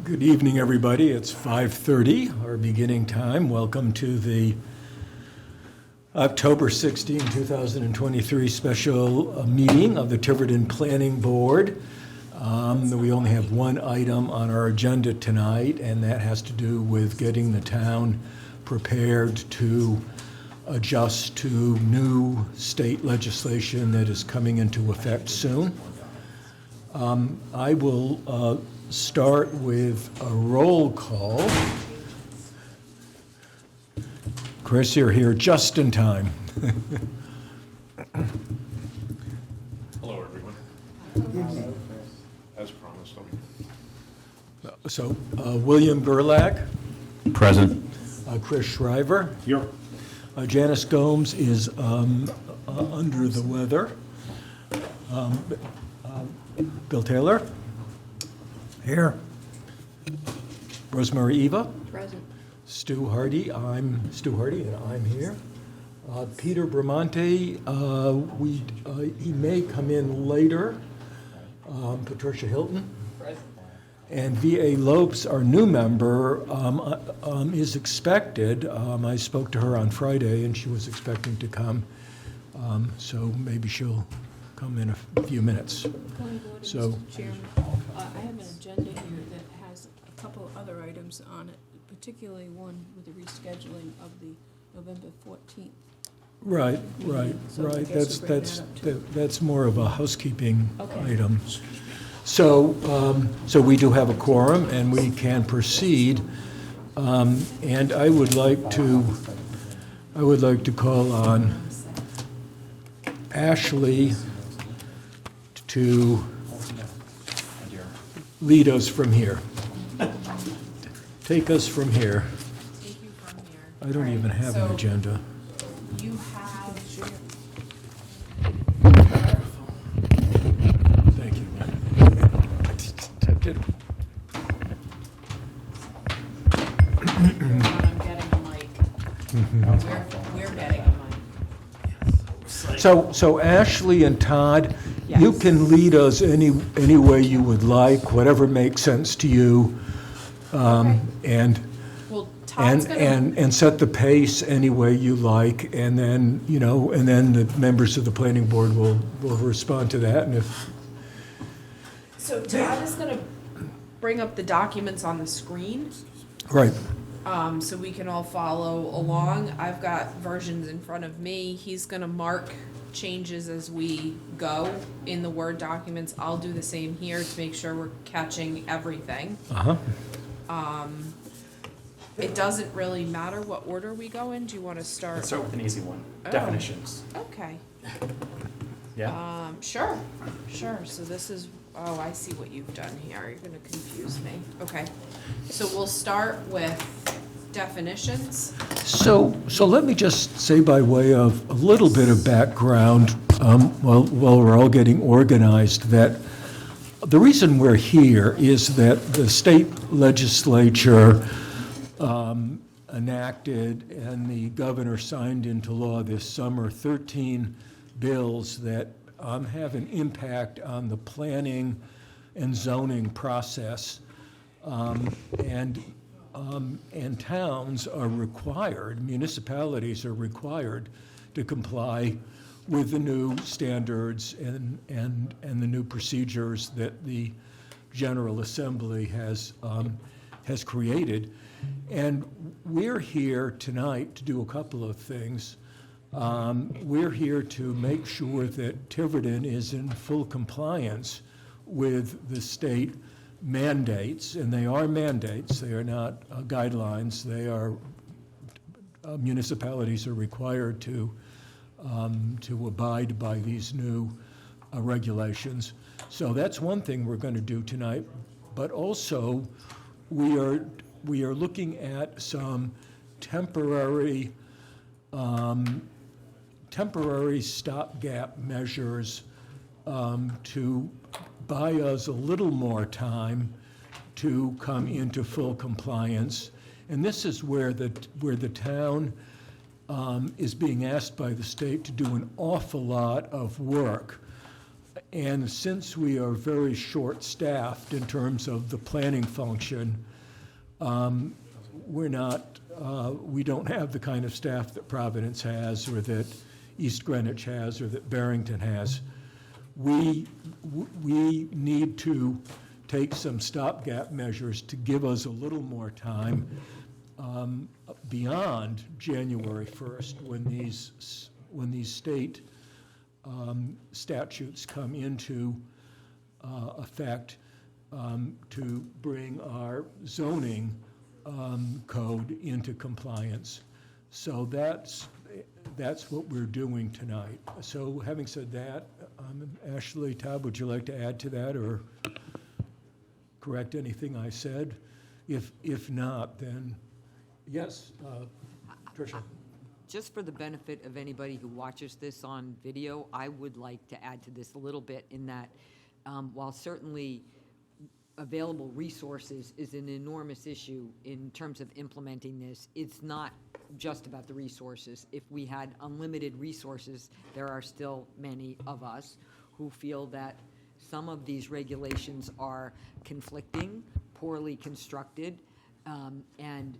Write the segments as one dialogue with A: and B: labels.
A: Good evening, everybody. It's 5:30, our beginning time. Welcome to the October 16, 2023 special meeting of the Tiverton Planning Board. We only have one item on our agenda tonight, and that has to do with getting the town prepared to adjust to new state legislation that is coming into effect soon. I will start with a roll call. Chris, you're here just in time.
B: Hello, everyone. As promised.
A: So, William Gerlach,
C: Present.
A: Chris Shriver,
B: Here.
A: Janice Gomes is under the weather. Bill Taylor? Here. Rosemary Eva?
D: Present.
A: Stu Hardy, I'm Stu Hardy, and I'm here. Peter Bramante, he may come in later. Patricia Hilton.
D: Present.
A: And V.A. Lopes, our new member, is expected. I spoke to her on Friday, and she was expecting to come. So maybe she'll come in a few minutes.
D: Point of order,
A: So-
D: Mr. Chairman. I have an agenda here that has a couple other items on it, particularly one with the rescheduling of the November 14th.
A: Right.
D: So I guess we'll bring that up, too.
A: That's more of a housekeeping
D: Okay.
A: item. So we do have a quorum, and we can proceed. And I would like to call on Ashley to lead us from here. Take us from here.
E: Take you from here.
A: I don't even have an agenda.
E: You have,
A: Thank you. Tapped it.
E: I'm getting a mic. We're getting a mic.
A: So Ashley and Todd, you
E: Yes.
A: can lead us any way you would like, whatever makes sense to you, and
E: Well, Todd's gonna,
A: and set the pace any way you like, and then the members of the planning board will respond to that, and if
E: so Todd is gonna bring up the documents on the screen,
A: right.
E: so we can all follow along. I've got versions in front of me. He's gonna mark changes as we go in the Word documents. I'll do the same here to make sure we're catching everything.
A: Uh-huh.
E: It doesn't really matter what order we go in. Do you wanna start?
C: Let's start with an easy one.
E: Oh.
C: Definitions.
E: Okay.
C: Yeah?
E: Sure. So this is, oh, I see what you've done here. You're gonna confuse me. Okay. So we'll start with definitions.
A: So let me just say, by way of a little bit of background, while we're all getting organized, that the reason we're here is that the state legislature enacted and the governor signed into law this summer 13 bills that have an impact on the planning and zoning process. And towns are required, municipalities are required to comply with the new standards and the new procedures that the General Assembly has created. And we're here tonight to do a couple of things. We're here to make sure that Tiverton is in full compliance with the state mandates, and they are mandates, they are not guidelines, they are, municipalities are required to abide by these new regulations. So that's one thing we're going to do tonight, but also we are looking at some temporary stopgap measures to buy us a little more time to come into full compliance. And this is where the town is being asked by the state to do an awful lot of work And since we are very short-staffed in terms of the planning function, we don't have the kind of staff that Providence has, or that East Greenwich has, or that Barrington has. We need to take some stopgap measures to give us a little more time beyond January 1st, when these state statutes come into effect, to bring our zoning code into compliance. So that's what we're doing tonight. So having said that, Ashley, Todd, would you like to add to that or correct anything I said? If not, then yes, Tricia.
F: Just for the benefit of anybody who watches this on video, I would like to add to this a little bit in that while certainly available resources is an enormous issue in terms of implementing this, it's not just about the resources. If we had unlimited resources, there are still many of us who feel that some of these regulations are conflicting, poorly constructed, and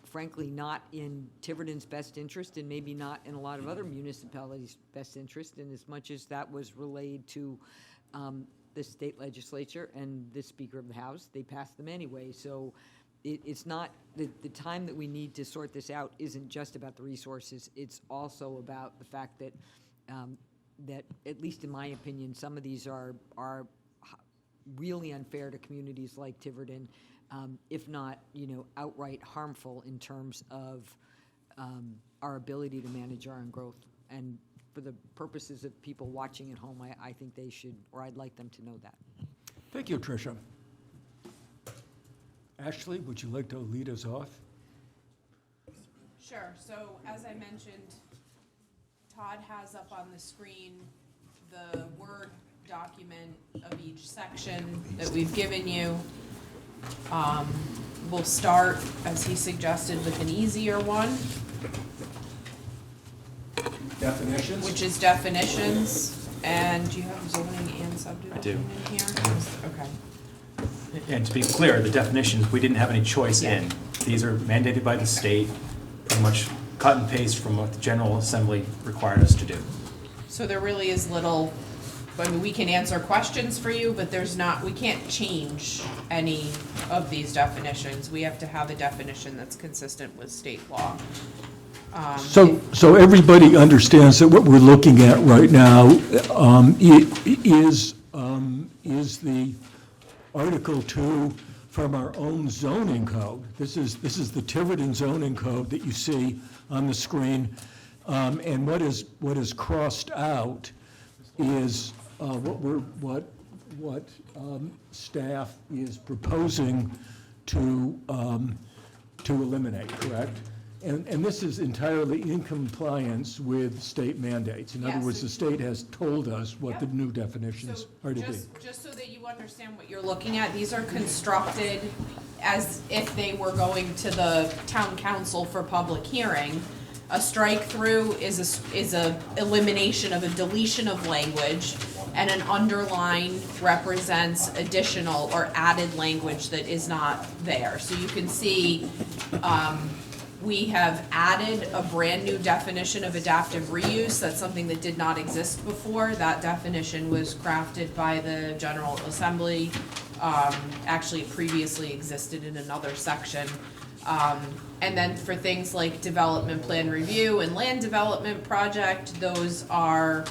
F: frankly, not in Tiverton's best interest, and maybe not in a lot of other municipalities' best interest, in as much as that was relayed to the state legislature and the Speaker of the House. They passed them anyway. So it's not, the time that we need to sort this out isn't just about the resources. It's also about the fact that, that at least in my opinion, some of these are really unfair to communities like Tiverton, if not, outright harmful in terms of our ability to manage our own growth. And for the purposes of people watching at home, I think they should, or I'd like them to know that.
A: Thank you, Tricia. Ashley, would you like to lead us off?
E: Sure. So as I mentioned, Todd has up on the screen the Word document of each section that we've given you. We'll start, as he suggested, with an easier one,
A: Definitions?
E: which is definitions. And do you have zoning and subdivision
C: I do.
E: in here? Okay.
C: And to be clear, the definitions, we didn't have any choice
E: Yeah.
C: in. These are mandated by the state, pretty much cut and paste from what the General Assembly required us to do.
E: So there really is little, I mean, we can answer questions for you, but we can't change any of these definitions. We have to have a definition that's consistent with state law.
A: So everybody understands that what we're looking at right now is the Article 2 from our own zoning code. This is the Tiverton zoning code that you see on the screen. And what is crossed out is what staff is proposing to eliminate, correct? And this is entirely in compliance with state mandates. In other
E: Yes.
A: words, the state has told us what the
E: Yep.
A: new definitions
E: So
A: are to be.
E: just so that you understand what you're looking at, these are constructed as if they were going to the town council for public hearing. A strike through is a elimination of a deletion of language, and an underline represents additional or added language that is not there. So you can see, we have added a brand-new definition of adaptive reuse. That's something that did not exist before. That definition was crafted by the General Assembly. Actually, it previously existed in another section. And then for things like development plan review and land development project, those are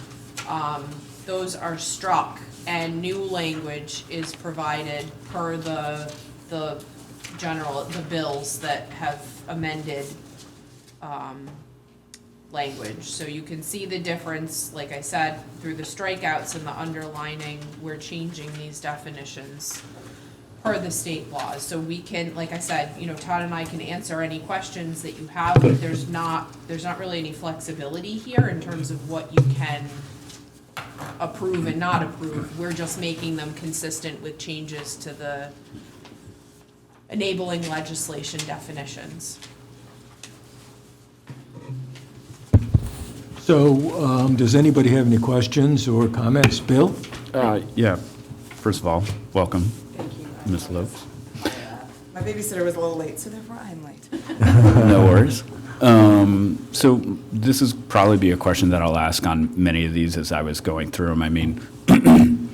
E: struck, and new language is provided per the bills that have amended language. So you can see the difference, like I said, through the strikeouts and the underlining. We're changing these definitions per the state laws. So we can, like I said, Todd and I can answer any questions that you have, but there's not really any flexibility here in terms of what you can approve and not approve. We're just making them consistent with changes to the enabling legislation definitions.
A: So does anybody have any questions or comments? Bill?
G: Yeah, first of all, welcome,
H: Thank you.
G: Ms. Lopes.
H: My babysitter was a little late, so therefore I'm late.
G: No worries. So this is probably be a question that I'll ask on many of these as I was going through them. I mean,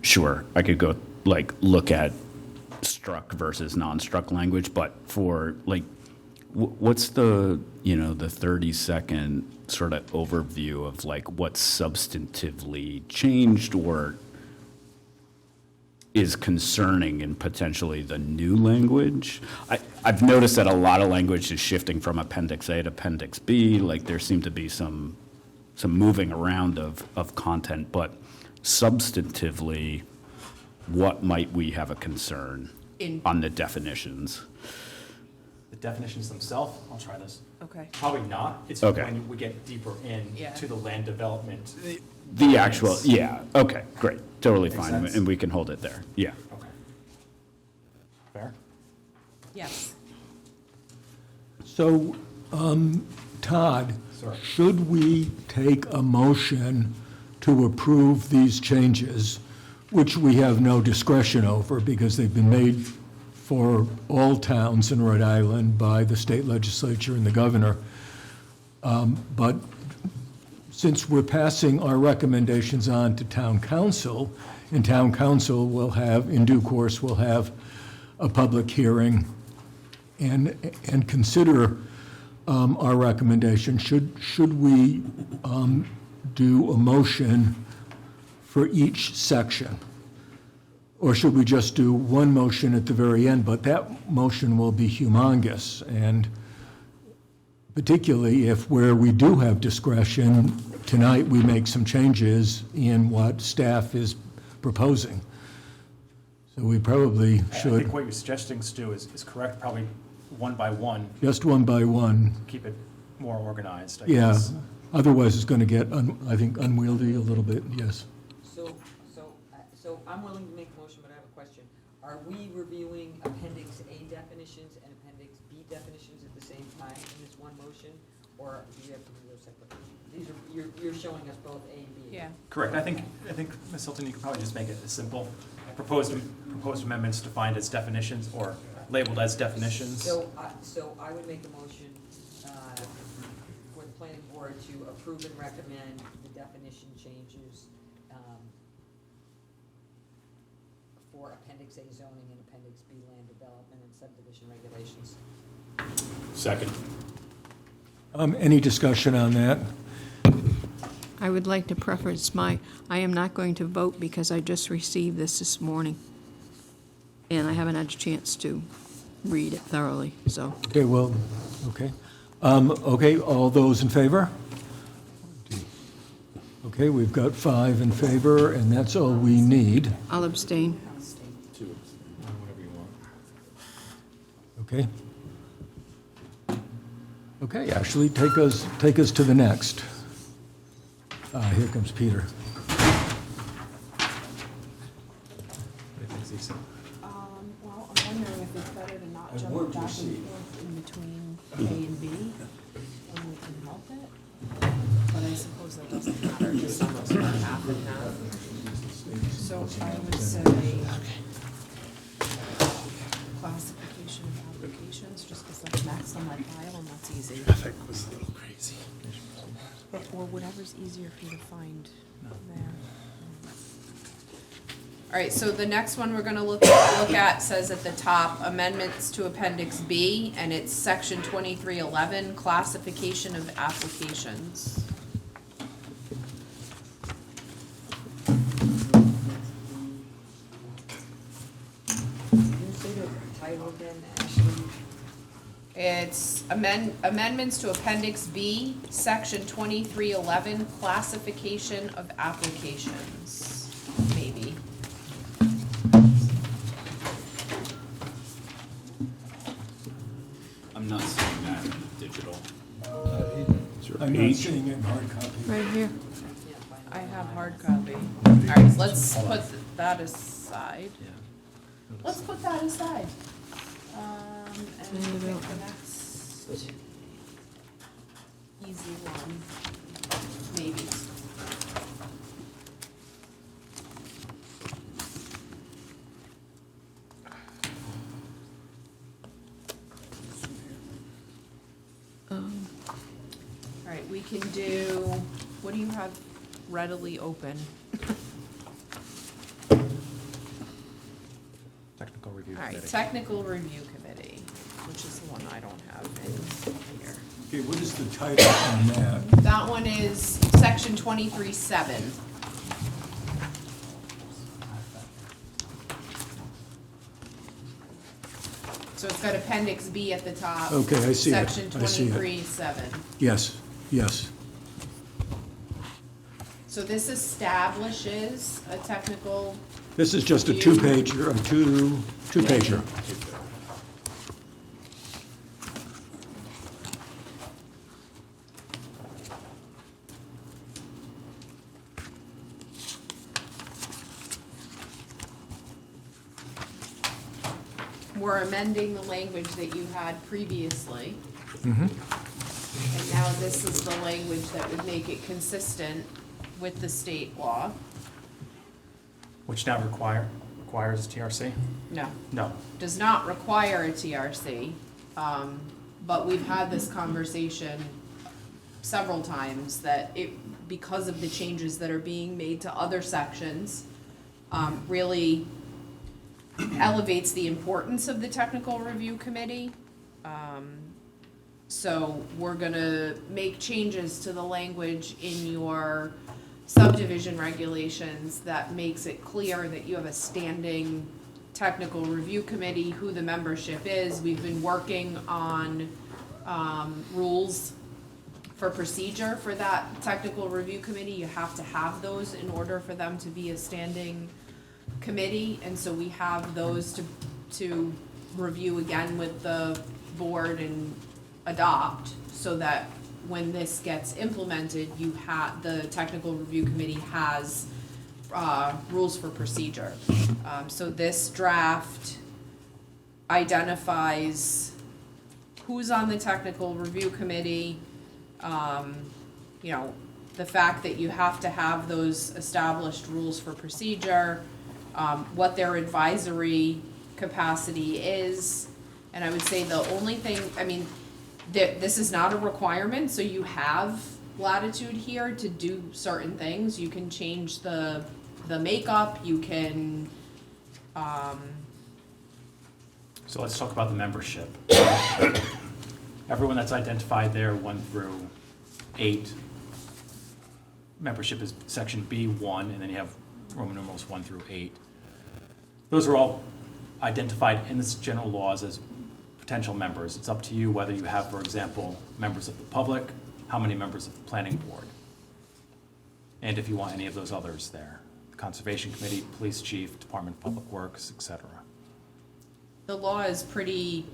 G: sure, I could go, like, look at struck versus non-struck language, but for, like, what's the, the 30-second sort of overview of, like, what's substantively changed or is concerning in potentially the new language? I've noticed that a lot of language is shifting from Appendix A to Appendix B, like there seem to be some moving around of content, but substantively, what might we have a concern on the definitions?
C: The definitions themselves, I'll try this.
E: Okay.
C: Probably not. It's
G: Okay.
C: when we get deeper in
E: Yeah.
C: to the land development.
G: The actual, yeah, okay, great, totally
C: Makes
G: fine,
C: sense.
G: and we can hold it there, yeah.
C: Okay. Fair?
E: Yes.
A: So, Todd,
C: Sir.
A: should we take a motion to approve these changes, which we have no discretion over because they've been made for all towns in Rhode Island by the state legislature and the governor? But since we're passing our recommendations on to town council, and town council will have, in due course, will have a public hearing and consider our recommendation, should we do a motion for each section? Or should we just do one motion at the very end? But that motion will be humongous, and particularly if where we do have discretion, tonight we make some changes in what staff is proposing. So we probably
C: I
A: should,
C: think what you're suggesting, Stu, is correct, probably one by one,
A: just one by one.
C: keep it more organized, I
A: Yeah,
C: guess.
A: otherwise it's going to get, I think, unwieldy a little bit, yes.
F: So I'm willing to make a motion, but I have a question. Are we reviewing Appendix A definitions and Appendix B definitions at the same time in this one motion? Or do you have to do those separately? These are, you're showing us both A and B.
E: Yeah.
C: Correct. I think, Ms. Hilton, you could probably just make it as simple. Proposed amendments defined as definitions or labeled as definitions.
F: So I would make a motion for the planning board to approve and recommend the definition changes for Appendix A zoning and Appendix B land development and subdivision regulations.
G: Second.
A: Any discussion on that?
D: I would like to preface I am not going to vote because I just received this morning, and I haven't had a chance to read it thoroughly, so.
A: Okay, well, okay. Okay, all those in favor? Okay, we've got 5 in favor, and that's all we need.
D: I'll abstain.
A: Okay. Okay, Ashley, take us to the next. Here comes Peter.
D: Well, I'm wondering if it's better to not jump back and forth in between A and B, when we can help it. But I suppose that doesn't matter, because some of us are half and half. So I would say classification of applications, just because that's next on my file, and that's easy.
B: Traffic was a little crazy.
D: Or whatever's easier for you to find there.
E: All right, so the next one we're gonna look at says at the top, amendments to Appendix B, and it's section 2311, classification of applications.
F: Can you say the title again, Ashley?
E: It's amendments to Appendix B, section 2311, classification of applications, maybe.
G: I'm not seeing that in digital.
A: I'm not seeing it in hard copy.
D: Right here.
E: I have hard copy. All right, let's put that aside. Let's put that aside. And I think the next easy one, maybe. we can do, what do you have readily open?
C: Technical review
E: All right,
C: committee.
E: technical review committee, which is the one I don't have in here.
A: Okay, what is the title on that?
E: That one is section 23-7. So it's got appendix B at the top.
A: Okay, I see it.
E: Section
A: I see it.
E: 23-7.
A: Yes, yes.
E: So this establishes a technical,
A: This is just a two-pager, a two-pager.
E: we're amending the language that you had previously.
A: Mhm.
E: And now this is the language that would make it consistent with the state law.
C: Which now requires TRC?
E: No,
C: No.
E: does not require a TRC, but we've had this conversation several times that it, because of the changes that are being made to other sections, really elevates the importance of the technical review committee. So we're gonna make changes to the language in your subdivision regulations that makes it clear that you have a standing technical review committee, who the membership is. We've been working on, rules for procedure for that technical review committee. You have to have those in order for them to be a standing committee, and so we have those to review again with the board and adopt, so that when this gets implemented, the technical review committee has, rules for procedure. So this draft identifies who's on the technical review committee, you know, the fact that you have to have those established rules for procedure, what their advisory capacity is. And I would say the only thing, I mean, this is not a requirement, so you have latitude here to do certain things. You can change the makeup, you can,
C: So let's talk about the membership. Everyone that's identified there, 1 through 8, membership is section B1, and then you have Roman numerals 1 through 8. Those are all identified in the general laws as potential members. It's up to you whether you have, for example, members of the public, how many members of the planning board, and if you want any of those others there. The Conservation Committee, Police Chief, Department of Public Works, etc.
E: the law is pretty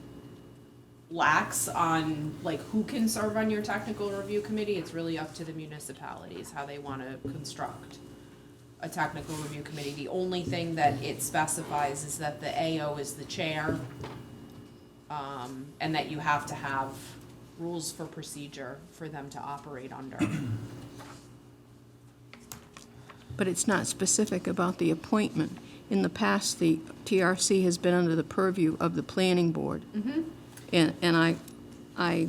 E: lax on like who can serve on your technical review committee. It's really up to the municipalities how they wanna construct a technical review committee. The only thing that it specifies is that the AO is the chair, and that you have to have rules for procedure for them to operate under.
I: But it's not specific about the appointment. In the past, the TRC has been under the purview of the planning board. And I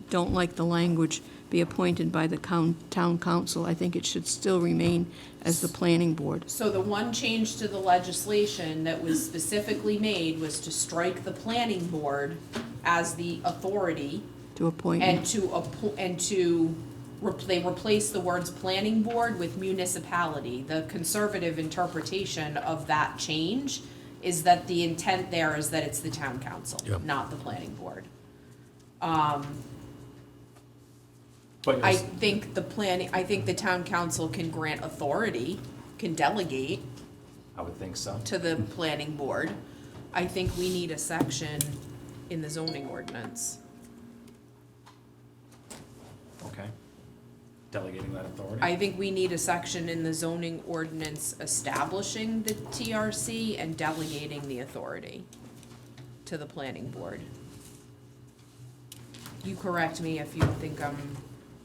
I: don't like the language, be appointed by the town council. I think it should still remain as the planning board.
E: So the one change to the legislation that was specifically made was to strike the planning board as the authority
I: To appoint.
E: they replace the words planning board with municipality. The conservative interpretation of that change is that the intent there is that it's the town council,
A: Yep.
E: not the planning board.
C: But
E: I think the town council can grant authority, can delegate
C: I would think so.
E: to the planning board. I think we need a section in the zoning ordinance.
C: Okay. Delegating that authority?
E: I think we need a section in the zoning ordinance establishing the TRC and delegating the authority to the planning board. You correct me if you think I'm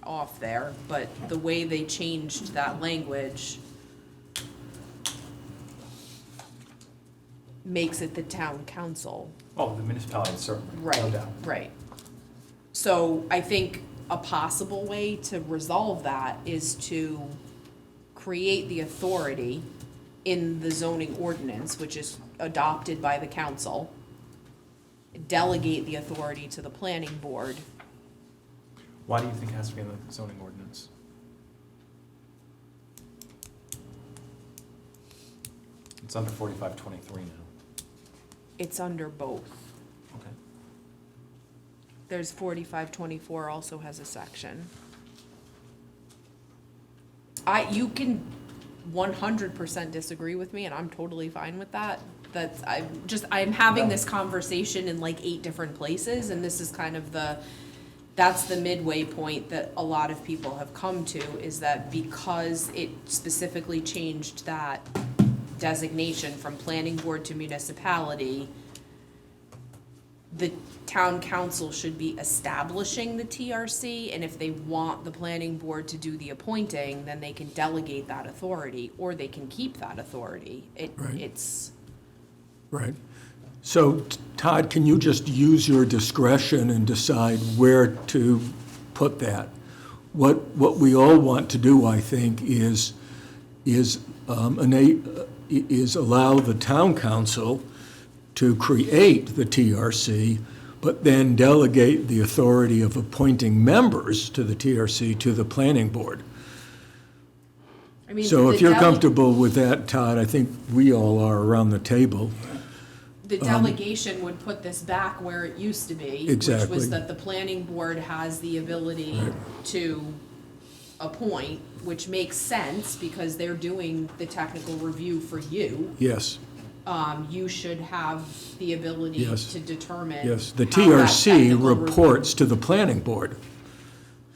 E: off there, but the way they changed that language makes it the town council.
C: Oh, the municipality, certainly, no
E: Right,
C: doubt.
E: right. So I think a possible way to resolve that is to create the authority in the zoning ordinance, which is adopted by the council, delegate the authority to the planning board.
C: Why do you think it has to be in the zoning ordinance? It's under 4523 now.
E: It's under both.
C: Okay.
E: There's 4524 also has a section. You can 100% disagree with me, and I'm totally fine with that. I'm having this conversation in like 8 different places, and this is kind of that's the midway point that a lot of people have come to, is that because it specifically changed that designation from planning board to municipality, the town council should be establishing the TRC, and if they want the planning board to do the appointing, then they can delegate that authority, or they can keep that authority.
A: Right.
E: It's,
A: Right. So Todd, can you just use your discretion and decide where to put that? What we all want to do, I think, is allow the town council to create the TRC, but then delegate the authority of appointing members to the TRC to the planning board.
E: I mean.
A: So if
E: the
A: you're comfortable with that, Todd, I think we all are around the table.
E: The delegation would put this back where it used to be.
A: Exactly.
E: Which was that the planning board has the ability to appoint, which makes sense because they're doing the technical review for you.
A: Yes,
E: You should have the ability
A: Yes.
E: to determine.
A: yes. The
E: how that
A: TRC
E: technical review-
A: reports to the planning board.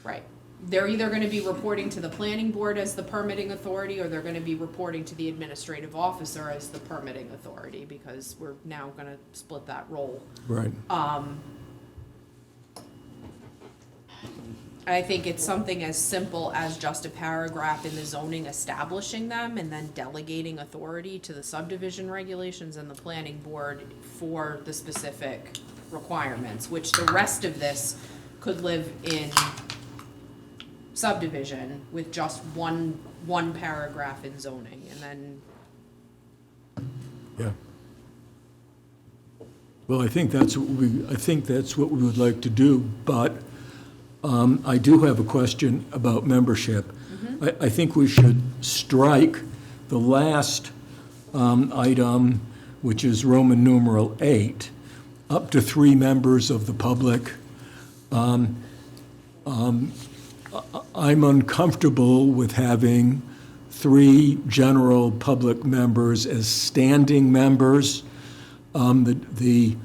E: Right. They're either gonna be reporting to the planning board as the permitting authority, or they're gonna be reporting to the administrative officer as the permitting authority, because we're now gonna split that role.
A: Right.
E: I think it's something as simple as just a paragraph in the zoning establishing them, and then delegating authority to the subdivision regulations and the planning board for the specific requirements, which the rest of this could live in subdivision with just one paragraph in zoning, and then.
A: Yeah. Well, I think that's what we would like to do, but I do have a question about membership. I think we should strike the last item, which is Roman numeral 8, up to 3 members of the public. I'm uncomfortable with having 3 general public members as standing members. The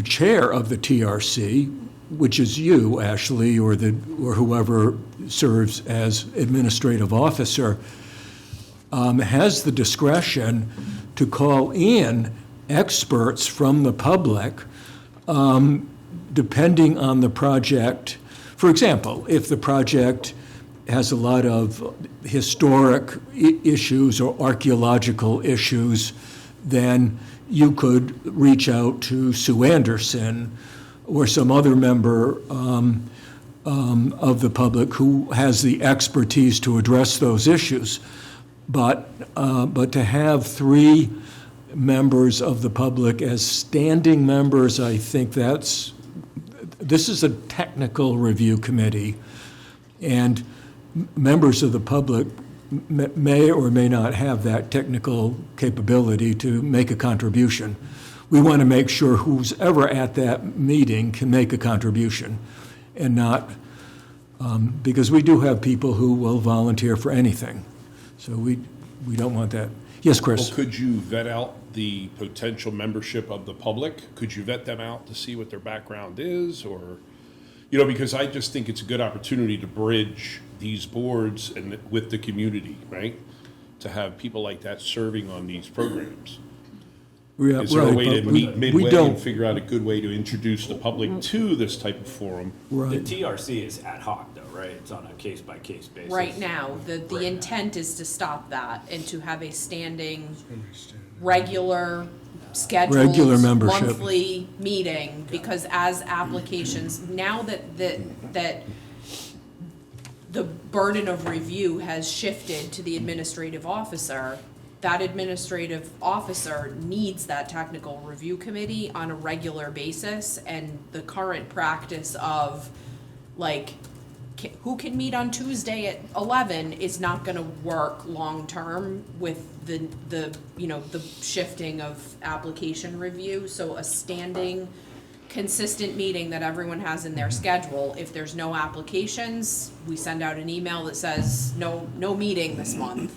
A: chair of the TRC, which is you, Ashley, or whoever serves as administrative officer, has the discretion to call in experts from the public, depending on the project. For example, if the project has a lot of historic issues or archaeological issues, then you could reach out to Sue Anderson or some other member of the public who has the expertise to address those issues. But to have 3 members of the public as standing members, I think this is a technical review committee, and members of the public may or may not have that technical capability to make a contribution. We want to make sure who's ever at that meeting can make a contribution, and not, because we do have people who will volunteer for anything. So we don't want that. Yes, Chris?
B: Well, could you vet out the potential membership of the public? Could you vet them out to see what their background is, or, because I just think it's a good opportunity to bridge these boards and with the community, right? To have people like that serving on these programs.
A: Yeah,
B: Is there a
A: right,
B: way to
A: but
B: meet
A: we
B: midway
A: don't-
B: and figure out a good way to introduce the public to this type of forum?
G: The
A: Right.
G: TRC is ad hoc though, right? It's on a case-by-case basis.
E: Right now, the
G: Right now.
E: intent is to stop that and to have a standing, regular
A: Regular
E: scheduled
A: membership.
E: monthly meeting, because as applications, now that the burden of review has shifted to the administrative officer, that administrative officer needs that technical review committee on a regular basis, and the current practice of, like, who can meet on Tuesday at 11 is not gonna work long-term with the shifting of application review. So a standing, consistent meeting that everyone has in their schedule. If there's no applications, we send out an email that says, no meeting this month.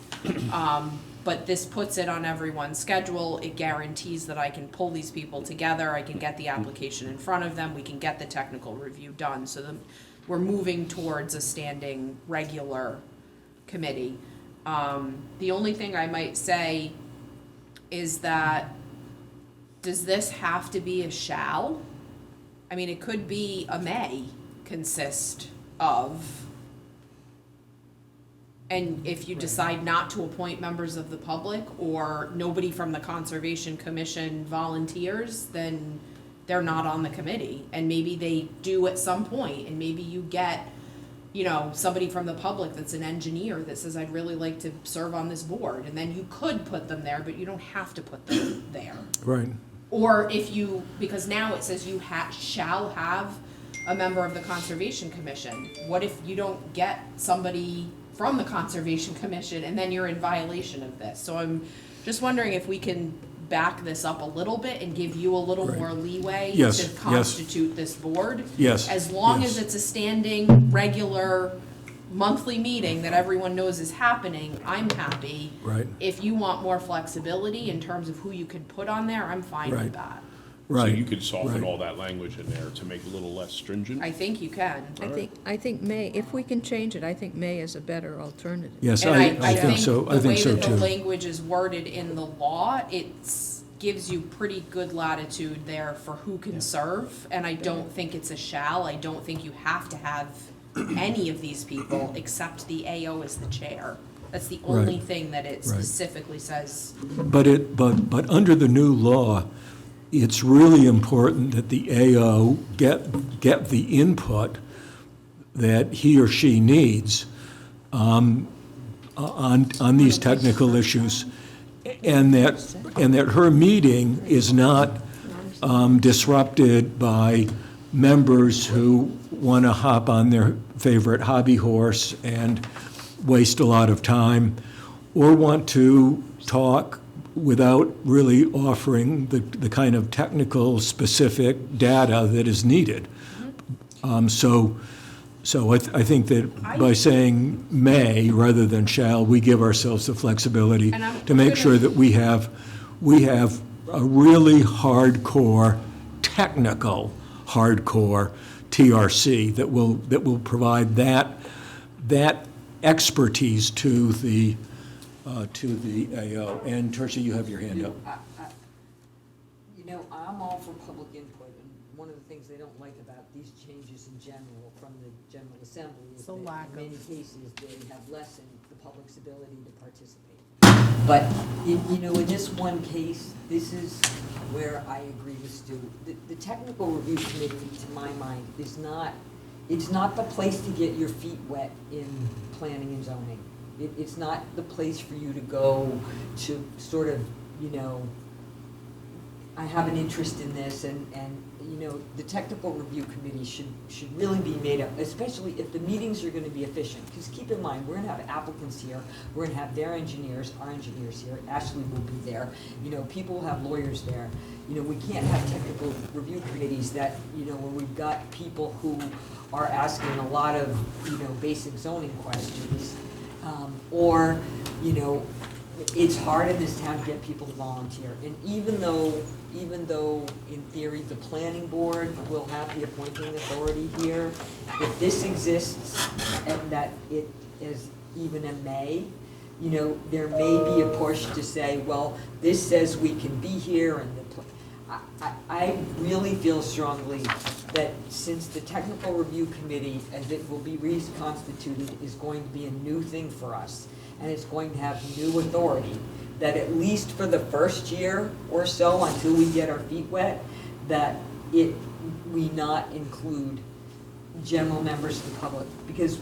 E: But this puts it on everyone's schedule. It guarantees that I can pull these people together, I can get the application in front of them, we can get the technical review done. So we're moving towards a standing, regular committee. The only thing I might say is that, does this have to be a shall? I mean, it could be a may consist of. And if you decide not to appoint members of the public, or nobody from the Conservation Commission volunteers, then they're not on the committee. And maybe they do at some point, and maybe you get, somebody from the public that's an engineer that says, I'd really like to serve on this board, and then you could put them there, but you don't have to put them there.
A: Right.
E: Or because now it says you shall have a member of the Conservation Commission. What if you don't get somebody from the Conservation Commission, and then you're in violation of this? So I'm just wondering if we can back this up a little bit and give you a little
A: Right.
E: more leeway
A: Yes,
E: to
A: yes.
E: constitute this board.
A: Yes,
E: As long
A: yes.
E: as it's a standing, regular, monthly meeting that everyone knows is happening, I'm happy.
A: Right.
E: If you want more flexibility in terms of who you could put on there, I'm fine with
A: Right.
E: that.
B: So
A: Right.
B: you could soften
A: right.
B: all that language in there to make it a little less stringent?
E: I think you can.
I: I think may, if we can change it, I think may is a better alternative.
A: Yes,
E: And
A: I think so, I think so
E: the way that the
A: too.
E: language is worded in the law, gives you pretty good latitude there for who can serve, and I don't think it's a shall. I don't think you have to have any of these people except the AO as the chair. That's the only
A: Right.
E: thing that it
A: Right.
E: specifically says.
A: But under the new law, it's really important that the AO get the input that he or she needs on these technical issues, and that her meeting is not disrupted by members who want to hop on their favorite hobby horse and waste a lot of time, or want to talk without really offering the kind of technical, specific data that is needed. So I think that by saying may rather than shall, we give ourselves the flexibility
E: And I'm
A: to make
E: gonna-
A: sure that we have a really hardcore, technical, hardcore TRC that will provide that expertise to the AO. And Teresa, you have your hand up.
F: I'm all for public input, and one of the things they don't like about these changes in general from the General Assembly is
E: The
F: that
E: lack
F: in
E: of-
F: many cases, they have lessened the public's ability to participate. But, in this one case, this is where I agree with Stu. The Technical Review Committee, to my mind, it's not the place to get your feet wet in planning and zoning. It's not the place for you to go to sort of, I have an interest in this, and the Technical Review Committee should really be made up, especially if the meetings are gonna be efficient. Because keep in mind, we're gonna have applicants here, we're gonna have their engineers, our engineers here, Ashley will be there, people will have lawyers there. We can't have Technical Review Committees that, where we've got people who are asking a lot of, basic zoning questions. Or, it's hard in this town to get people to volunteer. And even though in theory the planning board will have the appointing authority here, if this exists and that it is even a may, there may be a push to say, well, this says we can be here, and I really feel strongly that since the Technical Review Committee, as it will be reconstituted, is going to be a new thing for us, and it's going to have new authority, that at least for the first year or so, until we get our feet wet, that we not include general members of the public, because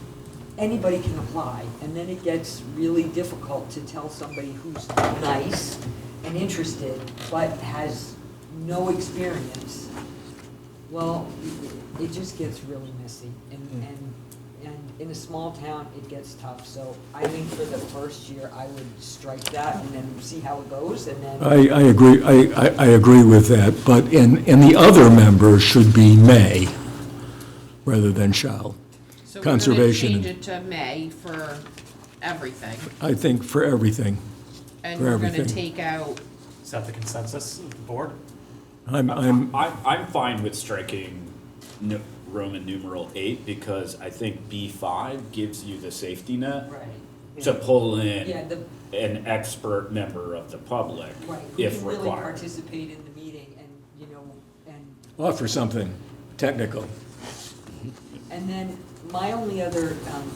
F: anybody can apply, and then it gets really difficult to tell somebody who's nice and interested, but has no experience. Well, it just gets really messy, and in a small town, it gets tough, so I think for the first year, I would strike that and then see how it goes, and then.
A: I agree, I agree with that, but, and the other members should be may rather than shall.
E: So we're gonna
A: Conservation.
E: change it to may for everything,
A: I think for everything.
E: and
A: For
E: we're gonna
A: everything.
E: take out,
C: Is that the consensus of the board?
G: I'm fine with striking Roman numeral 8 because I think B5 gives you the safety net
F: Right.
G: to pull in
F: Yeah,
G: an expert member of the public
F: right, who
G: if
F: can really
G: required.
F: participate in the meeting and, you know, and
A: Offer something technical.
F: And then my only other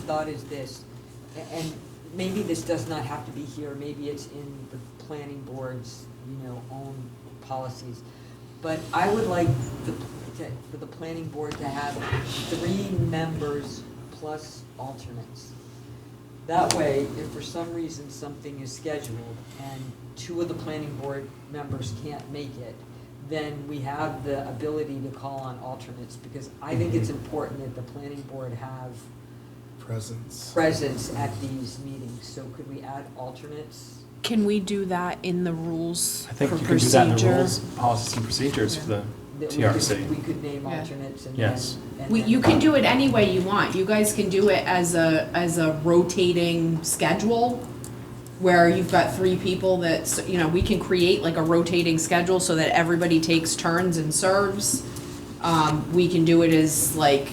F: thought is this, and maybe this does not have to be here, maybe it's in the planning board's, own policies. But I would like for the planning board to have 3 members plus alternates. That way, if for some reason something is scheduled and 2 of the planning board members can't make it, then we have the ability to call on alternates, because I think it's important that the planning board have presence at these meetings. So could we add alternates?
E: can we do that in the rules
C: I
E: for
C: think
E: procedure?
C: you can do that in the rules, policies and procedures for the
F: That
C: TRC.
F: we could name
E: Yeah.
F: alternates and
C: Yes.
E: You can do it any way you want. You guys can do it as a rotating schedule, where you've got 3 people that, we can create like a rotating schedule so that everybody takes turns and serves. We can do it as like.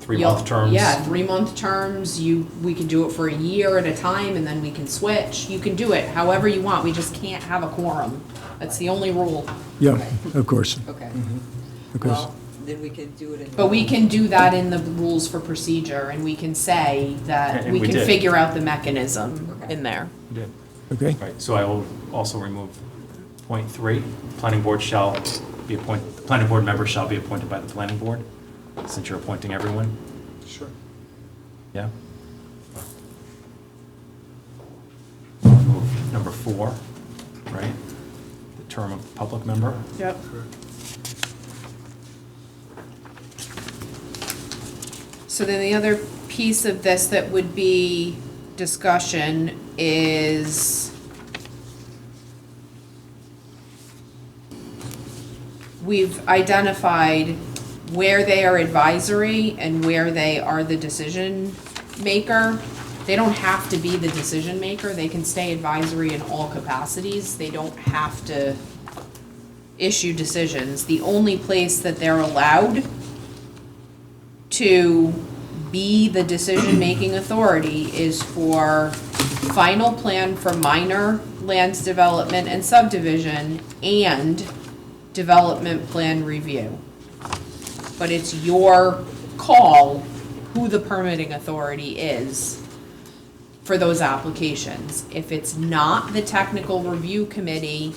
C: 3-month terms.
E: Yeah, 3-month terms. We can do it for a year at a time, and then we can switch. You can do it however you want. We just can't have a quorum. That's the only rule.
A: Yeah, of course,
F: Okay,
A: of course.
F: well, then we can do it in.
E: But we can do that in the rules for procedure, and we can say that
C: And
E: we
C: we
E: can
C: did.
E: figure out the mechanism
F: Okay.
E: in there.
C: We did.
A: Okay,
C: Right, so I will also remove point 3. Planning board shall be appointed, the planning board member shall be appointed by the planning board, since you're appointing everyone.
B: Sure.
C: Yeah? Remove number 4, right? The term of public member.
E: Yep. So then the other piece of this that would be discussion is we've identified where they are advisory and where they are the decision maker. They don't have to be the decision maker. They can stay advisory in all capacities. They don't have to issue decisions. The only place that they're allowed to be the decision-making authority is for final plan for minor lands development and subdivision and development plan review. But it's your call who the permitting authority is for those applications. If it's not the technical review committee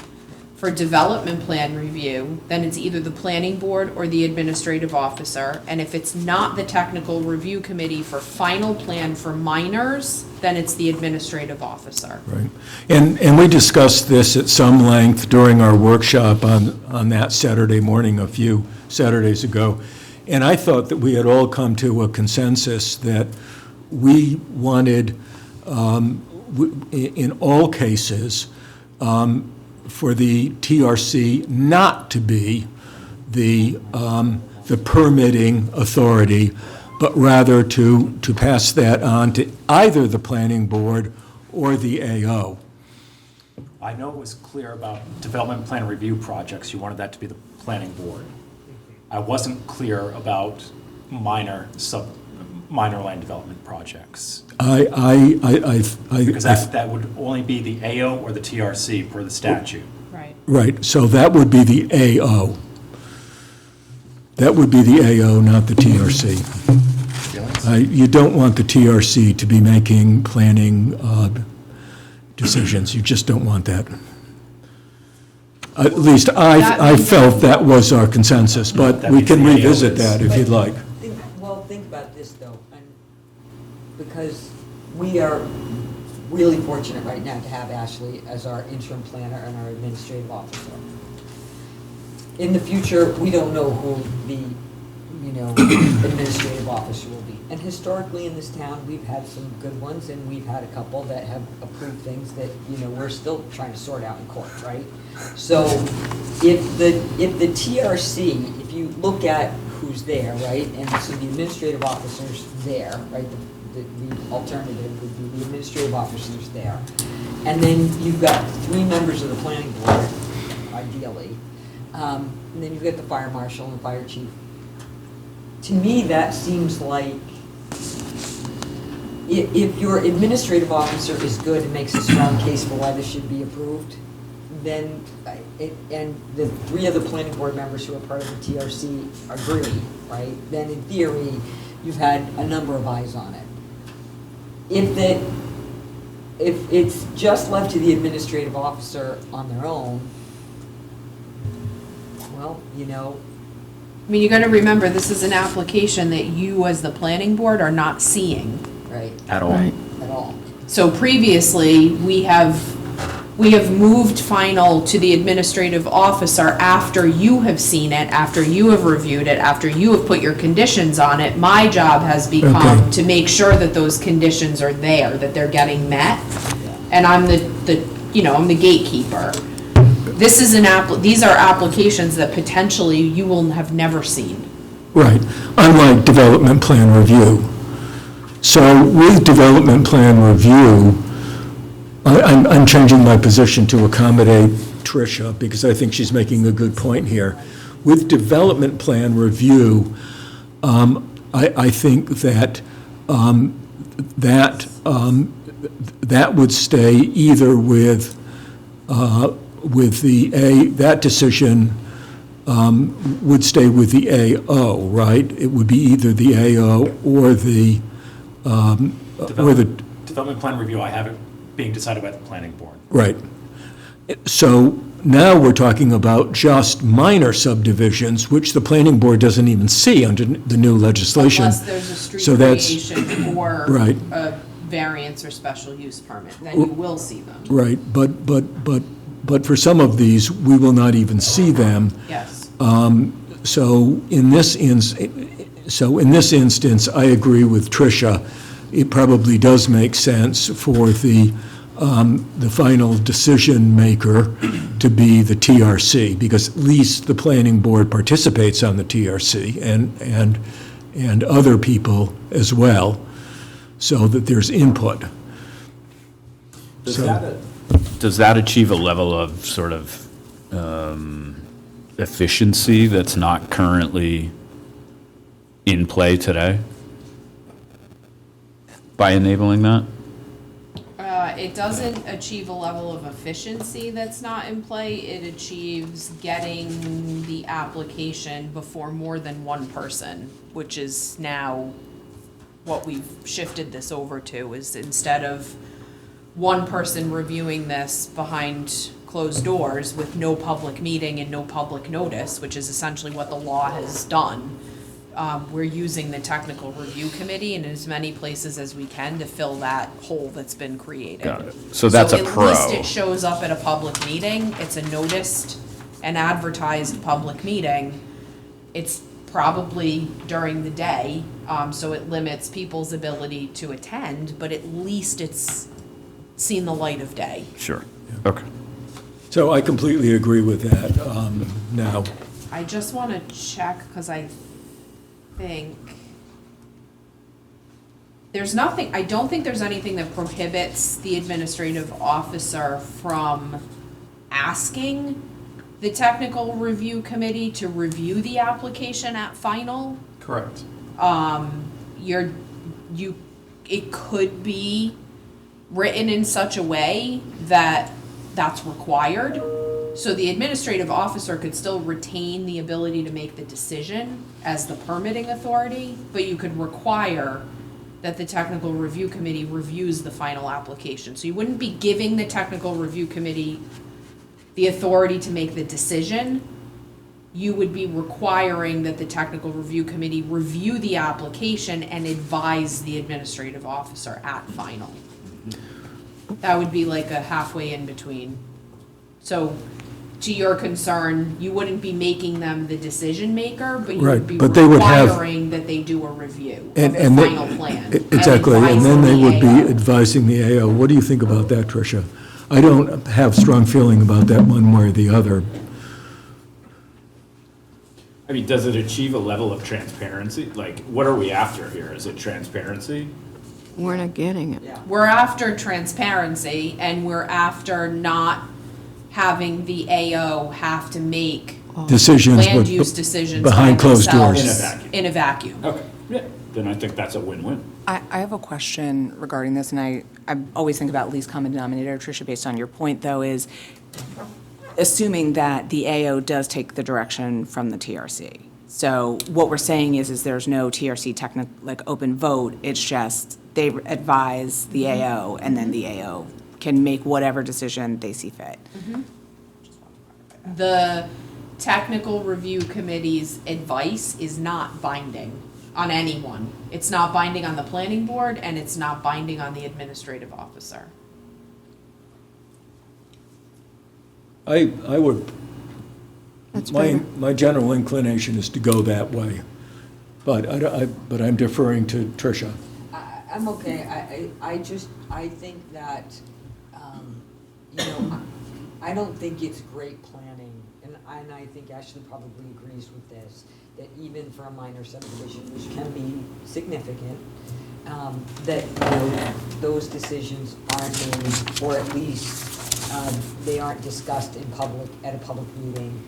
E: for development plan review, then it's either the planning board or the administrative officer. And if it's not the technical review committee for final plan for minors, then it's the administrative officer.
A: right. And we discussed this at some length during our workshop on that Saturday morning a few Saturdays ago. And I thought that we had all come to a consensus that we wanted, in all cases, for the TRC not to be the permitting authority, but rather to pass that on to either the planning board or the AO.
C: I know it was clear about development plan review projects, you wanted that to be the planning board. I wasn't clear about minor land development projects. Because that would only be the AO or the TRC per the statute.
E: Right.
A: Right, so that would be the AO. That would be the AO, not the TRC.
C: Feelings?
A: You don't want the TRC to be making planning decisions. You just don't want that. At least I felt that was our consensus, but
C: That
A: we
C: means
A: can
C: the AO
A: revisit
C: is-
A: that if you'd like.
F: Think about this though, and because we are really fortunate right now to have Ashley as our interim planner and our administrative officer. In the future, we don't know who the, administrative officer will be. And historically in this town, we've had some good ones, and we've had a couple that have approved things that, we're still trying to sort out in court, right? So if the TRC, if you look at who's there, right, and so the administrative officer's there, right, the alternative would be the administrative officer's there. And then you've got 3 members of the planning board, ideally. And then you've got the fire marshal and the fire chief. To me, that seems like if your administrative officer is good and makes a strong case for why this should be approved, then, and the 3 other planning board members who are part of the TRC agree, right? Then in theory, you've had a number of eyes on it. If it's just left to the administrative officer on their own, well,
E: I mean, you gotta remember, this is an application that you as the planning board are not seeing.
F: right,
G: At all.
F: at all.
E: So previously, we have moved final to the administrative officer after you have seen it, after you have reviewed it, after you have put your conditions on it. My job has become
A: Okay.
E: to make sure that those conditions are there, that they're getting met. And I'm I'm the gatekeeper. This is these are applications that potentially you will have never seen.
A: Right, unlike development plan review. So with development plan review, I'm changing my position to accommodate Tricia, because I think she's making a good point here. With development plan review, I think that that would stay either with that decision would stay with the AO, right? It would be either the AO or the
C: Development plan review, I have it being decided by the planning board.
A: right. So now we're talking about just minor subdivisions, which the planning board doesn't even see under the new legislation.
E: Unless there's a street
A: So that's-
E: creation or
A: Right.
E: a variance or special use permit, then you will see them.
A: Right, but for some of these, we will not even see them.
E: Yes.
A: So in this instance, I agree with Tricia. It probably does make sense for the final decision maker to be the TRC, because at least the planning board participates on the TRC and other people as well, so that there's input.
G: Does that achieve a level of sort of efficiency that's not currently in play today by enabling that?
E: It doesn't achieve a level of efficiency that's not in play. It achieves getting the application before more than one person, which is now what we've shifted this over to, is instead of one person reviewing this behind closed doors with no public meeting and no public notice, which is essentially what the law has done. We're using the technical review committee in as many places as we can to fill that hole that's been created.
G: Got it. So that's a pro.
E: At least it shows up at a public meeting. It's a noticed and advertised public meeting. It's probably during the day, so it limits people's ability to attend, but at least it's seen the light of day.
G: Sure, okay.
A: So I completely agree with that. Now,
E: I just want to check, because I think I don't think there's anything that prohibits the administrative officer from asking the technical review committee to review the application at final.
C: Correct.
E: It could be written in such a way that that's required. So the administrative officer could still retain the ability to make the decision as the permitting authority, but you could require that the technical review committee reviews the final application. So you wouldn't be giving the technical review committee the authority to make the decision. You would be requiring that the technical review committee review the application and advise the administrative officer at final. That would be like a halfway in between. So, to your concern, you wouldn't be making them the decision maker, but you
A: Right,
E: would be
A: but they would have-
E: requiring that they do a review of
A: And-
E: the
A: and they-
E: final plan.
A: Exactly, and then they would be
E: advising
A: advising the AO. What do you think about that, Tricia? I don't have strong feeling about that one way or the other.
G: I mean, does it achieve a level of transparency? Like, what are we after here? Is it transparency?
I: We're not getting it.
H: Yeah.
E: the AO. We're after transparency, and we're after not having the AO have to make
A: Decisions
E: land
A: with-
E: use decisions by
A: behind closed
E: themselves
A: doors.
E: in a vacuum.
G: Okay, yeah, then I think that's a win-win.
H: I have a question regarding this, and I always think about least common denominator, Tricia, based on your point, though, is assuming that the AO does take the direction from the TRC. So what we're saying is there's no TRC open vote, it's just they advise the AO, and then the AO can make whatever decision they see fit.
E: The technical review committee's advice is not binding on anyone. It's not binding on the planning board, and it's not binding on the administrative officer.
A: I would,
I: That's better.
A: my general inclination is to go that way, but but I'm deferring to Tricia.
F: I'm okay. I think that, you know, I don't think it's great planning, and I think Ashley probably agrees with this, that even for a minor subdivision, which can be significant, that, you know, those decisions aren't made, or at least, they aren't discussed in public, at a public meeting,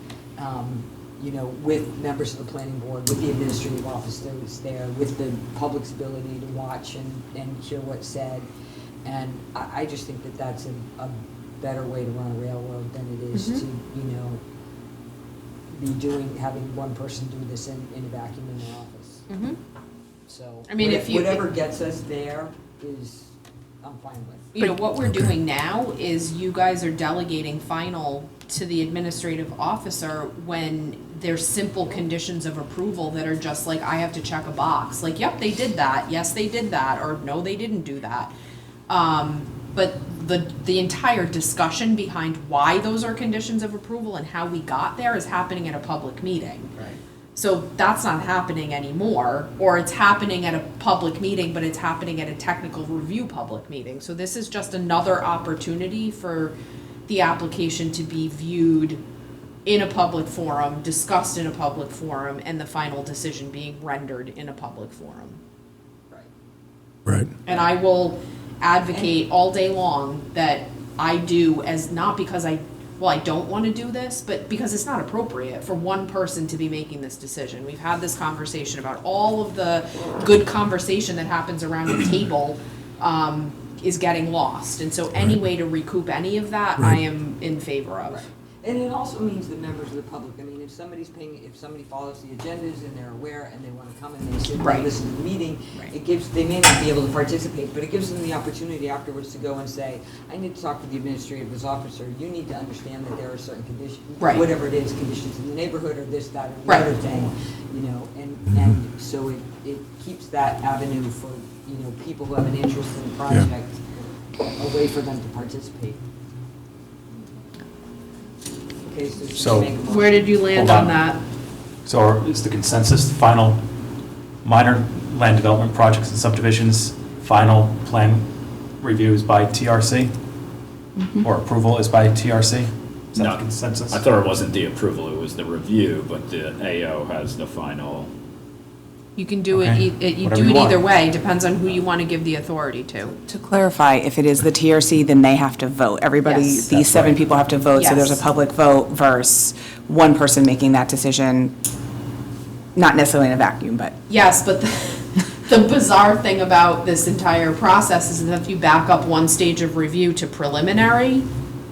F: you know, with members of the planning board, with the administrative officers there, with the public's ability to watch and hear what's said. And I just think that that's a better way to run a railroad than it is to, you know, having one person do this in a vacuum in their office. So,
E: I mean, if you-
F: whatever gets us there is, I'm fine with.
E: You know, what we're doing now is you guys are delegating final to the administrative officer when there's simple conditions of approval that are just like, I have to check a box, like, yep, they did that, yes, they did that, or no, they didn't do that. But the entire discussion behind why those are conditions of approval and how we got there is happening at a public meeting.
F: Right.
E: So that's not happening anymore, or it's happening at a public meeting, but it's happening at a technical review public meeting. So this is just another opportunity for the application to be viewed in a public forum, discussed in a public forum, and the final decision being rendered in a public forum.
A: Right.
E: And I will advocate all day long that I do, as not because I don't want to do this, but because it's not appropriate for one person to be making this decision. We've had this conversation about all of the good conversation that happens around the table is getting lost. And so any way to recoup any of that, I am in favor of.
F: And it also means that members of the public, I mean, if somebody follows the agendas and they're aware and they want to come and they sit
E: Right.
F: and listen to the meeting,
E: Right.
F: they may not be able to participate, but it gives them the opportunity afterwards to go and say, I need to talk to the administrative officer, you need to understand that there are certain conditions,
E: Right.
F: whatever it is, conditions in the neighborhood or this, that, or the
E: Right.
F: other thing, you know, and so it keeps that avenue for, you know, people who have an interest in the project, a way for them to participate. Okay,
C: So-
F: make a motion.
E: Where did you land
C: Hold
E: on
C: on.
E: that?
C: So is the consensus final minor land development projects and subdivisions, final plan reviews by TRC? Or approval is by TRC? Is that
G: No.
C: the consensus?
G: I thought it wasn't the approval, it was the review, but the AO has the final.
E: You can do
C: Okay.
E: you
C: Whatever
E: do
C: you
E: it either
C: want.
E: way, depends on who you want to give the authority to.
H: To clarify, if it is the TRC, then they have to vote. Everybody,
E: Yes.
H: these 7 people have to vote, so there's a
E: Yes.
H: public vote versus one person making that decision, not necessarily in a vacuum, but.
E: Yes, but the bizarre thing about this entire process is that if you back up one stage of review to preliminary,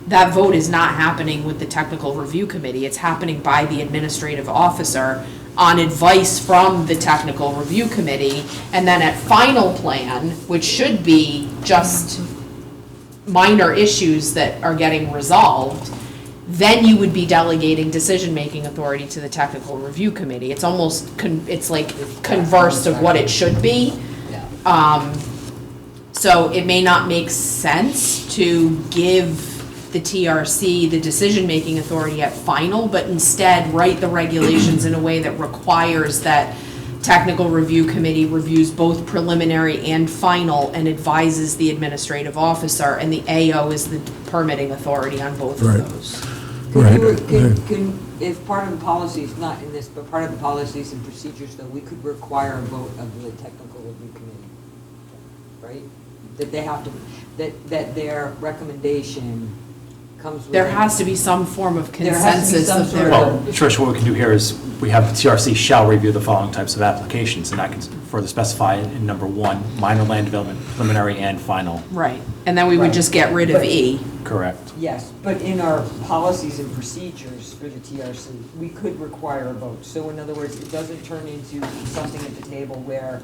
E: that vote is not happening with the technical review committee. It's happening by the administrative officer on advice from the technical review committee. And then at final plan, which should be just minor issues that are getting resolved, then you would be delegating decision-making authority to the technical review committee. It's almost, it's like converse of what it should be. So it may not make sense to give the TRC the decision-making authority at final, but instead write the regulations in a way that requires that technical review committee reviews both preliminary and final and advises the administrative officer, and the AO is the permitting authority on both
A: Right.
E: of those.
A: Right.
F: If part of the policies, not in this, but part of the policies and procedures, though, we could require a vote of the technical review committee, right? That they have to, that their recommendation comes with.
E: There has to be some form of
F: There has to be
E: consensus
F: some
E: of
F: sort
E: their.
C: Well, Trish, what we can do here is, we have the TRC shall review the following types of applications, and I can further specify in number 1, minor land development, preliminary and final.
E: Right, and then we would
F: Right.
E: just get rid of
F: But-
E: E.
C: Correct.
F: Yes, but in our policies and procedures for the TRC, we could require a vote. So in other words, it doesn't turn into something at the table where,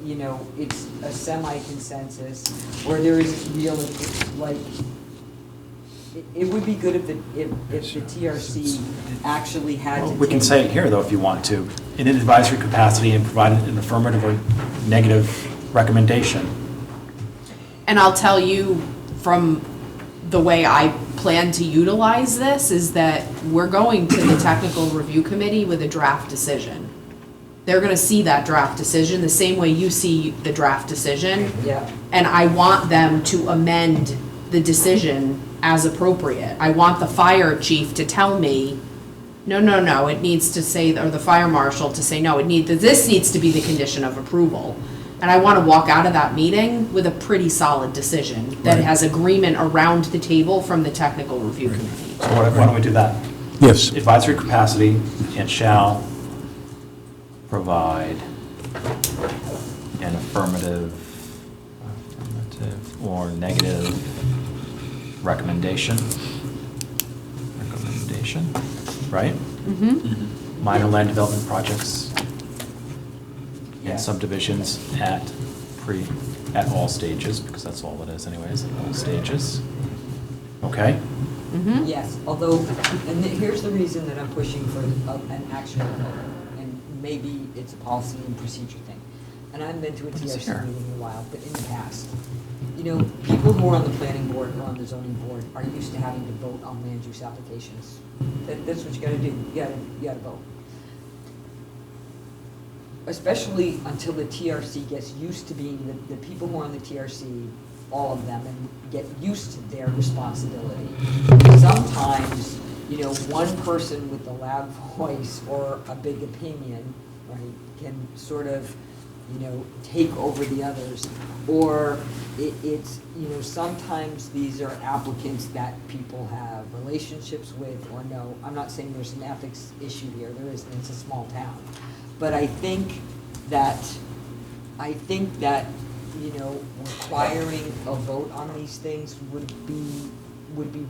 F: you know, it's a semi-consensus, or there is real, like, it would be good if the TRC actually had to
C: Well,
F: take.
C: we can say it here, though, if you want to, in an advisory capacity and provide an affirmative or negative recommendation.
E: And I'll tell you, from the way I plan to utilize this, is that we're going to the technical review committee with a draft decision. They're gonna see that draft decision the same way you see the draft decision.
F: Yeah.
E: And I want them to amend the decision as appropriate. I want the fire chief to tell me, no, it needs to say, or the fire marshal to say, no, this needs to be the condition of approval. And I want to walk out of that meeting with a pretty solid decision that
A: Right.
E: has agreement around the table from the technical review committee.
C: So why don't we do that?
A: Yes.
C: Advisory capacity and shall provide an affirmative or negative recommendation, right? Minor land development projects and subdivisions at all stages, because that's all it is anyways, at all stages. Okay?
F: Yes, although, and here's the reason that I'm pushing for an actual vote, and maybe it's a policy and procedure thing. And I haven't been to a TRC
C: here?
F: meeting in a while, but in the past, you know, people who are on the planning board or on the zoning board are used to having to vote on land use applications. That's what you gotta do, you gotta vote. Especially until the TRC gets used to being, the people who are on the TRC, all of them, and get used to their responsibility. Sometimes, you know, one person with a loud voice or a big opinion, right, can sort of, you know, take over the others. Or it's, you know, sometimes these are applicants that people have relationships with or know. I'm not saying there's an ethics issue here, there isn't, it's a small town. But I think that, you know, requiring a vote on these things would be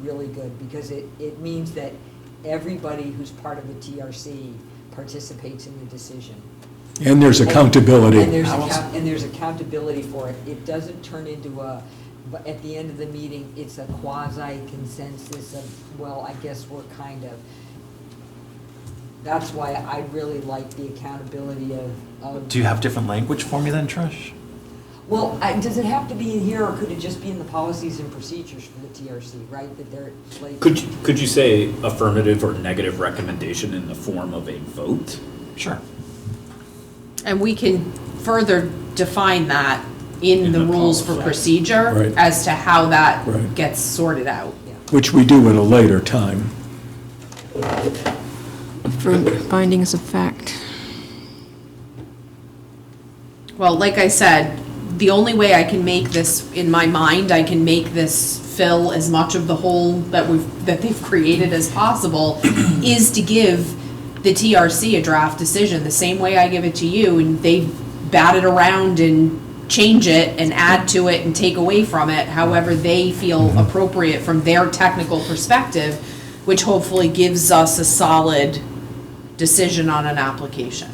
F: really good, because it means that everybody who's part of the TRC participates in the decision.
A: And there's accountability.
F: And there's accountability for it. It doesn't turn into but at the end of the meeting, it's a quasi-consensus of, well, I guess we're kind of. That's why I really like the accountability of.
C: Do you have different language for me then, Trish?
F: Well, does it have to be in here, or could it just be in the policies and procedures for the TRC, right? That they're like.
G: Could you say affirmative or negative recommendation in the form of a vote?
C: Sure.
E: And we can further define that in the rules for procedure
A: Right.
E: as to how that
A: Right.
E: gets sorted out.
A: Which we do at a later time.
I: For findings of fact.
E: Well, like I said, the only way I can make this, in my mind, I can make this fill as much of the hole that they've created as possible, is to give the TRC a draft decision, the same way I give it to you, and they bat it around and change it and add to it and take away from it, however they feel appropriate from their technical perspective, which hopefully gives us a solid decision on an application.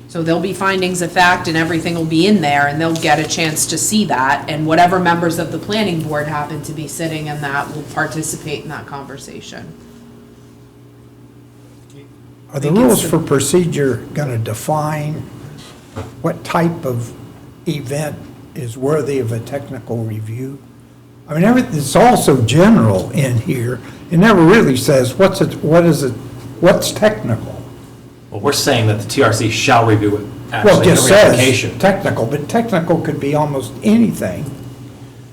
E: So there'll be findings of fact and everything will be in there and they'll get a chance to see that. And whatever members of the planning board happen to be sitting in that will participate in that conversation.
J: Are the rules for procedure going to define what type of event is worthy of a technical review? I mean, it's also general in here. It never really says what's technical.
C: Well, we're saying that the TRC shall review it,
J: Well,
C: actually,
J: it just
C: every
J: says
C: application.
J: technical, but technical could be almost anything.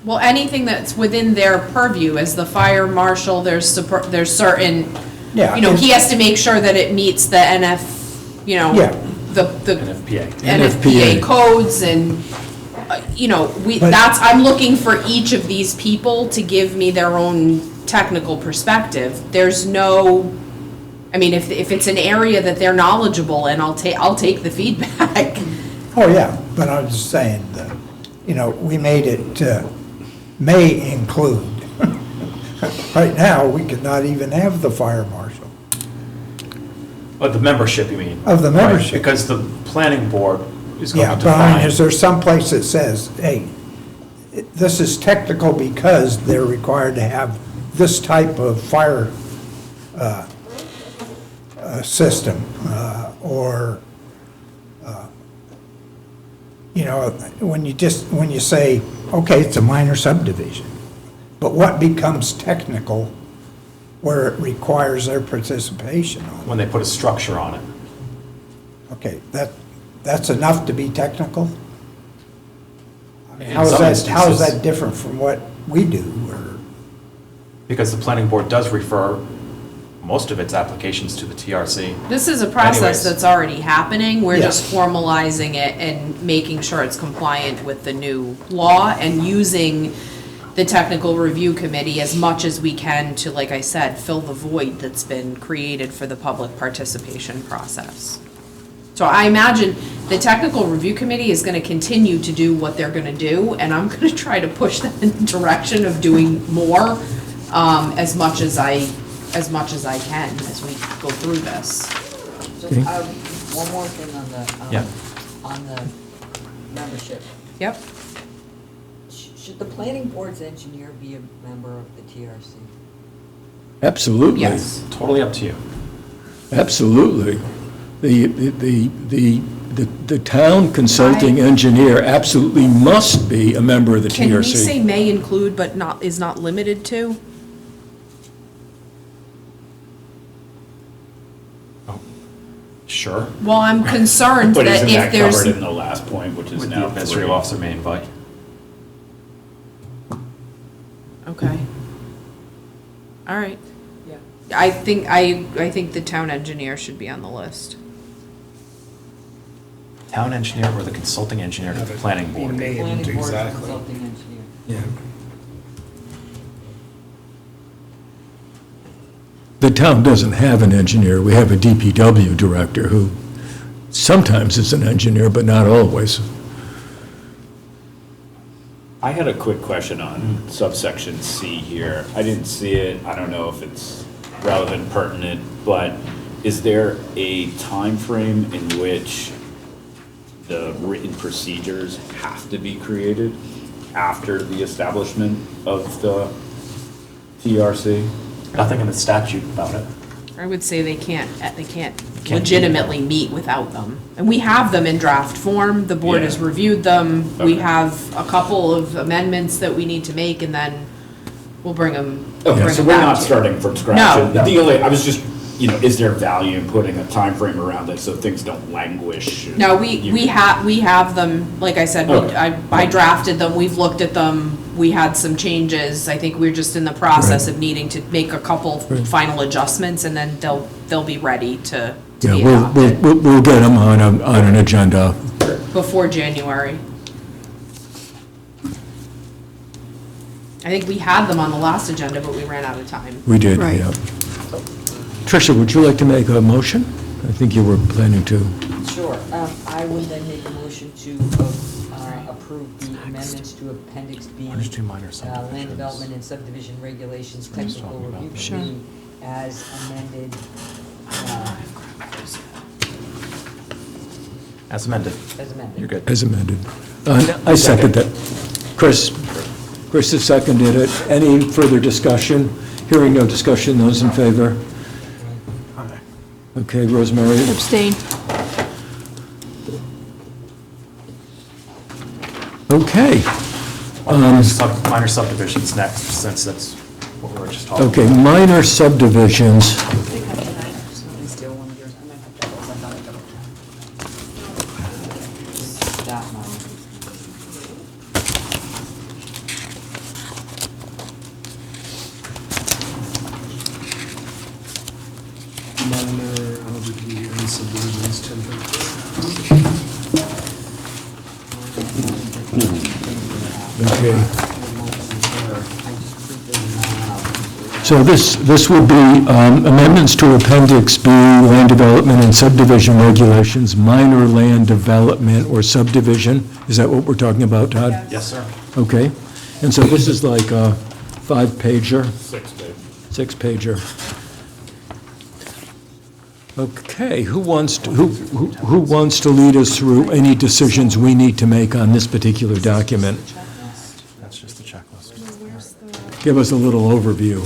E: Well, anything that's within their purview, as the fire marshal, there's certain,
J: Yeah,
E: you know,
J: and-
E: he has to make sure that it meets the
J: Yeah.
E: the
C: NFPA.
E: NFPA codes and, you know,
J: But-
E: I'm looking for each of these people to give me their own technical perspective. There's no, I mean, if it's an area that they're knowledgeable in, I'll take the feedback.
J: Oh, yeah, but I'm just saying that, you know, we made it may include. Right now, we could not even have the fire marshal.
C: But the membership, you mean?
J: Of the
C: Right,
J: membership.
C: because the planning board is going
J: Yeah,
C: to
J: but I mean,
C: define.
J: is there some place that says, hey, this is technical because they're required to have this type of fire system, or, you know, when you say, okay, it's a minor subdivision, but what becomes technical where it requires their participation on it?
C: When they put a structure on it.
J: Okay, that's enough to be technical? I mean,
C: In
J: how is
C: some
J: that, how is
C: instances.
J: that different from what we do, or?
C: Because the planning board does refer most of its applications to the TRC.
E: This is a process
C: Anyways.
E: that's already happening. We're
J: Yeah.
E: just formalizing it and making sure it's compliant with the new law and using the technical review committee as much as we can to, like I said, fill the void that's been created for the public participation process. So I imagine the technical review committee is gonna continue to do what they're gonna do, and I'm gonna try to push them in the direction of doing more, as much as I can as we go through this.
F: So, one more thing on
C: Yeah.
F: on the membership.
E: Yep.
F: Should the planning board's engineer be a member of the TRC?
A: Absolutely.
E: Yes.
C: Totally up to you.
A: Absolutely. The town consulting engineer absolutely must be a member of the TRC.
E: Can we say may include but is not limited to?
C: Sure.
E: Well, I'm concerned
G: But
E: that
G: isn't
E: if
G: that
E: there's,
G: covered in the last point, which is
C: With the
G: now
C: administrative
G: 3?
C: officer may invite.
E: okay. All right. Yeah. I think the town engineer should be on the list.
C: Town engineer or the consulting engineer to the planning board.
F: Planning board consulting engineer.
J: Yeah.
A: The town doesn't have an engineer. We have a DPW director who sometimes is an engineer, but not always.
G: I had a quick question on subsection C here. I didn't see it. I don't know if it's relevant, pertinent, but is there a time frame in which the written procedures have to be created after the establishment of the TRC?
C: Nothing in the statute about it.
E: I would say they can't
C: Can't
E: legitimately meet without them. And we have them in draft form, the board has
G: Yeah.
E: reviewed them. We
G: Okay.
E: have a couple of amendments that we need to make, and then we'll bring them,
G: Okay, so we're
E: back
G: not
E: to you.
G: starting from scratch.
E: No.
G: The only, I was just, is there value in putting a time frame around it so things don't languish? and
E: No,
G: you-
E: we have them, like I said,
G: Okay.
E: I drafted them, we've looked at them, we had some changes. I think we're just in the process of needing to make a couple final adjustments, and then they'll be ready to
A: Yeah,
E: be
A: we'll
E: adopted
A: get them on an agenda.
E: before January. I think we had them on the last agenda, but we ran out of time.
A: We did,
I: Right.
A: yeah. Tricia, would you like to make a motion? I think you were planning to.
F: Sure, I would then make a motion to approve the amendments to Appendix B,
C: Why don't you do minor
F: Land
C: subdivisions?
F: Development and Subdivision Regulations Technical
C: talking about
F: Review
C: them.
I: Sure.
F: Committee as amended
C: As amended.
F: as amended.
C: You're good.
A: As amended. I second that. Chris has seconded it. Any further discussion? Hearing no discussion, those in favor? Okay, Rosemary?
I: Abstain.
A: Okay.
C: Minor subdivisions next, since that's what we were just talking about.
A: Okay, minor subdivisions.
F: That one.
K: Minor LGD and subdivisions, 10.
A: Okay. So this would be amendments to Appendix B, land development and subdivision regulations, minor land development or subdivision. Is that what we're talking about, Todd?
C: Yes, sir.
A: Okay. And so this is like a 5-pager? 6-pager. Okay, who wants to lead us through any decisions we need to make on this particular document?
C: That's just the checklist.
A: Give us a little overview.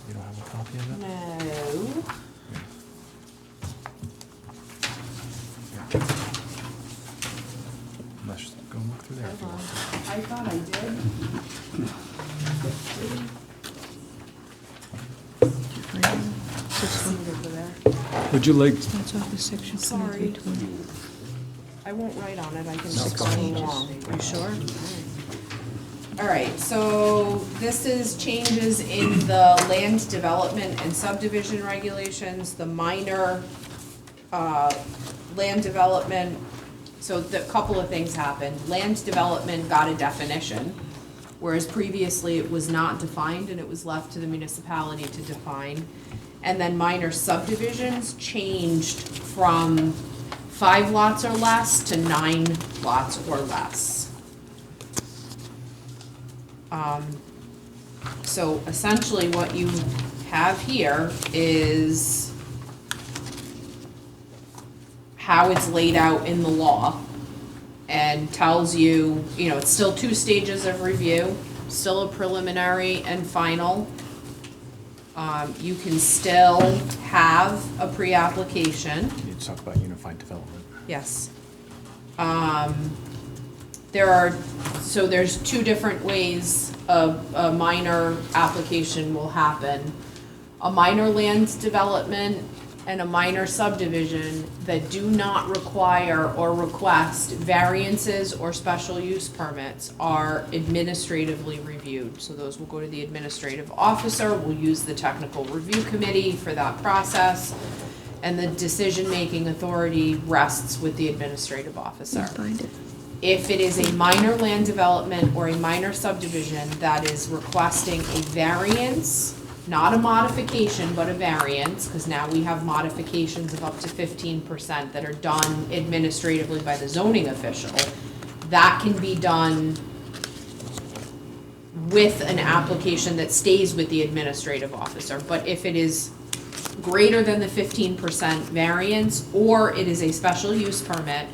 C: You don't have a copy of it?
E: No.
C: Let's just go look through there if you want.
E: I thought I did.
A: Would you like,
I: Starts off with section
E: Sorry.
I: 2320.
E: I won't write on it, I can just follow along. You sure? All right, so this is changes in the land development and subdivision regulations, the minor, land development. So the couple of things happened. Land development got a definition, whereas previously it was not defined and it was left to the municipality to define. And then minor subdivisions changed from 5 lots or less to 9 lots or less. So essentially what you have here is how it's laid out in the law and tells you, you know, it's still 2 stages of review, still a preliminary and final. You can still have a pre-application.
C: You need to talk about unified development.
E: Yes. There's 2 different ways a minor application will happen. A minor land development and a minor subdivision that do not require or request variances or special use permits are administratively reviewed. So those will go to the administrative officer, we'll use the technical review committee for that process, and the decision-making authority rests with the administrative officer.
I: Find it.
E: If it is a minor land development or a minor subdivision that is requesting a variance, not a modification, but a variance, because now we have modifications of up to 15% that are done administratively by the zoning official, that can be done with an application that stays with the administrative officer. But if it is greater than the 15% variance, or it is a special use permit,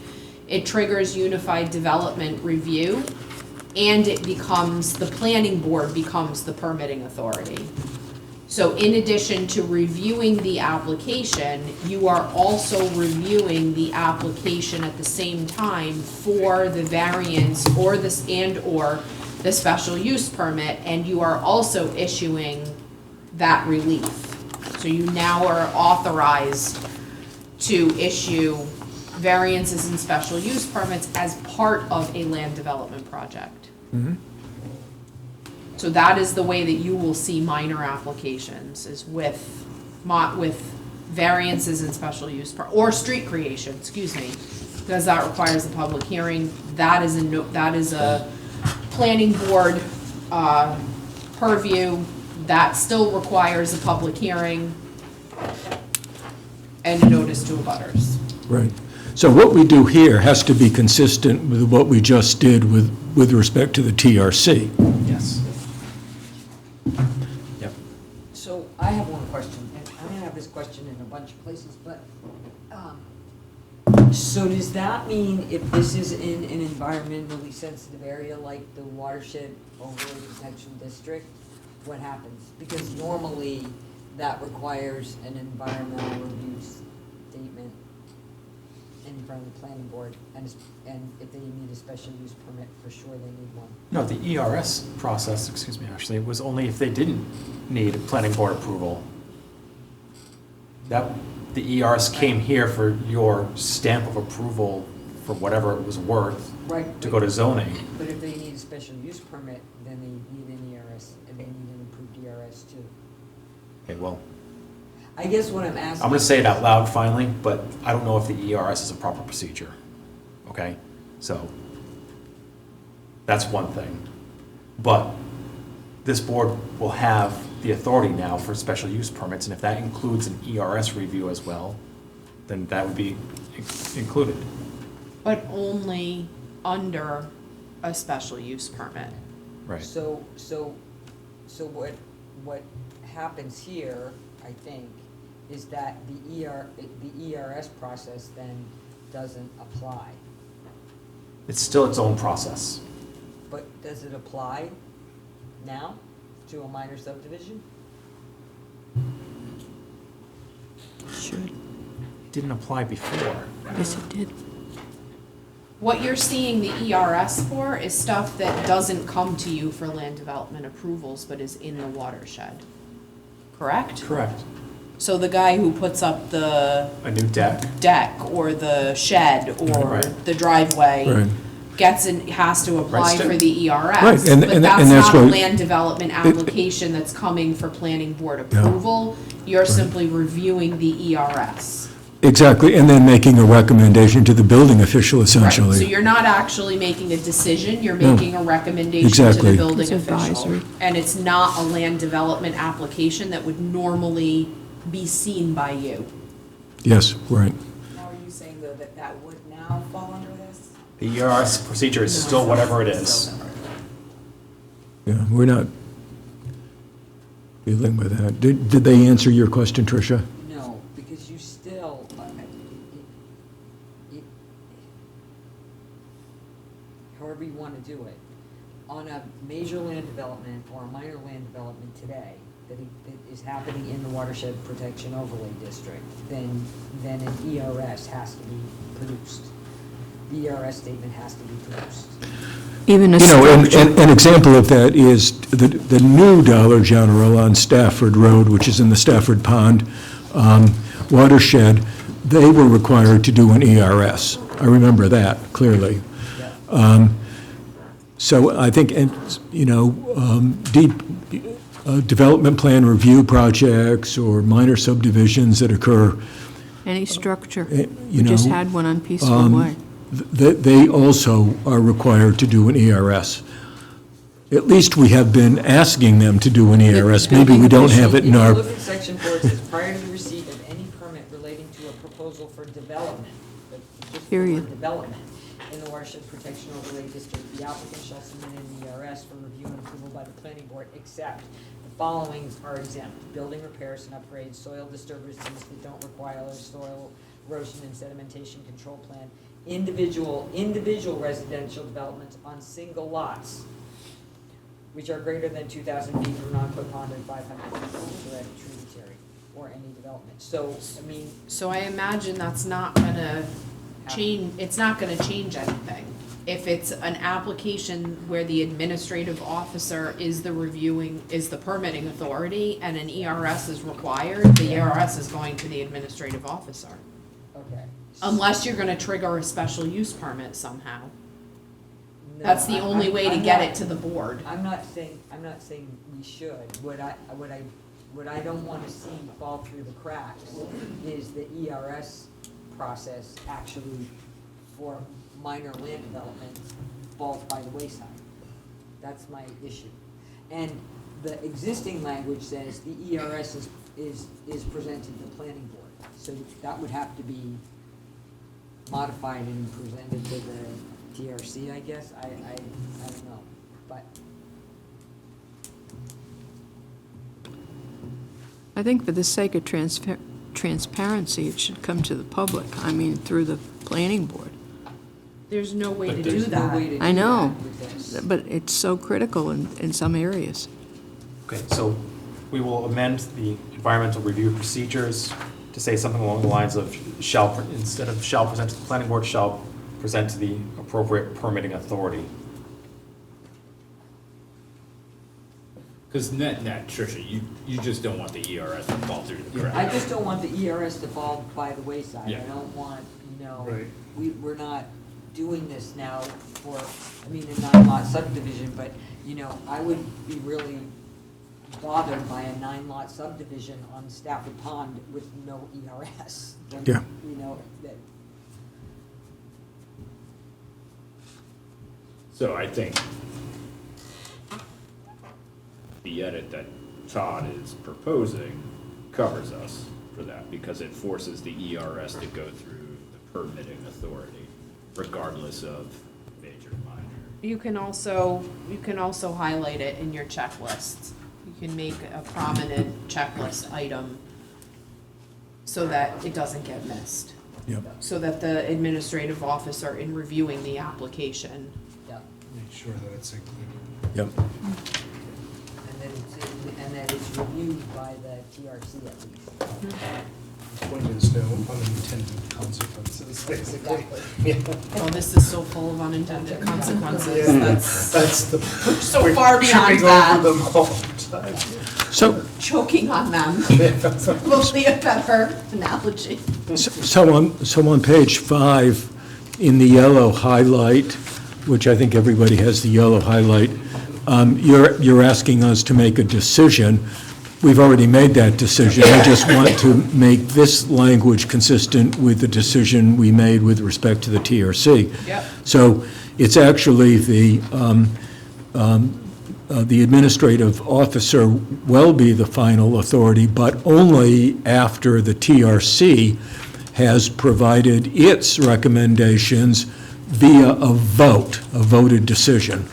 E: it triggers unified development review, and it becomes, the planning board becomes the permitting authority. So in addition to reviewing the application, you are also reviewing the application at the same time for the variance or this or the special use permit, and you are also issuing that relief. So you now are authorized to issue variances and special use permits as part of a land development project. So that is the way that you will see minor applications, is with variances and special use, or street creation, excuse me, because that requires a public hearing. That is a planning board purview. That still requires a public hearing and a notice to abutters.
A: right. So what we do here has to be consistent with what we just did with respect to the TRC.
C: Yes. Yep.
F: So I have one question, and I have this question in a bunch of places, but So does that mean if this is in an environmentally sensitive area like the watershed overlay protection district, what happens? Because normally that requires an environmental review statement in front of the planning board, and if they need a special use permit, for sure they need one.
C: No, the ERS process, excuse me, actually, was only if they didn't need planning board approval. The ERS came here for your stamp of approval for whatever it was worth
F: Right.
C: to go to zoning.
F: But if they need a special use permit, then they need an ERS, and they need an approved ERS too.
C: Okay, well,
F: I guess what I'm asking.
C: I'm gonna say it out loud finally, but I don't know if the ERS is a proper procedure, okay? So, that's one thing. But this board will have the authority now for special use permits, and if that includes an ERS review as well, then that would be included.
E: But only under a special use permit.
C: Right.
F: So what happens here, I think, is that the ERS process then doesn't apply.
C: It's still its own process.
F: But does it apply now to a minor subdivision?
I: Should.
C: It didn't apply before.
I: Yes, it did.
E: What you're seeing the ERS for is stuff that doesn't come to you for land development approvals, but is in the watershed. Correct?
C: Correct.
E: So the guy who puts up the
C: A new deck?
E: deck or the shed or
C: Right.
E: the driveway
A: Right.
E: has to apply
C: Right,
E: for the ERS.
A: Right, and
E: But
A: that's
E: that's not a
A: what-
E: land development application that's coming for planning board approval. You're simply reviewing the ERS.
A: Exactly, and then making a recommendation to the building official
E: Right, so
A: essentially.
E: you're not actually making a decision, you're
A: No.
E: making a recommendation to
A: Exactly.
E: the building
I: It's
E: official.
I: advisory.
E: And it's not a land development application that would normally be seen by you.
A: Yes, right.
D: Now, are you saying though that that would now fall under this?
C: The ERS procedure is still whatever it is.
A: Yeah, we're not dealing with that. Did they answer your question, Tricia?
F: No, because you still, however you want to do it, on a major land development or a minor land development today that is happening in the watershed protection overlay district, then an ERS has to be produced. The ERS statement has to be produced.
I: Even a
A: You know,
I: structure.
A: an example of that is the new Dollar General on Stafford Road, which is in the Stafford Pond watershed, they were required to do an ERS. I remember that clearly. So I think, and, you know, development plan review projects or minor subdivisions that occur,
I: Any structure.
A: you
I: We just
A: know,
I: had one on Peaceful Way.
A: they also are required to do an ERS. At least we have been asking them to do an ERS. Maybe we don't have it in our,
F: If you look at section 4, it says prior to the receipt of any permit relating to a proposal for development, but just the word
I: Period.
F: development, in the watershed protection overlay district, the applicant shall submit an ERS for review and approval by the planning board, except the following are exempt: building repairs and upgrades, soil disturbances that don't require soil erosion and sedimentation control plan, individual residential developments on single lots, which are greater than 2,000 feet from non-put pond and 500 feet from a tributary, or any development. So, I mean,
E: So I imagine that's not gonna change, it's not gonna change anything. If it's an application where the administrative officer is the permitting authority and an ERS is required, the ERS is going to the administrative officer.
F: okay.
E: Unless you're gonna trigger a special use permit somehow.
F: No,
E: That's the only way to
F: I'm
E: get
F: not-
E: it to the board.
F: I'm not saying we should. What I don't wanna see fall through the cracks is the ERS process actually for minor land development falls by the wayside. That's my issue. And the existing language says the ERS is presented to the planning board. So that would have to be modified and presented to the TRC, I guess. I don't know, but.
I: I think for the sake of transparency, it should come to the public, I mean, through the planning board.
E: There's no way to do
F: There's no way
E: that.
F: to do
I: I know,
F: that with this.
I: but it's so critical in some areas.
C: Okay, so we will amend the environmental review procedures to say something along the lines of instead of shall present to the planning board, shall present to the appropriate permitting authority.
G: Because net, Tricia, you just don't want the ERS to fall through the
F: I
G: cracks.
F: just don't want the ERS to fall by the wayside.
G: Yeah.
F: I don't want,
K: Right.
F: we're not doing this now for, a 9-lot subdivision, but, I would be really bothered by a 9-lot subdivision on Stafford Pond with no ERS. Then,
A: Yeah.
F: That,
G: So I think the edit that Todd is proposing covers us for that, because it forces the ERS to go through the permitting authority, regardless of major, minor.
E: You can also highlight it in your checklist. You can make a prominent checklist item so that it doesn't get missed.
A: Yep.
E: So that the administrative officer in reviewing the application,
F: yeah.
K: Make sure that it's included.
A: Yep.
F: And that it's reviewed by the TRC at least.
K: The point is no unintended consequences, basically. Yeah.
E: oh, this is so full of unintended consequences, that's
K: That's the.
E: so
K: we're
E: far beyond
K: tripping
E: that.
K: over them all the time.
A: So,
E: Choking on them, will be a better analogy.
A: so on page 5, in the yellow highlight, which I think everybody has the yellow highlight, you're asking us to make a decision. We've already made that decision. I just want to make this language consistent with the decision we made with respect to the TRC.
E: Yep.
A: So it's actually the administrative officer will be the final authority, but only after the TRC has provided its recommendations via a voted decision.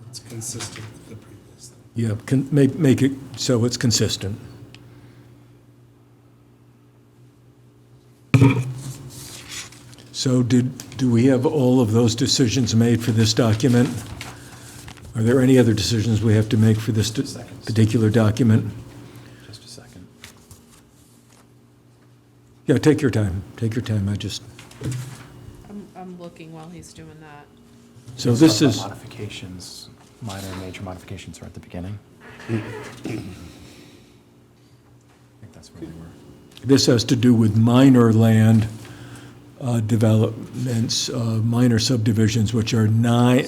K: It's consistent with the previous thing.
A: Yeah, make it so it's consistent. So do we have all of those decisions made for this document? Are there any other decisions we have to make for this particular document?
C: Just a second.
A: Yeah, take your time, I just,
E: I'm looking while he's doing that.
A: so this is,
C: Modifications, minor and major modifications are at the beginning. I think that's where we were.
A: this has to do with minor land developments, minor subdivisions, which are now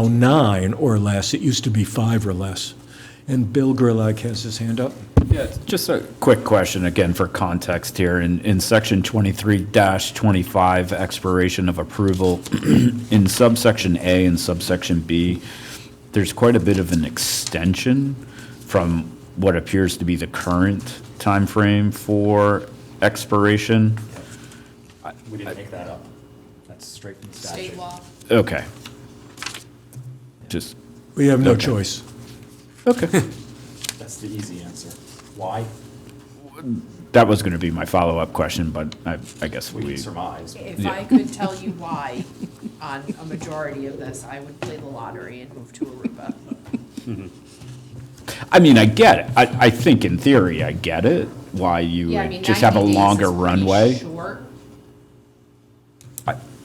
A: 9 or less. It used to be 5 or less. And Bill Gerlach has his hand up.
G: Yeah, just a quick question, again, for context here. In section 23-25, expiration of approval, in subsection A and subsection B, there's quite a bit of an extension from what appears to be the current timeframe for expiration.
C: We didn't make that up. That's straight from the statute.
E: State law.
G: Okay. Just,
A: We have no
G: Okay.
A: choice.
G: okay.
C: That's the easy answer. Why?
G: That was going to be my follow-up question, but I guess
C: We can
G: we,
C: surmise.
E: If
G: Yeah.
E: I could tell you why on a majority of this, I would play the lottery and move to Aruba.
G: I mean, I get it. I think in theory, I get it, why you
E: Yeah, I
G: would
E: mean,
G: just have a
E: 90 days
G: longer
E: is pretty
G: runway.
E: short.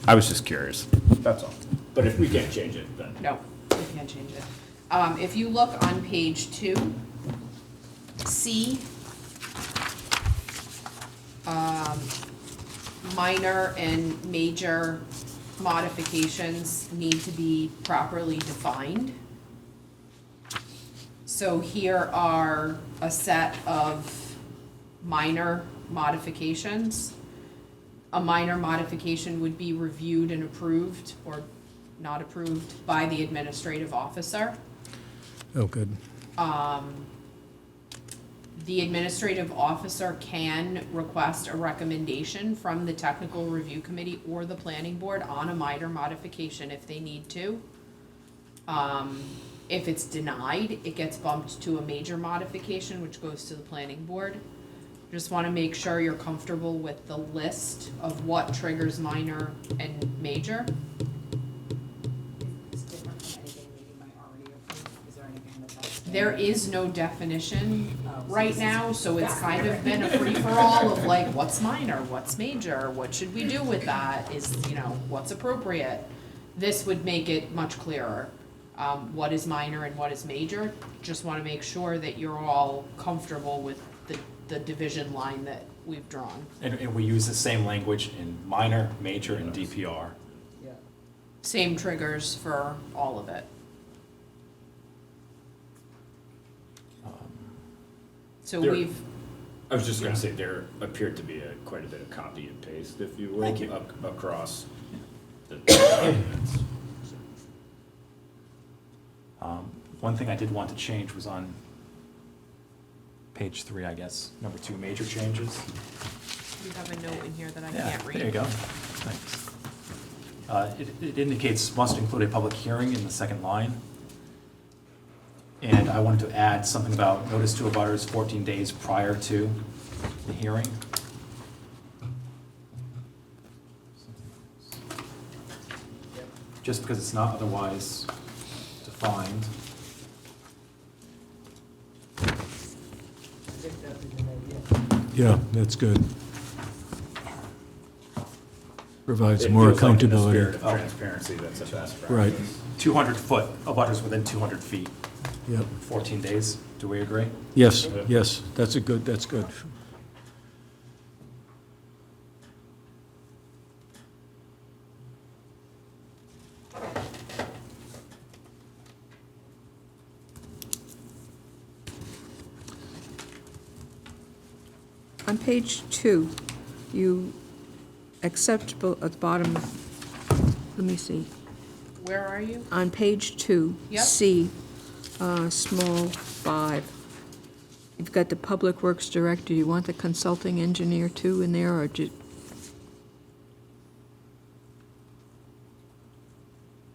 G: I was just curious, that's all. But if we can't change it, then.
E: No, you can't change it. If you look on page 2, C, minor and major modifications need to be properly defined. So here are a set of minor modifications. A minor modification would be reviewed and approved or not approved by the administrative officer.
A: Oh, good.
E: The administrative officer can request a recommendation from the technical review committee or the planning board on a minor modification if they need to. If it's denied, it gets bumped to a major modification, which goes to the planning board. Just wanna make sure you're comfortable with the list of what triggers minor and major.
H: It's different from anything we might already approve. Is there anything that's?
E: There is no definition right now, so it's kind of been a free-for-all of like, what's minor, what's major, what should we do with that, is, you know, what's appropriate. This would make it much clearer, what is minor and what is major. Just wanna make sure that you're all comfortable with the division line that we've drawn.
C: And we use the same language in minor, major, and DPR.
F: Yeah.
E: Same triggers for all of it. So
G: There-
E: we've,
G: I was just gonna say, there appeared to be quite a bit of copy and paste, if you will,
C: Thank you.
G: across the documents.
C: One thing I did want to change was on page 3, I guess, number 2, major changes.
E: we have a note in here that I
C: Yeah,
E: can't read.
C: there you go. Thanks. It indicates must include a public hearing in the second line. And I wanted to add something about notice to abutters 14 days prior to the hearing. Just because it's not otherwise defined.
A: Yeah, that's good. Provides
G: It
A: more
G: feels like in the
A: accountability.
G: spirit of transparency, that's a best practice.
A: Right.
C: 200 foot, abutters within 200 feet,
A: Yep.
C: 14 days. Do we agree?
A: Yes, yes, that's good.
I: On page 2, you acceptable at the bottom, let me see.
E: Where are you?
I: On page 2,
E: Yep.
I: C, small 5. You've got the Public Works Director. You want the consulting engineer too in there, or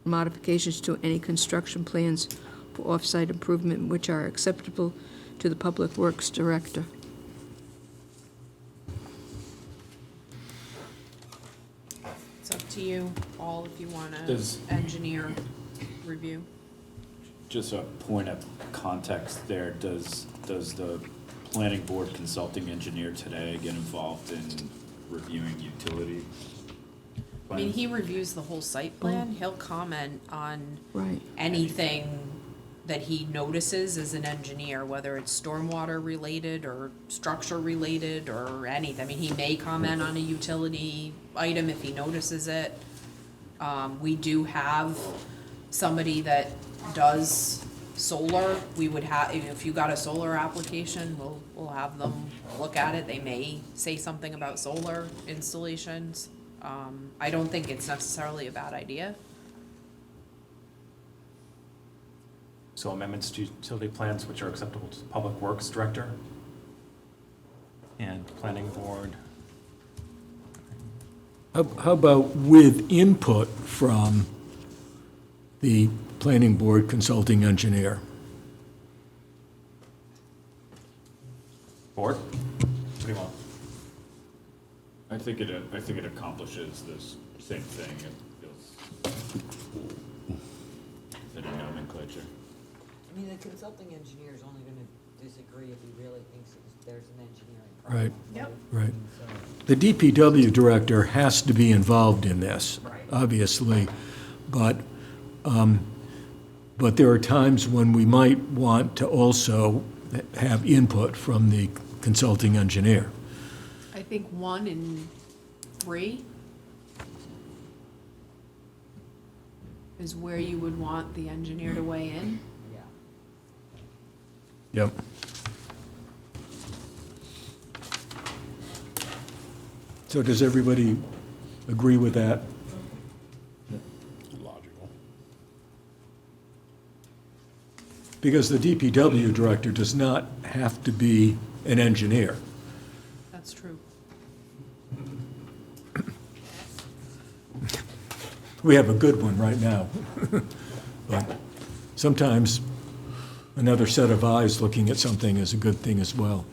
I: modifications to any construction plans for off-site improvement which are acceptable to the Public Works Director?
E: It's up to you all if you wanna
G: Does-
E: engineer review.
G: Just a point of context there, does the planning board consulting engineer today get involved in reviewing utility
E: I mean,
G: plans?
E: he reviews the whole site plan, he'll comment on
I: Right.
E: anything that he notices as an engineer, whether it's stormwater related or structure related or anything. I mean, he may comment on a utility item if he notices it. We do have somebody that does solar. We would have, if you got a solar application, we'll have them look at it. They may say something about solar installations. I don't think it's necessarily a bad idea.
C: So amendments to utility plans which are acceptable to the Public Works Director and Planning Board.
A: How about with input from the planning board consulting engineer?
C: Board? What do you want?
G: I think it accomplishes this same thing. It feels fitting nomenclature.
F: I mean, the consulting engineer is only gonna disagree if he really thinks there's an engineering problem.
A: Right.
E: Yep.
A: Right.
F: So,
A: The DPW director has to be involved in this,
F: Right.
A: obviously, but there are times when we might want to also have input from the consulting engineer.
E: I think 1 and 3 is where you would want the engineer to weigh in.
F: yeah.
A: Yep. So does everybody agree with that?
B: Logical.
A: Because the DPW director does not have to be an engineer.
E: That's true.
A: We have a good one right now. But sometimes another set of eyes looking at something is a good thing as well.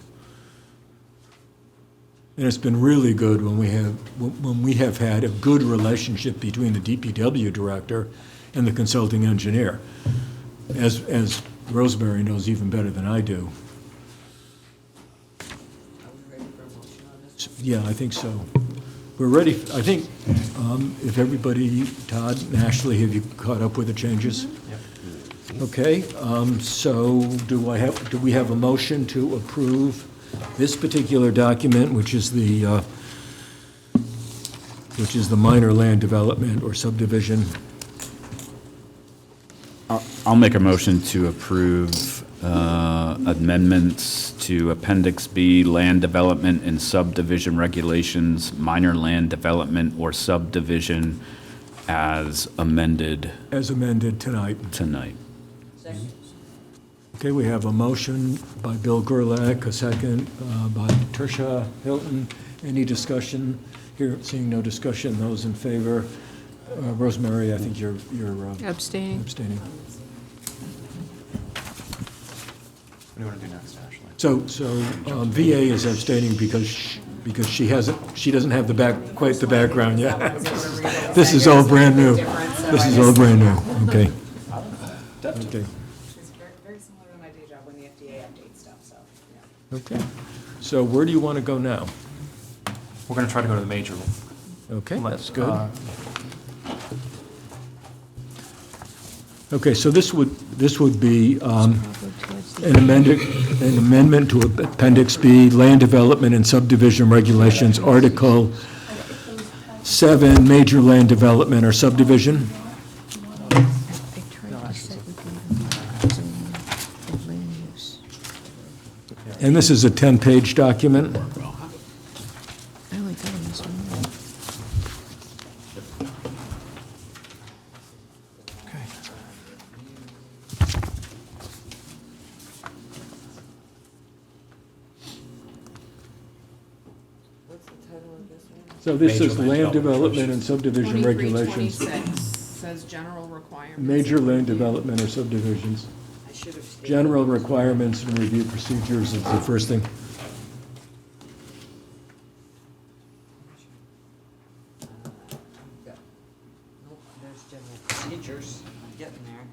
A: And it's been really good when we have had a good relationship between the DPW director and the consulting engineer, as Rosemary knows even better than I do. Yeah, I think so. We're ready, I think, if everybody, Todd and Ashley, have you caught up with the changes? Okay, so do we have a motion to approve this particular document, which is the minor land development or subdivision?
G: I'll make a motion to approve amendments to Appendix B, Land Development and Subdivision Regulations, minor land development or subdivision as amended
A: As amended tonight.
G: tonight.
A: Okay, we have a motion by Bill Gerlach, a second by Tricia Hilton. Any discussion? Here, seeing no discussion, those in favor? Rosemary, I think you're
I: Abstaining.
A: abstaining.
C: What do you want to do next, Ashley?
A: So VA is abstaining because she doesn't have quite the background yet. This is all brand new. This is all brand new, okay. Okay,
H: It's very similar to my day job when the FDA updates stuff, so, yeah.
A: okay. So where do you want to go now?
C: We're going to try to go to the major.
A: Okay,
C: Let-
A: that's good. Okay, so this would be an amendment to Appendix B, Land Development and Subdivision Regulations, Article 7, Major Land Development or Subdivision. And this is a 10-page document.
I: I only got this one.
A: So this
C: Major
A: is
C: land
A: Land
C: development
A: Development and Subdivision
E: 23,
A: Regulations.
E: 26 says general requirements.
A: Major Land Development or Subdivisions. General requirements and review procedures is the first thing.
F: Nope, there's general procedures, I'm getting there.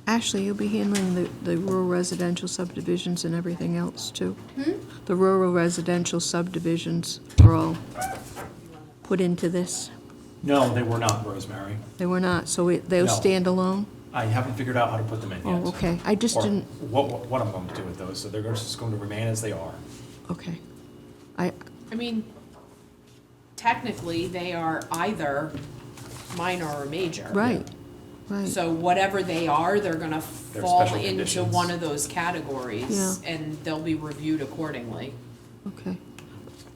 I: Ashley, you'll be handling the rural residential subdivisions and everything else, too? The rural residential subdivisions are all put into this?
C: No, they were not, Rosemary.
I: They were not, so they'll
C: No.
I: stand alone?
C: I haven't figured out how to put them in yet.
I: Oh, okay, I just
C: Or
I: didn't,
C: what I'm going to do with those, so they're just going to remain as they are.
I: okay.
E: I mean, technically, they are either minor or major.
I: Right, right.
E: So whatever they are, they're gonna
C: They're
E: fall
C: special
E: into
C: conditions.
E: one of those categories,
I: Yeah.
E: and they'll be reviewed accordingly.
I: Okay.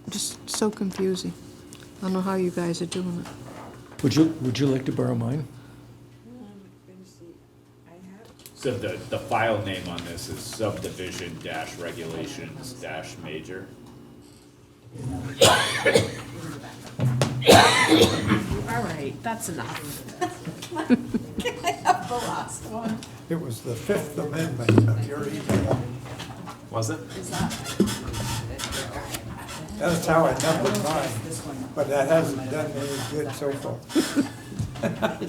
I: Just so confusing. I don't know how you guys are doing it.
A: Would you like to borrow mine?
G: So the file name on this is subdivision dash regulations dash major.
E: All right, that's enough. Can I have the last one?
J: It was the Fifth Amendment of your email.
C: Was it?
E: Is that,
J: That's how I numbered mine, but that hasn't done me any good so far.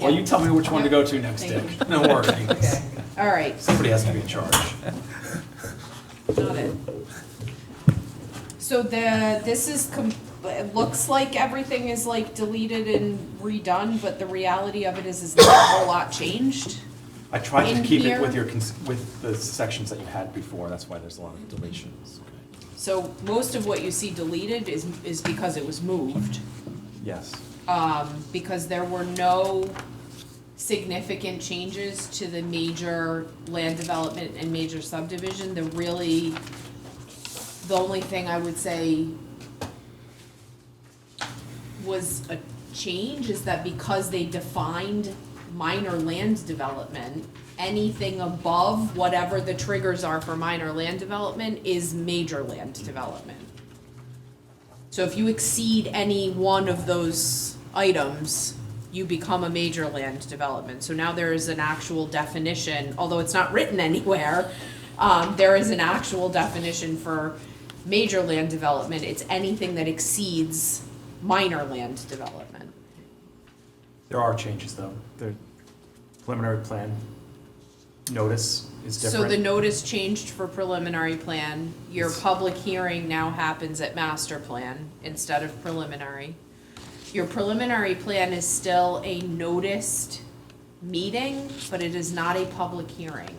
C: Well, you tell me which one to go to next, Dick. No worries.
E: all right,
C: Somebody has to be in charge.
E: got it. So this is, it looks like everything is like deleted and redone, but the reality of it is not a whole lot changed.
C: I tried to
E: In
C: keep
E: here-
C: it with with the sections that you had before, that's why there's a lot of deletions.
E: So most of what you see deleted is because it was moved.
C: Yes.
E: Because there were no significant changes to the major land development and major subdivision. The only thing I would say was a change is that because they defined minor land development, anything above whatever the triggers are for minor land development is major land development. So if you exceed any one of those items, you become a major land development. So now there is an actual definition, although it's not written anywhere, there is an actual definition for major land development. It's anything that exceeds minor land development.
C: There are changes, though. The preliminary plan notice is
E: So
C: different.
E: the notice changed for preliminary plan. Your public hearing now happens at master plan instead of preliminary. Your preliminary plan is still a noticed meeting, but it is not a public hearing.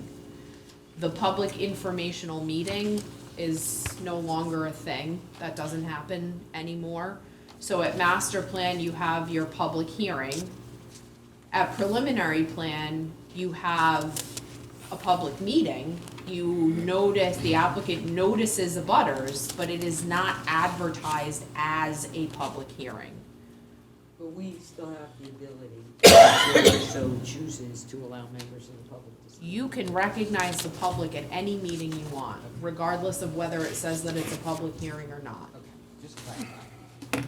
E: The public informational meeting is no longer a thing. That doesn't happen anymore. So at master plan, you have your public hearing. At preliminary plan, you have a public meeting. You notice, the applicant notices abutters, but it is not advertised as a public hearing.
F: But we still have the ability, if so chooses, to allow members of the public to speak.
E: You can recognize the public at any meeting you want, regardless of whether it says that it's a public hearing or not.
F: Okay, just clarify.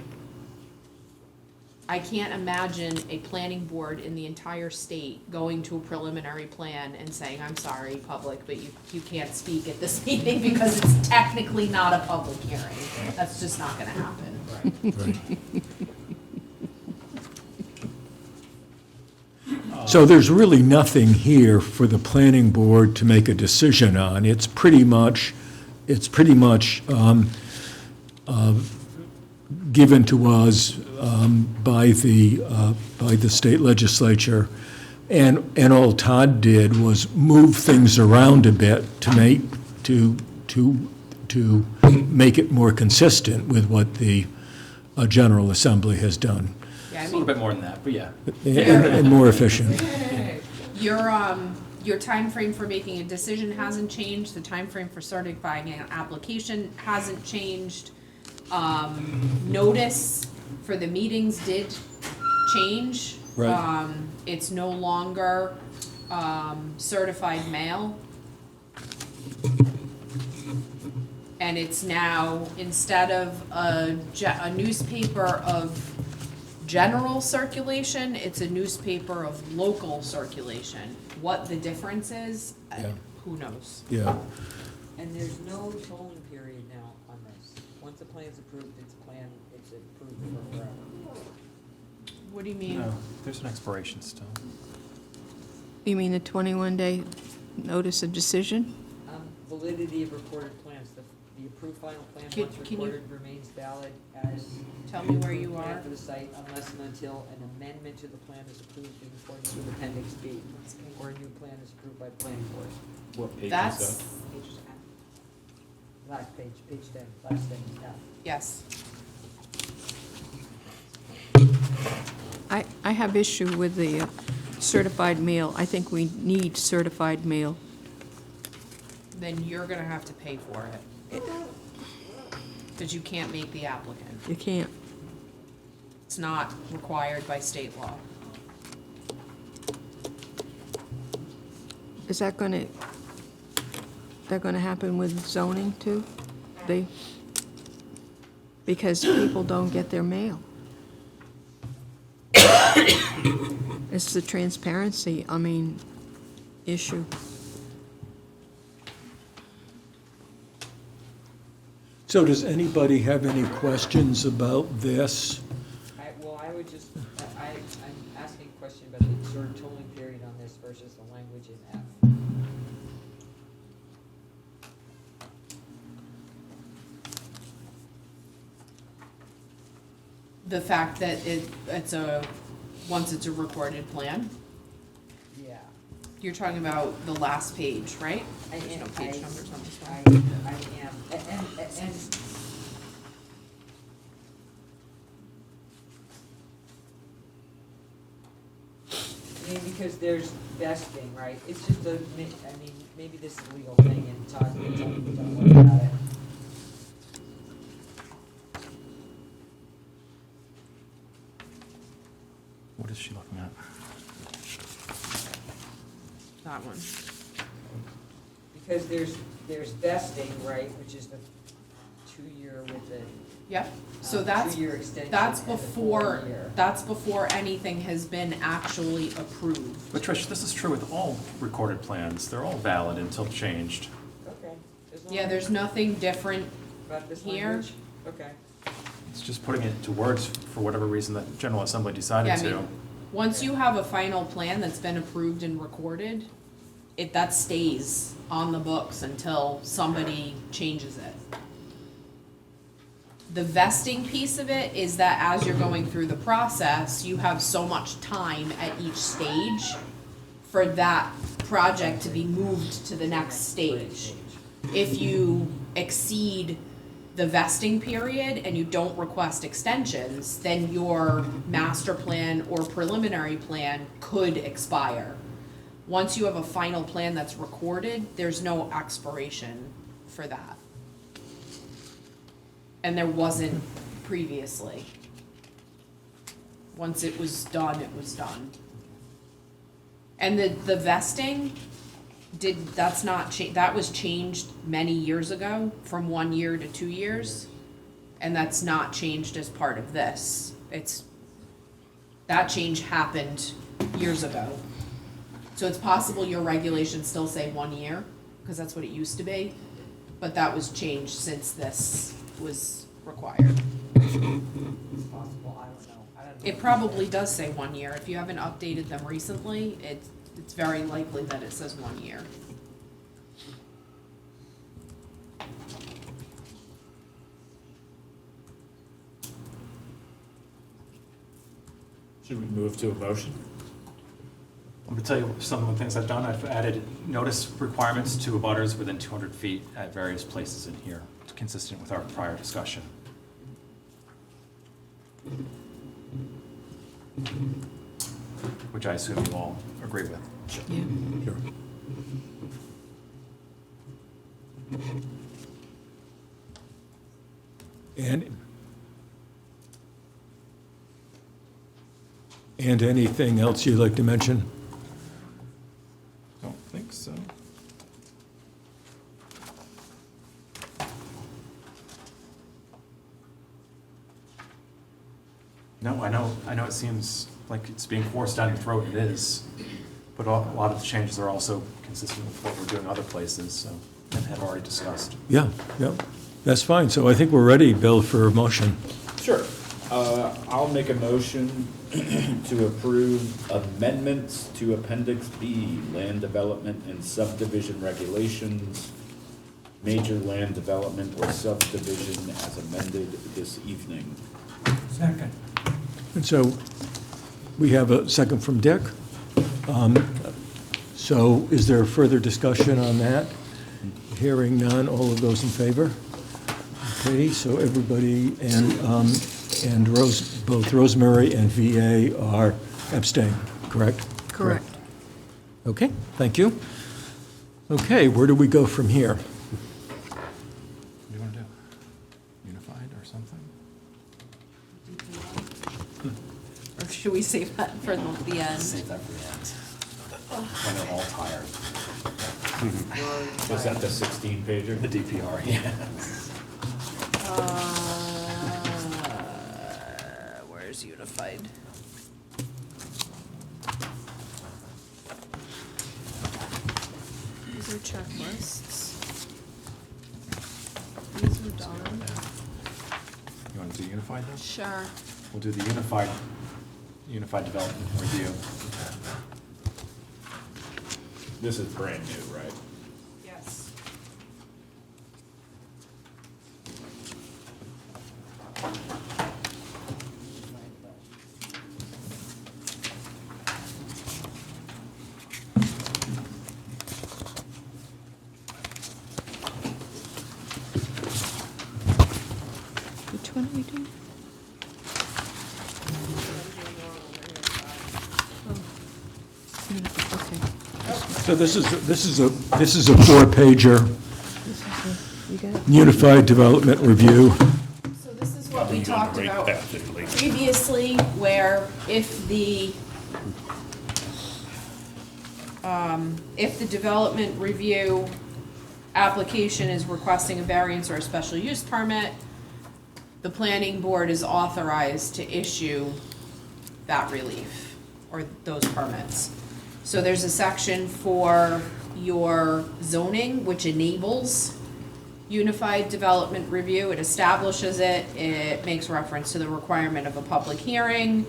E: I can't imagine a planning board in the entire state going to a preliminary plan and saying, I'm sorry, public, but you can't speak at this meeting because it's technically not a public hearing. That's just not gonna happen.
A: So there's really nothing here for the planning board to make a decision on. It's pretty much given to us by the state legislature. And all Todd did was move things around a bit to make it more consistent with what the General Assembly has done,
E: Yeah, I
C: It's a
E: mean,
C: little bit more than that, but yeah.
A: and more efficient.
E: your timeframe for making a decision hasn't changed, the timeframe for certifying an application hasn't changed. Notice for the meetings did change.
A: Right.
E: It's no longer, certified mail. And it's now, instead of a newspaper of general circulation, it's a newspaper of local circulation. What the difference is,
A: Yeah.
E: who knows?
A: Yeah.
F: And there's no tolling period now on this. Once a plan's approved, it's approved for forever.
E: What do you mean?
C: No, there's an expiration still.
I: You mean the 21-day notice of decision?
F: Validity of recorded plans, the approved final plan,
E: Can-
F: once
E: can you-
F: recorded, remains valid as.
E: Tell me where you
F: approved plan
E: are.
F: For the site unless and until an amendment to the plan is approved in accordance with Appendix B, or a new plan is approved by the planning board.
B: What page is
E: That's,
B: that?
F: Last page, page 10, last thing, yeah.
E: yes.
I: I have issue with the certified mail. I think we need certified mail.
E: Then you're gonna have to pay for it. Because you can't make the applicant.
I: You can't.
E: It's not required by state law.
I: Is that gonna happen with zoning too? Because people don't get their mail. It's the transparency, issue.
A: So does anybody have any questions about this?
F: I would just, I'm asking a question about the sort of tolling period on this versus the language in F.
E: The fact that once it's a recorded plan,
F: Yeah.
E: you're talking about the last page, right?
F: I
E: There's no
F: am,
E: page numbers on this
F: I
E: one.
F: am, and because there's vesting, right? It's just maybe this is a legal thing and Todd can tell me more about it.
C: What is she looking at?
E: That one.
F: Because there's vesting, right, which is the 2-year with the
E: Yep, so that's,
F: 2-year extension
E: that's
F: and a
E: before,
F: 4-year.
E: that's before anything has been actually approved.
C: But Trish, this is true with all recorded plans. They're all valid until changed.
F: Okay. as long
E: Yeah,
F: as-
E: there's nothing different
F: About this
E: here.
F: language? Okay.
C: It's just putting it into words for whatever reason that General Assembly decided
E: Yeah, I
C: to.
E: mean, once you have a final plan that's been approved and recorded, that stays on the books until somebody changes it. The vesting piece of it is that as you're going through the process, you have so much time at each stage for that project to be moved to the next stage. If you exceed the vesting period and you don't request extensions, then your master plan or preliminary plan could expire. Once you have a final plan that's recorded, there's no expiration for that. And there wasn't previously. Once it was done, it was done. And the vesting that's not that was changed many years ago from 1 year to 2 years. And that's not changed as part of this. That change happened years ago. So it's possible your regulations still say 1 year, because that's what it used to be, but that was changed since this was required.
F: It's possible, I don't know. I don't know.
E: It probably does say 1 year. If you haven't updated them recently, it's very likely that it says 1 year.
L: Should we move to a motion?
C: I'm gonna tell you some of the things I've done. I've added notice requirements to abutters within 200 feet at various places in here, consistent with our prior discussion. Which I assume you all agree with.
I: Yeah.
A: Sure. And anything else you'd like to mention?
L: Don't think so.
C: No, I know it seems like it's being forced down your throat, it is. But a lot of the changes are also consistent with what we're doing other places, so, and have already discussed.
A: Yeah, yeah, that's fine. So I think we're ready, Bill, for a motion.
L: Sure. I'll make a motion to approve amendments to Appendix B, Land Development and Subdivision Regulations, Major Land Development or Subdivision as amended this evening.
J: Second.
A: And so we have a second from Dick. So is there further discussion on that? Hearing none, all of those in favor? Okay, so everybody, and both Rosemary and VA are abstained, correct?
I: Correct.
A: Okay, thank you. Okay, where do we go from here?
C: What do you want to do? Unified or something?
E: Or should we save that for the end?
C: Save that for the end. When they're all tired.
L: Was that the 16-pager?
C: The DPR, yeah.
E: Where's unified? These are checklists. These are done.
C: You want to do unified then?
E: Sure.
C: We'll do the unified development review.
L: This is brand new, right?
E: Yes.
I: Which one are we doing? Okay.
A: So this is a 4-pager
I: You got it?
A: Unified Development Review.
E: So this is what we talked
B: Right
E: about
B: path, at least.
E: previously, where if the development review application is requesting a variance or a special use permit, the planning board is authorized to issue that relief or those permits. So there's a section for your zoning, which enables unified development review. It establishes it, it makes reference to the requirement of a public hearing.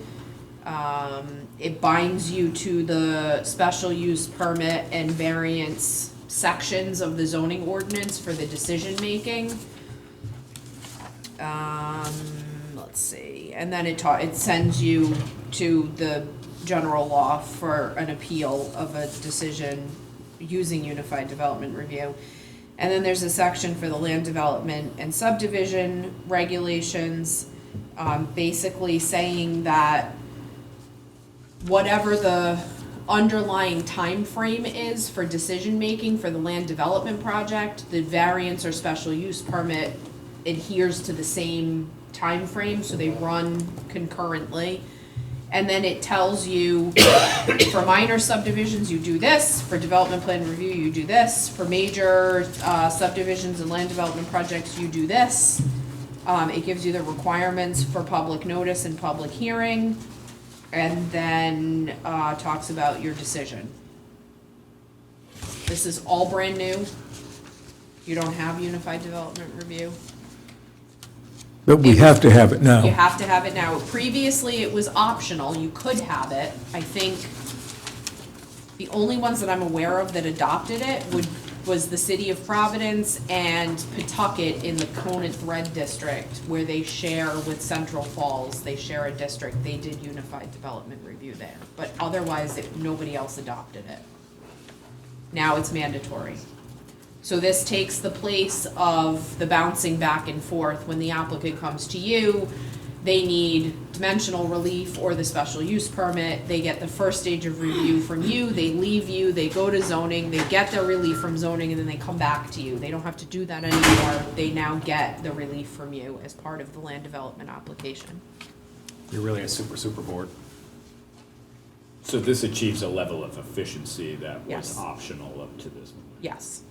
E: It binds you to the special use permit and variance sections of the zoning ordinance for the decision-making. Let's see, and then it sends you to the general law for an appeal of a decision using unified development review. And then there's a section for the land development and subdivision regulations, basically saying that whatever the underlying time frame is for decision-making for the land development project, the variance or special use permit adheres to the same time frame, so they run concurrently. And then it tells you, for minor subdivisions, you do this, for development plan review, you do this, for major subdivisions and land development projects, you do this. It gives you the requirements for public notice and public hearing, and then talks about your decision. This is all brand new. You don't have unified development review.
A: But we have to have it now.
E: You have to have it now. Previously, it was optional, you could have it. I think the only ones that I'm aware of that adopted it was the city of Providence and Pawtucket in the Conant Thread District, where they share with Central Falls, they share a district, they did unified development review there. But otherwise, nobody else adopted it. Now it's mandatory. So this takes the place of the bouncing back and forth. When the applicant comes to you, they need dimensional relief or the special use permit. They get the first stage of review from you, they leave you, they go to zoning, they get their relief from zoning, and then they come back to you. They don't have to do that anymore. They now get the relief from you as part of the land development application.
C: You're really a super board.
L: So this achieves a level of efficiency that was
E: Yes.
L: optional up to this moment.
E: Yes.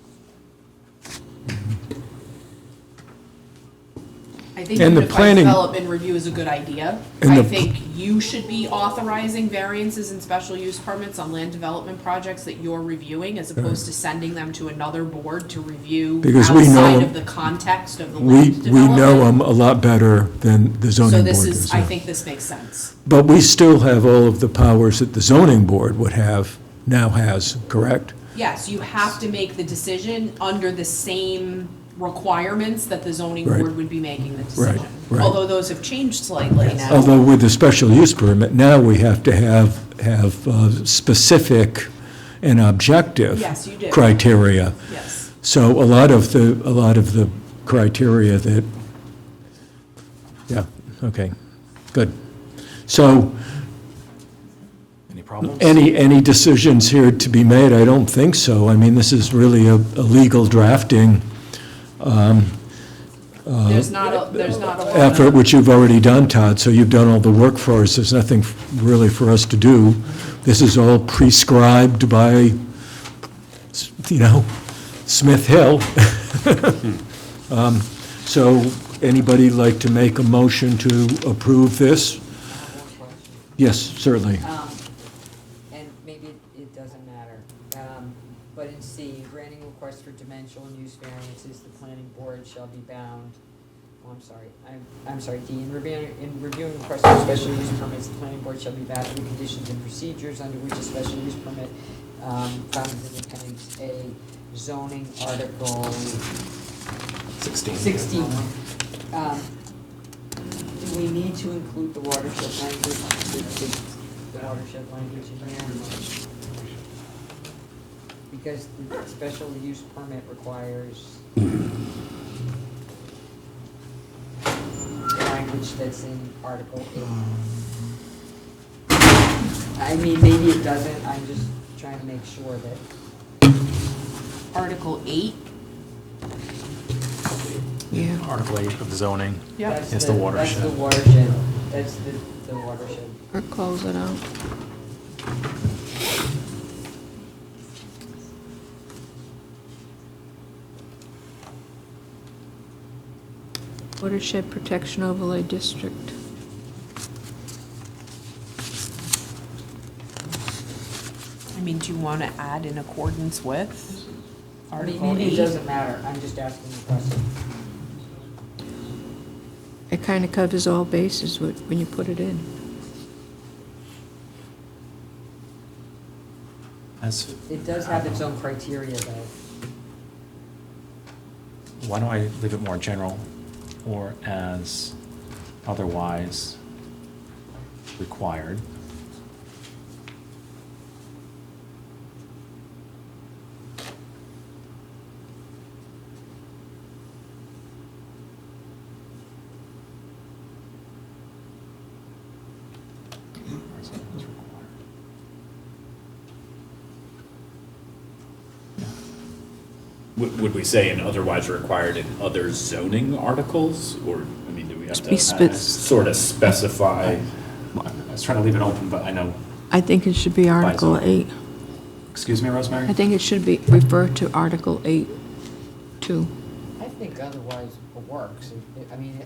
E: I think
A: And the
E: unified
A: planning-
E: development review is a good idea.
A: And
E: I
A: the-
E: think you should be authorizing variances and special use permits on land development projects that you're reviewing, as opposed to sending them to another board to review
A: Because we know-
E: outside of the context of the
A: We
E: land development.
A: know them a lot better than the zoning
E: So
A: board
E: this
A: does.
E: is, I think this makes sense.
A: But we still have all of the powers that the zoning board would have, now has, correct?
E: Yes, you have to make the decision under the same requirements that the zoning
A: Right.
E: board would be making the
A: Right,
E: decision.
A: right.
E: Although those have changed slightly now.
A: Although with the special use permit, now we have to have specific and objective
E: Yes, you do.
A: criteria.
E: Yes.
A: So a lot of the criteria that, yeah, okay, good. So
C: Any problems?
A: any decisions here to be made? I don't think so. I mean, this is really a legal drafting
E: There's not a lot
A: effort,
E: of,
A: which you've already done, Todd, so you've done all the work for us. There's nothing really for us to do. This is all prescribed by, Smith Hill. So anybody like to make a motion to approve this? Yes, certainly.
F: And maybe it doesn't matter, but in C, granting requests for dimensional and use variances, the planning board shall be bound. I'm sorry, D, in reviewing requests for special use permits, the planning board shall be bound to the conditions and procedures under which a special use permit, found in appendix A, zoning article 16. Do we need to include the watershed language, the watershed language in here? Because the special use permit requires language that's in Article 8. I mean, maybe it doesn't, I'm just trying to make sure that.
E: Article 8.
I: Yeah.
C: Article 8 of the zoning.
E: Yep.
C: It's
F: That's
C: the watershed.
F: That's the watershed, that's the watershed.
I: Or close it out. Watershed Protection Overlay District.
E: I mean, do you wanna add in accordance with
F: I mean,
E: Article
F: maybe it
E: 8?
F: doesn't matter, I'm just asking the question.
I: It kind of covers all bases when you put it in.
C: As,
F: It does have its own criteria, though.
C: why don't I leave it more general, or as otherwise required?
L: Would we say in otherwise required in other zoning articles, or, I mean, do we have
I: Just be
L: to sort of specify?
C: I was trying to leave it open, but I know,
I: I think it should be Article 8.
C: excuse me, Rosemary?
I: I think it should be referred to Article 8, too.
F: I think otherwise works. I mean,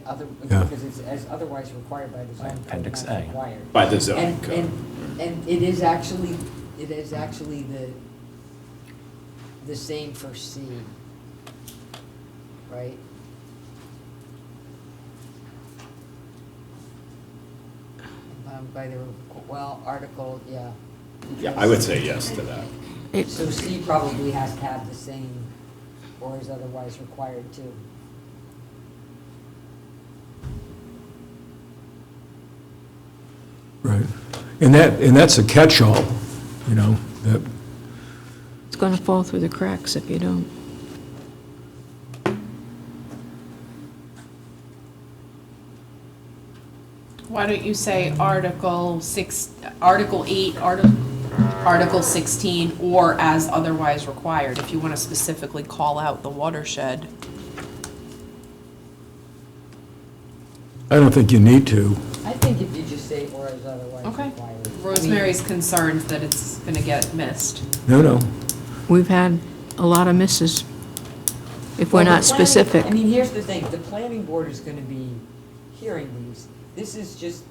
A: Yeah.
F: because it's as otherwise required by the zoning code,
C: Appendix
F: not
C: A.
F: required.
L: By the zoning
F: And,
L: code?
F: and it is actually the same for C, right? By the, well, article, yeah.
L: Yeah, I would say yes to that.
F: So C probably has to have the same, or is otherwise required too.
A: Right. And that's a catch-all, you know, that,
I: It's going to fall through the cracks if you don't.
E: Why don't you say Article 8, Article 16, or as otherwise required, if you wanna specifically call out the watershed?
A: I don't think you need to.
F: I think if you just say or as otherwise
E: Okay.
F: required. I mean,
E: Rosemary's concerned that it's gonna get missed.
A: No.
I: We've had a lot of misses if
F: well,
I: we're
F: the
I: not
F: planning-
I: specific.
F: I mean, here's the thing, the planning board is gonna be hearing these. This is just,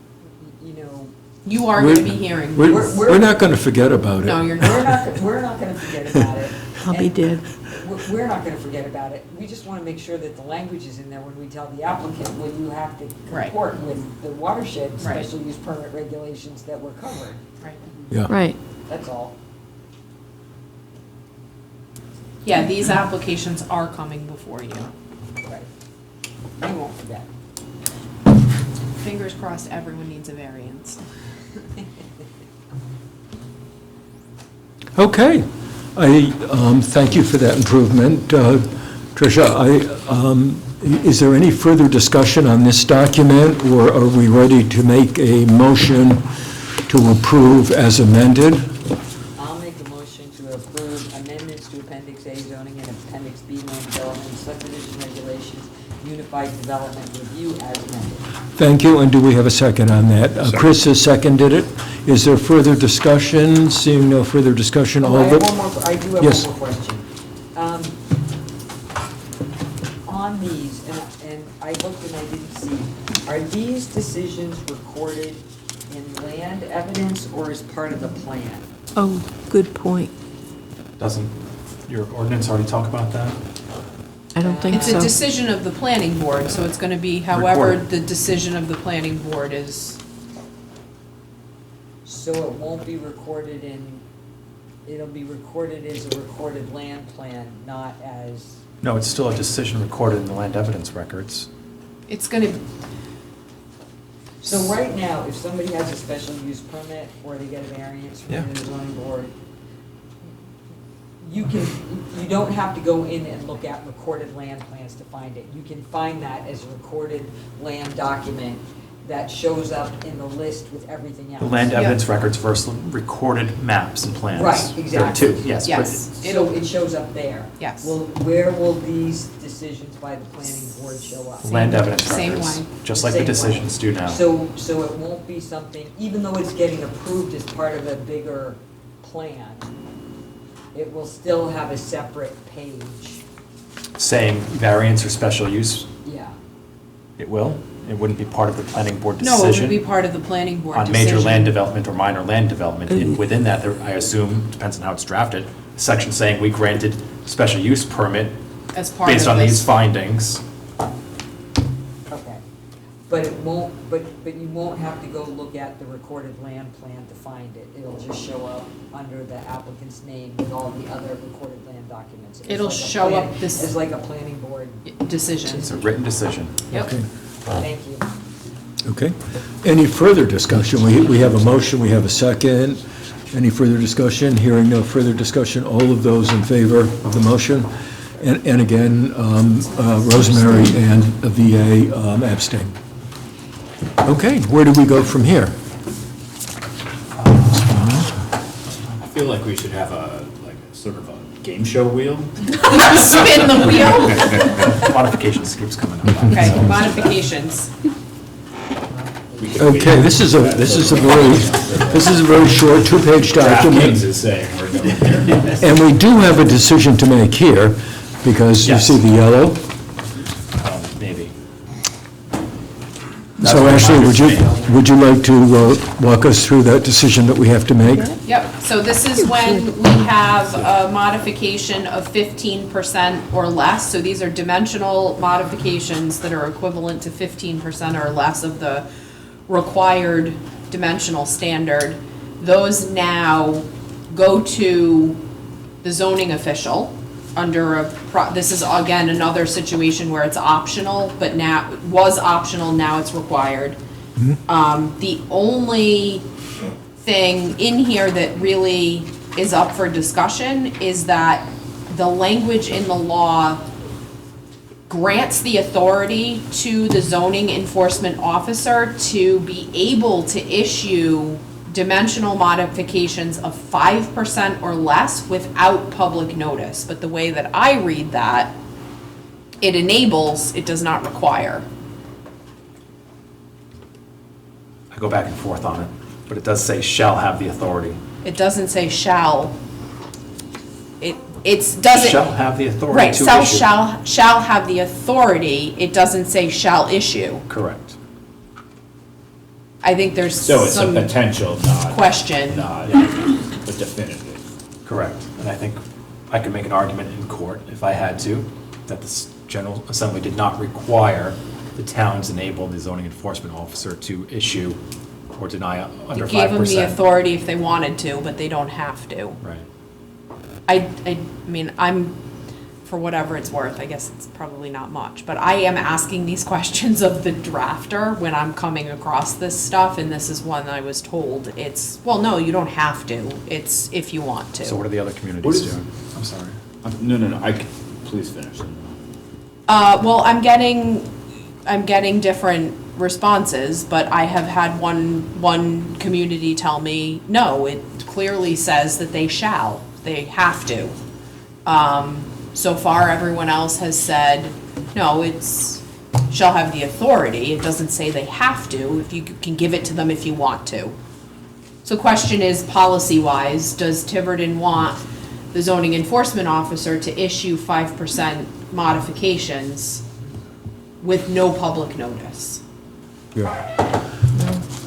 F: you know,
E: You are gonna be hearing
A: We're,
E: these.
A: we're not gonna forget about it.
E: No, you're
F: we're
E: not.
F: not, we're not gonna forget about it.
I: I'll be
F: And
I: dead.
F: We're not gonna forget about it. We just wanna make sure that the language is in there when we tell the applicant when you have to
E: Right.
F: comport with the watershed
E: Right.
F: special use permit regulations that we're covering.
E: Right.
A: Yeah.
I: Right.
F: That's all.
E: Yeah, these applications are coming before you.
F: Right. We won't forget.
E: Fingers crossed, everyone needs a variance.
A: Okay. I thank you for that improvement. Tricia, is there any further discussion on this document, or are we ready to make a motion to approve as amended?
F: I'll make a motion to approve amendments to Appendix A zoning and Appendix B land development subdivision regulations, unified development review as amended.
A: Thank you, and do we have a second on that? Chris has seconded it. Is there further discussion? Seeing no further discussion, all
F: I
A: of
F: have
A: it?
F: one more, I do have
A: Yes.
F: one more question. On these, and I looked and I didn't see, are these decisions recorded in land evidence or as part of the plan?
I: Oh, good point.
C: Doesn't your ordinance already talk about that?
I: I don't think
E: It's a
I: so.
E: decision of the planning board, so it's gonna be however
C: Recorded.
E: the decision of the planning board is.
F: So it won't be recorded in, it'll be recorded as a recorded land plan, not as,
C: No, it's still a decision recorded in the land evidence records.
E: It's gonna,
F: so right now, if somebody has a special use permit or they get a variance
C: Yeah.
F: from the zoning board, you don't have to go in and look at recorded land plans to find it. You can find that as a recorded land document that shows up in the list with everything else.
C: The land
E: Yeah.
C: evidence records versus recorded maps and plans.
F: Right,
C: There are
F: exactly.
C: two, yes. but
E: yes,
F: So
E: it'll,
F: it shows up there.
E: yes.
F: Where will these decisions by the planning board show up?
C: Land evidence
E: Same
C: records,
E: way.
C: just like the
F: Same way.
C: decisions do now.
F: So it won't be something, even though it's getting approved as part of a bigger plan, it will still have a separate page.
C: Saying variance or special use,
F: Yeah.
C: It will? It wouldn't be part of the planning board
E: No,
C: decision?
E: it would be part of the planning board
C: On
E: decision.
C: major land development or minor land development. And within that, there, I assume, depends on how it's drafted, a section saying we granted special use permit
E: As part
C: based
E: of
C: on
E: this.
C: these findings.
F: Okay. But it won't, but you won't have to go look at the recorded land plan to find it. It'll just show up under the applicant's name with all the other recorded land documents. It's
E: It'll
F: like a
E: show up
F: plan-
E: this-
F: It's like a planning board.
E: Decision.
C: It's a written decision.
E: Yep.
A: Okay.
F: Thank you.
A: Okay. Any further discussion? We have a motion, we have a second. Any further discussion? Hearing no further discussion, all of those in favor of the motion? And again, Rosemary and VA abstain. Okay, where do we go from here?
L: I feel like we should have sort of a game show wheel.
E: Spin the wheel.
C: Modifications keeps coming up.
E: Okay, modifications.
A: Okay, this is a very short, two-page
L: DraftKings
A: document.
L: is saying we're going here.
A: And we do have a decision to make here, because you
C: Yes.
A: see the yellow.
C: Maybe.
A: So
C: what
A: Ashley,
C: mine is
A: would you like to walk us through that decision that we have to make?
E: Yep, so this is when we have a modification of 15% or less. So these are dimensional modifications that are equivalent to 15% or less of the required dimensional standard. Those now go to the zoning official under this is again another situation where it's optional, but now, was optional, now it's required. The only thing in here that really is up for discussion is that the language in the law grants the authority to the zoning enforcement officer to be able to issue dimensional modifications of 5% or less without public notice. But the way that I read that, it enables, it does not require.
C: I go back and forth on it, but it does say shall have the authority.
E: It doesn't say shall. It's doesn't.
C: Shall have the authority
E: Right,
C: to
E: shall,
C: issue.
E: shall have the authority, it doesn't say shall issue.
C: Correct.
E: I think there's
L: So it's a
E: some
L: potential, not,
E: question.
L: not a definitive.
C: Correct. And I think I could make an argument in court, if I had to, that the General Assembly did not require the towns enable the zoning enforcement officer to issue or deny under 5%.
E: It gave them the authority if they wanted to, but they don't have to.
C: Right.
E: I mean, I'm, for whatever it's worth, I guess it's probably not much, but I am asking these questions of the drafter when I'm coming across this stuff, and this is one I was told, it's, well, no, you don't have to, it's if you want to.
C: So what are the other
L: What
C: communities
L: is-
C: doing? I'm sorry.
L: No, please finish.
E: Well, I'm getting different responses, but I have had one community tell me, no, it clearly says that they shall, they have to. So far, everyone else has said, no, it's, shall have the authority, it doesn't say they have to, if you can give it to them if you want to. So question is, policy-wise, does Tiverton want the zoning enforcement officer to issue 5% modifications with no public notice?
A: Yeah.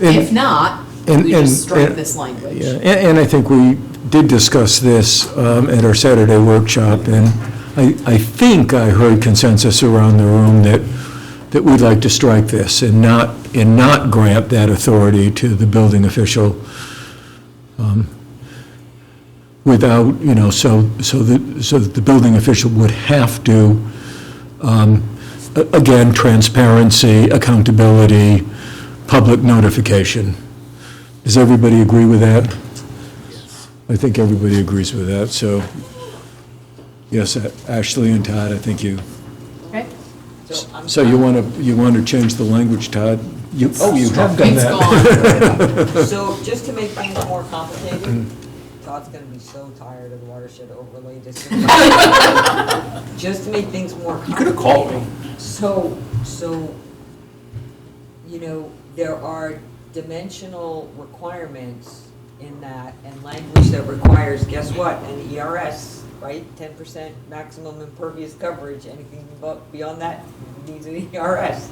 E: If not, we just strike this language.
A: Yeah, and I think we did discuss this at our Saturday workshop, and I think I heard consensus around the room that we'd like to strike this and not grant that authority to the building official without, so that the building official would have to, again, transparency, accountability, public notification. Does everybody agree with that? I think everybody agrees with that, so, yes, Ashley and Todd, I think you,
E: Okay?
A: so you want to change the language, Todd? You have done
E: It's
A: that.
E: gone.
F: So just to make things more complicated, Todd's gonna be so tired of the watershed overlay district. Just to make things more complicated.
C: You could have called me.
F: So, there are dimensional requirements in that, and language that requires, guess what, an ERS, right? 10% maximum impervious coverage, anything beyond that, needs an ERS.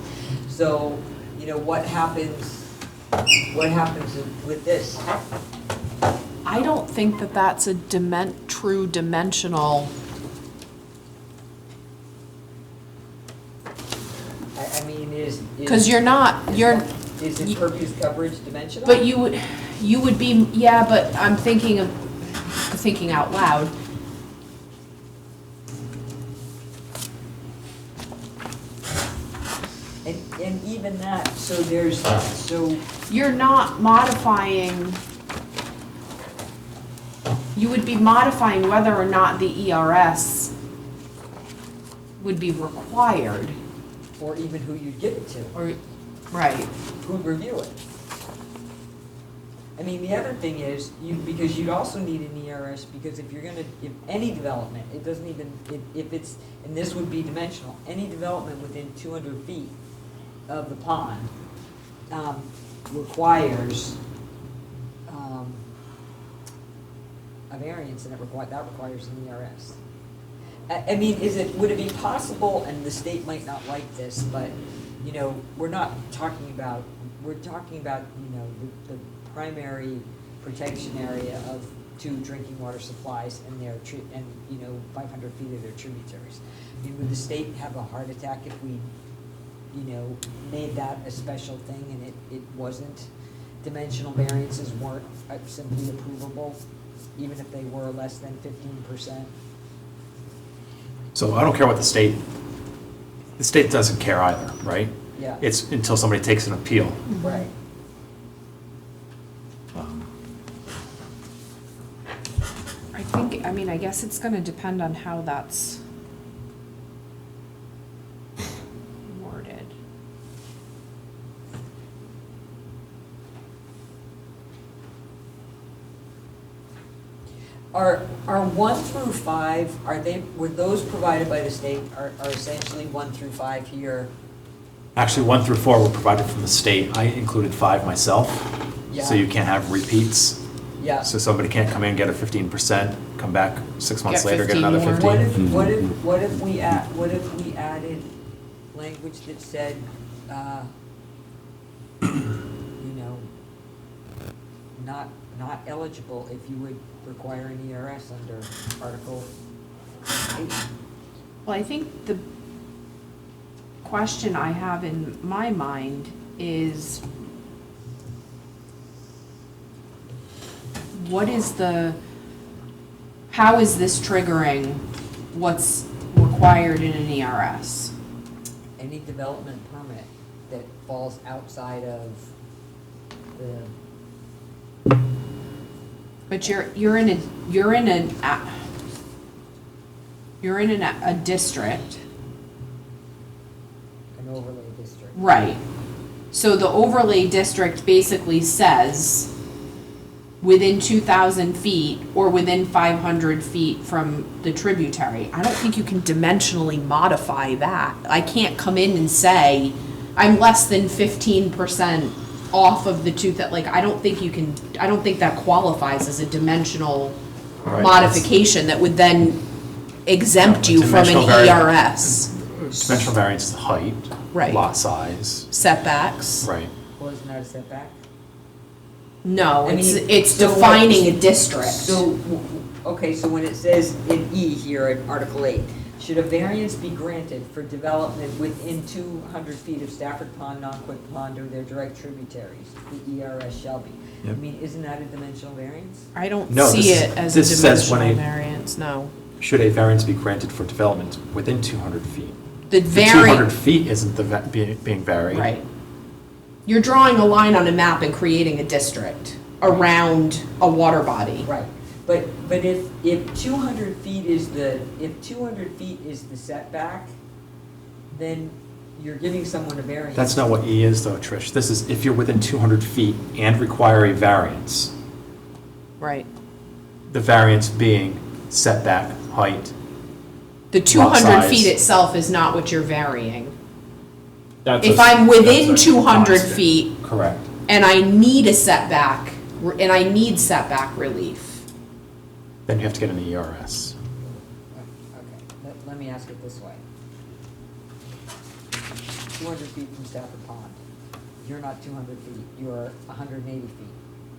F: So, you know, what happens with this?
E: I don't think that that's a true dimensional.
F: I mean, is.
E: Because you're
F: Is impervious coverage dimensional?
E: but you would be, yeah, but I'm thinking out loud.
F: And even that, so
E: You're not modifying, you would be modifying whether or not the ERS would be required,
F: or even who you'd give it to,
E: or, right.
F: who'd review it. I mean, the other thing is, because you'd also need an ERS, because if any development, it doesn't even, if it's, and this would be dimensional, any development within 200 feet of the pond, requires, a variance, and that requires an ERS. I mean, would it be possible, and the state might not like this, but, you know, we're talking about, you know, the primary protection area of 2 drinking water supplies and and, you know, 500 feet of their tributaries. I mean, would the state have a heart attack if we, you know, made that a special thing and it wasn't, dimensional variances weren't simply approvable, even if they were less than 15%?
C: So I don't care what the state doesn't care either, right?
F: Yeah.
C: It's until somebody takes an appeal.
F: Right.
E: I guess it's gonna depend on how that's worded.
F: Are 1 through 5, were those provided by the state, are essentially 1 through 5 here?
C: Actually, 1 through 4 were provided from the state. I included 5 myself, so
F: Yeah.
C: you can't have repeats.
F: Yeah.
C: So somebody can't come in, get a 15%, come back 6 months
E: Get
C: later, get
E: 15
C: another
E: more.
C: 15.
F: What if we added language that said, you know, not eligible if you would require an ERS under Article 8?
E: Well, I think the question I have in my mind is, how is this triggering what's required in an ERS?
F: Any development permit that falls outside of the,
E: But you're in a district,
F: an overlay district.
E: right? So the overlay district basically says within 2,000 feet or within 500 feet from the tributary. I don't think you can dimensionally modify that. I can't come in and say, I'm less than 15% off of the I don't think that qualifies as a dimensional
C: Right.
E: modification that would then exempt you from an
C: Dimensional variant.
E: ERS.
C: Dimensional variance is the height,
E: Right.
C: lot size,
E: Setbacks.
C: right.
F: Well, isn't that a setback?
E: No,
F: I mean,
E: it's
F: so what-
E: defining a district.
F: So, okay, so when it says in E here in Article 8, should a variance be granted for development within 200 feet of Stafford Pond, Nonquick Pond, or their direct tributaries, the ERS shall be?
C: Yep.
F: I mean, isn't that a dimensional variance?
E: I don't
C: No,
E: see
C: this-
E: it as a
C: this says when
E: dimensional
C: a-
E: variance, no.
C: Should a variance be granted for development within 200 feet?
E: The
C: The 200
E: variance,
C: feet isn't being varied.
E: right. You're drawing a line on a map and creating a district around a water body.
F: Right, but if 200 feet is the setback, then you're giving someone a variance.
C: That's not what E is though, Trish. This is if you're within 200 feet and require a variance,
E: Right.
C: the variance being setback, height.
E: The 200
C: size.
E: feet itself is not what you're varying.
B: That's
E: If
B: a-
E: I'm within
B: that's a
E: 200
B: constant.
E: feet
C: Correct.
E: and I need a setback, and I need setback relief,
C: Then you have to get an ERS.
F: Okay, let me ask it this way. 200 feet from Stafford Pond. You're not 200 feet, you're 180 feet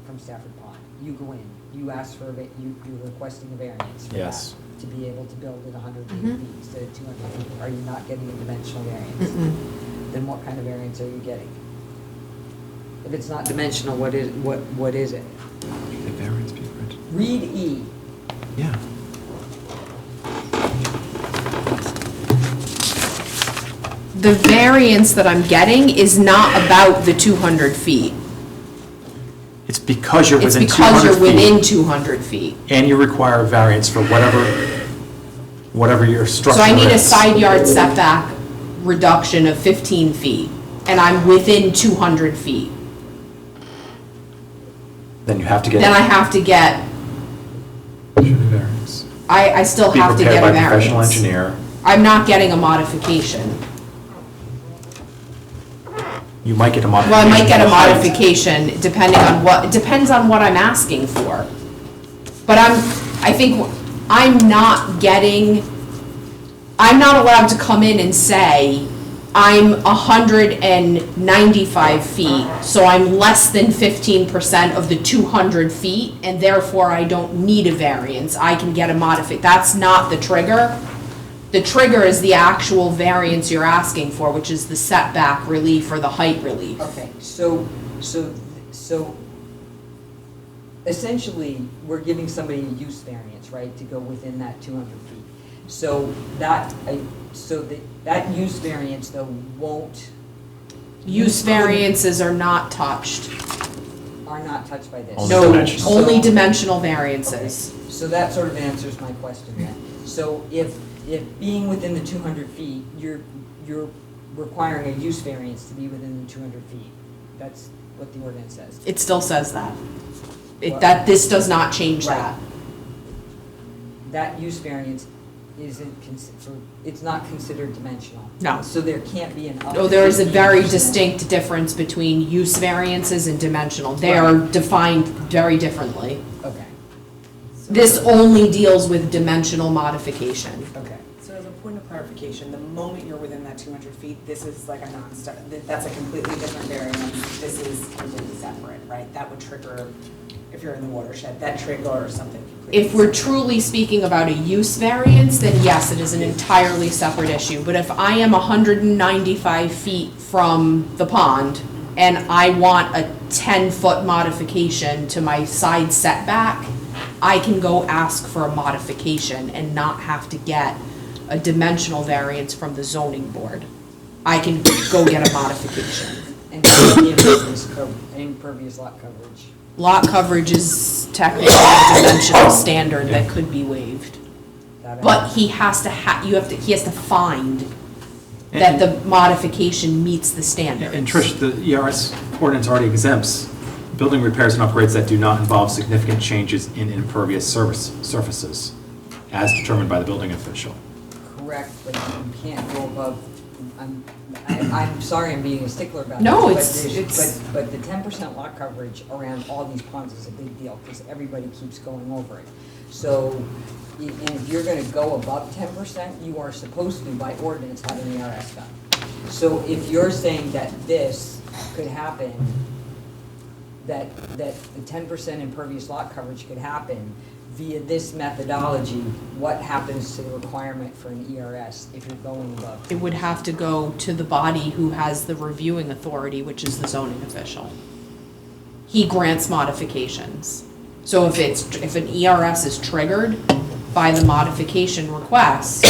F: from Stafford Pond. You go in, you ask for, you're requesting a variance for that,
L: Yes.
F: to be able to build at 180 feet instead of 200 feet. Are you not getting a dimensional variance? Then what kind of variance are you getting? If it's not dimensional, what is it?
K: The variance be granted.
F: Read E.
K: Yeah.
E: The variance that I'm getting is not about the 200 feet.
C: It's because you're
E: It's
C: within
E: because
C: 200
E: you're
C: feet.
E: within 200 feet.
C: And you require a variance for whatever your structure
E: So
C: is.
E: I need a side yard setback reduction of 15 feet, and I'm within 200 feet.
C: Then you have to get.
E: Then I have to get,
K: Variance.
E: I still
C: Be
E: have to
C: prepared
E: get a
C: by a professional
E: variance.
C: engineer.
E: I'm not getting a modification.
C: You might get a
E: Well,
C: modification.
E: I might get a
C: for height.
E: modification depending on what, it depends on what I'm asking for. But I think I'm not allowed to come in and say, I'm 195 feet, so I'm less than 15% of the 200 feet, and therefore I don't need a variance. I can get a that's not the trigger. The trigger is the actual variance you're asking for, which is the setback relief or the height relief.
F: Okay, so essentially, we're giving somebody a use variance, right, to go within that 200 feet. So that use variance though won't,
E: Use variances are not touched.
F: are not touched by this.
C: Only
E: No,
C: dimensional.
E: only dimensional variances.
F: So that sort of answers my question then. So if being within the 200 feet, you're requiring a use variance to be within the 200 feet. That's what the ordinance says.
E: It still says that.
F: What?
E: This does not change
F: Right.
E: that.
F: That use variance it's not considered dimensional.
E: No.
F: So there can't be an up
E: No,
F: to
E: there is a very
F: 15%.
E: distinct difference between use variances and dimensional. They are defined very differently.
F: Okay,
E: This only deals with dimensional modification.
F: okay.
M: So as a point of clarification, the moment you're within that 200 feet, this is like a non-stop, that's a completely different variance. This is completely separate, right? That would trigger, if you're in the watershed, that trigger or something completely
E: If we're
M: separate.
E: truly speaking about a use variance, then yes, it is an entirely separate issue. But if I am 195 feet from the pond and I want a 10-foot modification to my side setback, I can go ask for a modification and not have to get a dimensional variance from the zoning board. I can go get a modification.
F: And impervious lot coverage.
E: Lot coverage is technically a dimensional standard that could be waived.
F: That
E: But he has to he has to find that the modification meets the standards.
C: And Trish, the ERS ordinance already exempts building repairs and upgrades that do not involve significant changes in impervious surfaces, as determined by the building official.
F: Correct, but you can't go above, I'm sorry I'm being a stickler about this.
E: No,
F: but
E: it's-
F: But the 10% lot coverage around all these ponds is a big deal, because everybody keeps going over it. So, and if you're gonna go above 10%, you are supposed to, by ordinance, have an ERS done. So if you're saying that this could happen, that the 10% impervious lot coverage could happen via this methodology, what happens to the requirement for an ERS if you're going above?
E: It would have to go to the body who has the reviewing authority, which is the zoning official. He grants modifications. So if an ERS is triggered by the modification request,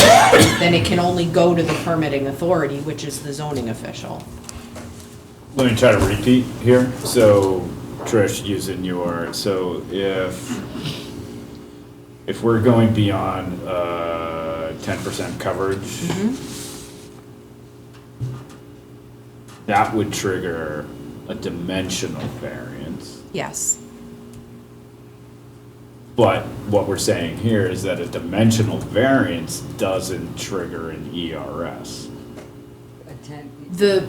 E: then it can only go to the permitting authority, which is the zoning official.
L: Let me try to repeat here. So, Trish, using so if we're going beyond 10% coverage, that would trigger a dimensional variance.
E: Yes.
L: But what we're saying here is that a dimensional variance doesn't trigger an ERS.
E: The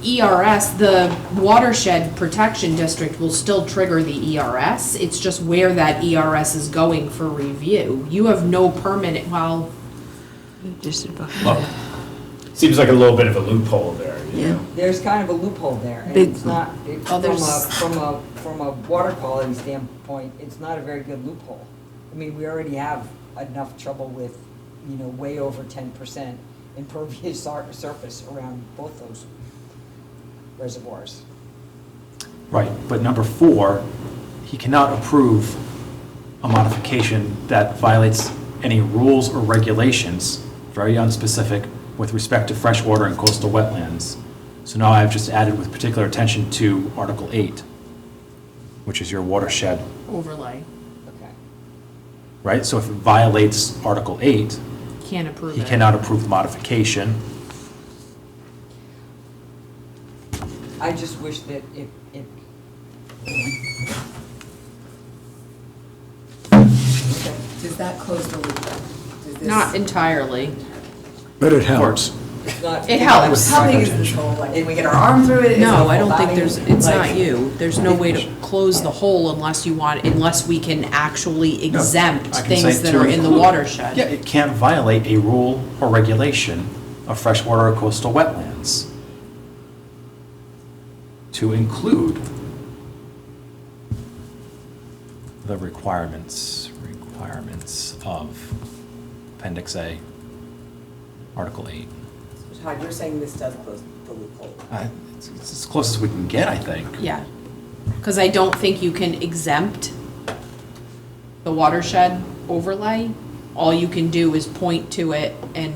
E: ERS, the watershed protection district will still trigger the ERS. It's just where that ERS is going for review. You have no permanent, well,
I: Just about.
C: Look,
L: Seems like a little bit of a loophole there, you
I: Yeah.
L: know?
F: There's kind of a loophole there, and
I: Big-
F: it's not,
E: Oh,
F: from a water quality standpoint, it's not a very good loophole. I mean, we already have enough trouble with, way over 10% impervious surface around both those reservoirs.
C: Right, but number 4, he cannot approve a modification that violates any rules or regulations, very unspecific, with respect to freshwater and coastal wetlands. So now I've just added with particular attention to Article 8, which is your watershed,
E: Overlay,
F: Okay.
C: right? So if it violates Article 8,
E: can't approve
C: he
E: it.
C: cannot approve the modification.
F: I just wish that if
M: Does that close the loop? Does this-
E: Not entirely.
A: But it helps.
F: it's not.
E: It helps.
M: How big is this hole? Like, can we get our arm through it? Is it a
E: No, I
M: full
E: don't think
M: body?
E: it's
M: Like-
E: not you. There's no way to close the hole unless we can actually exempt
C: I can say
E: things that
C: to
E: are in the
C: include.
E: watershed.
C: Yeah, it can't violate a rule or regulation of freshwater or coastal wetlands. To include the requirements of Appendix A, Article 8.
M: Todd, you're saying this does close the loophole?
C: It's as close as we can get, I think.
E: Yeah, because I don't think you can exempt the watershed overlay. All you can do is point to it and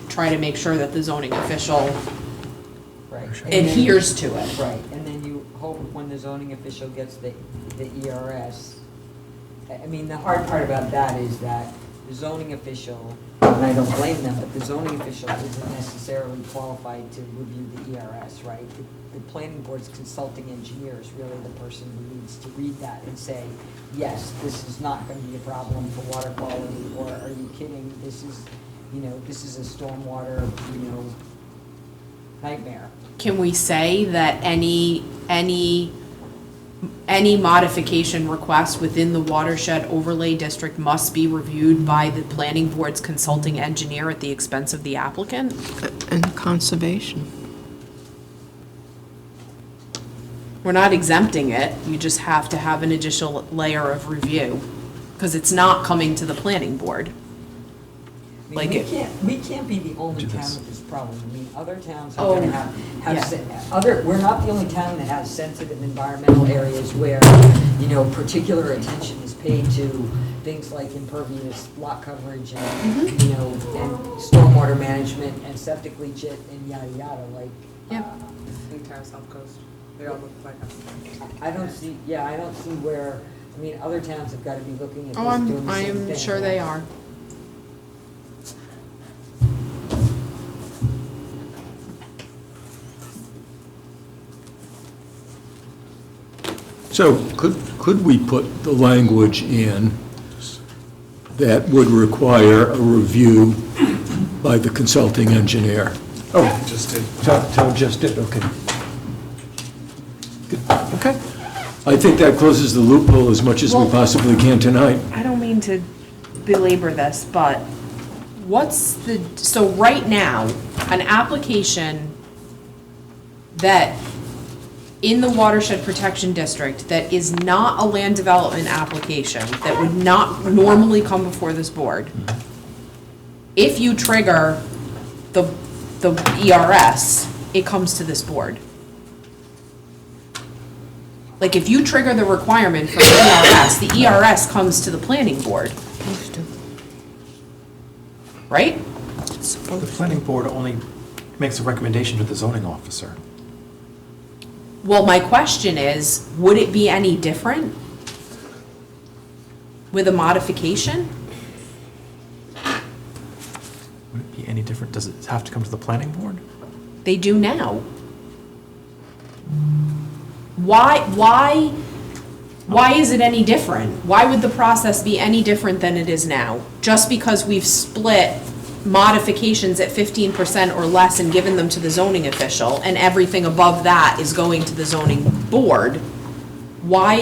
E: try to make sure that the zoning official
F: Right. And then-
E: adheres to it.
F: Right, and then you hope when the zoning official gets the ERS, I mean, the hard part about that is that the zoning official, and I don't blame them, but the zoning official isn't necessarily qualified to review the ERS, right? The planning board's consulting engineer is really the person who needs to read that and say, yes, this is not gonna be a problem for water quality, or are you kidding, this is a stormwater, nightmare.
E: Can we say that any modification request within the watershed overlay district must be reviewed by the planning board's consulting engineer at the expense of the applicant?
I: And conservation.
E: We're not exempting it, you just have to have an additional layer of review, because it's not coming to the planning board.
F: I
E: Like
F: mean,
E: it-
F: we can't be the only
C: Do
F: town
C: this.
F: with this problem. I mean, other towns
E: Oh,
F: are gonna have
E: yeah.
F: we're not the only town that has sensitive environmental areas where, particular attention is paid to things like impervious lot coverage and,
E: Mm-hmm.
F: and stormwater management and septic leachate and yada, yada, like.
E: Yep.
M: The entire South Coast, they all look like us.
F: I don't see where, other towns have gotta be looking at this,
E: Oh,
F: doing the same thing.
E: I'm sure they are.
A: So could we put the language in that would require a review by the consulting engineer? Oh,
K: Just did.
A: Tom just did, okay. Good. Okay. I think that closes the loophole as much as we
E: Well-
A: possibly can tonight.
E: I don't mean to belabor this, but so right now, an application that in the watershed protection district that is not a land development application, that would not normally come before this board, if you trigger the ERS, it comes to this board. Like, if you trigger the requirement for the ERS comes to the planning board, right?
C: The planning board only makes a recommendation to the zoning officer.
E: Well, my question is, would it be any different with a modification?
C: Would it be any different? Does it have to come to the planning board?
E: They do now. Why is it any different? Why would the process be any different than it is now? Just because we've split modifications at 15% or less and given them to the zoning official, and everything above that is going to the zoning board, why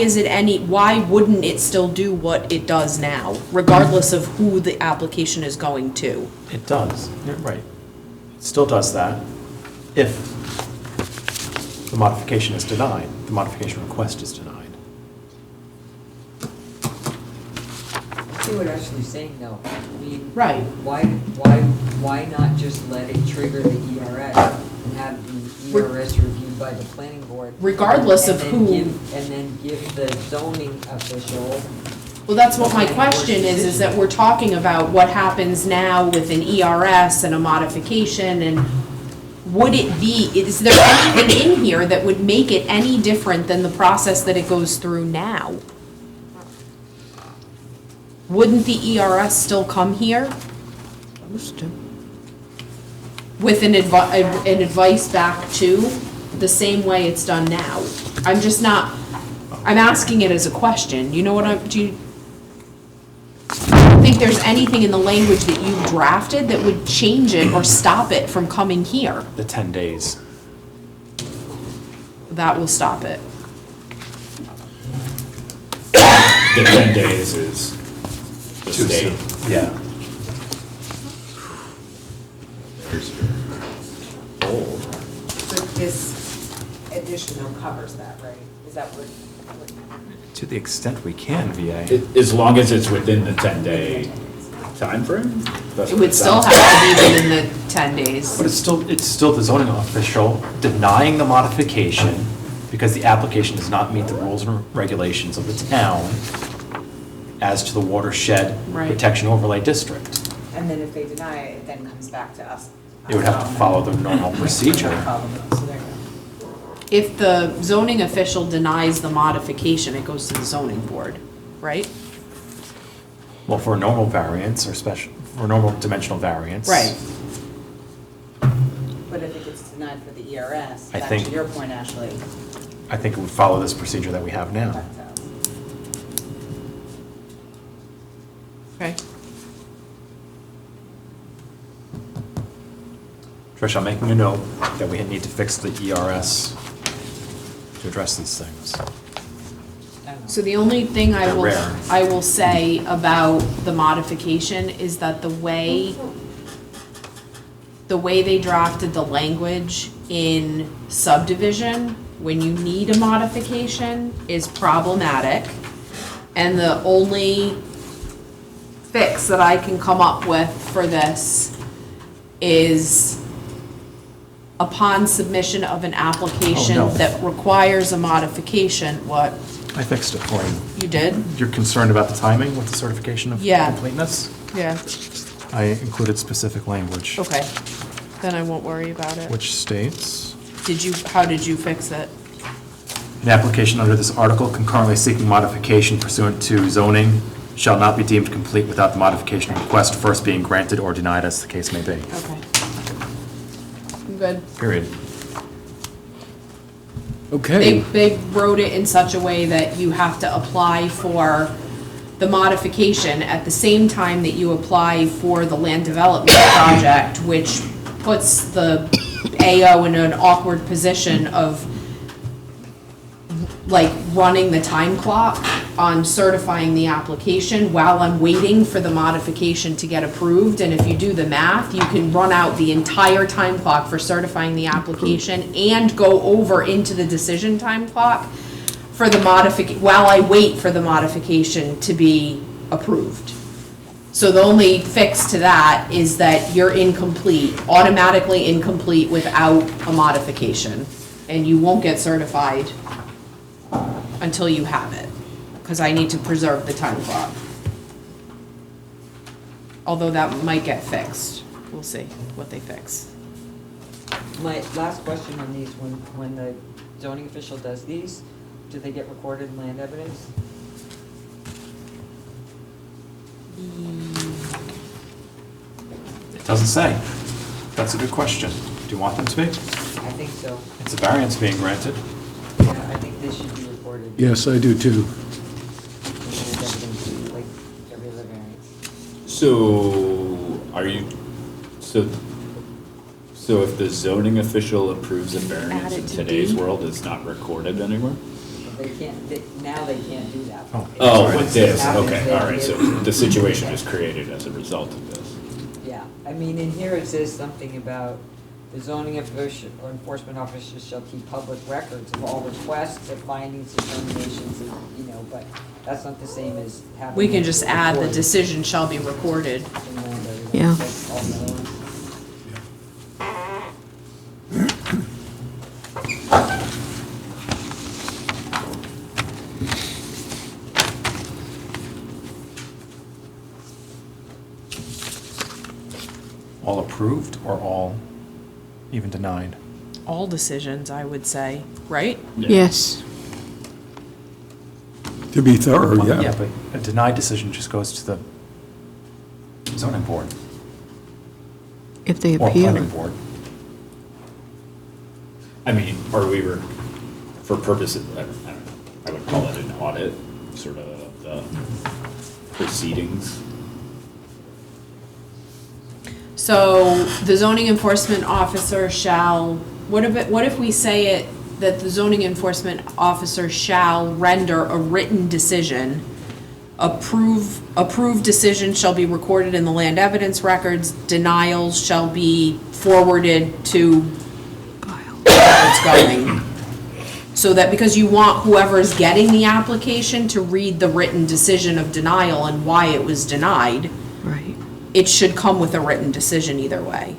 E: wouldn't it still do what it does now, regardless of who the application is going to?
C: It does, you're right. Still does that if the modification is denied, the modification request is denied.
F: I see what Ashley's saying though. I mean,
E: Right.
F: why not just let it trigger the ERS and have the ERS reviewed by the planning board?
E: Regardless
F: and
E: of
F: then
E: who-
F: And then give the zoning official.
E: Well, that's what my question is that we're talking about what happens now with an ERS and a modification, and would it be, is there anything in here that would make it any different than the process that it goes through now? Wouldn't the ERS still come here with an advice back to, the same way it's done now? I'm just not, I'm asking it as a question, you know what do you think there's anything in the language that you drafted that would change it or stop it from coming here?
C: The 10 days.
E: That will stop it.
L: The 10 days is the
C: Too
L: state.
C: soon. Yeah.
M: So this additional covers that, right? Is that what?
C: To the extent we can, VA.
L: As long as it's within the 10-day timeframe? That's
E: It
L: what
E: would still
L: sounds
E: have to be within the 10 days.
C: But it's still the zoning official denying the modification because the application does not meet the rules and regulations of the town as to the watershed
E: Right.
C: protection overlay district.
M: And then if they deny it, it then comes back to us.
C: They would have to follow the normal procedure.
M: So there you go.
E: If the zoning official denies the modification, it goes to the zoning board, right?
C: Well, for a normal variance or special, for a normal dimensional variance.
E: Right.
M: But if it gets denied for the ERS,
C: I
M: back
C: think-
M: to your point, Ashley,
C: I think it would follow this procedure that we have now.
M: back to us.
E: Okay.
C: Trish, I'm making a note that we need to fix the ERS to address these things.
E: So the only thing
C: They're rare.
E: I will say about the modification is that the way they drafted the language in subdivision, when you need a modification, is problematic. And the only fix that I can come up with for this is upon submission of an application
C: Oh, no.
E: that requires a modification, what,
C: I fixed it for you.
E: you did?
C: You're concerned about the timing with the certification of
E: Yeah.
C: completeness?
E: Yeah,
C: I included specific language,
E: okay, then I won't worry about it.
C: which states,
E: How did you fix it?
C: an application under this article concurrently seeking modification pursuant to zoning shall not be deemed complete without the modification request first being granted or denied as the case may be.
E: Okay. I'm good.
C: Period.
A: Okay.
E: They wrote it in such a way that you have to apply for the modification at the same time that you apply for the land development project, which puts the AO in an awkward position of like running the time clock on certifying the application while I'm waiting for the modification to get approved. And if you do the math, you can run out the entire time clock for certifying the application and go over into the decision time clock for the while I wait for the modification to be approved. So the only fix to that is that you're incomplete, automatically incomplete without a modification. And you won't get certified until you have it, because I need to preserve the time clock. Although that might get fixed. We'll see what they fix.
F: My last question on these, when the zoning official does these, do they get recorded in land evidence?
C: It doesn't say. That's a good question. Do you want them to be?
F: I think so.
C: It's a variance being granted.
F: Yeah, I think this should be recorded.
A: Yes, I do too.
F: in land evidence, like every other variance.
L: So, so if the zoning official approves a variance
E: Add it
L: in
E: to
L: today's
E: D.
L: world, it's not recorded anywhere?
F: They can't, now they can't do that.
L: Oh,
F: Once
L: with this,
F: happens,
L: okay,
F: they
L: all right,
F: give-
L: so the situation is created as a result of this.
F: Yeah, I mean, in here it says something about the zoning enforcement officer shall keep public records of all requests, of findings, determinations, and, you know, but that's not the same as having.
E: We can
F: it
E: just add the
F: recorded
E: decision shall be recorded.
F: in land evidence.
I: Yeah.
F: That's all the other ones.
C: All approved or all even denied?
E: All decisions, I would say, right?
I: Yes.
A: To be thorough,
C: Well,
A: yeah.
C: but a denied decision just goes to the zoning board
I: If they
C: or
I: appeal
C: planning
I: it.
C: board.
L: I mean, or we were, for purposes, I don't know, I would call it an audit, sort of the proceedings.
E: So the zoning enforcement officer shall, what if we say it, that the zoning enforcement officer shall render a written decision? Approved decision shall be recorded in the land evidence records, denials shall be forwarded to where it's going. So that, because you want whoever's getting the application to read the written decision of denial and why it was denied,
I: Right.
E: it should come with a written decision either way.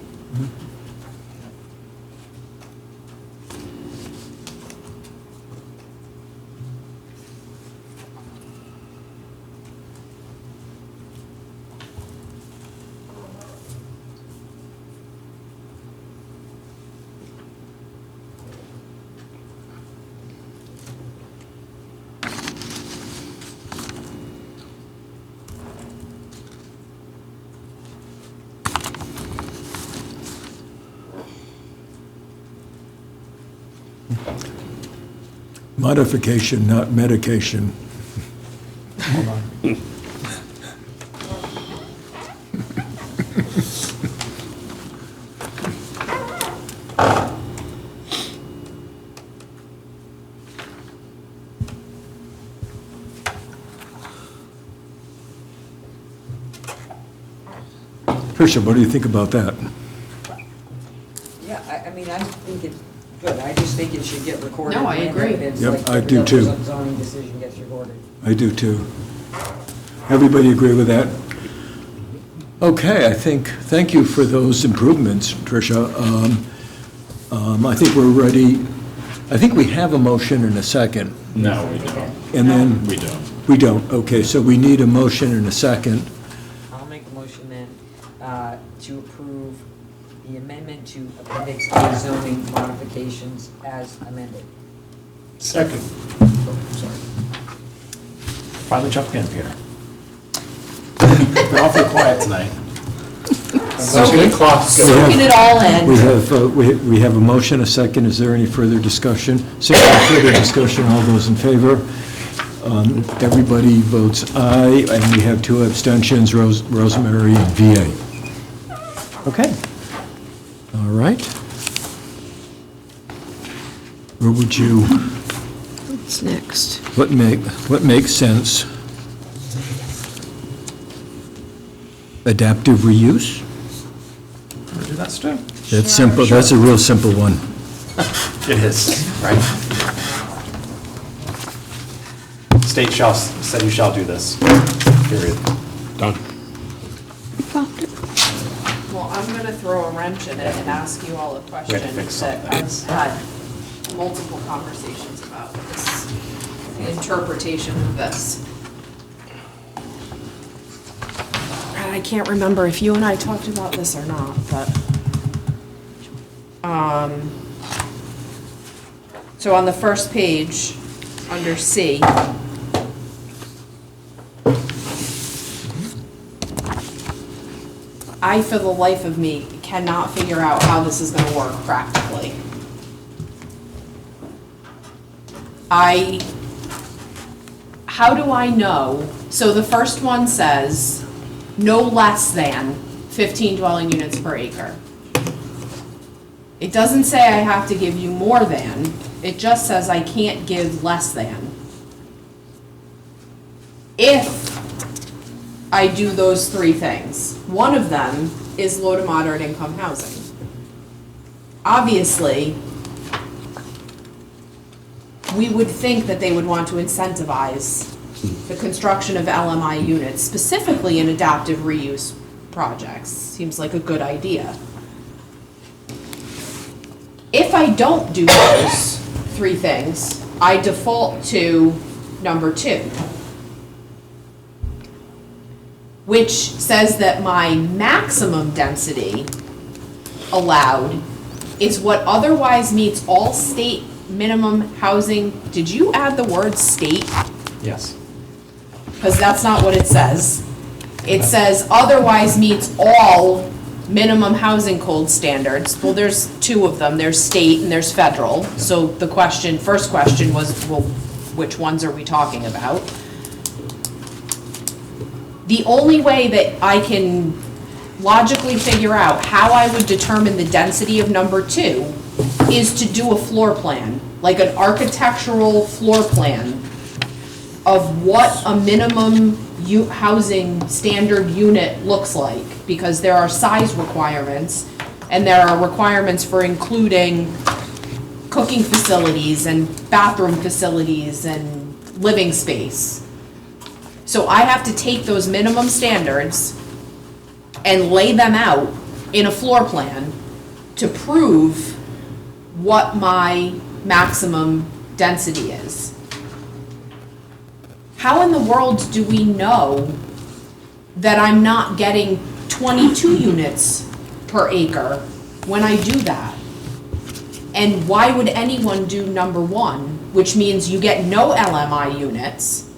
A: Modification, not medication.
C: Hold on.
A: Tricia, what do you think about that?
F: Yeah, I mean, I think it's good, I just think it should get recorded.
E: No, I
F: in land
E: agree.
F: evidence,
A: Yep,
F: like
A: I
F: every
A: do
F: other
A: too.
F: zoning decision gets recorded.
A: I do too. Everybody agree with that? Okay, thank you for those improvements, Tricia. I think we're ready. I think we have a motion and a second.
L: No, we don't.
A: And then,
L: We don't.
A: we don't, okay, so we need a motion and a second.
F: I'll make a motion then, to approve the amendment to Appendix A zoning modifications as amended.
K: Second.
C: Finally jumped in, Peter. Been awfully quiet tonight.
E: Soaking
K: Clock's
A: We have-
E: Soaking it all in.
A: We have a motion, a second. Is there any further discussion? Seeing no further discussion, all those in favor? Everybody votes aye, and we have two abstentions, Rosemary and VA. Okay. All right. Where would you,
I: What's next?
A: what makes sense? Adaptive reuse?
C: Want to do that, Stu?
A: That's simple, that's a real simple one.
C: It is, right? State said you shall do this, period.
B: Done.
E: Well, I'm gonna throw a wrench in it and ask you all a question
C: fix
E: that
C: something.
E: I've had multiple conversations about this, the interpretation of this. And I can't remember if you and I talked about this or not, but, so on the first page, under C, I, for the life of me, cannot figure out how this is gonna work practically. How do I know? So the first one says, no less than 15 dwelling units per acre. It doesn't say I have to give you more than, it just says I can't give less than. If I do those three things. One of them is low to moderate income housing. Obviously, we would think that they would want to incentivize the construction of LMI units, specifically in adaptive reuse projects. Seems like a good idea. If I don't do those three things, I default to number 2, which says that my maximum density allowed is what otherwise meets all state minimum housing. Did you add the word state?
C: Yes.
E: Because that's not what it says. It says otherwise meets all minimum housing code standards. Well, there's 2 of them. There's state and there's federal. So the first question was, well, which ones are we talking about? The only way that I can logically figure out how I would determine the density of number 2 is to do a floor plan, like an architectural floor plan of what a minimum housing standard unit looks like, because there are size requirements, and there are requirements for including cooking facilities and bathroom facilities and living space. So I have to take those minimum standards and lay them out in a floor plan to prove what my maximum density is. How in the world do we know that I'm not getting 22 units per acre when I do that? And why would anyone do number 1, which means you get no LMI units,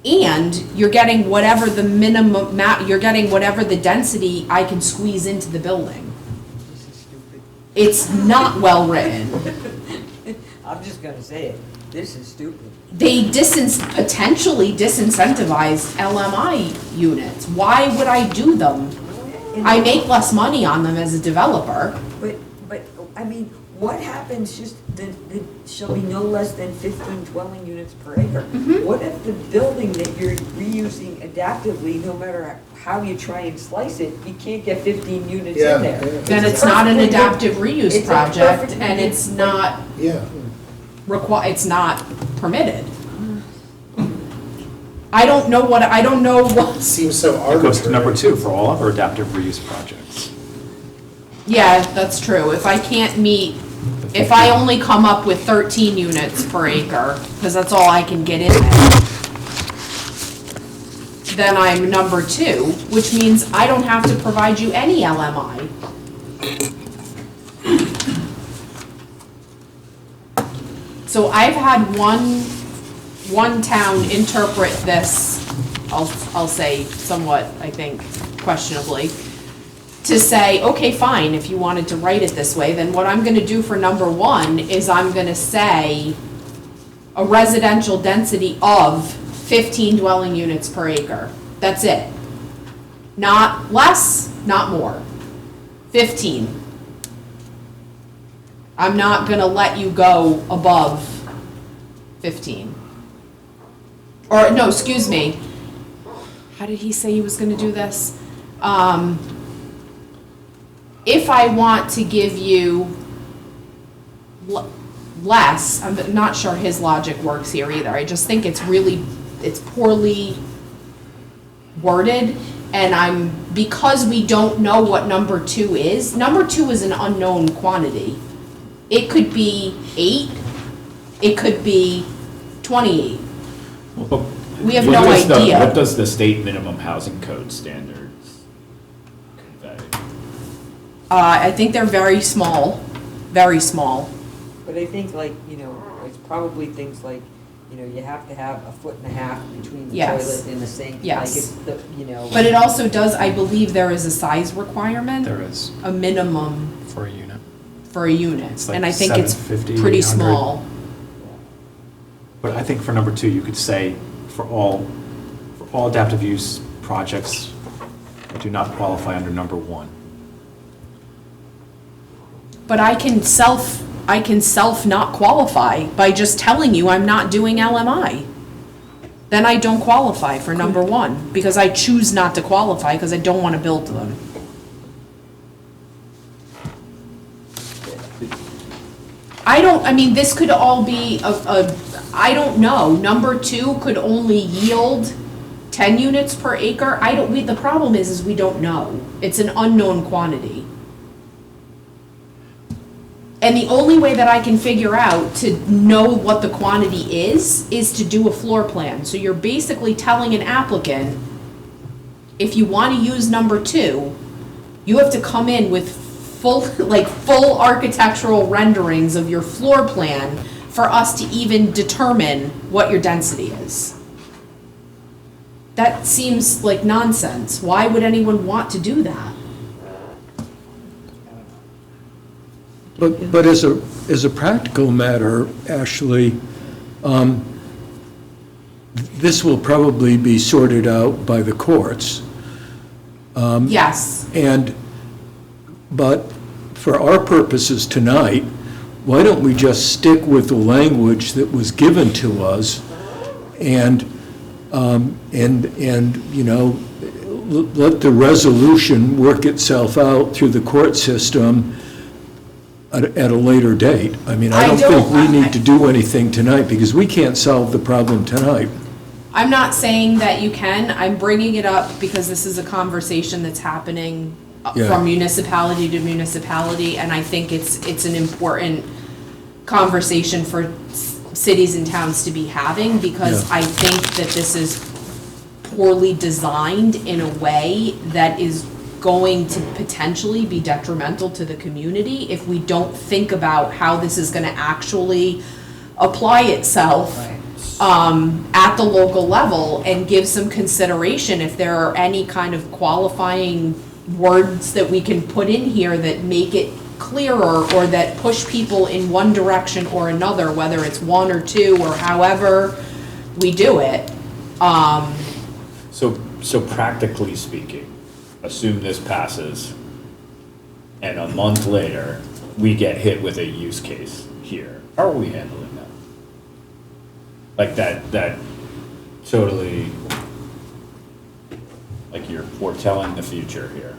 E: and you're getting whatever the minimum, you're getting whatever the density I can squeeze into the building? It's not well written.
F: I'm just gonna say it, this is stupid.
E: They potentially disincentivize LMI units. Why would I do them? I make less money on them as a developer.
F: But, I mean, what happens just, that shall be no less than 15 dwelling units per acre? What if the building that you're reusing adaptively, no matter how you try and slice it, you can't get 15 units in there?
E: Then it's not an adaptive reuse project, and it's not it's not permitted. I don't know what.
K: Seems so
C: It goes to
K: arbitrary.
C: number 2 for all other adaptive reuse projects.
E: Yeah, that's true. If I only come up with 13 units per acre, because that's all I can get in there, then I'm number 2, which means I don't have to provide you any LMI. So I've had one town interpret this, I'll say somewhat, I think, questionably, to say, okay, fine, if you wanted to write it this way, then what I'm gonna do for number 1 is I'm gonna say a residential density of 15 dwelling units per acre. That's it. Not less, not more. 15. I'm not gonna let you go above 15. Or, no, excuse me. How did he say he was gonna do this? If I want to give you less, I'm not sure his logic works here either. I just think it's poorly worded, and because we don't know what number 2 is an unknown quantity. It could be 8, it could be 28. We have no idea.
L: What does the state minimum housing code standards convey?
E: I think they're very small, very small.
F: But I think it's probably things like, you have to have 1.5 feet between the
E: Yes.
F: toilet and the sink.
E: Yes.
F: Like it's
E: But it also does, I believe there is a size requirement.
C: There is,
E: A minimum
C: for a unit.
E: for a unit,
C: It's like
E: and I think it's
C: 750,
E: pretty
C: 800.
E: small.
C: But I think for number 2, you could say for all adaptive use projects do not qualify under number 1.
E: But I can self not qualify by just telling you I'm not doing LMI. then I don't qualify for number one, because I choose not to qualify, because I don't wanna build them. I mean, this could all be I don't know, number two could only yield 10 units per acre. The problem is we don't know. It's an unknown quantity. And the only way that I can figure out to know what the quantity is to do a floor plan. So you're basically telling an applicant, if you want to use number two, you have to come in with full architectural renderings of your floor plan for us to even determine what your density is. That seems like nonsense. Why would anyone want to do that?
A: But as a practical matter, Ashley, this will probably be sorted out by the courts.
E: Yes.
A: But for our purposes tonight, why don't we just stick with the language that was given to us and you know, let the resolution work itself out through the court system at a later date. I mean, I don't think we need to do anything tonight because we can't solve the problem tonight.
E: I'm not saying that you can. I'm bringing it up because this is a conversation that's happening from municipality to municipality, and I think it's an important conversation for cities and towns to be having, because I think that this is poorly designed in a way that is going to potentially be detrimental to the community if we don't think about how this is going to actually apply itself at the local level, and give some consideration if there are any kind of qualifying words that we can put in here that make it clearer or that push people in one direction or another, whether it's one or two or however we do it.
L: So practically speaking, assume this passes, and a month later, we get hit with a use case here. How are we handling that? Like that totally, like you're foretelling the future here.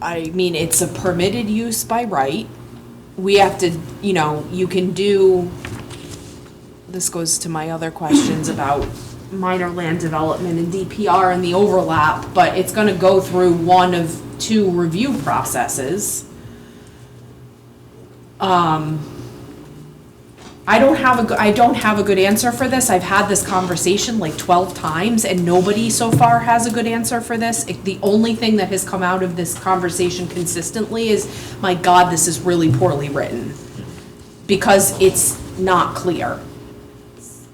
E: I mean, it's a permitted use by right. We have to, you know, you can do, this goes to my other questions about minor land development and DPR and the overlap, but it's gonna go through one of two review processes. I don't have a good answer for this. I've had this conversation like 12 times and nobody so far has a good answer for this. The only thing that has come out of this conversation consistently is, my God, this is really poorly written, because it's not clear.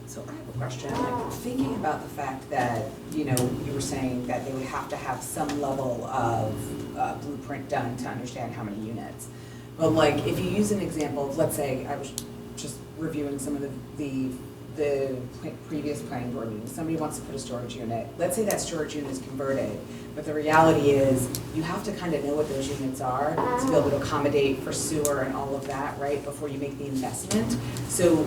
M: So I have a question. Like, thinking about the fact that, you know, you were saying that they would have to have some level of blueprint done to understand how many units. But like, if you use an example of, let's say, I was just reviewing some of the previous planning board meetings, somebody wants to put a storage unit. Let's say that storage unit is converted, but the reality is you have to kind of know what those units are to be able to accommodate for sewer and all of that, right, before you make the investment. So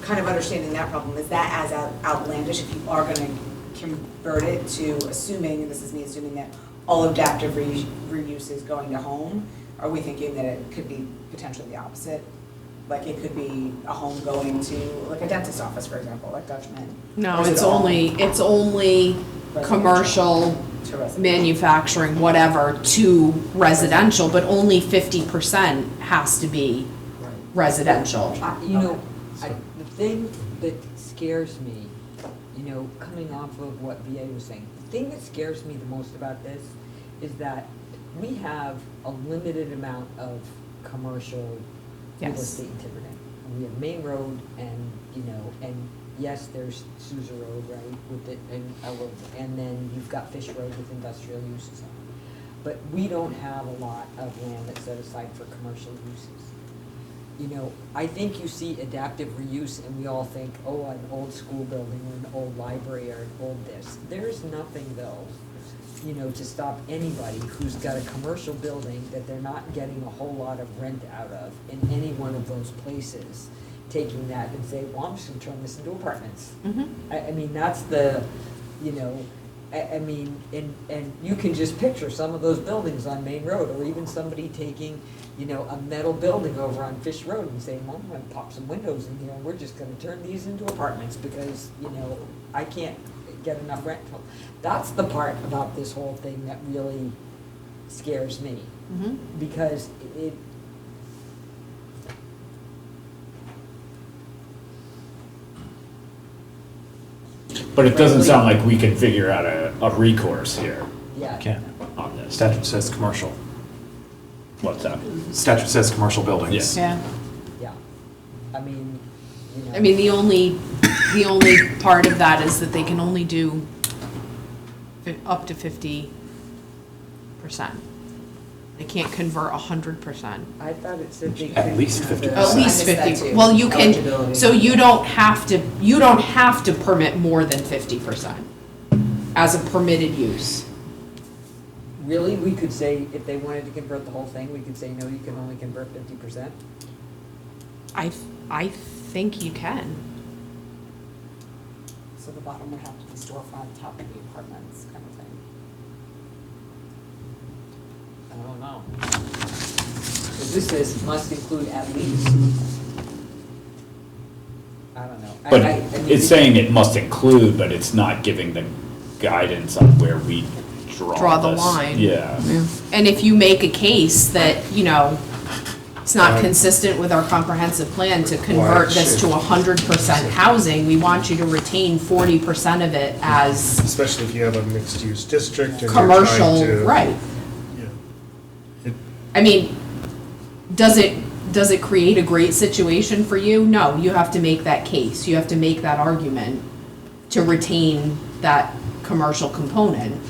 M: kind of understanding that problem, is that as outlandish if you are going to convert it to, assuming, and this is me assuming, that all adaptive reuse is going to home? Are we thinking that it could be potentially the opposite? Like it could be a home going to, like a dentist office, for example, like Dutchman?
E: No,
M: Or is
E: it's
M: it all
E: only commercial,
M: to residential?
E: manufacturing, whatever, to residential, but only 50% has to be residential.
F: You know, the thing that scares me, you know, coming off of what VA was saying, the thing that scares me the most about this is that we have a limited amount of commercial real
E: Yes.
F: estate in Tiverton. We have Main Road and, you know, and yes, there's Sousa Road, right, with it, and then you've got Fish Road with industrial uses on it. But we don't have a lot of land that's set aside for commercial uses. You know, I think you see adaptive reuse and we all think, oh, an old school building or an old library or an old this. There's nothing though, you know, to stop anybody who's got a commercial building that they're not getting a whole lot of rent out of in any one of those places taking that and say, well, I'm just gonna turn this into apartments.
E: Mhm.
F: I mean, that's the, you know, I mean, and you can just picture some of those buildings on Main Road, or even somebody taking, you know, a metal building over on Fish Road and saying, well, I'm gonna pop some windows in here, and we're just gonna turn these into apartments, because, you know, I can't get enough rental. That's the part about this whole thing that really scares me,
E: Mhm.
F: because it,
L: But it doesn't sound like we can figure out a recourse here
F: yeah.
C: Can't.
L: on this.
C: Statute says commercial.
L: What's that?
C: Statute says commercial buildings.
E: Yeah.
F: Yeah, I mean, you know.
E: I mean, the only part of that is that they can only do up to 50%. They can't convert 100%.
F: I thought it said they
C: At
F: could
C: least
F: convert-
C: 50%.
E: At least
M: I missed that
E: 50,
M: too.
E: well, you can,
M: Eligibility.
E: so you don't have to permit more than 50% as a permitted use.
F: Really, we could say, if they wanted to convert the whole thing, we could say, no, you can only convert 50%?
E: I think you can.
M: So the bottom would have to be storefront, top would be apartments, kind of thing.
F: I don't know. 'Cause this says must include at least. I don't know.
L: But
F: I mean,
L: it's saying it must include, but it's not giving the guidance on where we
E: Draw the
L: this.
E: line.
L: Yeah.
E: And if you make a case that, you know, it's not consistent with our comprehensive plan to convert this to 100% housing, we want you to retain 40% of it as
K: Especially if you have a mixed-use district and you're
E: commercial,
K: trying to.
E: right?
K: Yeah.
E: I mean, does it create a great situation for you? No, you have to make that case, you have to make that argument to retain that commercial component.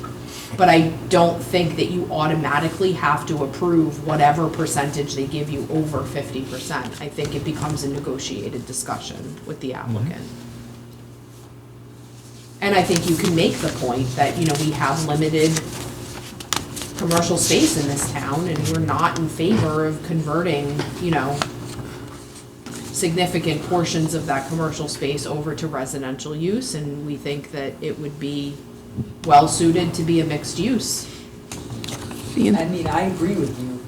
E: But I don't think that you automatically have to approve whatever percentage they give you over 50%. I think it becomes a negotiated discussion with the applicant. And I think you can make the point that, you know, we have limited commercial space in this town, and we're not in favor of converting, you know, significant portions of that commercial space over to residential use, and we think that it would be well-suited to be a mixed use.
F: I mean, I agree with you.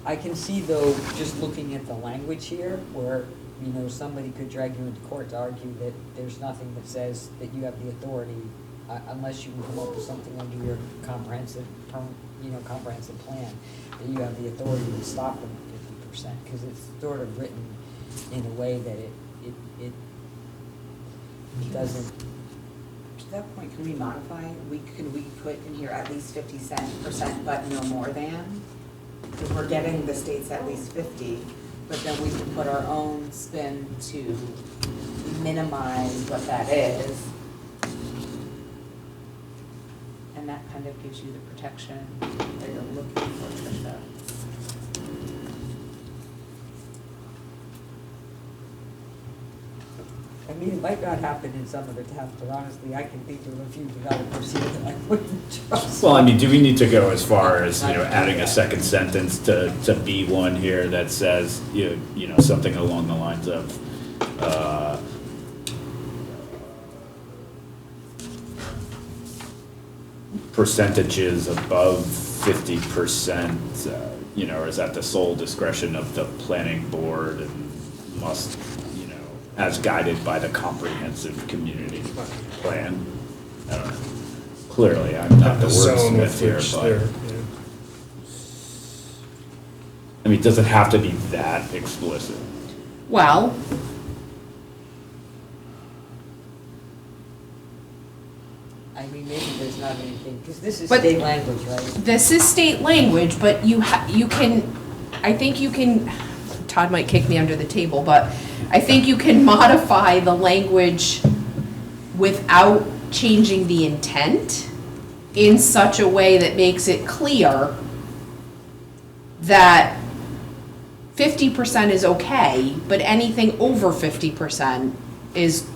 F: I can see though, just looking at the language here, where, you know, somebody could drag you into court to argue that there's nothing that says that you have the authority, unless you can come up with something under your comprehensive plan, that you have the authority to stop them at 50%, because it's sort of written in a way that it doesn't.
M: To that point, can we modify, can we put in here at least 50%, but no more than? Because we're getting the state's at least 50, but then we can put our own spin to minimize what that is. And that kind of gives you the protection that you're looking for, Tricia.
F: I mean, it might not happen in some of the towns, but honestly, I can think of a few developers here that I wouldn't trust.
L: Well, I mean, do we need to go as far as, you know, adding a second sentence to B1 here that says, you know, something along the lines of, percentages above 50%, you know, or is that the sole discretion of the planning board and must, you know, as guided by the comprehensive community plan? I don't know. Clearly, I'm not the
K: zone
L: wordsmith
K: with
L: here,
K: which
L: but,
K: they're,
L: I mean, does it have to be that explicit?
E: Well,
F: I mean, maybe there's not anything, because this is
E: But-
F: state language, right?
E: this is state language, but you can, I think you can, Todd might kick me under the table, but I think you can modify the language without changing the intent in such a way that makes it clear that 50% is okay, but anything over 50% is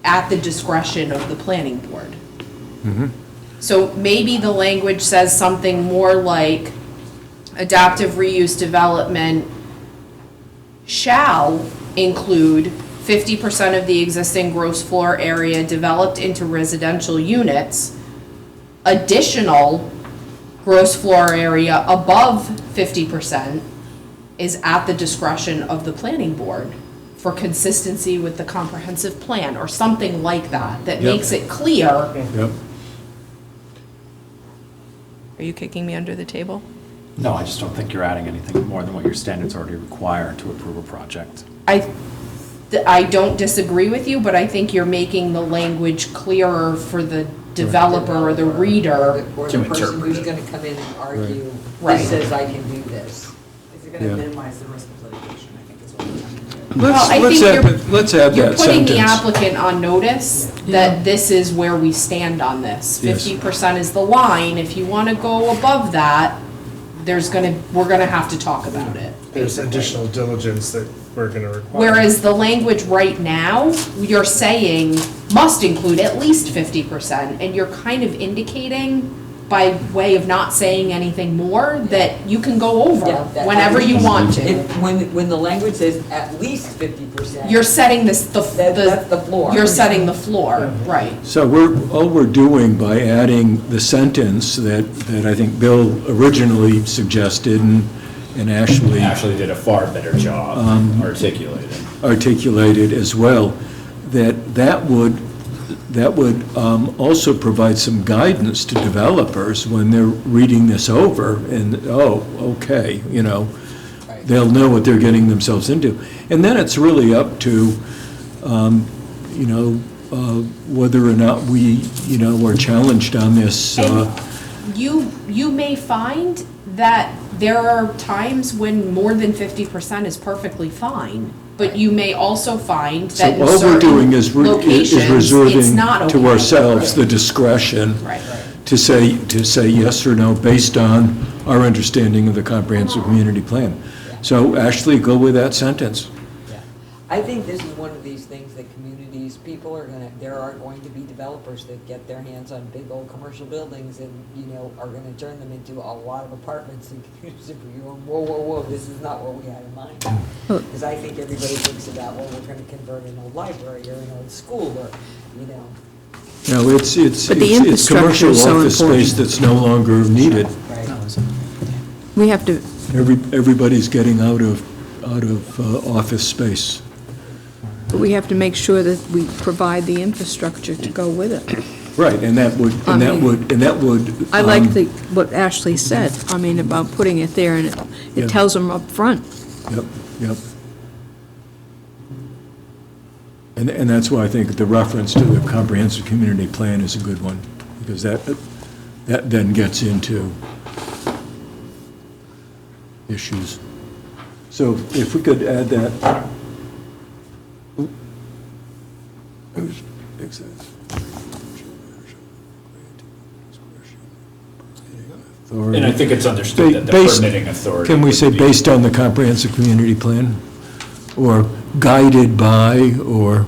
E: at the discretion of the planning board. So maybe the language says something more like adaptive reuse development shall include 50% of the existing gross floor area developed into residential units, additional gross floor area above 50% is at the discretion of the planning board for consistency with the comprehensive plan, or something like that, that
A: Yep.
E: makes it clear.
A: Yep.
E: Are you kicking me under the table?
C: No, I just don't think you're adding anything more than what your standards already require to approve a project.
E: I don't disagree with you, but I think you're making the language clearer for the developer or the reader.
F: Or
C: To
F: the person
C: interpret
F: who's
C: it.
F: gonna come in and argue,
E: Right.
F: this says I can do this.
M: Is it gonna
A: Yeah.
M: minimize the risk of litigation, I think is what we're trying to do.
E: Well, I
A: Let's
E: think
A: add
E: you're-
A: that- let's add
E: You're
A: that
E: putting the
A: sentence.
E: applicant on notice that this is where we stand on this.
A: Yes.
E: 50% is the line. If you wanna go above that, we're gonna have to talk about it.
K: There's additional diligence that we're gonna require.
E: Whereas the language right now, you're saying must include at least 50%, and you're kind of indicating by way of not saying anything more, that you can go over
F: Yeah, that-
E: whenever you want to.
F: When the language says at least 50%.
E: You're setting this,
F: That's the floor.
E: you're setting the floor, right?
A: So all we're doing by adding the sentence that I think Bill originally suggested and Ashley
L: Ashley did a far better job articulating.
A: articulated as well, that would also provide some guidance to developers when they're reading this over, and, oh, okay, they'll know what they're getting themselves into. And then it's really up to, whether or not we, are challenged on this.
E: And you may find that there are times when more than 50% is perfectly fine, but you may also find
A: So
E: that in
A: all we're doing
E: certain
A: is
E: locations, it's
A: reserving
E: not okay.
A: to ourselves the discretion
E: Right.
A: to say yes or no based on our understanding of the comprehensive community plan. So Ashley, go with that sentence.
F: Yeah. I think this is one of these things that people are there are going to be developers that get their hands on big old commercial buildings and, are gonna turn them into a lot of apartments and you're going, whoa, this is not what we had in mind. Because I think everybody thinks about, well, we're gonna convert an old library or an old school or,
A: No, it's
I: But the infrastructure
A: commercial
I: is so
A: office space
I: important.
A: that's no longer needed.
F: right?
I: We have to,
A: Everybody's getting out of office space.
I: we have to make sure that we provide the infrastructure to go with it.
A: Right, and that would.
I: I like what Ashley said, about putting it there, and
A: Yeah.
I: it tells them up front.
A: Yep. And that's why I think the reference to the comprehensive community plan is a good one, because that then gets into issues. So if we could add that.
L: And I think it's understood that the
A: Based-
L: permitting authority.
A: Can we
L: would
A: say
L: be-
A: based on the comprehensive community plan? Or guided by, or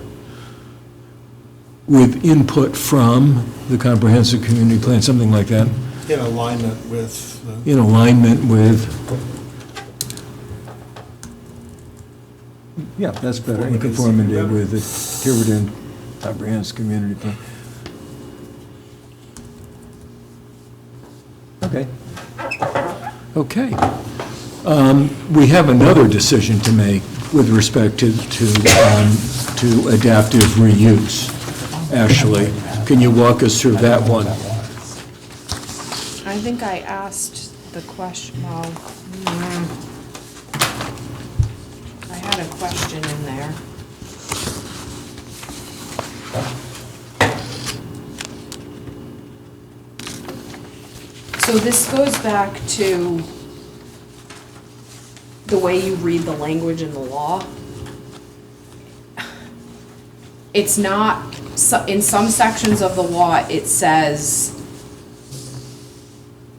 A: with input from the comprehensive community plan, something like that?
K: In alignment with the.
A: In alignment with, yeah, that's better, in conformity with the Tiverton comprehensive community plan. Okay. We have another decision to make with respect to adaptive reuse. Ashley, can you walk us through that one?
E: I think I asked the question, I had a question in there. So this goes back to the way you read the language in the law. It's not, in some sections of the law, it says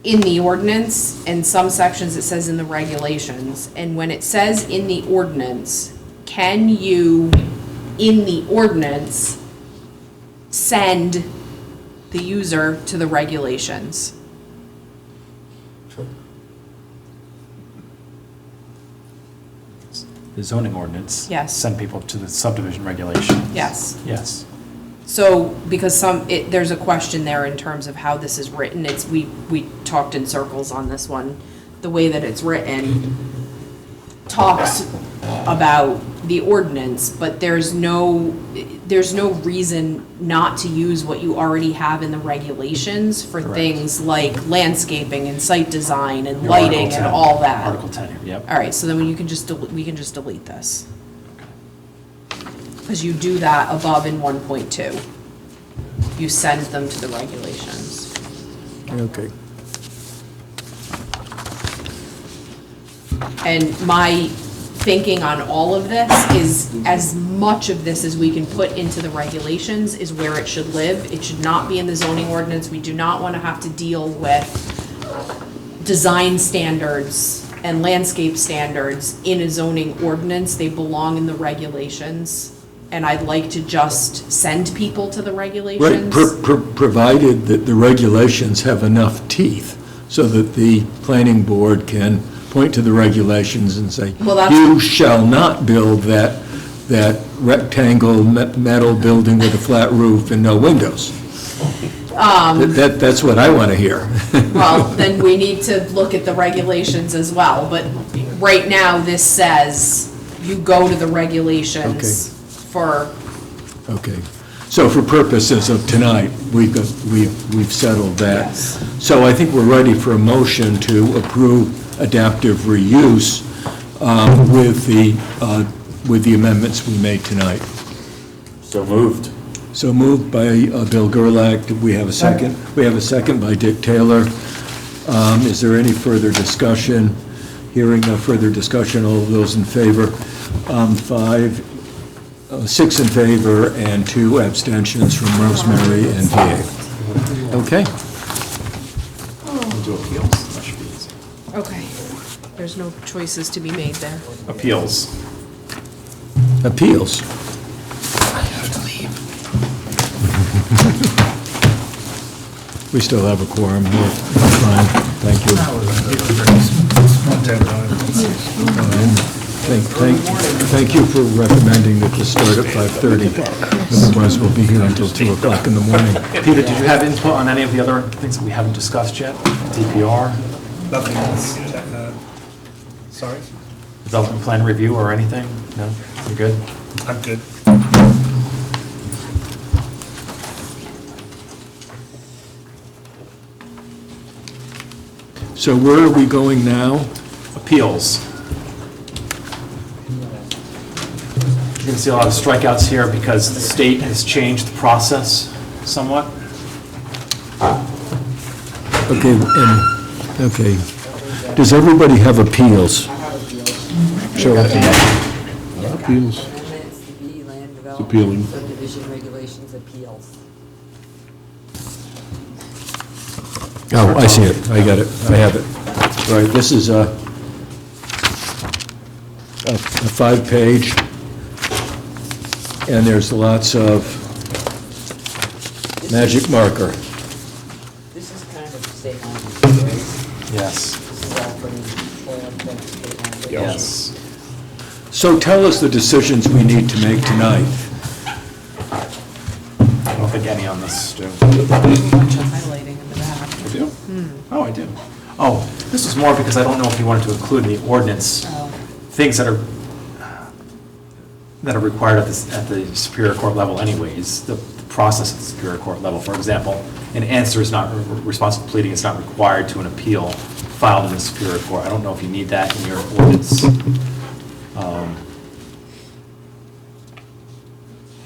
E: in the ordinance, and some sections it says in the regulations. And when it says in the ordinance, can you, in the ordinance, send the user to the regulations?
C: the zoning ordinance.
E: Yes.
C: Send people to the subdivision regulations.
E: Yes.
C: Yes.
E: So, because there's a question there in terms of how this is written, we talked in circles on this one. The way that it's written talks about the ordinance, but there's no reason not to use what you already have in the regulations for
C: Correct.
E: things like landscaping and site design and
C: Your
E: lighting
C: Article
E: and
C: 10.
E: all that.
C: Article 10 here, yep.
E: All right, so then we can just delete this. Because you do that above in 1.2. You send them to the regulations.
A: Okay.
E: And my thinking on all of this is as much of this as we can put into the regulations is where it should live. It should not be in the zoning ordinance. We do not want to have to deal with design standards and landscape standards in a zoning ordinance. They belong in the regulations. And I'd like to just send people to the
A: Right,
E: regulations.
A: provided that the regulations have enough teeth so that the planning board can point to the regulations and say,
E: Well, that's-
A: you shall not build that rectangle metal building with a flat roof and no windows. That's what I want to hear.
E: Well, then we need to look at the regulations as well, but right now, this says you go to the regulations for,
A: Okay, so for purposes of tonight, we've settled that.
E: Yes.
A: So I think we're ready for a motion to approve adaptive reuse with the amendments we made tonight.
L: So moved.
A: So moved by Bill Gerlach. Do we have a second? We have a second by Dick Taylor. Is there any further discussion? Hearing no further discussion, all of those in favor? 6 in favor and 2 abstentions from Rosemary and VA. Okay?
C: We'll do appeals. That should be easy.
E: okay, there's no choices to be made there.
C: Appeals.
A: Appeals. We still have a quorum. We're fine. Thank you. Thank you for recommending that this start at 5:30. Otherwise, we'll be here until 2 o'clock in the morning.
C: Peter, did you have input on any of the other things that we haven't discussed yet? DPR,
K: Nothing else. Sorry?
C: development plan review or anything? No? You good?
K: I'm good.
A: So where are we going now?
C: Appeals. You can see a lot of strikeouts here because the state has changed the process somewhat.
A: Okay. Does everybody have appeals? Show it to me.
F: Amendments
B: Appeals.
F: to B, land
B: appealing.
F: development, subdivision regulations, appeals.
A: Oh, I see it. I got it. I have it. All right, this is a 5-page, and there's lots of magic marker.
F: This is kind of state language, right?
C: Yes.
F: This is all pretty boilerplate state language.
C: Yes.
A: So tell us the decisions we need to make tonight.
C: I don't think any on this do.
E: Highlighting in the back.
C: I do? Oh, I do. Oh, this is more because I don't know if you wanted to include in the ordinance things that are required at the Superior Court level anyways, the process at the Superior Court level. For example, an answer is not, responsive pleading is not required to an appeal filed in the Superior Court. I don't know if you need that in your ordinance.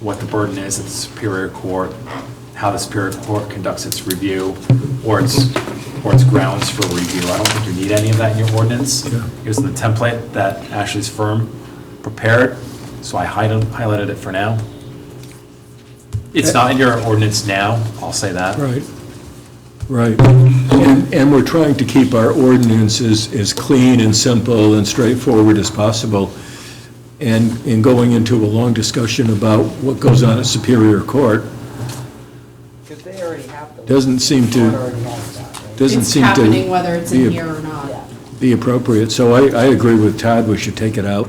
C: What the burden is at the Superior Court, how the Superior Court conducts its review, or its grounds for review. I don't think you need any of that in your ordinance. Here's the template that Ashley's firm prepared, so I highlighted it for now. It's not in your ordinance now, I'll say that.
A: Right. And we're trying to keep our ordinances as clean and simple and straightforward as possible. And in going into a long discussion about what goes on at Superior Court,
F: Because they already have the.
A: doesn't seem
F: Court
A: to,
F: already has that, right?
A: doesn't
E: It's
A: seem to
E: happening whether it's in
A: be-
E: here or not.
A: be appropriate. So I agree with Todd, we should take it out.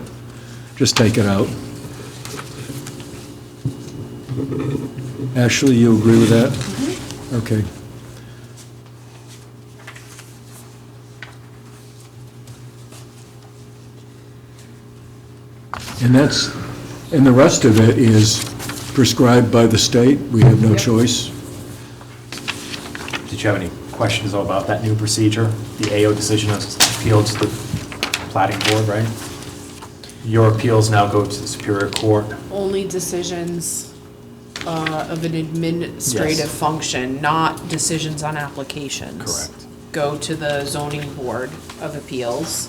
A: just take it out. Ashley, you agree with that? Okay. And the rest of it is prescribed by the state. We have no choice.
C: Did you have any questions about that new procedure? The AO decision is appealed to the plating board, right? Your appeals now go to the Superior Court.
E: Only decisions of an administrative
C: Yes.
E: function, not decisions on applications.
C: Correct.
E: Go to the zoning board of appeals.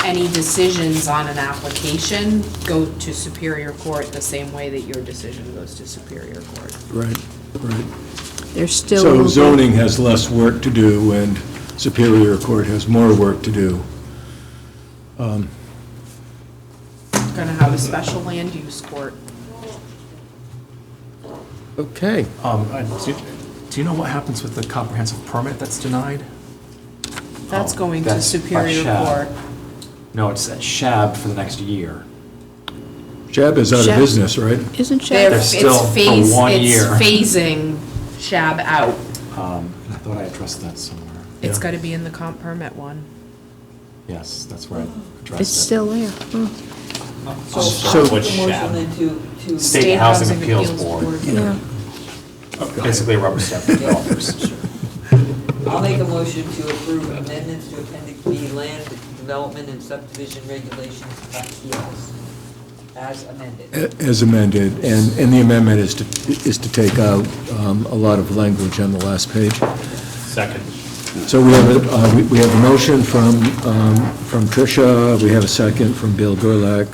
E: Any decisions on an application go to Superior Court the same way that your decision goes to Superior Court.
A: Right, right.
I: There's still.
A: So zoning has less work to do and Superior Court has more work to do.
E: Gonna have a special land use court.
A: Okay.
C: Do you know what happens with the comprehensive permit that's denied?
E: That's going to
C: That's by
E: Superior
C: SHAB.
E: Court.
C: No, it's at SHAB for the next year.
A: Shab is out of
I: Shab-
A: business, right?
I: Isn't
E: They're,
I: Shab,
C: They're still for
E: it's
C: 1 year.
E: phasing SHAB out.
C: I thought I addressed that somewhere.
E: It's
A: Yeah.
E: gotta be in the comp permit one.
C: Yes, that's where I addressed it.
I: it's still there. Hmm.
A: So-
C: What's SHAB? State Housing Appeals Board.
I: Yeah.
C: Basically a rubber stamp for developers.
F: I'll make a motion to approve amendments to Appendix B, Land Development and Subdivision Regulations, appeals, as amended.
A: As amended, and the amendment is to take out a lot of language on the last page.
C: Second.
A: So we have a motion from Tricia, we have a second from Bill Gerlach.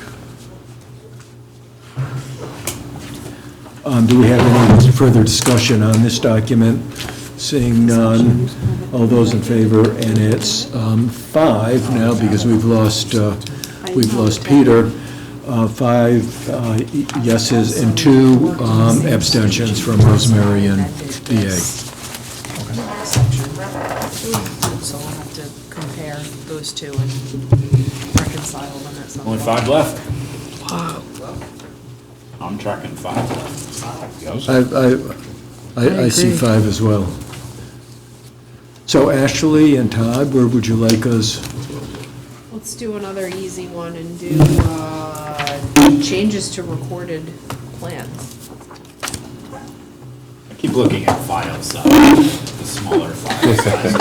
A: Do we have any further discussion on this document? Seeing none, all those in favor, and it's 5 now because we've lost Peter. 5 yeses and 2 abstentions from Rosemary and DA.
E: So we'll have to compare those two and reconcile them at some
L: Only
E: point.
L: 5 left. Wow. I'm tracking 5 left.
A: I see
I: agree.
A: 5 as well. So Ashley and Todd, where would you like us?
E: Let's do another easy one and do, changes to recorded plans.
L: I keep looking at file size, the smaller file size.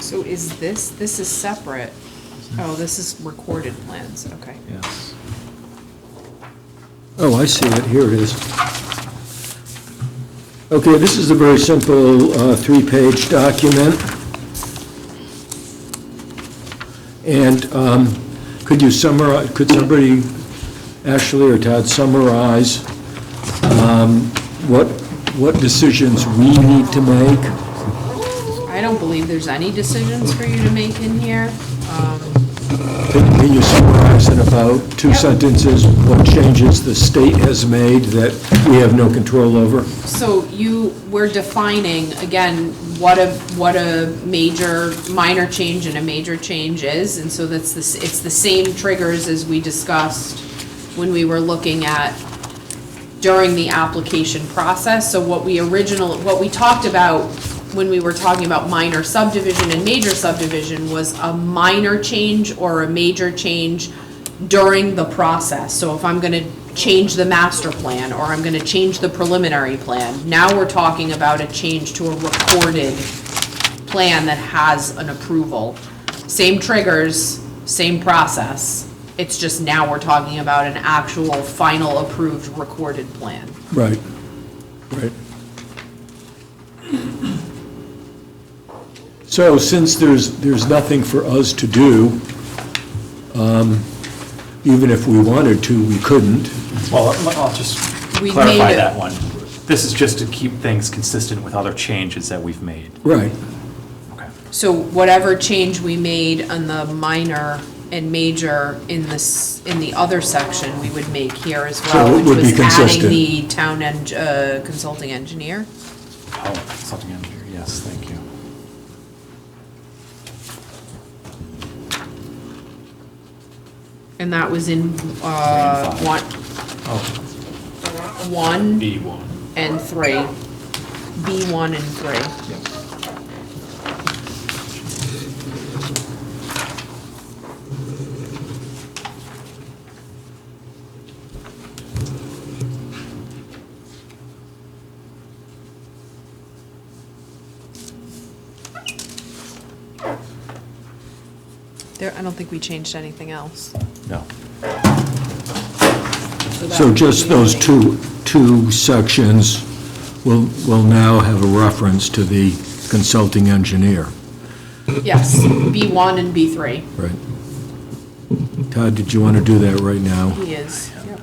E: So is this is separate? Oh, this is recorded plans, okay.
C: Yes.
A: Oh, I see it, here it is. Okay, this is a very simple 3-page document. And could you summarize, could somebody, Ashley or Todd, summarize what decisions we need to make?
E: I don't believe there's any decisions for you to make in here.
A: Can you summarize in about 2 sentences what changes the state has made that we have no control over?
E: So we're defining, again, what a minor change and a major change is, and so it's the same triggers as we discussed when we were looking at during the application process. So what we talked about when we were talking about minor subdivision and major subdivision was a minor change or a major change during the process. So if I'm gonna change the master plan, or I'm gonna change the preliminary plan, now we're talking about a change to a recorded plan that has an approval. Same triggers, same process, it's just now we're talking about an actual final approved recorded plan.
A: Right, right. So since there's nothing for us to do, even if we wanted to, we couldn't.
C: Well, I'll just
E: We
C: clarify
E: made it.
C: that one. This is just to keep things consistent with other changes that we've made.
A: Right.
C: Okay.
E: So whatever change we made on the minor and major in this, in the other section, we would make here as
A: So
E: well,
A: it
E: which
A: would be
E: was adding
A: consistent.
E: the town consulting engineer.
C: Oh, consulting engineer, yes, thank you.
E: And that was in,
C: five.
E: one,
C: Oh,
E: 1
C: B1.
E: and 3. B1 and 3. There, I don't think we changed anything else.
C: No.
E: that
A: So
E: would
A: just
E: be
A: those
E: only-
A: two sections will now have a reference to the consulting engineer.
E: Yes, B1 and B3.
A: Right. Todd, did you want to do that right now?
E: He is. Yep.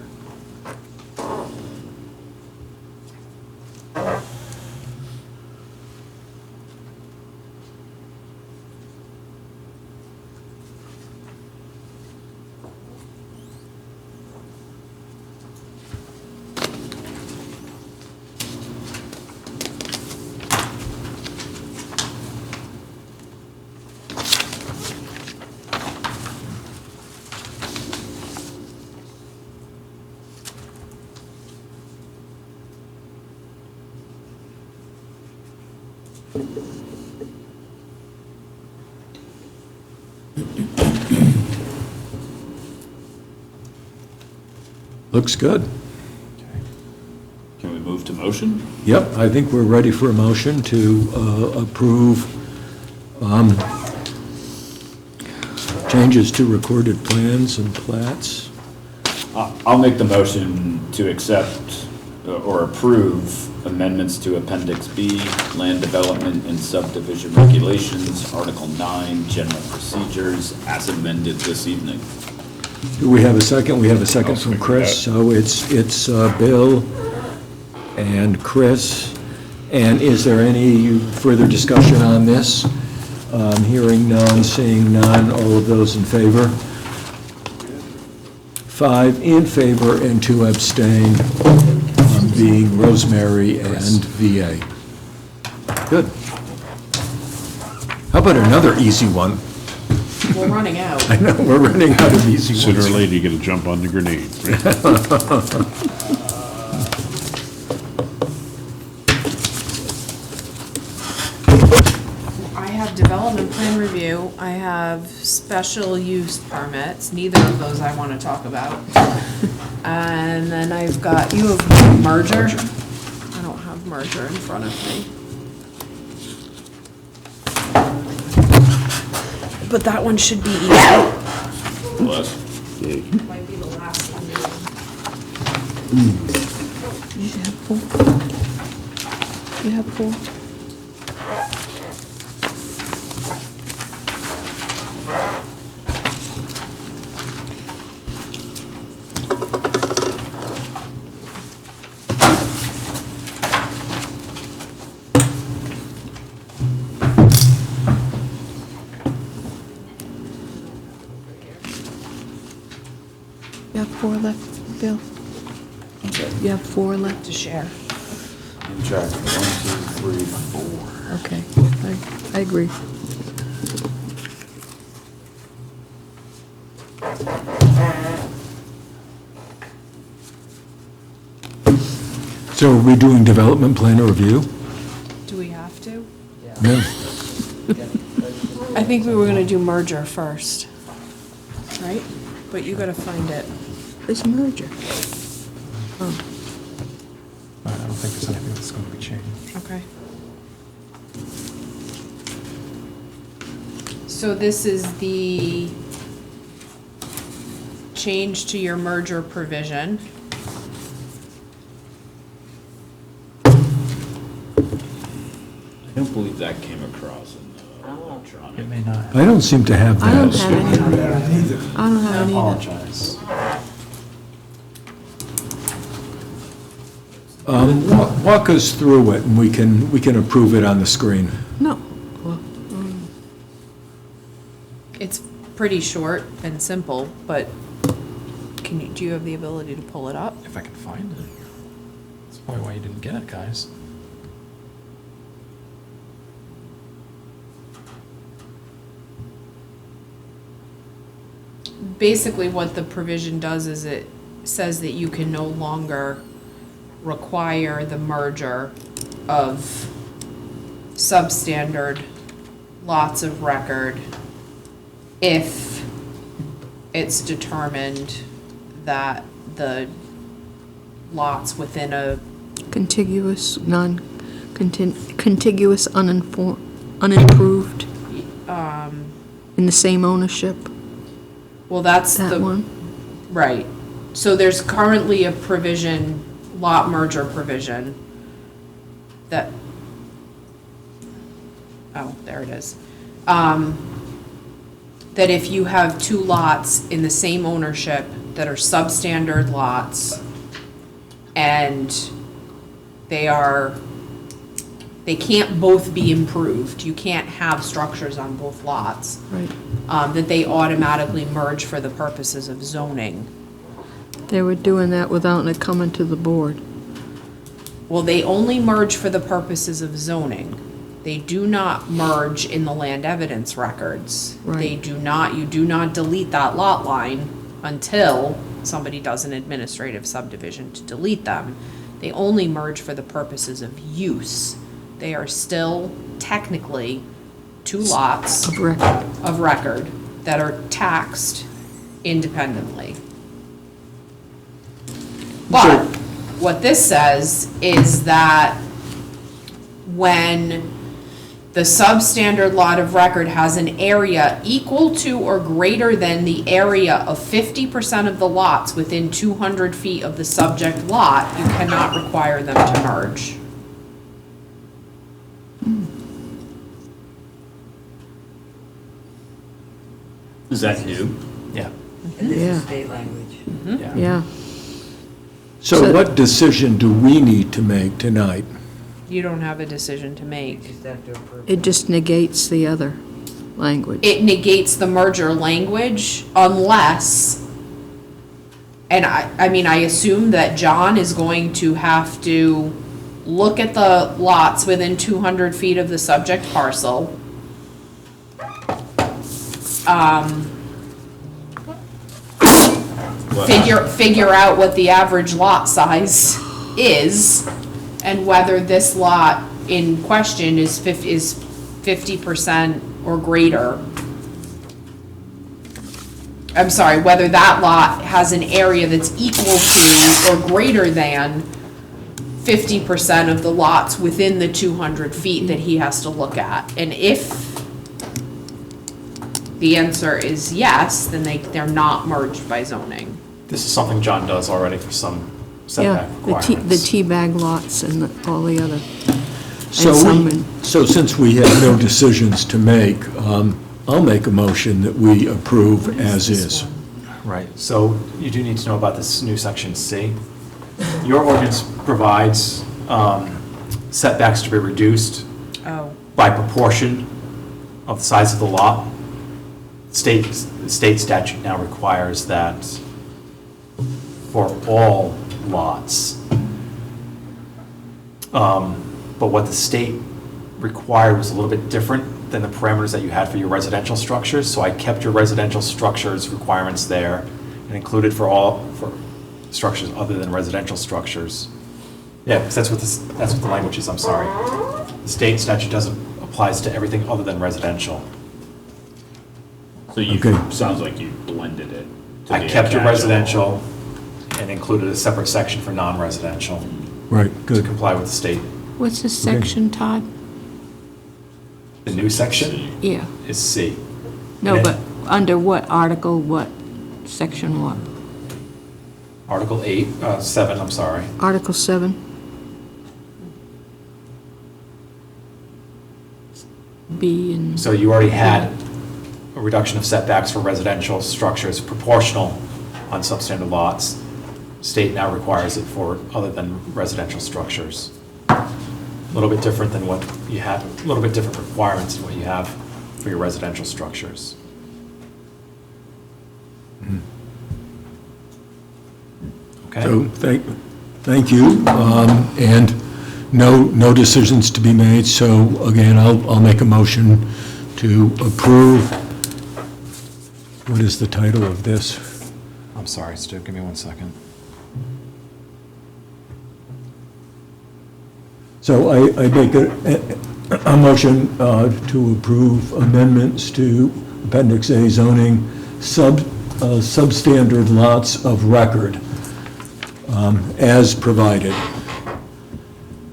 A: Looks good.
L: Can we move to motion?
A: Yep, I think we're ready for a motion to approve changes to recorded plans and plats.
L: I'll make the motion to accept or approve amendments to Appendix B, Land Development and Subdivision Regulations, Article 9, General Procedures, as amended this evening.
A: Do we have a second? We have a second
B: I'll
A: from
B: second
A: Chris.
B: that.
A: So it's Bill and Chris. And is there any further discussion on this? Hearing none, seeing none, all of those in favor? 5 in favor and 2 abstain, being Rosemary and VA. Good. How about another easy one?
E: We're running out.
A: I know, we're running out of easy ones.
B: Sooner or later, you get to jump on the grenade.
E: I have development plan review, I have special use permits, neither of those I wanna talk about. And then I've got, you have merger? I don't have merger in front of me. But that one should be easy.
L: Plus,
E: Might be the last one.
I: You have 4? You have 4? You have 4 left, Bill? You have 4 left?
E: To share.
L: in track, 1, 2, 3, 4.
I: Okay, I agree.
A: So are we doing development plan review?
E: Do we have to?
A: No.
E: I think we were gonna do merger first, right? But you gotta find it.
I: It's merger. Oh,
K: I don't think there's anything that's going to be changed.
E: Okay. So this is the change to your merger provision.
L: I don't believe that came across in the electronic.
C: It may not.
A: I don't seem to have
I: I don't
A: that.
I: have any. I don't have
C: I
I: any either.
C: apologize.
A: Walk us through it, and we can approve it on the screen.
I: No.
E: It's pretty short and simple, but do you have the ability to pull it up?
C: If I can find it. That's probably why you didn't get it, guys.
E: Basically, what the provision does is it says that you can no longer require the merger of substandard lots of record if it's determined that the lots within a,
I: Contiguous, contiguous, unimproved, in the same ownership,
E: well, that's
I: that
E: the,
I: one?
E: right. So there's currently a provision, lot merger provision, that, oh, there it is. That if you have two lots in the same ownership that are substandard lots, and they can't both be improved, you can't have structures on both lots,
I: Right.
E: that they automatically merge for the purposes of zoning.
I: They were doing that without it coming to the board.
E: Well, they only merge for the purposes of zoning. They do not merge in the land evidence records. They
I: Right.
E: do not, you do not delete that lot line until somebody does an administrative subdivision to delete them. They only merge for the purposes of use. They are still technically two lots
I: Of record.
E: of record that are taxed independently. But what this says is that when the substandard lot of record has an area equal to or greater than the area of 50% of the lots within 200 feet of the subject lot, you cannot require them to merge.
G: Is that new?
C: Yeah.
I: Yeah,
F: State language.
I: yeah.
A: So what decision do we need to make tonight?
E: You don't have a decision to make.
F: Just have to approve.
I: It just negates the other language.
E: It negates the merger language unless, and I mean, I assume that John is going to have to look at the lots within 200 feet of the subject parcel. Figure out what the average lot size is and whether this lot in question is 50% or greater. I'm sorry, whether that lot has an area that's equal to or greater than 50% of the lots within the 200 feet that he has to look at. And if the answer is yes, then they're not merged by zoning.
C: This is something John does already for some
I: Yeah,
C: setback
I: the
C: requirements.
I: teabag lots and all the other.
A: So
I: some
A: we,
I: in-
A: so since we have no decisions to make, I'll make a motion that we approve as is.
C: Right, so you do need to know about this new section C. Your ordinance provides setbacks to be reduced
E: Oh.
C: by proportion of the size of the lot. State statute now requires that for all lots. But what the state required was a little bit different than the parameters that you had for your residential structures. So I kept your residential structures requirements there and included for structures other than residential structures. Yeah, because that's what the language is, I'm sorry. The state statute doesn't, applies to everything other than residential.
G: So you,
A: Okay.
G: sounds like you blended it. to
C: I
G: be a
C: kept your
G: catch-all.
C: residential and included a separate section for non-residential
A: Right,
C: to
A: good.
C: comply with the state.
I: What's this section, Todd?
C: The new section
I: Yeah,
C: is C.
I: no,
C: And
I: but under what article, what, section what?
C: Article 8, 7, I'm sorry.
I: Article 7? B and,
C: So you already had a reduction of setbacks for residential structures proportional on substandard lots. State now requires it for other than residential structures. A little bit different than what you have, a little bit different requirements than what you have for your residential structures. Okay?
A: So, thank you, and no decisions to be made, so again, I'll make a motion to approve. What is the title of this?
K: I'm sorry, Stu, give me 1 second.
A: So I make a motion to approve amendments to Appendix A zoning substandard lots of record as provided.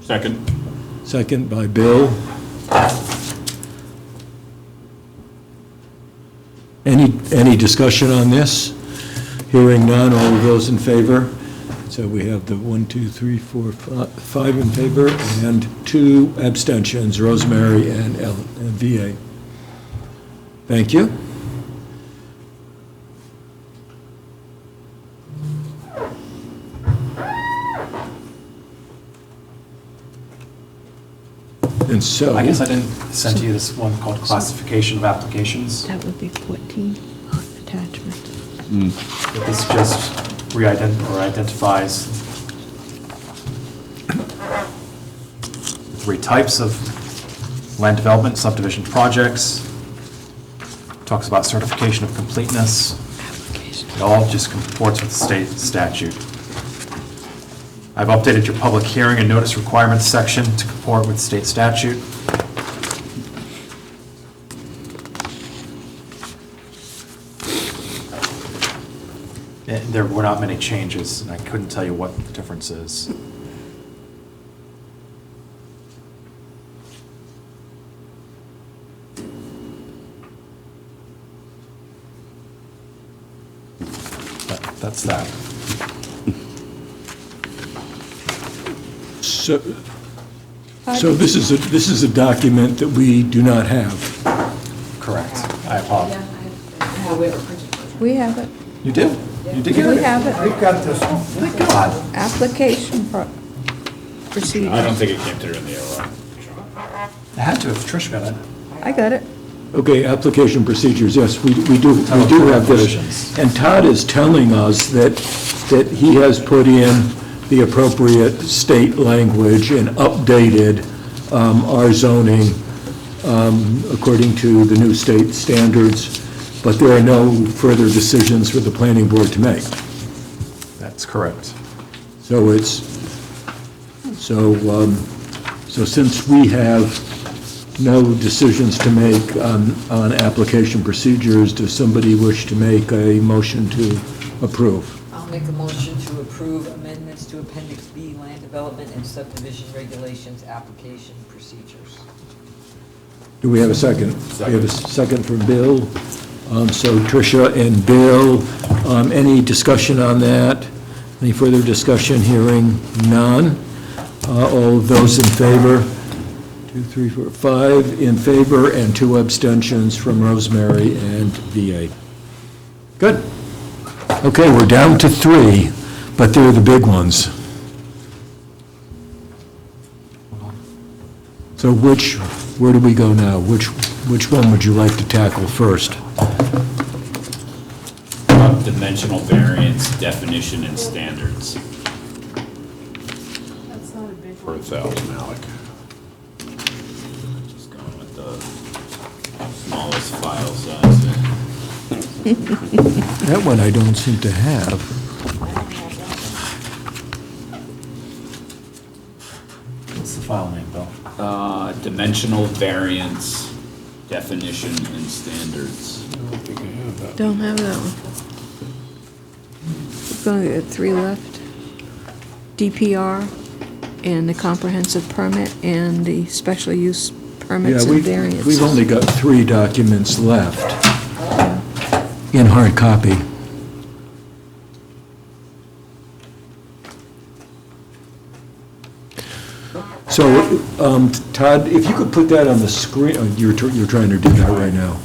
B: Second.
A: Second by Bill. Any discussion on this? Hearing none, all of those in favor? So we have the 1, 2, 3, 4, 5 in favor and 2 abstentions, Rosemary and VA. Thank you. And so,
C: I guess I didn't send to you this one called classification of applications.
I: That would be 14, attachment.
C: But this just identifies 3 types of land development subdivision projects. Talks about certification of completeness. It all just comports with the state statute. I've updated your public hearing and notice requirements section to comport with state statute. And there were not many changes, and I couldn't tell you what the difference is. That's that.
A: so this is a document that we do not have.
C: Correct. I apologize.
I: We have it.
C: You do? You did get
I: We
C: it?
I: have it.
J: We've got this.
C: Good God.
I: Application procedure.
G: I don't think it came through in the OR.
C: I had to if Trish got it.
I: I got it.
A: Okay, application procedures, yes, we do have this.
C: Provisions.
A: And Todd is telling us that he has put in the appropriate state language and updated our zoning according to the new state standards, but there are no further decisions for the planning board to make.
C: That's correct.
A: So so since we have no decisions to make on application procedures, does somebody wish to make a motion to approve?
F: I'll make a motion to approve amendments to Appendix B, land development and subdivision regulations, application procedures.
A: Do we have a second? We have a second from Bill. So Tricia and Bill, any discussion on that? Any further discussion? Hearing none. All of those in favor? 2, 3, 4, 5 in favor and 2 abstentions from Rosemary and VA. Good. Okay, we're down to 3, but they're the big ones. So where do we go now? Which one would you like to tackle first?
G: Dimensional variance, definition, and standards.
E: That's not a big
B: For
E: one.
B: 1,000, Alec.
G: Just going with the smallest file size.
A: That one I don't seem to have.
C: What's the file name, Bill?
G: Dimensional variance, definition, and standards.
I: Don't have that one. We're going to get 3 left. DPR and the comprehensive permit and the special use permits and variances.
A: We've only got 3 documents left in hard copy. So, Todd, if you could put that on the screen, you're trying to do that right now.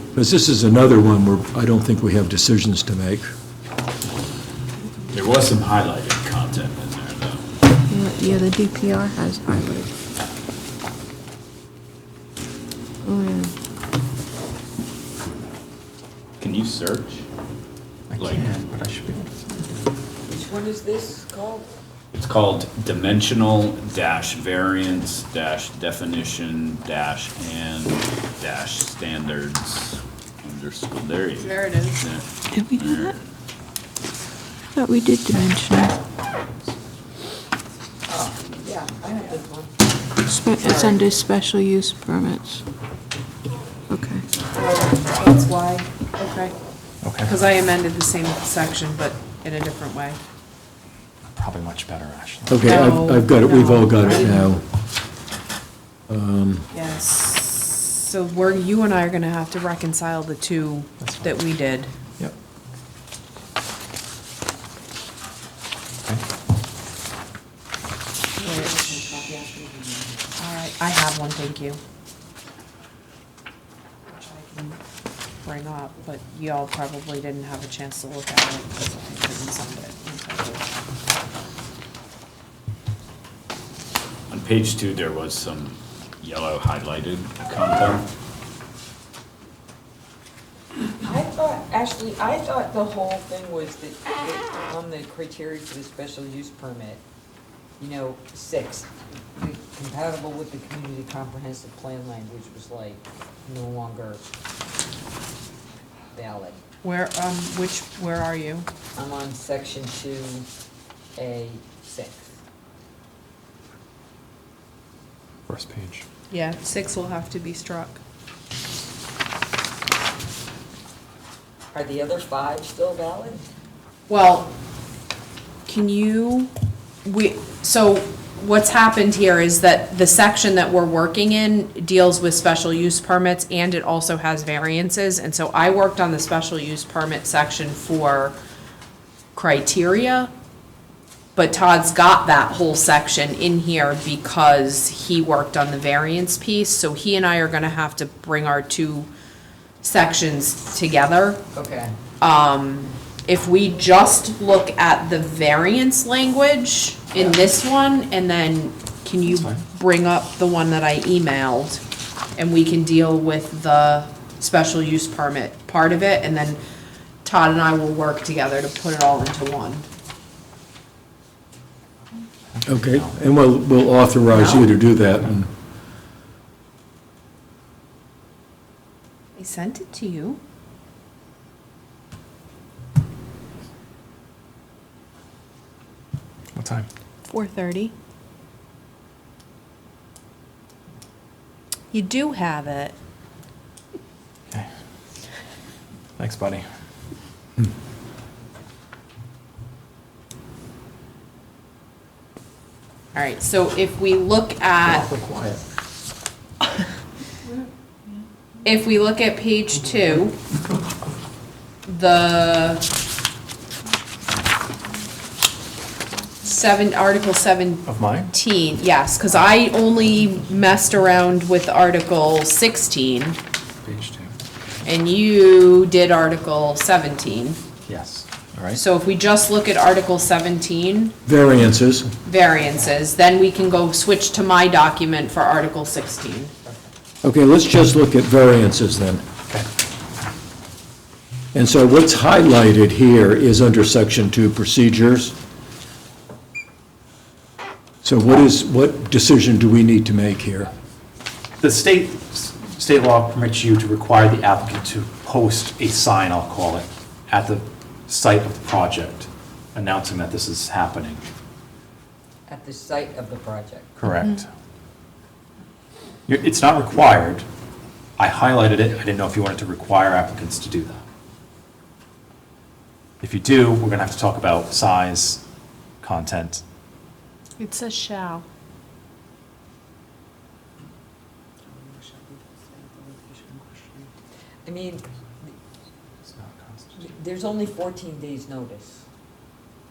A: Because this is another one where I don't think we have decisions to make.
G: There was some highlighted content in there, though.
I: Yeah, the DPR has highlighted. Oh,
L: Can you search?
C: I
L: Like-
C: can, but I should be able to.
F: Which one is this called?
L: It's called dimensional dash variance dash definition dash and dash standards underscore, there you go.
E: There it is.
L: Yeah.
I: Did we do that? Thought we did dimensional.
F: Oh, yeah, I have this one.
I: It's under special use permits. Okay.
E: That's why, okay.
C: Okay,
E: Because I amended the same section, but in a different way.
C: probably much better, Ashley.
A: Okay,
E: No,
A: I've got it, we've all
E: no.
A: got it now.
E: Yes. So you and I are gonna have to reconcile the two
C: That's fine.
E: that we did.
C: Yep. Okay.
E: Which, I have one, thank you. Which I can bring up, but y'all probably didn't have a chance to look at it because I couldn't send it.
L: On page 2, there was some yellow highlighted content.
F: I thought, Ashley, I thought the whole thing was that on the criteria for the special use permit, 6, compatible with the community comprehensive plan language was like no longer valid.
E: Where are you?
F: I'm on section 2A6.
C: First page.
E: Yeah, 6 will have to be struck.
F: Are the other 5 still valid?
E: Well, so what's happened here is that the section that we're working in deals with special use permits and it also has variances. And so I worked on the special use permit section for criteria, but Todd's got that whole section in here because he worked on the variance piece. So he and I are gonna have to bring our two sections together.
F: Okay.
E: If we just look at the variance language in this one, and then can you
C: That's fine.
E: bring up the one that I emailed? And we can deal with the special use permit part of it, and then Todd and I will work together to put it all into one.
A: Okay, and we'll authorize you to do that. And
E: I sent it to you.
C: What time?
E: 4:30. You do have it.
C: Okay. Thanks, buddy.
E: All right, so if we look at,
C: Awfully quiet.
E: if we look at page 2, the Article 17,
C: Of mine?
E: yes, because I only messed around with Article 16,
C: Page 2.
E: and you did Article 17.
C: Yes. All right.
E: So if we just look at Article 17,
A: variances,
E: variances, then we can go switch to my document for Article 16.
A: okay, let's just look at variances then.
C: Okay.
A: And so what's highlighted here is under Section 2, procedures. So what decision do we need to make here?
C: The state law permits you to require the applicant to post a sign, I'll call it, at the site of the project, announcing that this is happening.
F: At the site of the project.
C: Correct. It's not required. I highlighted it. I didn't know if you wanted to require applicants to do that. If you do, we're gonna have to talk about size, content.
E: It says shall.
F: I mean, there's only 14 days' notice,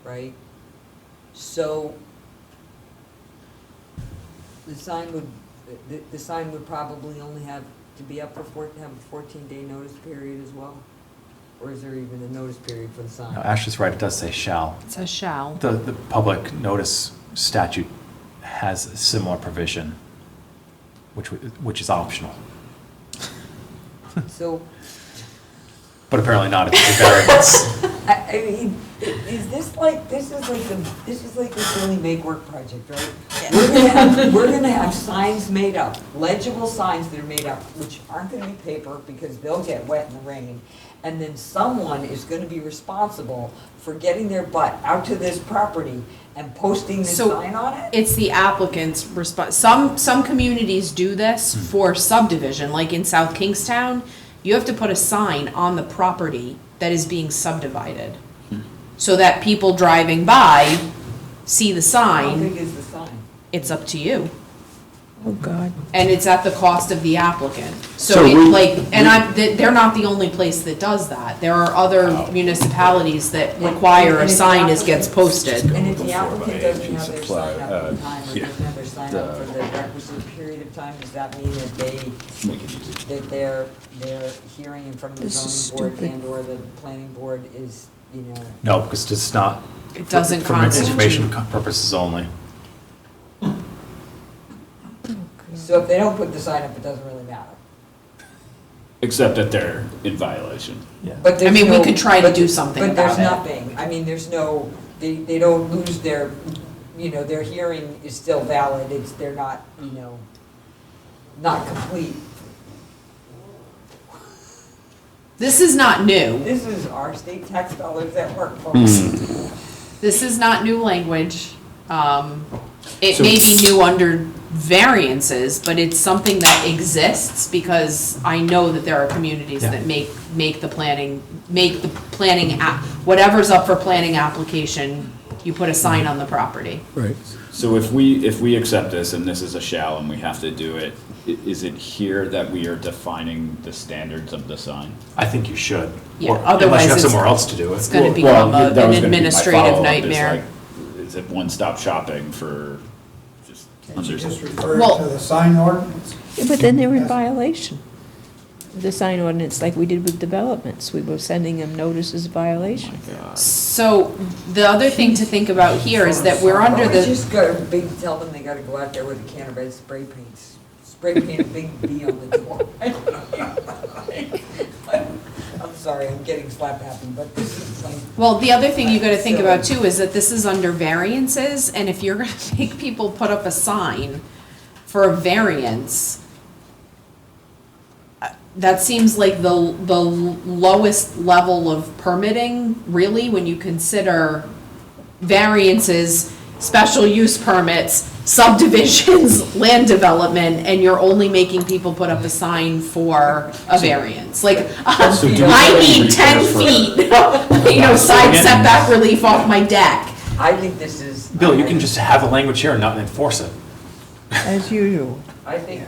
F: right? So the sign would probably only have to be up for have a 14-day notice period as well? Or is there even a notice period for the sign?
C: No, Ashley's right, it does say shall.
E: It says shall.
C: The public notice statute has a similar provision, which is optional.
F: So,
C: But apparently not, it's a variance.
F: I mean, this is like the silly make-work project, right? We're gonna have signs made up, legible signs that are made up, which aren't gonna be paper because they'll get wet in the rain. And then someone is gonna be responsible for getting their butt out to this property and posting the
E: So,
F: sign on it?
E: It's the applicant's response. Some communities do this for subdivision, like in South Kingstown. You have to put a sign on the property that is being subdivided, so that people driving by see the
F: How
E: sign.
F: big is the sign?
E: It's up to you.
I: Oh, God.
E: And it's at the cost of the applicant.
A: So
E: So,
A: we-
E: they're not the only place that does that. There are other municipalities that require a
F: And if the
E: sign as gets
F: applicant-
E: posted.
F: And if the
L: Before
F: applicant
L: by
F: doesn't
L: piece
F: have their
L: of ply-
F: sign up in time, or
B: yeah.
F: doesn't have their sign up for the requisite period of time, does that mean that that their hearing in front of the
I: This is
F: zoning board
I: stupid.
F: and or the planning board is,
C: No, because it's not.
E: It doesn't
C: For
E: constitute.
C: information purposes only.
F: so if they don't put the sign up, it doesn't really matter.
G: Except that they're in violation.
F: But there's
E: I mean, we
F: no-
E: could try to
F: but-
E: do something
F: But there's
E: about it.
F: nothing, I mean, there's no, they don't lose their, their hearing is still valid, they're not, not complete.
E: This is not new.
F: This is our state tax dollars at work, folks.
E: This is not new language. It may be new under variances, but it's something that exists because I know that there are communities
C: Yeah.
E: that make the planning, whatever's up for planning application, you put a sign on the property.
A: Right.
G: So if we accept this and this is a shall and we have to do it, is it here that we are defining the standards of the sign?
C: I think you should.
E: Yeah,
C: Or
E: otherwise
C: unless you have
E: it's-
C: somewhere else to do
E: It's
C: it.
E: gonna become
G: That
E: an
G: was gonna be my
E: administrative
G: follow-up, is
E: nightmare.
G: like, is it one-stop shopping for just
J: Can't you
G: under?
J: just refer
E: Well-
J: to the sign ordinance?
I: Yeah, but then they're in violation. The sign ordinance, like we did with developments, we were sending them notices of violation.
E: So the other thing to think about here is that we're under
F: Or
E: the.
F: just gotta tell them they gotta go out there with a can of red spray paints, spray paint a big B on the door. I'm sorry, I'm getting slap happy, but this is like.
E: Well, the other thing you gotta think about too is that this is under variances, and if you're gonna make people put up a sign for a variance, that seems like the lowest level of permitting, really, when you consider variances, special use permits, subdivisions, land development, and you're only making people put up a sign for a variance. Like,
C: So do we
E: I
C: have
E: need
C: any
E: 10
C: recourse for-
E: feet, side setback relief off my deck.
F: I think this is.
C: Bill, you can just have the language here and not enforce it.
I: As usual.
F: I think,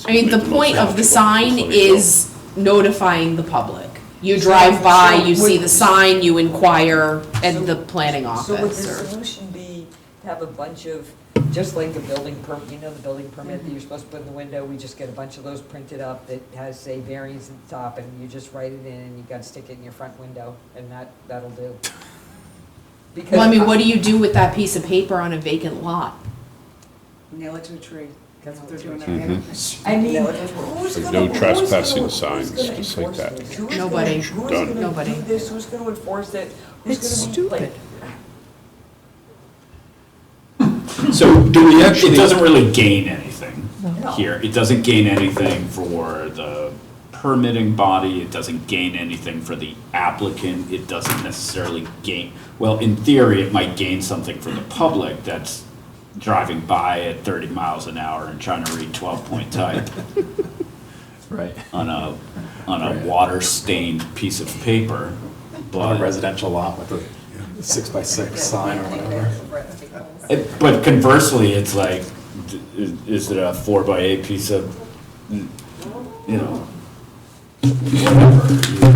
E: I mean, the point of the sign is notifying the public. You drive by, you see the sign, you inquire at the planning
F: so would the
E: office, or.
F: solution be to have a bunch of, just like a building permit, the building permit that you're supposed to put in the window, we just get a bunch of those printed up that has, say, variance at the top, and you just write it in, and you gotta stick it in your front window, and that'll do. Because
E: Well, I mean, what do you do with that piece of paper on a vacant lot?
M: Nail it to a tree, that's what they're doing every other.
F: I mean,
M: Nail it to a tree.
F: who's
B: Like
F: gonna,
B: no trespassing
F: who's gonna
B: signs, just like
F: enforce
B: that.
F: this? Who's
E: Nobody.
F: Who's
B: Done.
F: gonna
E: Nobody.
F: do this, who's gonna enforce it?
I: It's
F: Who's gonna be, like,
I: stupid.
G: So
A: Do we actually-
G: It doesn't really gain anything
F: No.
G: here. It doesn't gain anything for the permitting body. It doesn't gain anything for the applicant. It doesn't necessarily gain, well, in theory, it might gain something for the public that's driving by at 30 miles an hour and trying to read 12-point type
C: Right.
G: on a water-stained piece of paper.
C: On a
G: But
C: residential lot with a 6x6 sign or whatever.
G: But conversely, it's like, is it a 4x8 piece of, you know, whatever,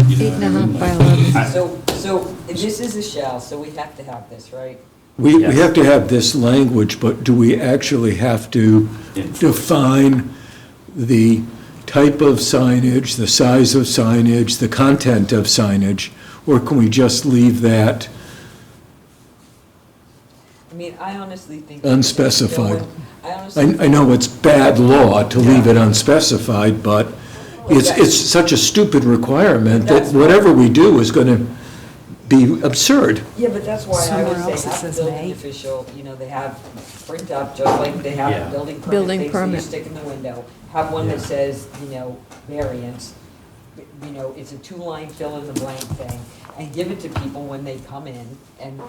G: you know what I mean?
I: by 11.
F: So this is a shall, so we have to have this, right?
A: We have to have this language, but do we actually have to define the type of signage, the size of signage, the content of signage, or can we just leave that
F: I mean, I honestly think.
A: unspecified? I know it's bad law to leave it unspecified, but it's such a stupid requirement that whatever we do is going to be absurd.
F: Yeah, but that's why I
D: Somewhere
F: would
D: else
F: say
D: it
F: have the
D: says
F: building
D: may.
F: official, they have print up, just like they have
C: Yeah.
F: the building
I: Building
F: permit things that you
I: permit.
F: stick in the window. Have one that
C: Yeah.
F: says, variance, it's a two-line fill in the blank thing. And give it to people when they come in and,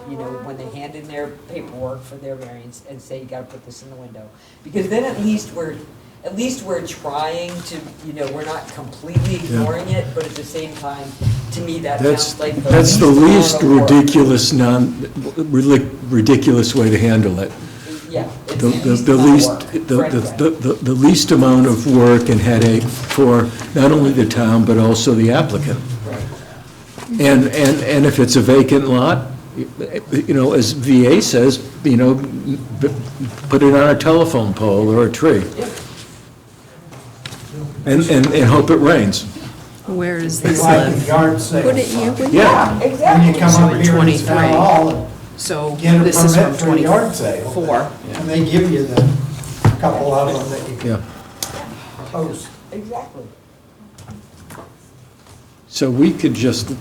F: when they hand in their paperwork for their variance and say, you gotta put this in the window. Because then at least we're trying to, we're not completely ignoring it, but at the same time, to me, that
A: That's,
F: sounds like
A: that's the least
F: amount of work.
A: ridiculous way to handle it.
F: Yeah, it's
A: The,
F: the
A: the
F: least
A: least,
F: amount of work.
A: the least amount of work and headache for not only the town, but also the applicant. And if it's a vacant lot, as VA says, put it on a telephone pole or a tree. And hope it rains.
D: Where does
J: It's
D: this
J: like a
D: live?
J: yard sale.
I: Put it in your window.
A: Yeah,
J: When
F: Exactly.
J: you come
D: So
J: up
D: in
J: here in
D: 23.
J: town hall
D: So
J: and get a
D: this is
J: permit
D: from
J: for a yard sale.
D: 24.
J: And they give you the couple of them that you
A: yeah.
J: can post.
F: Exactly.
A: So we could just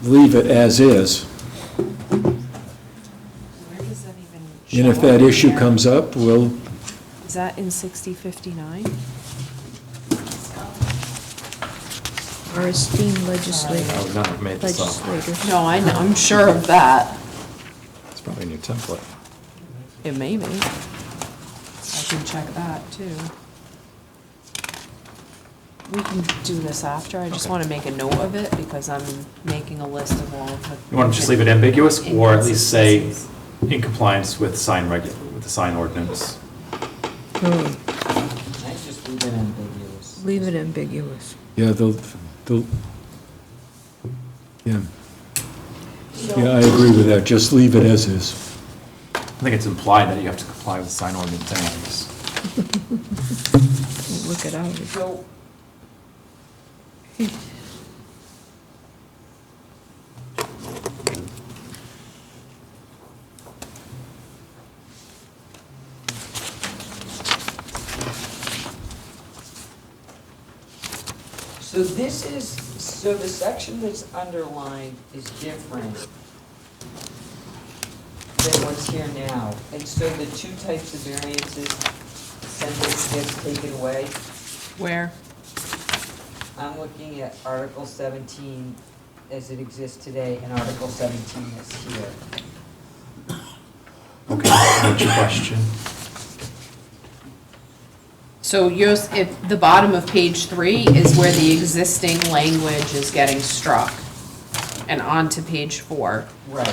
A: leave it as is.
D: Where does that even
A: And if
D: show
A: that
D: up in
A: issue
D: here?
A: comes up, we'll,
D: Is that in 6059?
I: Our esteemed legislator,
C: I would not have made this up.
I: legislators.
D: No, I'm sure of that.
K: It's probably in your template.
D: It may be. I can check that too. We can do this after. I just want to make a note of it because I'm making a list of all of the.
C: You want to just leave it ambiguous, or at least say
D: inconsistencies.
C: in compliance with with the sign ordinance?
F: I just leave it ambiguous.
I: Leave it ambiguous.
A: yeah, yeah, I agree with that. Just leave it as is.
C: I think it's implied that you have to comply with the sign ordinance anyways.
I: Look it out.
F: So, so the section that's underlined is different than what's here now. And so the two types of variances sentence gets taken away.
E: Where?
F: I'm looking at Article 17 as it exists today, and Article 17 is here.
C: Okay, what's your question?
E: So if the bottom of page 3 is where the existing language is getting struck, and onto page 4.
F: Right,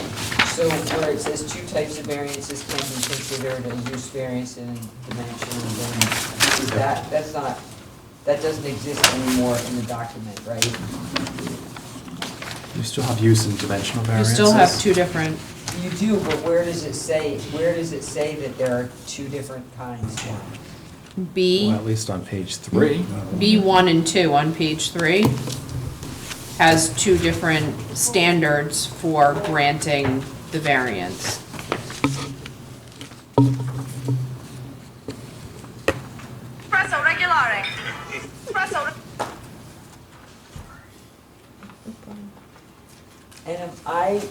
F: so where it says two types of variances can be considered a use variance and a dimensional variance, that doesn't exist anymore in the document, right?
C: You still have use and dimensional
E: You
C: variances?
E: still have two different,
F: You do, but where does it say that there are two different kinds now?
K: Well, at least on page 3.
E: B1 and 2 on page 3 has two different standards for granting the variance.
F: And if I,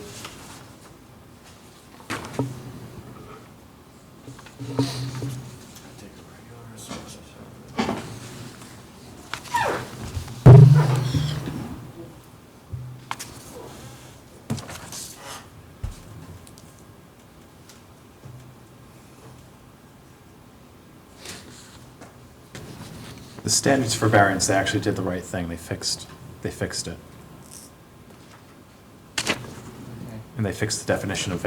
C: The standards for variance, they actually did the right thing, they fixed it. And they fixed the definition of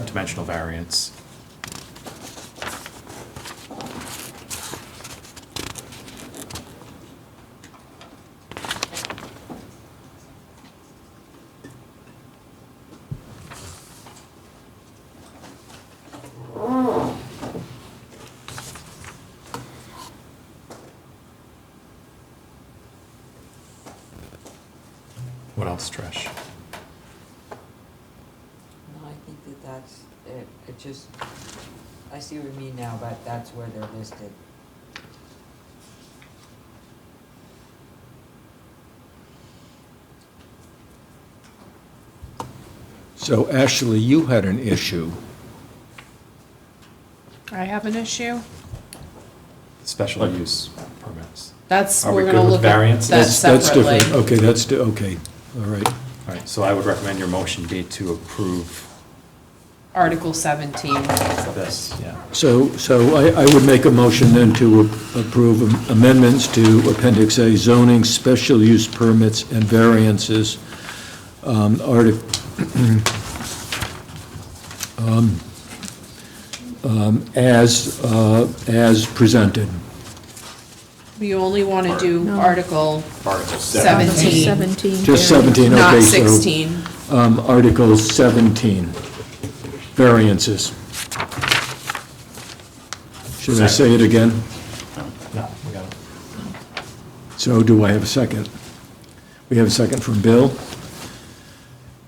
C: dimensional variance. What else, Trish?
F: no, I think that's it, it just, I see what you mean now, but that's where they're listed.
A: So Ashley, you had an issue.
E: I have an issue.
C: Special use permits.
E: That's,
C: Are we
E: we're
C: good
E: gonna
C: with
E: look at
C: variances?
E: that
A: That's
E: separately.
A: different. Okay, okay, all right.
C: All right, so I would recommend your motion be to approve
E: Article 17.
C: this, yeah.
A: So I would make a motion then to approve amendments to Appendix A zoning, special use permits, and variances. As presented.
E: You only wanna do
I: No.
E: Article
B: Article
E: 17,
I: 17.
A: Just
I: variance.
A: 17, okay.
E: not
A: so,
E: 16.
A: Article 17, variances. Should I say it again?
C: No, we got it.
A: So do I have a second? We have a second from Bill.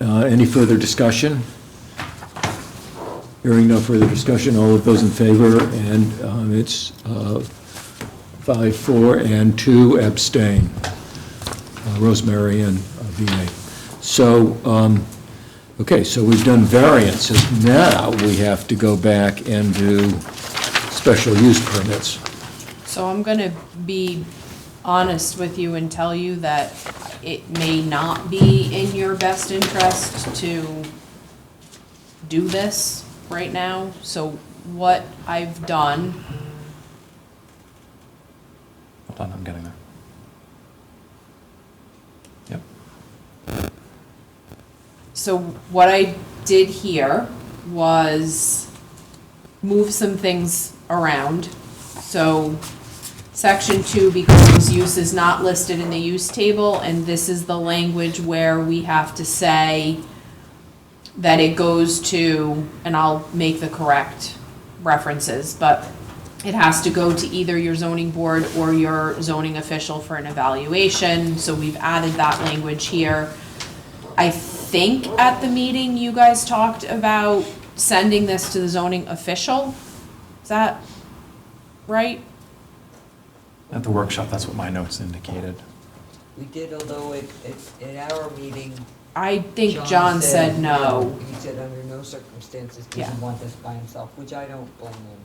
A: Any further discussion? Hearing no further discussion, all of those in favor, and it's 5-4 and 2 abstain. Rosemary and VA. So, okay, so we've done variances. Now we have to go back and do special use permits.
E: So I'm gonna be honest with you and tell you that it may not be in your best interest to do this right now. So what I've done,
C: Hold on, I'm getting there. Yep.
E: so what I did here was move some things around. So Section 2 becomes use is not listed in the use table, and this is the language where we have to say that it goes to, and I'll make the correct references, but it has to go to either your zoning board or your zoning official for an evaluation, so we've added that language here. I think at the meeting you guys talked about sending this to the zoning official, is that right?
C: At the workshop, that's what my notes indicated.
F: We did, although at our meeting.
E: I think John said no.
F: He said under no circumstances does
E: Yeah.
F: he want this by himself, which I don't blame him.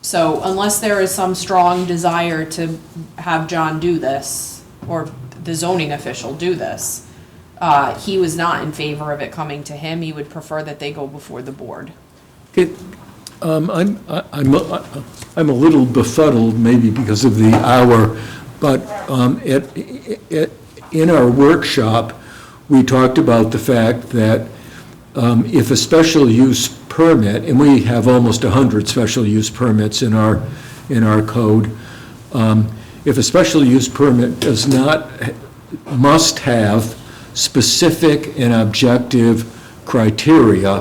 E: So unless there is some strong desire to have John do this, or the zoning official do this, he was not in favor of it coming to him. He would prefer that they go before the board.
A: I'm a little befuddled, maybe because of the hour, but in our workshop, we talked about the fact that if a special use permit, and we have almost 100 special use permits in our code, if a special use permit does not, must have specific and objective criteria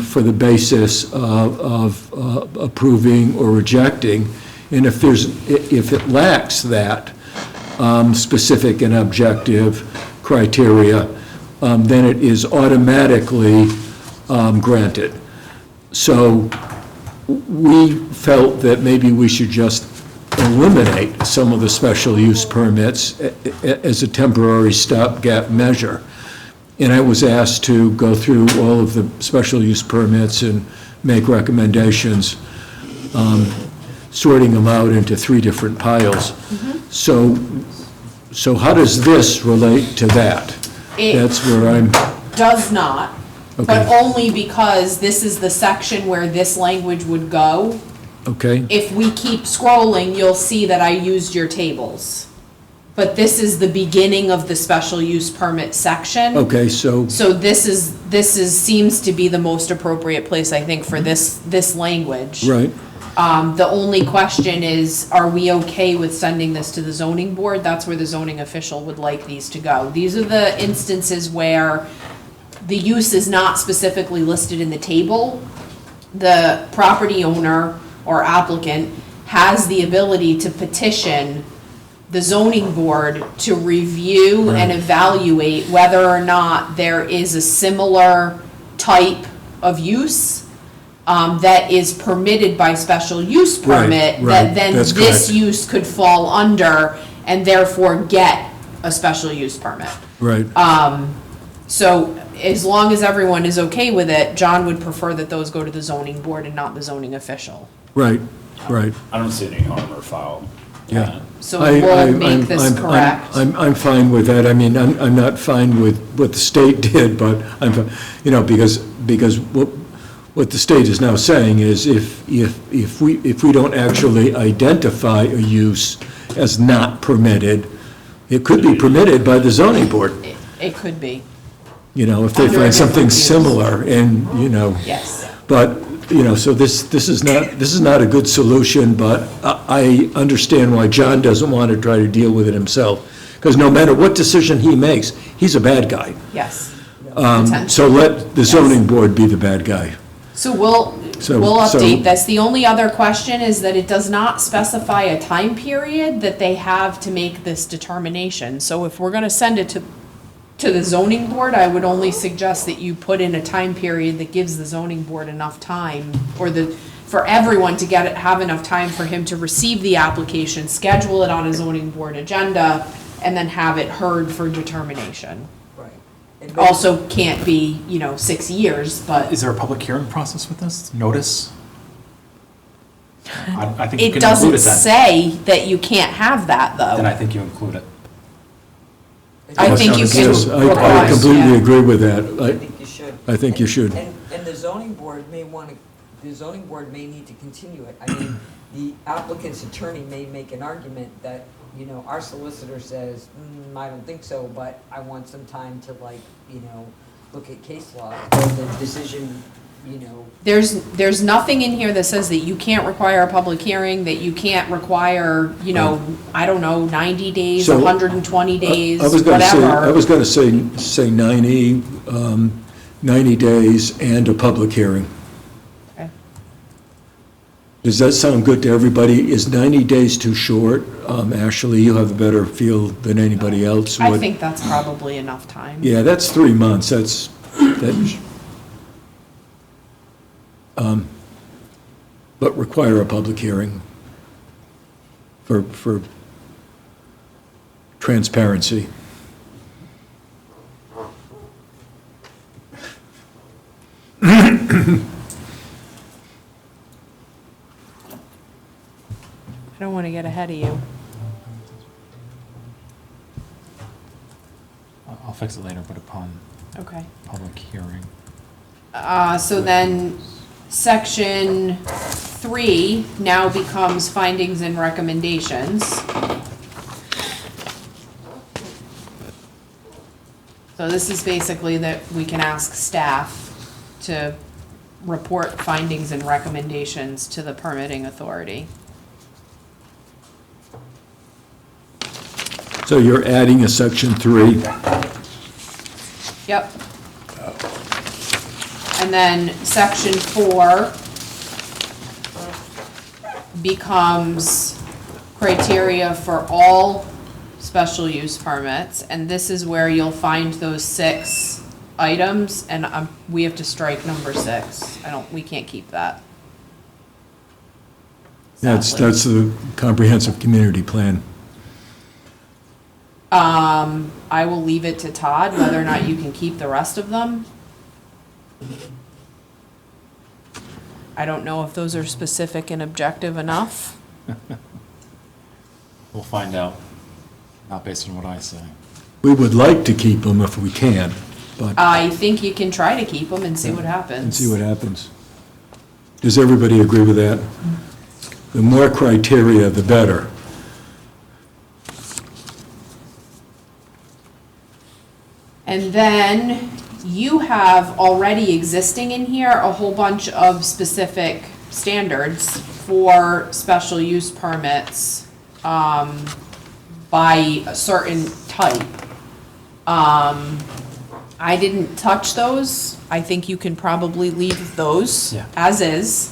A: for the basis of approving or rejecting, and if it lacks that specific and objective criteria, then it is automatically granted. So we felt that maybe we should just eliminate some of the special use permits as a temporary stopgap measure. And I was asked to go through all of the special use permits and make recommendations, sorting them out into 3 different piles. So how does this relate to that? That's where I'm,
E: Does not, but
A: Okay.
E: only because this is the section where this language would go.
A: okay?
E: If we keep scrolling, you'll see that I used your tables. But this is the beginning of the special use permit section.
A: Okay, so,
E: So this is, seems to be the most appropriate place, I think, for this language.
A: right,
E: The only question is, are we okay with sending this to the zoning board? That's where the zoning official would like these to go. These are the instances where the use is not specifically listed in the table. The property owner or applicant has the ability to petition the zoning board to review and evaluate whether or not there is a similar type of use that is permitted by special use
A: Right,
E: permit,
A: right,
E: that then
A: that's
E: this
A: correct.
E: use could fall under and therefore get a special use permit.
A: Right.
E: So as long as everyone is okay with it, John would prefer that those go to the zoning board and not the zoning official.
A: Right, right,
L: I don't see any harm or foul.
A: yeah.
E: So
A: I-
E: we'll make
A: I'm-
E: this
A: I'm-
E: correct.
A: I'm fine with that. I mean, I'm not fine with what the state did, but because what the state is now saying is if we don't actually identify a use as not permitted, it could be permitted by the zoning board,
E: It could be,
A: if they
E: Under a
A: find something
E: different use.
A: similar, and,
E: yes.
A: but, so this is not a good solution, but I understand why John doesn't want to try to deal with it himself, because no matter what decision he makes, he's a bad guy.
E: Yes.
A: So let the zoning board be the bad guy.
E: So we'll
A: So-
E: update this. The only other question is that it does not specify a time period that they have to make this determination. So if we're gonna send it to the zoning board, I would only suggest that you put in a time period that gives the zoning board enough time, or for everyone to have enough time for him to receive the application, schedule it on a zoning board agenda, and then have it heard for determination.
F: Right.
E: Also can't be, 6 years, but
C: Is there a public hearing process with this? Notice? I think you
E: it
C: can include
E: doesn't
C: it then.
E: say that you can't have that,
C: Then I
E: though.
C: think you include it.
E: I think you can
A: Yes, I
E: request,
A: completely
E: yeah.
A: agree with that.
F: I think you should.
A: I think you should.
F: And the zoning board may need to continue it. I mean, the applicant's attorney may make an argument that, our solicitor says, I don't think so, but I want some time to look at case law, or the decision,
E: There's nothing in here that says that you can't require a public hearing, that you can't require, I don't know, 90 days,
A: So,
E: 120 days,
A: I was gonna say,
E: whatever.
A: say 90 days and a public hearing.
E: Okay.
A: Does that sound good to everybody? Is 90 days too short? Ashley, you have a better feel than anybody else.
E: I
A: What-
E: think that's probably enough time.
A: Yeah, that's 3 months, but require a public hearing for transparency.
E: I don't want to get ahead of you.
C: I'll fix it later, but upon
E: Okay.
C: public hearing.
E: So then, section 3 now becomes findings and recommendations. So this is basically that we can ask staff to report findings and recommendations to the permitting authority.
A: So you're adding a section 3.
E: Yep. And then section 4 becomes criteria for all special use permits, and this is where you'll find those 6 items, and we have to strike number 6. We can't keep that.
A: That's the comprehensive community plan.
E: I will leave it to Todd whether or not you can keep the rest of them. I don't know if those are specific and objective enough.
C: We'll find out, not based on what I say.
A: We would like to keep them if we can, but,
E: I think you can try to keep them and see what happens.
A: and see what happens. Does everybody agree with that? The more criteria, the better.
E: And then you have already existing in here a whole bunch of specific standards for special use permits, by a certain type. I didn't touch those. I think you can probably leave those
C: Yeah.
E: as is.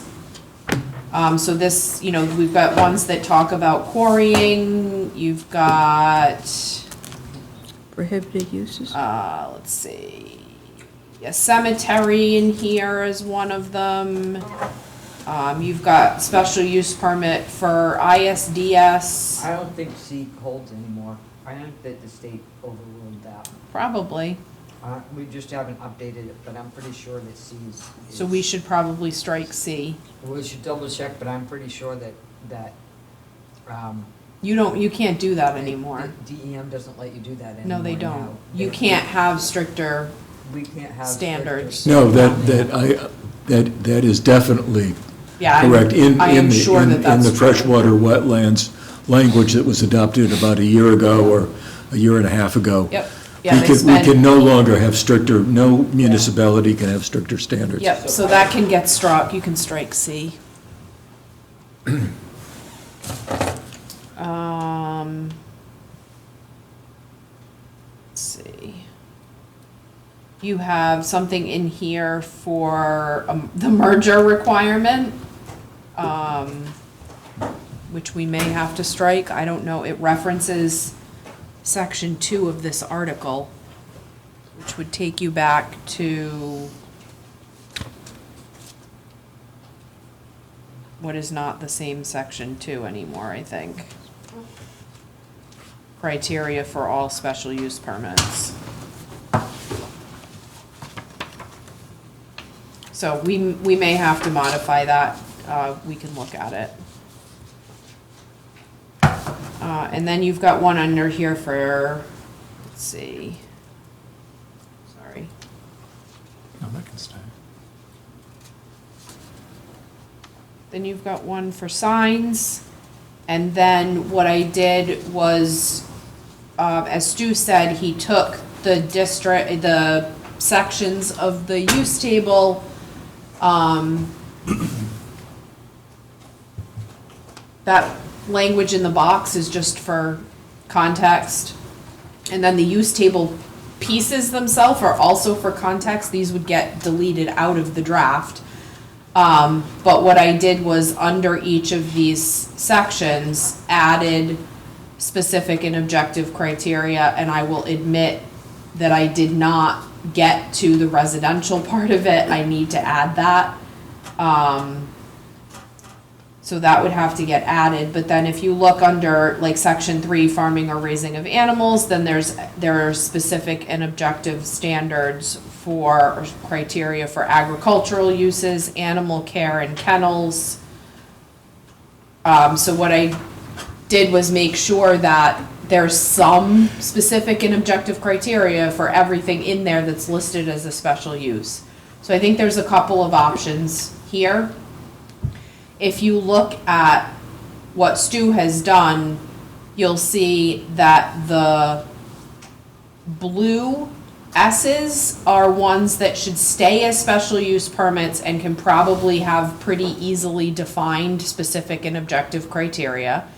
E: So this, we've got ones that talk about quarrying, you've got,
I: Prohibited uses.
E: let's see. a cemetery in here is one of them. You've got special use permit for ISDS,
F: I don't think C holds anymore. I think that the state overruled that.
E: probably.
F: We just haven't updated it, but I'm pretty sure that C is.
E: So we should probably strike C.
F: We should double check, but I'm pretty sure that,
E: You can't do that anymore.
F: DEM doesn't let you do that anymore
E: No, they
F: now.
E: don't. You can't have stricter,
F: We can't have.
E: standards.
A: No, that is definitely
E: yeah,
A: correct.
E: I am sure that that's
A: In the
E: true.
A: freshwater wetlands language that was adopted about a year ago or a year and a half ago.
E: Yep, yeah, they
A: We
E: spend.
A: can no longer have stricter, no municipality can have stricter standards.
E: Yep, so that can get struck, you can strike C. Let's see. You have something in here for the merger requirement, which we may have to strike, I don't know, it references section 2 of this article, which would take you back to what is not the same section 2 anymore, I think. Criteria for all special use permits. So we may have to modify that, we can look at it. And then you've got one under here for, let's see, sorry.
K: No, that can stay.
E: Then you've got one for signs, and then what I did was, as Stu said, he took the sections of the use table, that language in the box is just for context, and then the use table pieces themselves are also for context, these would get deleted out of the draft. But what I did was, under each of these sections, added specific and objective criteria, and I will admit that I did not get to the residential part of it, I need to add that. So that would have to get added, but then if you look under like section 3, farming or raising of animals, then there are specific and objective standards for, or criteria for agricultural uses, animal care and kennels. So what I did was make sure that there's some specific and objective criteria for everything in there that's listed as a special use. So I think there's a couple of options here. If you look at what Stu has done, you'll see that the blue S's are ones that should stay as special use permits and can probably have pretty easily defined specific and objective criteria.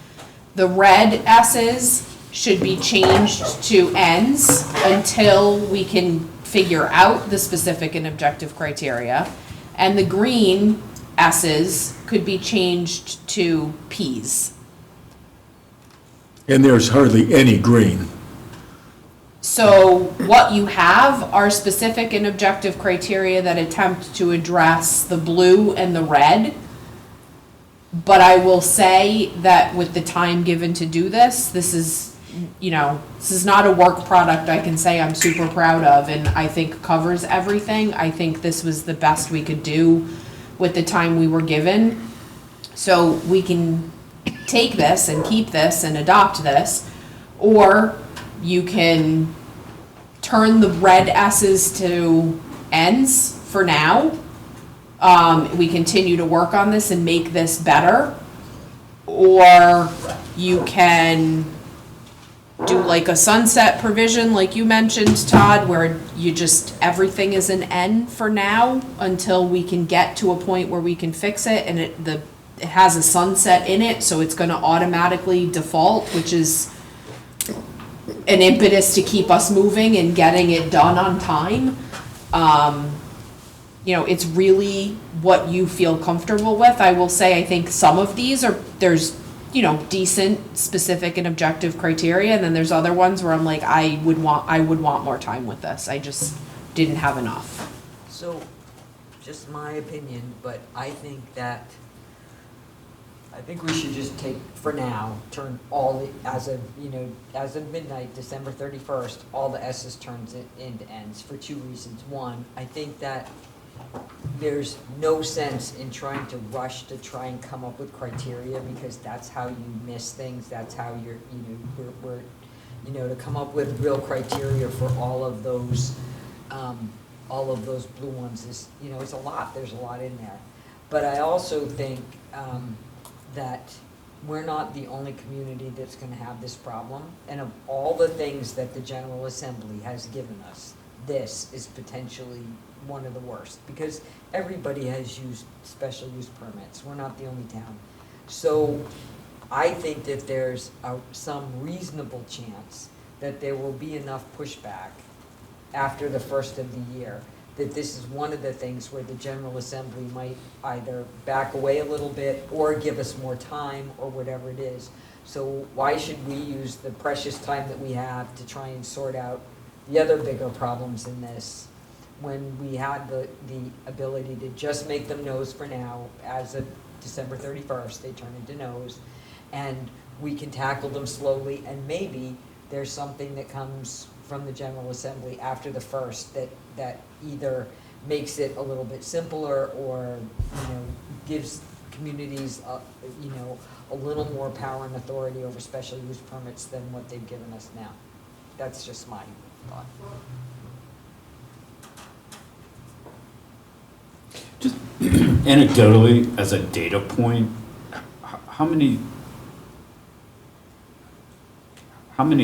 E: The red S's should be changed to N's until we can figure out the specific and objective criteria. And the green S's could be changed to P's.
A: And there's hardly any green.
E: So what you have are specific and objective criteria that attempt to address the blue and the red. But I will say that with the time given to do this, this is not a work product I can say I'm super proud of and I think covers everything. I think this was the best we could do with the time we were given. So we can take this and keep this and adopt this, or you can turn the red S's to N's for now. We continue to work on this and make this better, or you can do like a sunset provision like you mentioned, Todd, where you just, everything is an N for now until we can get to a point where we can fix it, and it has a sunset in it, so it's gonna automatically default, which is an impetus to keep us moving and getting it done on time. It's really what you feel comfortable with. I will say, I think some of these there's decent specific and objective criteria, and then there's other ones where I'm like, I would want more time with this. I just didn't have enough.
F: So, just my opinion, but I think we should just take, for now, turn all, as of midnight, December 31st, all the S's turns it into N's for two reasons. One, I think that there's no sense in trying to rush to try and come up with criteria, because that's how you miss things, that's how to come up with real criteria for all of those blue ones is, it's a lot, there's a lot in there. But I also think, that we're not the only community that's gonna have this problem, and of all the things that the General Assembly has given us, this is potentially one of the worst, because everybody has used special use permits, we're not the only town. So, I think that there's some reasonable chance that there will be enough pushback after the first of the year, that this is one of the things where the General Assembly might either back away a little bit or give us more time or whatever it is. So why should we use the precious time that we have to try and sort out the other bigger problems in this, when we had the ability to just make them no's for now? As of December 31st, they turn into no's, and we can tackle them slowly, and maybe there's something that comes from the General Assembly after the first that either makes it a little bit simpler or, gives communities, a little more power and authority over special use permits than what they've given us now. That's just my thought.
G: Just anecdotally, as a data point, how many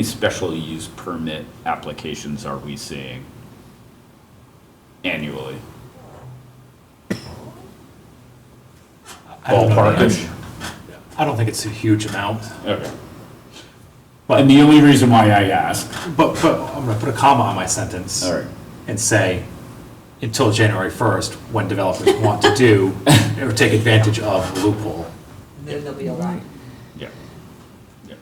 G: special use permit applications are we seeing annually? Ballpark-ish?
C: I don't think it's a huge amount,
G: Okay. And the only reason why I ask.
C: but I'm gonna put a comma on my sentence.
G: All right.
C: And say, until January 1st, when developers want to do, or take advantage of the loophole.
F: Then there'll be a line.
G: Yeah. Yeah.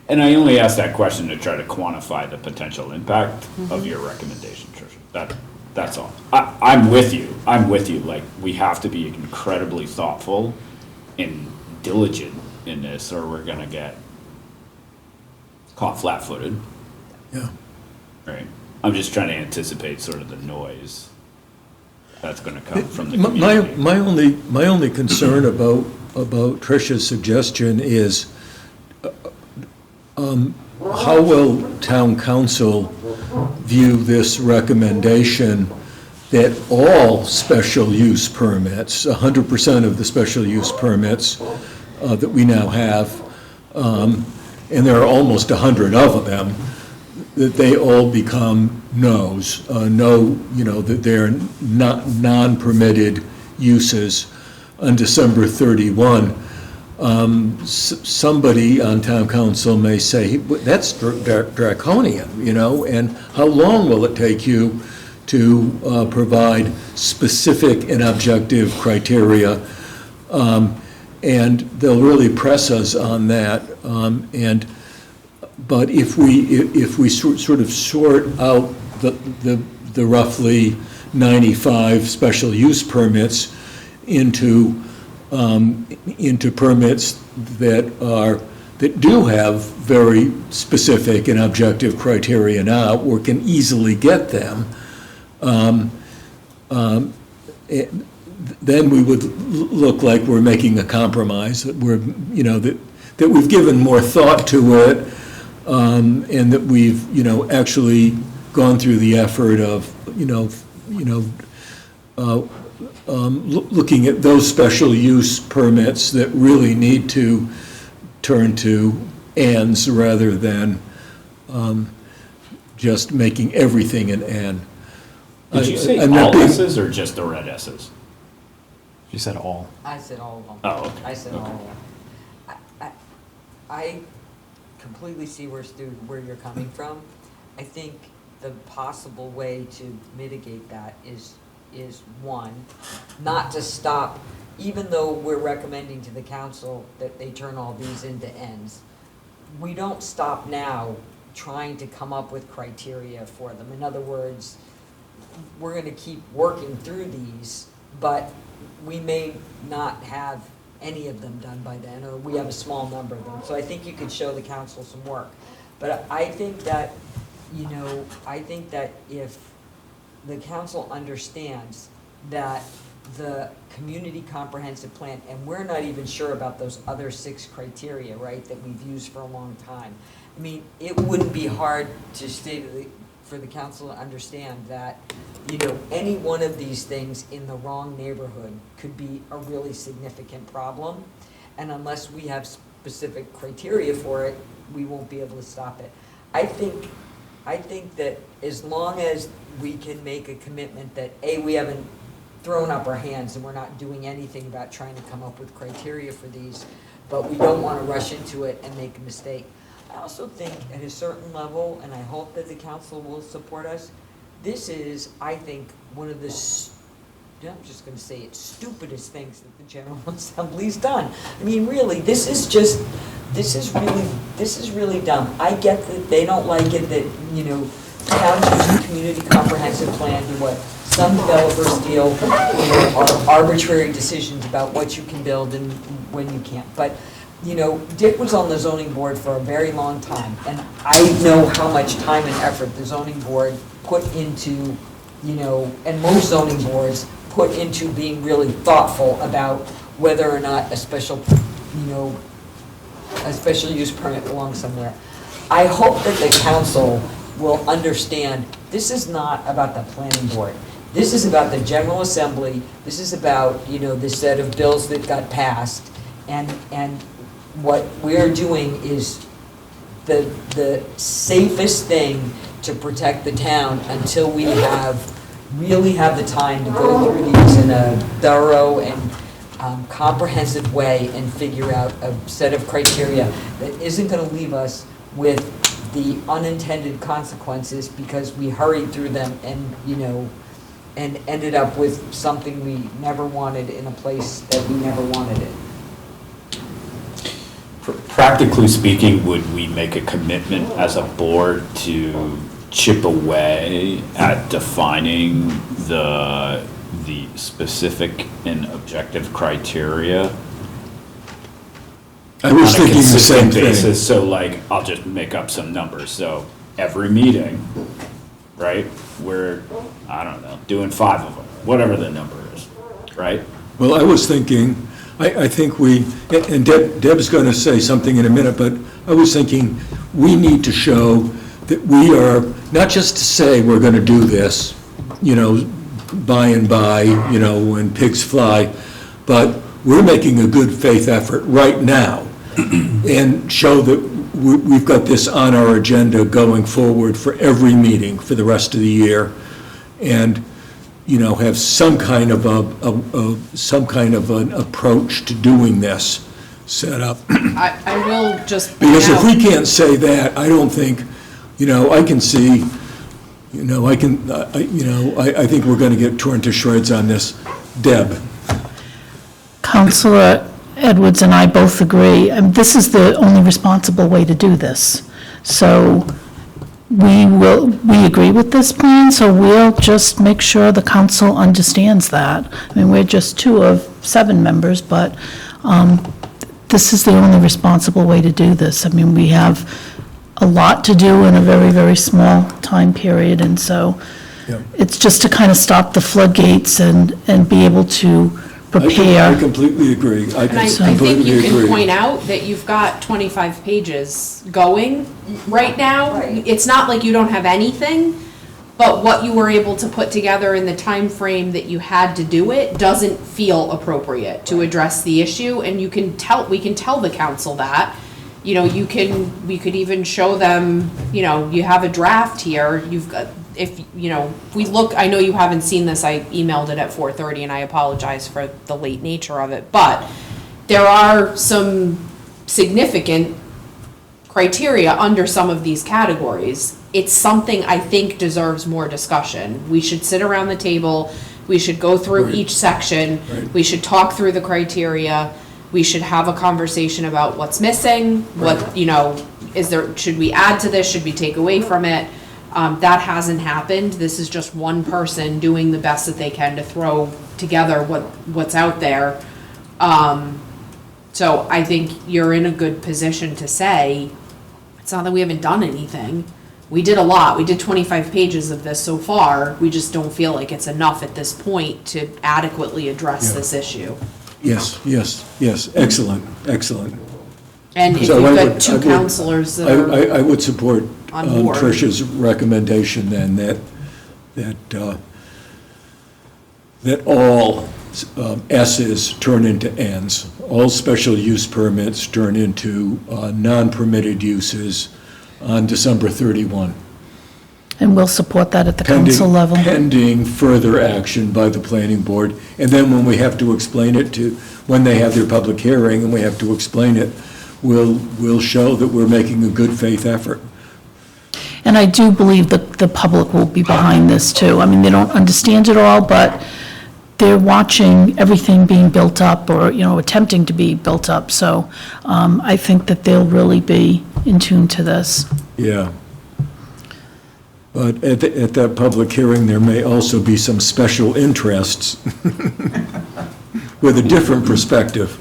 G: And I only asked that question to try to quantify the potential impact of your recommendation, Tricia. That's all. I'm with you. Like, we have to be incredibly thoughtful and diligent in this, or we're gonna get caught flat-footed.
A: Yeah.
G: Right? I'm just trying to anticipate sort of the noise that's gonna come from the
A: My
G: community.
A: my only concern about Tricia's suggestion is, how will town council view this recommendation that all special use permits, 100% of the special use permits that we now have, and there are almost 100 of them, that they all become no's, that they're not non-permitted uses on December 31. Somebody on town council may say, that's draconian, and how long will it take you to provide specific and objective criteria? And they'll really press us on that. But if we sort of sort out the roughly 95 special use permits into permits that do have very specific and objective criteria now, or can easily get them, then we would look like we're making a compromise, that that we've given more thought to it, and that we've, actually gone through the effort of, looking at those special use permits that really need to turn to ands rather than just making everything an and.
G: Did you say
A: I'm not
G: all
A: being-
G: S's or just the red S's?
C: You said all.
F: I said all of them.
G: Oh, okay.
F: I said all of them. I completely see where you're coming from. I think the possible way to mitigate that is one, not to stop, even though we're recommending to the council that they turn all these into ends, we don't stop now trying to come up with criteria for them. In other words, we're gonna keep working through these, but we may not have any of them done by then, or we have a small number of them. So I think you could show the council some work. But I think that, you know, I think that if the council understands that the community comprehensive plan, and we're not even sure about those other 6 criteria, right, that we've used for a long time. I mean, it wouldn't be hard to for the council to understand that, you know, any one of these things in the wrong neighborhood could be a really significant problem. And unless we have specific criteria for it, we won't be able to stop it. I think that as long as we can make a commitment that, A, we haven't thrown up our hands and we're not doing anything about trying to come up with criteria for these, but we don't want to rush into it and make a mistake. I also think at a certain level, and I hope that the council will support us, this is, I think, one of the, I'm just going to say it, stupidest things that the General Assembly's done. I mean, really, this is really dumb. I get that they don't like it that, you know, towns use a community comprehensive plan to what some developers deal, you know, are arbitrary decisions about what you can build and when you can't. But, you know, Dick was on the zoning board for a very long time, and I know how much time and effort the zoning board put into, you know, and most zoning boards put into being really thoughtful about whether or not a special, you know, a special use permit belongs somewhere. I hope that the council will understand this is not about the planning board. This is about the General Assembly. This is about, you know, the set of bills that got passed. And what we're doing is the safest thing to protect the town until we really have the time to go through these in a thorough and comprehensive way and figure out a set of criteria that isn't going to leave us with the unintended consequences because we hurried through them and, you know, and ended up with something we never wanted in a place that we never wanted it.
L: Practically speaking, would we make a commitment as a board to chip away at defining the specific and objective criteria?
A: I was thinking the same thing.
L: Basis, so like, I'll just make up some numbers. So every meeting, right, we're, I don't know, doing 5 of them, whatever the number is, right?
A: Well, I was thinking, I think and Deb's going to say something in a minute, but I was thinking we need to show that we are, not just to say we're going to do this, you know, by and by, you know, when pigs fly, but we're making a good faith effort right now and show that we've got this on our agenda going forward for every meeting for the rest of the year, and, you know, have some kind of an approach to doing this set up.
E: I will just.
A: Because if we can't say that, I don't think, you know, I can see, you know, I think we're going to get torn to shreds on this. Deb.
N: Councilor Edwards and I both agree. This is the only responsible way to do this. So we agree with this plan, so we'll just make sure the council understands that. I mean, we're just 2 of 7 members, but this is the only responsible way to do this. I mean, we have a lot to do in a very, very small time period, and so it's just to kind of stop the floodgates and be able to prepare.
A: I completely agree.
E: And I think you can point out that you've got 25 pages going right now.
F: Right.
E: It's not like you don't have anything, but what you were able to put together in the time frame that you had to do it doesn't feel appropriate to address the issue, and we can tell the council that. You know, we could even show them, you know, you have a draft here, you've got, if we look, I know you haven't seen this, I emailed it at 4:30 and I apologize for the late nature of it, but there are some significant criteria under some of these categories. It's something I think deserves more discussion. We should sit around the table, we should go through each section, we should talk through the criteria, we should have a conversation about what's missing, what, you know, should we add to this, should we take away from it? That hasn't happened. This is just one person doing the best that they can to throw together what's out there. So I think you're in a good position to say, it's not that we haven't done anything. We did a lot. We did 25 pages of this so far. We just don't feel like it's enough at this point to adequately address this issue.
A: Yes, yes, yes, excellent, excellent.
E: And if
A: So
E: you've
A: I
E: got
A: would-
E: two counselors that are,
A: I would support
E: on board.
A: Tricia's recommendation then, that all S's turn into Ns. All special use permits turn into non-permitted uses on December 31.
N: And we'll support that at the
A: Pending-
N: council level.
A: Pending further action by the planning board. And then when we have to explain it when they have their public hearing and we have to explain it, we'll show that we're making a good faith effort.
N: And I do believe that the public will be behind this too. I mean, they don't understand it all, but they're watching everything being built up or, attempting to be built up. So I think that they'll really be in tune to this.
A: Yeah. But at that public hearing, there may also be some special interests with a different perspective.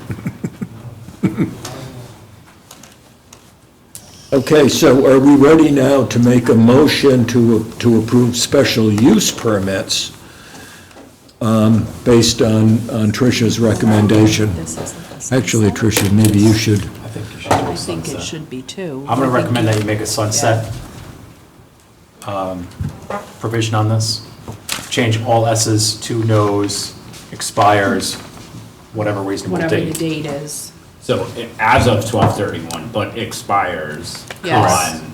A: Okay, so are we ready now to make a motion to approve special use permits based on Tricia's recommendation? Actually, Tricia, maybe you should.
C: I think you should do
E: I
C: a
E: think it
C: sunset.
E: should be too.
C: I'm gonna recommend that you make a sunset provision on this. Change all S's to no's, expires, whatever reasonable
E: Whatever the
C: date.
E: date is.
G: So as of 12/31, but expires
E: Yes.
G: on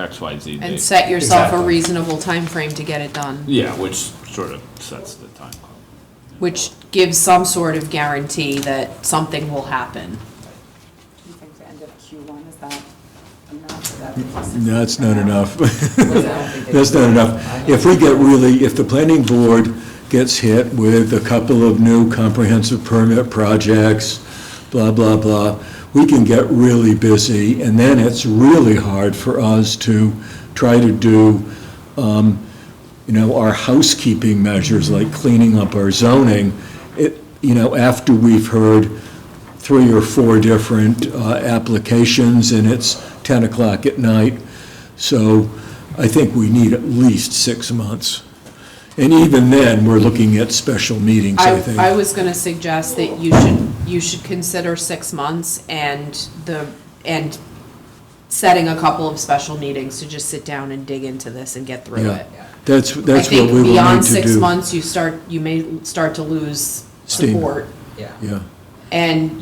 G: XYZ
E: And
G: date.
E: set yourself a
C: Exactly.
E: reasonable time frame to get it done,
G: Yeah, which sort of sets the time clock.
E: which gives some sort of guarantee that something will happen.
M: Do you think the end of Q1, is that enough? Is that-
A: No, that's not enough.
M: I don't think
A: That's not enough. If if the planning board gets hit with a couple of new comprehensive permit projects, blah, blah, blah, we can get really busy, and then it's really hard for us to try to do, our housekeeping measures, like cleaning up our zoning, after we've heard 3 or 4 different applications, and it's 10 o'clock at night. So I think we need at least 6 months. And even then, we're looking at special meetings, I think.
E: I was gonna suggest that you should consider 6 months and setting a couple of special meetings to just sit down and dig into this and get through
A: Yeah.
E: it.
A: That's
E: I
A: what we
E: think
A: will need
E: beyond
A: to
E: 6
A: do.
E: months, you may start to lose
A: Steam.
E: support.
M: Yeah.
A: Yeah,
E: And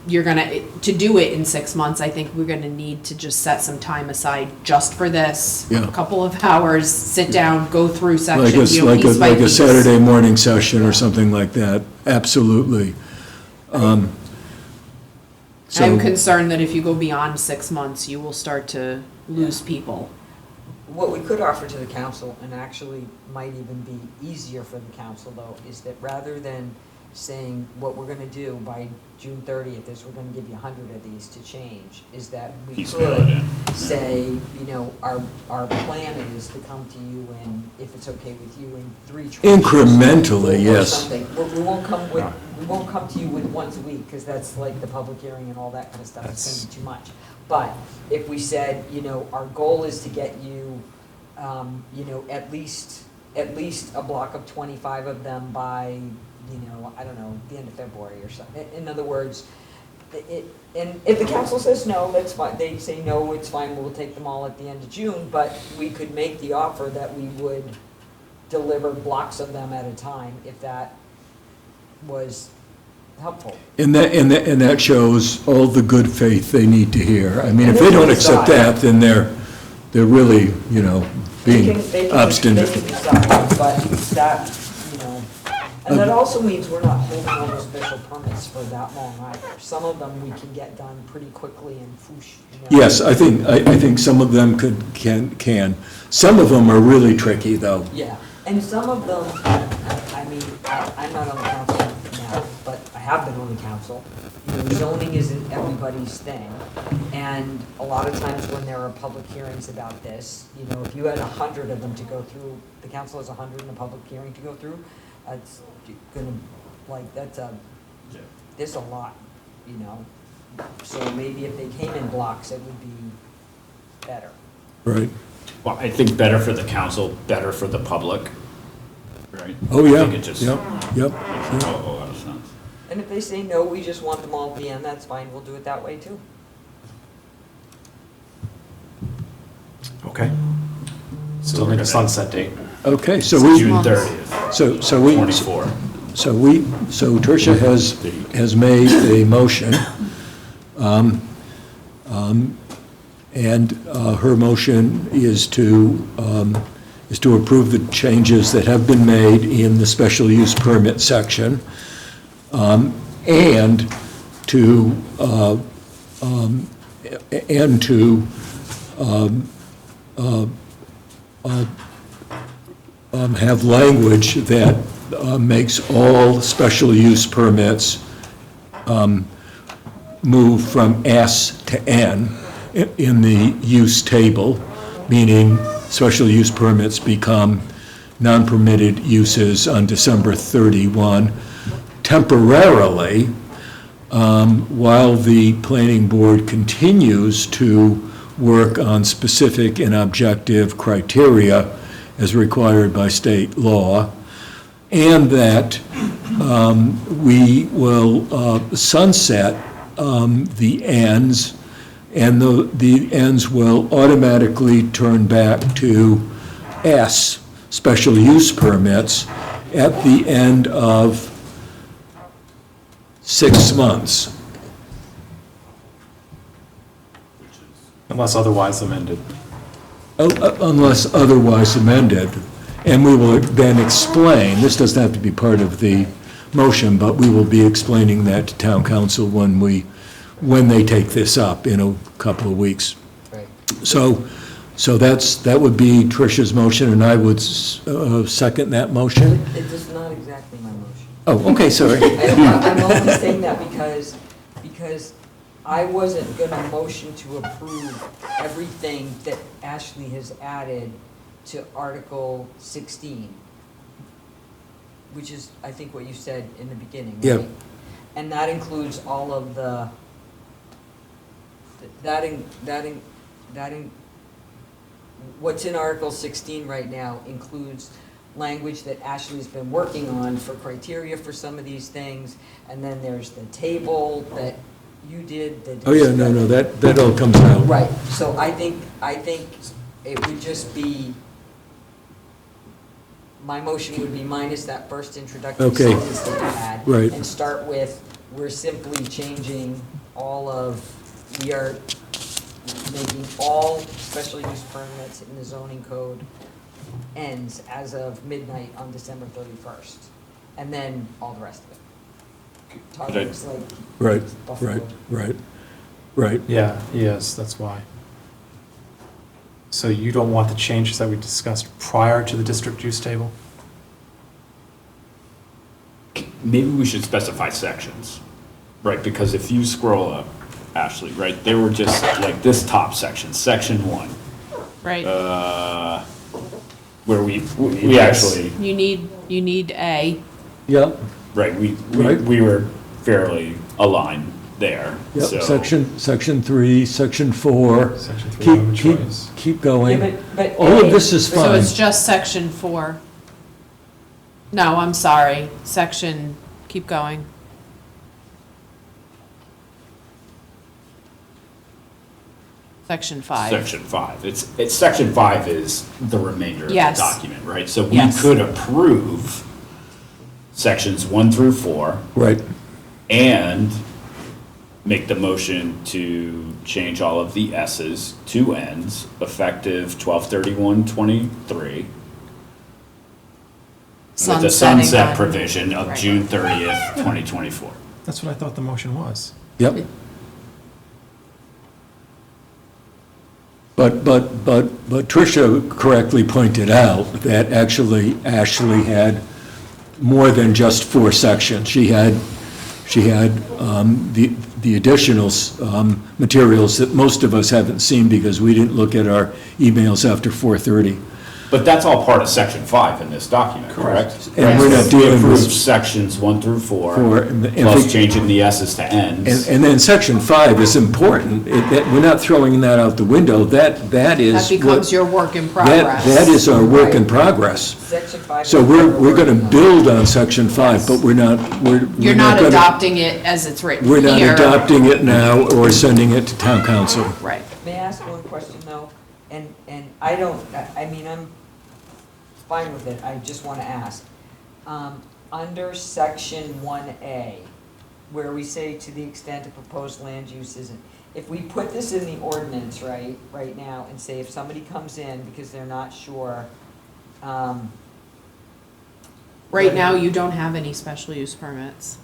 E: you're gonna, to do it in 6 months, I think we're gonna need to just set some time aside just for this.
A: Yeah.
E: A couple of hours, sit down, go through
A: like a,
E: sections, piece by
A: like a
E: piece.
A: Saturday morning session or something like that, absolutely.
E: I'm
A: So,
E: concerned that if you go beyond 6 months, you will start to lose people.
F: What we could offer to the council, and actually might even be easier for the council though, is that rather than saying what we're gonna do by June 30th is we're gonna give you 100 of these to change, is that we
G: Piecemeal it
F: could
G: in.
F: say, our plan is to come to you and, if it's okay with you, in 3 tranches.
A: Incrementally,
F: or
A: yes.
F: something. We won't come to you with once a week, because that's like the public hearing and all that kind of stuff, it's gonna be too much. But if we said, our goal is to get you, at least a block of 25 of them by, I don't know, the end of February or something. In other words, and if the council says no, that's fine, they say no, it's fine, we'll take them all at the end of June, but we could make the offer that we would deliver blocks of them at a time, if that was helpful.
A: and that shows all the good faith they need to hear. I mean, if they don't accept that, then they're really, being obstinate.
F: They can decide, but that, and that also means we're not holding all the special permits for that long either. Some of them we can get done pretty quickly and whoosh,
A: Yes, I think some of them can. Some of them are really tricky, though.
F: Yeah, and some of them, I'm not on the council now, but I have been on the council. You know, zoning isn't everybody's thing. And a lot of times when there are public hearings about this, you know, if you had 100 of them to go through, the council has 100 in a public hearing to go through, that's gonna, like, there's a lot, you know? So maybe if they came in blocks, it would be better.
A: Right.
G: Well, I think better for the council, better for the public, right?
A: Oh,
G: I
A: yeah,
G: think it just
A: yep, yep.
G: makes a lot of sense.
F: And if they say, no, we just want them all at the end, that's fine, we'll do it that way too.
C: Okay. Still need a sunset date.
A: Okay, so we.
G: June 30th,
A: So we.
G: 24.
A: So Tricia has made a motion. And her motion is to approve the changes that have been made in the special use permit section, and to have language that makes all special use permits move from S to N in the use table, meaning special use permits become non-permitted uses on December 31 temporarily, while the planning board continues to work on specific and objective criteria as required by state law, and that we will sunset the ends, and the ends will automatically turn back to S, special use permits, at the end of 6 months.
C: Unless otherwise amended.
A: Unless otherwise amended. And we will then explain, this doesn't have to be part of the motion, but we will be explaining that to town council when they take this up in a couple of weeks.
F: Right.
A: So that would be Tricia's motion, and I would second that motion.
F: It is not exactly my motion.
A: Oh, okay, sorry.
F: I'm only saying that because I wasn't gonna motion to approve everything that Ashley has added to Article 16, which is, I think, what you said in the beginning, right?
A: Yep.
F: And that includes all of the, what's in Article 16 right now includes language that Ashley's been working on for criteria for some of these things, and then there's the table that you did.
A: Oh, yeah, no, that all comes out.
F: Right, so I think it would just be, my motion would be minus that first introductory
A: Okay.
F: sentence that you had.
A: Right.
F: And start with, we're simply changing we are making all special use permits in the zoning code ends as of midnight on December 31st. And then all the rest of it. Todd looks like
A: Right,
F: Buffalo.
A: right.
C: Yeah, yes, that's why. So you don't want the changes that we discussed prior to the district use table?
G: Maybe we should specify sections, right? Because if you scroll up, Ashley, right, they were just like this top section, section 1.
E: Right.
G: Where we actually,
E: You need A.
A: Yep,
G: right,
A: Right.
G: we were fairly aligned there,
A: yep,
G: so.
A: section 3, section 4.
C: Section 3, no
A: Keep
C: choice.
A: going.
F: Yeah, but
A: All of this is
E: So
A: fine.
E: it's just section 4. No, I'm sorry, keep going. Section 5.
G: Section 5, it's section 5 is the remainder of the
E: Yes.
G: document, right? So we
E: Yes.
G: could approve sections 1 through 4.
A: Right,
G: And make the motion to change all of the S's to N's effective 12/31/23. With the
E: Sunsetting
G: sunset
E: on-
G: provision of
E: Right.
G: June 30th, 2024.
C: That's what I thought the motion was.
A: yep. But Tricia correctly pointed out that actually Ashley had more than just 4 sections. She had she had the additional materials that most of us haven't seen because we didn't look at our emails after 4:30.
L: But that's all part of section 5 in this document, correct?
A: And we're not
L: We
A: dealing
L: approved
A: with,
L: sections 1 through 4,
A: and
L: plus changing the S's to N's.
A: and then section 5 is important. We're not throwing that out the window. That is
E: That
A: what.
E: becomes your work in progress.
A: That is our work in progress.
M: Section 5.
A: So we're going to build on section 5, but we're not
E: You're not
A: gonna-
E: adopting it as it's written
A: We're not
E: here.
A: adopting it now or sending it to town council.
E: Right.
F: May I ask one question, though? And I don't, I mean, I'm fine with it, I just want to ask. Under section 1A, where we say to the extent of proposed land use isn't, if we put this in the ordinance, right now, and say if somebody comes in because they're not sure,
E: Right now, you don't have any special use permits.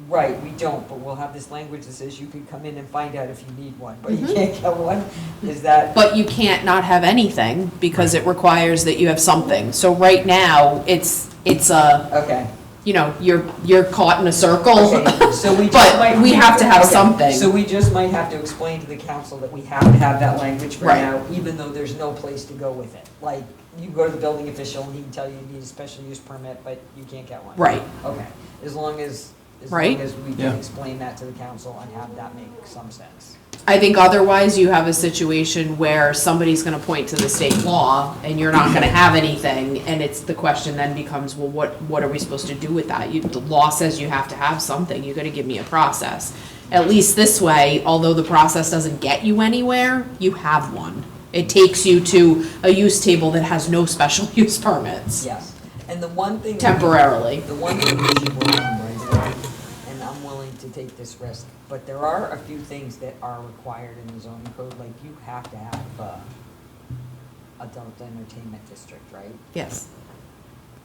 F: right, we don't, but we'll have this language that says you can come in and find out if you need one, but you can't get one, is that?
E: But you can't not have anything because it requires that you have something. So right now, it's a,
F: Okay.
E: you know, you're caught in a circle.
F: Okay, so we just
E: But
F: might.
E: we have to have
F: okay,
E: something.
F: So we just might have to explain to the council that we have to have that language for
E: Right.
F: now, even though there's no place to go with it. Like, you go to the building official and he can tell you you need a special use permit, but you can't get one.
E: Right.
F: Okay, as long as
E: Right.
F: we can explain that to the council and have that make some sense.
E: I think otherwise you have a situation where somebody's gonna point to the state law and you're not gonna have anything, and it's, the question then becomes, well, what are we supposed to do with that? The law says you have to have something, you gotta give me a process. At least this way, although the process doesn't get you anywhere, you have one. It takes you to a use table that has no special use permits.
F: Yes, and the one thing.
E: Temporarily.
F: The one thing we should work on right away, and I'm willing to take this risk, but there are a few things that are required in the zoning code, like you have to have, adult entertainment district, right?
E: Yes.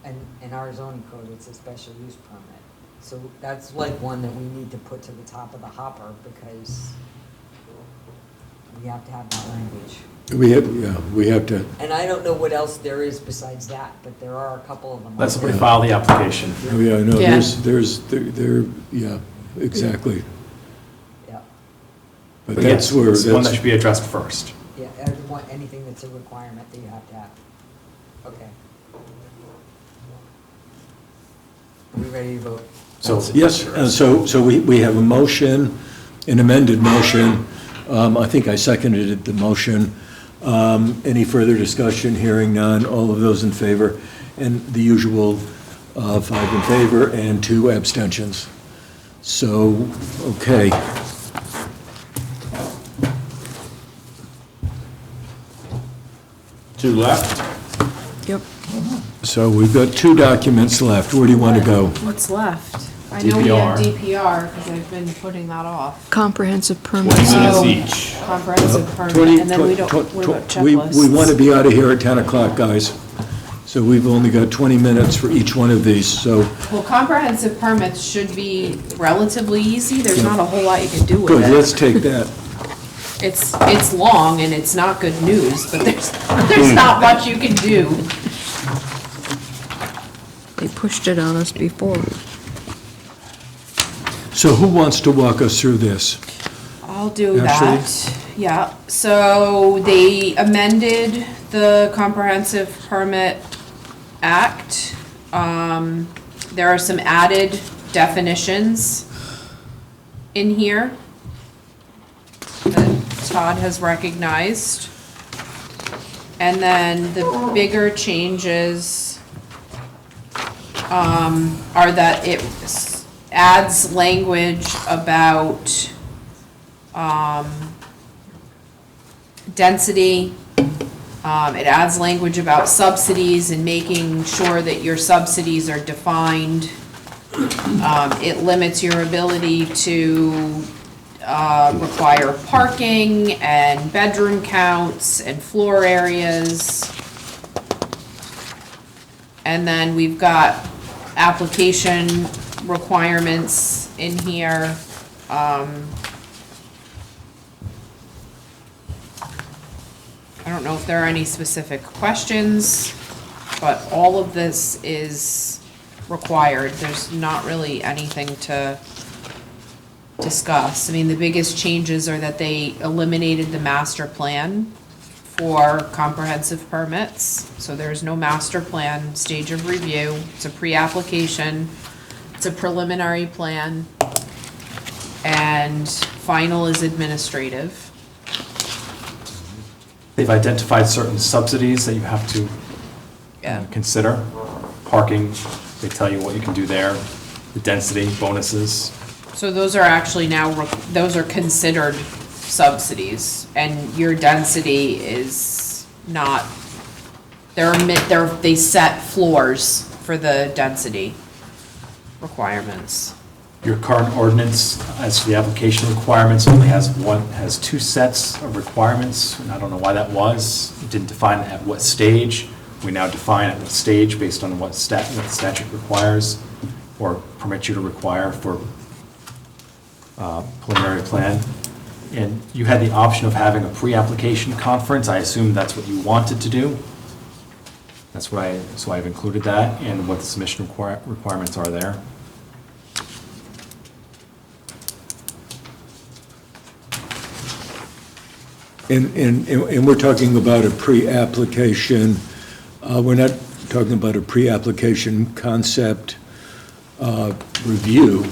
F: And in our zoning code, it's a special use permit. So that's like one that we need to put to the top of the hopper, because we have to have that language.
A: We have to,
F: And I don't know what else there is besides that, but there are a couple of them.
C: Let somebody file the application.
A: oh, yeah, no,
E: Yeah.
A: yeah, exactly.
F: Yeah,
A: But
C: But
A: that's
C: yes,
A: where,
C: it's one that
A: that's,
C: should be addressed first.
F: yeah, anything that's a requirement that you have to have. Okay. Are we ready to vote?
C: So,
A: yes, so we have a motion, an amended motion. I think I seconded the motion. Any further discussion? Hearing none. All of those in favor? And the usual 5 in favor and 2 abstentions. So, okay.
L: Two left?
I: Yep.
A: So we've got 2 documents left. Where do you want to go?
E: What's left? I know we have
C: DPR.
E: DPR, because I've been putting that off.
I: Comprehensive
L: 20
I: permit.
L: minutes
E: Oh.
L: each.
E: Comprehensive permit,
A: 20
E: and then we don't, what about
A: we
E: checklists?
A: want to be out of here at 10 o'clock, guys. So we've only got 20 minutes for each one of these, so,
E: Well, comprehensive permits should be relatively easy, there's not a whole lot you can do with
A: good,
E: it.
A: let's take that.
E: It's long and it's not good news, but there's not much you can do.
I: They pushed it on us before.
A: So who wants to walk us through this?
E: I'll do
A: Ashley?
E: that, yeah. So they amended the Comprehensive Permit Act. There are some added definitions in here that Todd has recognized. And then the bigger changes are that it adds language about density. It adds language about subsidies and making sure that your subsidies are defined. It limits your ability to require parking and bedroom counts and floor areas. And then we've got application requirements in here. I don't know if there are any specific questions, but all of this is required. There's not really anything to discuss. I mean, the biggest changes are that they eliminated the master plan for comprehensive permits. So there's no master plan stage of review. It's a pre-application, it's a preliminary plan, and final is administrative.
C: They've identified certain subsidies that you have to consider. Parking, they tell you what you can do there, the density, bonuses.
E: So those are actually now, those are considered subsidies, and your density is not, they set floors for the density requirements.
C: Your current ordinance, as for the application requirements, only has two sets of requirements, and I don't know why that was. It didn't define at what stage. We now define at what stage based on what statute requires or permits you to require for preliminary plan. And you had the option of having a pre-application conference. I assume that's what you wanted to do. That's why, so I've included that and what the submission requirements are there.
A: And we're talking about a pre-application, we're not talking about a pre-application concept review.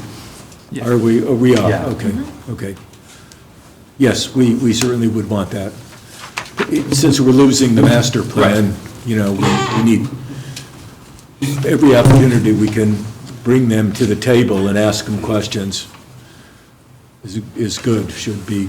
C: Yeah.
A: Are we? Oh, we are,
C: Yeah.
A: okay, okay. Yes, we certainly would want that. Since we're losing the master plan, you know, we need every opportunity we can bring them to the table and ask them questions is good, should be.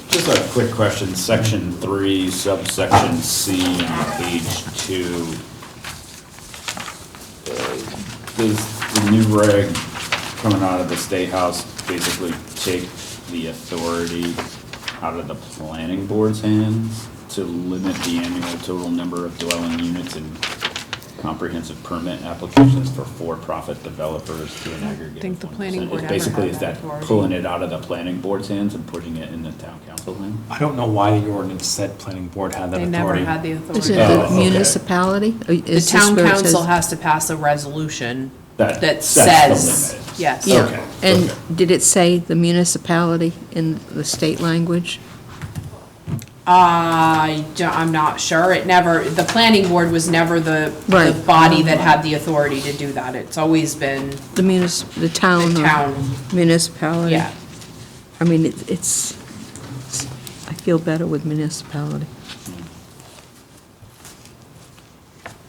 L: Just a quick question, section 3, subsection C, on page 2. Does the new reg coming out of the State House basically take the authority out of the planning board's hands to limit the annual total number of dwelling units and comprehensive permit applications for for-profit developers to an aggregate?
E: I think the planning board ever
L: Basically,
E: had
L: is
E: that
L: that
E: authority.
L: pulling it out of the planning board's hands and putting it in the town council's hands?
C: I don't know why the ordinance said planning board had that
E: They
C: authority.
E: never had the
I: Is
E: authority.
I: it
L: Oh,
I: the
L: okay.
I: municipality?
E: The
I: Is this
E: town
I: where it
E: council
I: says-
E: has to pass a resolution
L: That
E: that
L: sets the
E: says,
L: limit.
E: yes.
I: Yeah,
L: Okay,
I: and
L: okay.
I: did it say the municipality in the state language?
E: I'm not sure. It never, the planning board was never the
I: Right.
E: body that had the authority to do that. It's always been
I: The town
E: the
I: or
E: town,
I: municipality?
E: yeah.
I: I mean, I feel better with municipality.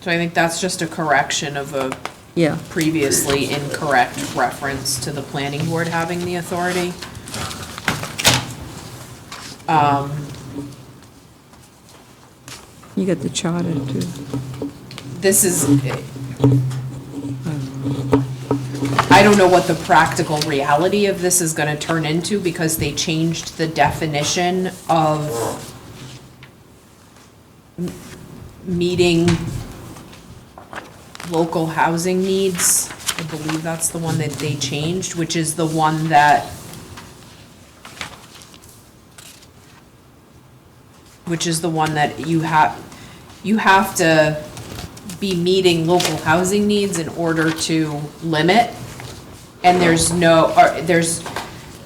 E: So I think that's just a correction of a
I: Yeah,
E: previously incorrect reference to the planning board having the authority.
I: you got the charter too.
E: This is, I don't know what the practical reality of this is gonna turn into, because they changed the definition of meeting local housing needs. I believe that's the one that they changed, which is the one that you have to be meeting local housing needs in order to limit. And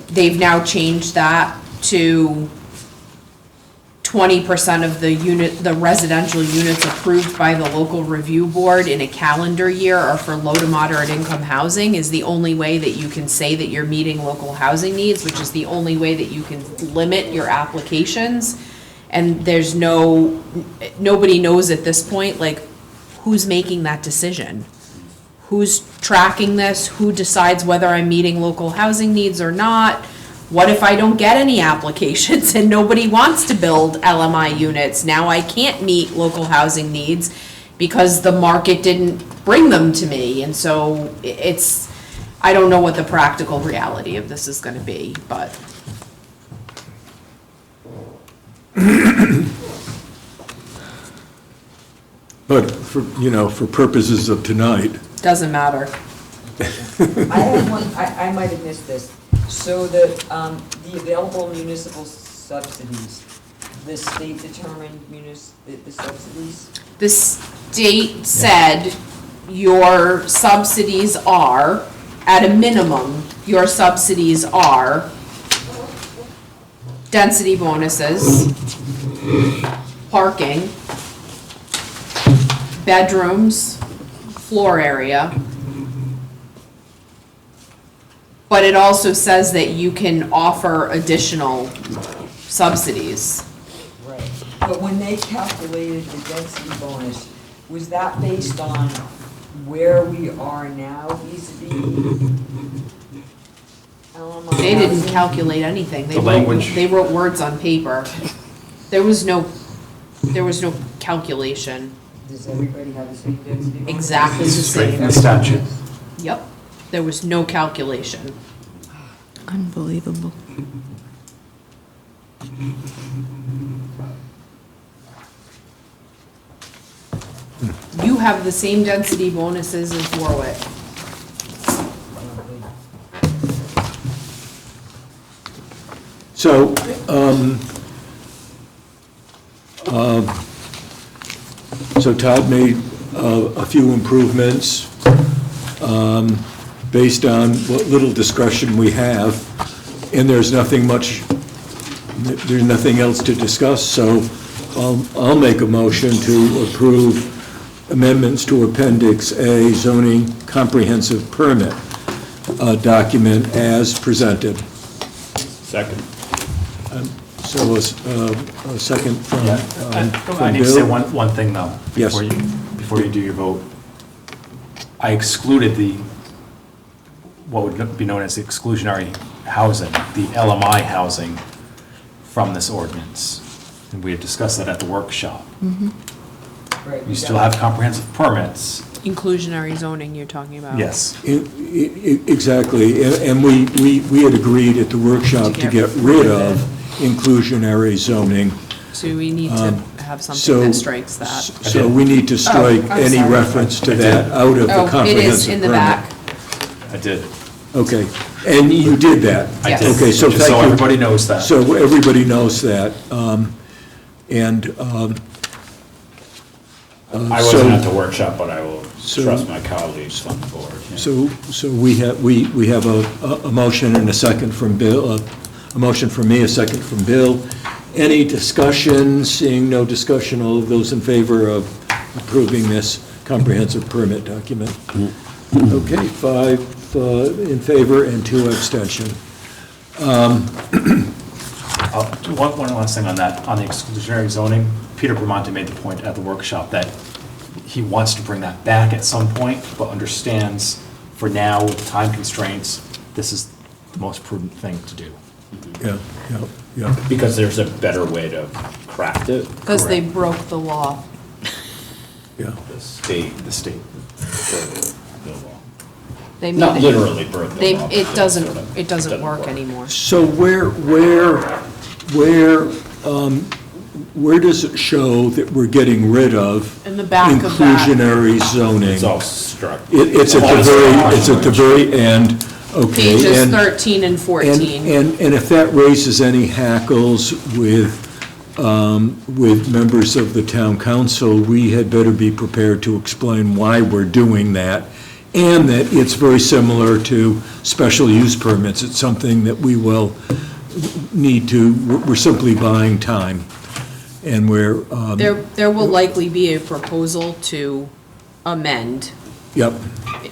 E: they've now changed that to 20% of the residential units approved by the local review board in a calendar year are for low to moderate income housing is the only way that you can say that you're meeting local housing needs, which is the only way that you can limit your applications. And there's nobody knows at this point, like, who's making that decision? Who's tracking this? Who decides whether I'm meeting local housing needs or not? What if I don't get any applications and nobody wants to build LMI units? Now I can't meet local housing needs because the market didn't bring them to me. And so I don't know what the practical reality of this is gonna be, but.
A: But for purposes of tonight,
E: Doesn't matter.
F: I have one, I might have missed this. So the available municipal subsidies, the state determined the subsidies?
E: The state said your subsidies are, at a minimum, your subsidies are density bonuses, parking, bedrooms, floor area. But it also says that you can offer additional subsidies.
F: Right. But when they calculated the density bonus, was that based on where we are now vis-a-vis LMI
E: They didn't
F: housing?
E: calculate anything.
C: The language-
E: They wrote words on paper. There was no calculation.
F: Does everybody have the same density bonus?
E: Exactly the
C: Straight from
E: same.
C: the statute.
E: Yep. There was no calculation.
I: Unbelievable.
E: You have the same density bonuses as Warwick.
A: So, so Todd made a few improvements based on what little discretion we have, and there's nothing else to discuss, so I'll make a motion to approve amendments to Appendix A zoning comprehensive permit document as presented.
L: Second.
A: So a second from
C: I need to say
A: Bill.
C: one thing though.
A: Yes.
C: Before you do your vote. I excluded what would be known as exclusionary housing, the LMI housing from this ordinance. And we had discussed that at the workshop.
F: Right,
C: You still have comprehensive permits.
E: Inclusionary zoning you're talking about.
C: Yes.
A: Exactly, and we had agreed at the workshop to get rid of inclusionary zoning.
E: So we need to have
A: So-
E: something that strikes that.
A: So we need to strike
E: I'm
A: any
E: sorry.
A: reference to that out of the
E: Oh, it
A: comprehensive
E: is in the
A: permit.
E: back.
C: I did.
A: Okay, and you did that?
C: I
E: Yes.
C: did.
A: Okay, so
C: Just so
A: thank you.
C: everybody knows that.
A: So everybody knows that. And
L: I
A: so-
L: wasn't at the workshop, but I will
A: so-
L: trust my colleagues on the board. yeah.
A: So we have a motion and a second from Bill, a motion from me, a second from Bill. Any discussion? Seeing no discussion, all of those in favor of approving this comprehensive permit document? Okay, 5 in favor and 2 abstention.
C: One last thing on that, on the exclusionary zoning, Peter Bramante made the point at the workshop that he wants to bring that back at some point, but understands for now, with time constraints, this is the most prudent thing to do.
A: Yeah.
L: Because there's a better way to craft it.
E: Because they broke the law.
A: Yeah.
L: The state,
C: The state.
L: the law.
E: They made
L: Not
E: it-
L: literally broke the
E: They,
L: law.
E: it
L: but
E: doesn't,
L: sort of
E: it doesn't work
L: work.
E: anymore.
A: So where does it show that we're getting rid of
E: In the back of that.
A: inclusionary zoning?
L: It's all struck.
A: It's at the very end, okay.
E: Pages
A: and-
E: 13 and 14.
A: And if that raises any hackles with members of the town council, we had better be prepared to explain why we're doing that, and that it's very similar to special use permits. It's something that we will need to, we're simply buying time, and we're,
E: There will likely be a proposal to amend,
A: yep,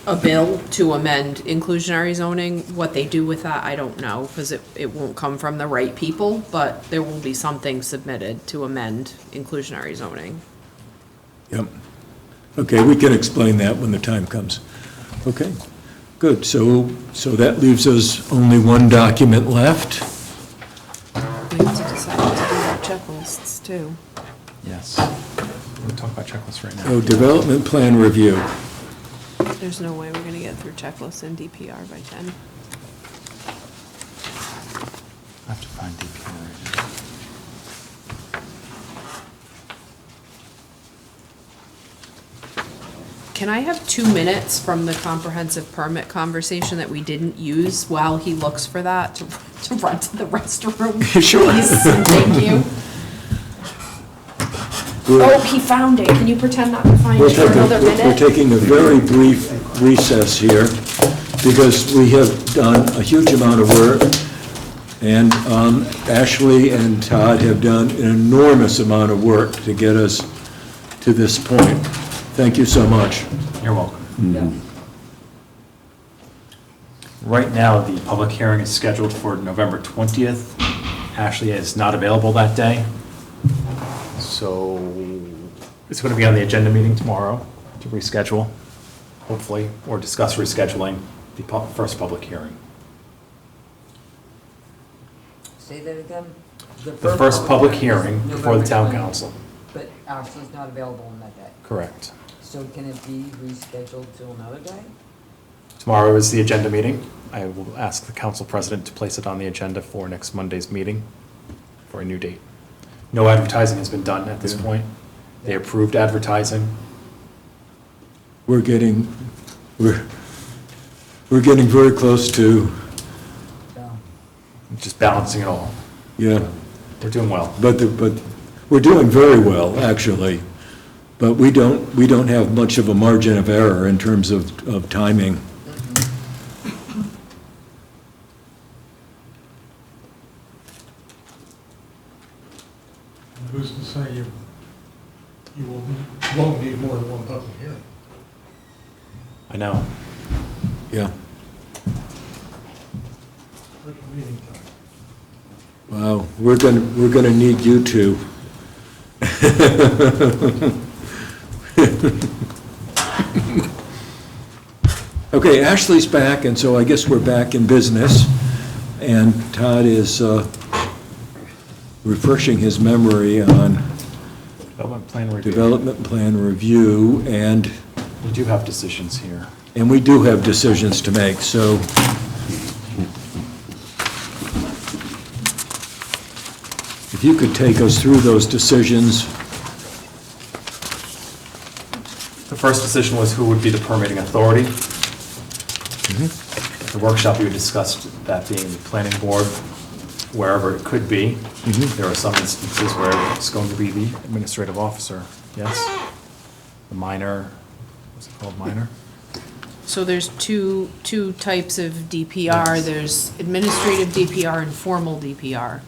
E: a bill to amend inclusionary zoning. What they do with that, I don't know, because it won't come from the right people, but there will be something submitted to amend inclusionary zoning.
A: yep. Okay, we can explain that when the time comes. Okay, good. So that leaves us only one document left.
E: We have to decide to do our checklists too.
C: Yes. We'll talk about checklists right now.
A: Oh, development plan review.
E: There's no way we're gonna get through checklists and DPR by 10.
C: I have to find DPR right now.
E: Can I have 2 minutes from the comprehensive permit conversation that we didn't use while he looks for that to run to the restroom?
A: Sure.
E: Please, thank you. Oh, he found it. Can you pretend not to find it for another
A: We're
E: minute?
A: taking a very brief recess here because we have done a huge amount of work. And Ashley and Todd have done an enormous amount of work to get us to this point. Thank you so much.
C: You're welcome. Right now, the public hearing is scheduled for November 20th. Ashley is not available that day. So it's going to be on the agenda meeting tomorrow to reschedule, hopefully, or discuss rescheduling the first public hearing.
F: Say that again?
C: The first public hearing before the town council.
F: But Ashley's not available on that day.
C: Correct.
F: So can it be rescheduled till another day?
C: Tomorrow is the agenda meeting. I will ask the council president to place it on the agenda for next Monday's meeting for a new date. No advertising has been done at this point. They approved advertising.
A: We're getting very close to,
C: Just balancing it all.
A: yeah,
C: We're doing well.
A: but we're doing very well, actually. But we don't have much of a margin of error in terms of timing.
K: Who's to say you won't need more than one public hearing?
C: I know.
A: Yeah.
K: Special meeting time.
A: Wow, we're gonna need you two. Okay, Ashley's back, and so I guess we're back in business. And Todd is refreshing his memory on
C: Development plan review.
A: development plan review, and
C: We do have decisions here.
A: we do have decisions to make, so. If you could take us through those decisions.
C: The first decision was who would be the permitting authority. At the workshop, we discussed that being the planning board, wherever it could be. There are some instances where it's going to be the administrative officer, yes? The minor, what's it called, minor?
E: So there's two types of DPR. There's administrative DPR and formal DPR.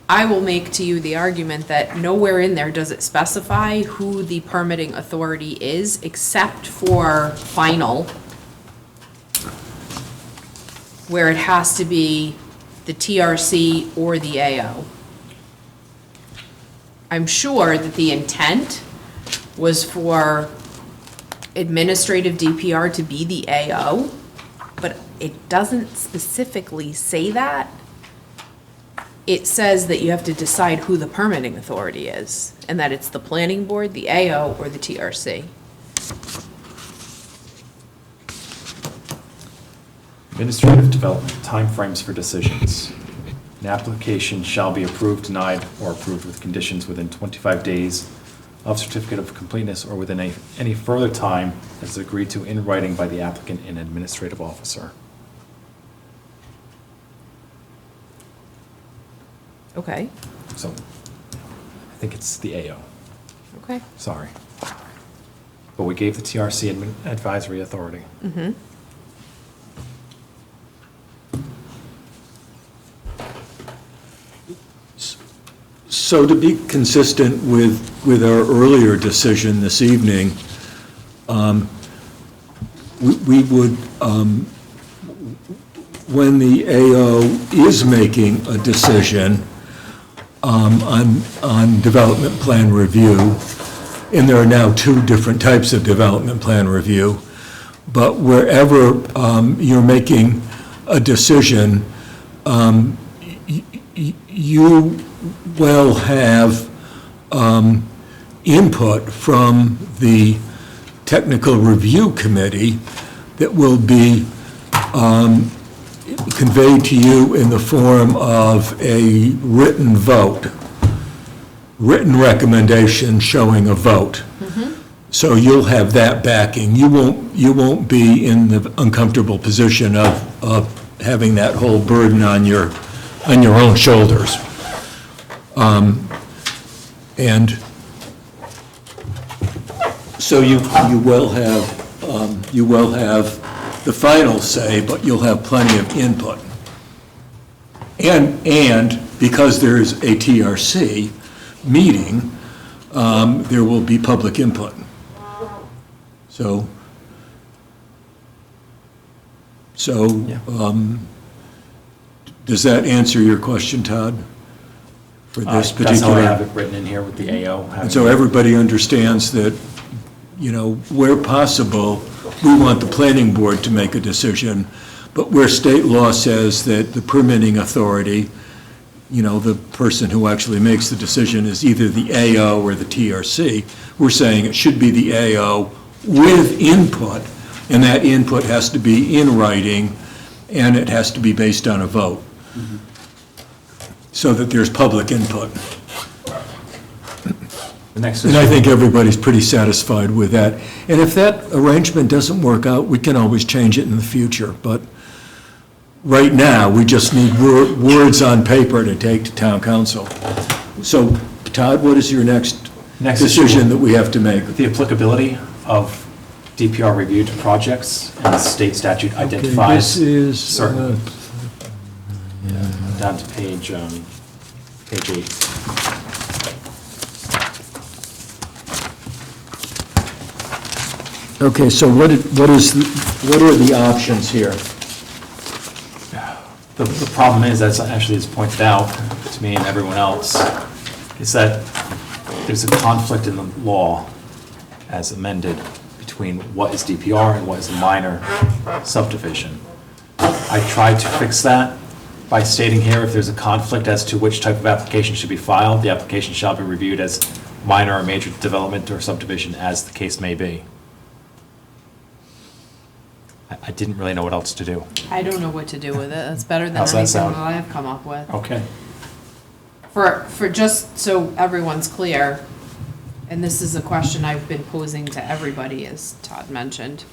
E: I will make to you the argument that nowhere in there does it specify who the permitting authority is, except for final, where it has to be the TRC or the AO. I'm sure that the intent was for administrative DPR to be the AO, but it doesn't specifically say that. It says that you have to decide who the permitting authority is, and that it's the planning board, the AO, or the TRC.
C: Administrative development, timeframes for decisions. An application shall be approved, denied, or approved with conditions within 25 days of certificate of completeness or within any further time as agreed to in writing by the applicant and administrative officer.
E: Okay,
C: So, I think it's the AO,
E: okay.
C: sorry. But we gave the TRC advisory authority.
A: So to be consistent with our earlier decision this evening, we would, when the AO is making a decision on development plan review, and there are now two different types of development plan review, but wherever you're making a decision, you will have input from the technical review committee that will be conveyed to you in the form of a written vote. written recommendation showing a vote. So you'll have that backing. You won't be in the uncomfortable position of having that whole burden on your own shoulders. And so you will have the final say, but you'll have plenty of input. And because there's a TRC meeting, there will be public input. So, does that answer your question, Todd? For this particular?
C: That's how I have it written in here with the AO.
A: And so everybody understands that, where possible, we want the planning board to make a decision, but where state law says that the permitting authority, the person who actually makes the decision is either the AO or the TRC, we're saying it should be the AO with input, and that input has to be in writing, and it has to be based on a vote, so that there's public input.
C: The next
A: And I think everybody's pretty satisfied with that. And if that arrangement doesn't work out, we can always change it in the future. But right now, we just need words on paper to take to town council. So, Todd, what is your next decision that we have to make?
C: The applicability of DPR reviewed projects, and the state statute identifies
A: This is,
C: certain, down to page 8.
A: okay, so what are the options here?
C: The problem is, as actually is pointed out to me and everyone else, is that there's a conflict in the law as amended between what is DPR and what is a minor subdivision. I tried to fix that by stating here, if there's a conflict as to which type of application should be filed, the application shall be reviewed as minor or major development or subdivision, as the case may be. I didn't really know what else to do.
E: I don't know what to do with it. That's better than
C: How's that
E: anything
C: sound?
E: that I've come up with.
C: Okay.
E: For just so everyone's clear, and this is a question I've been posing to everybody, as Todd mentioned.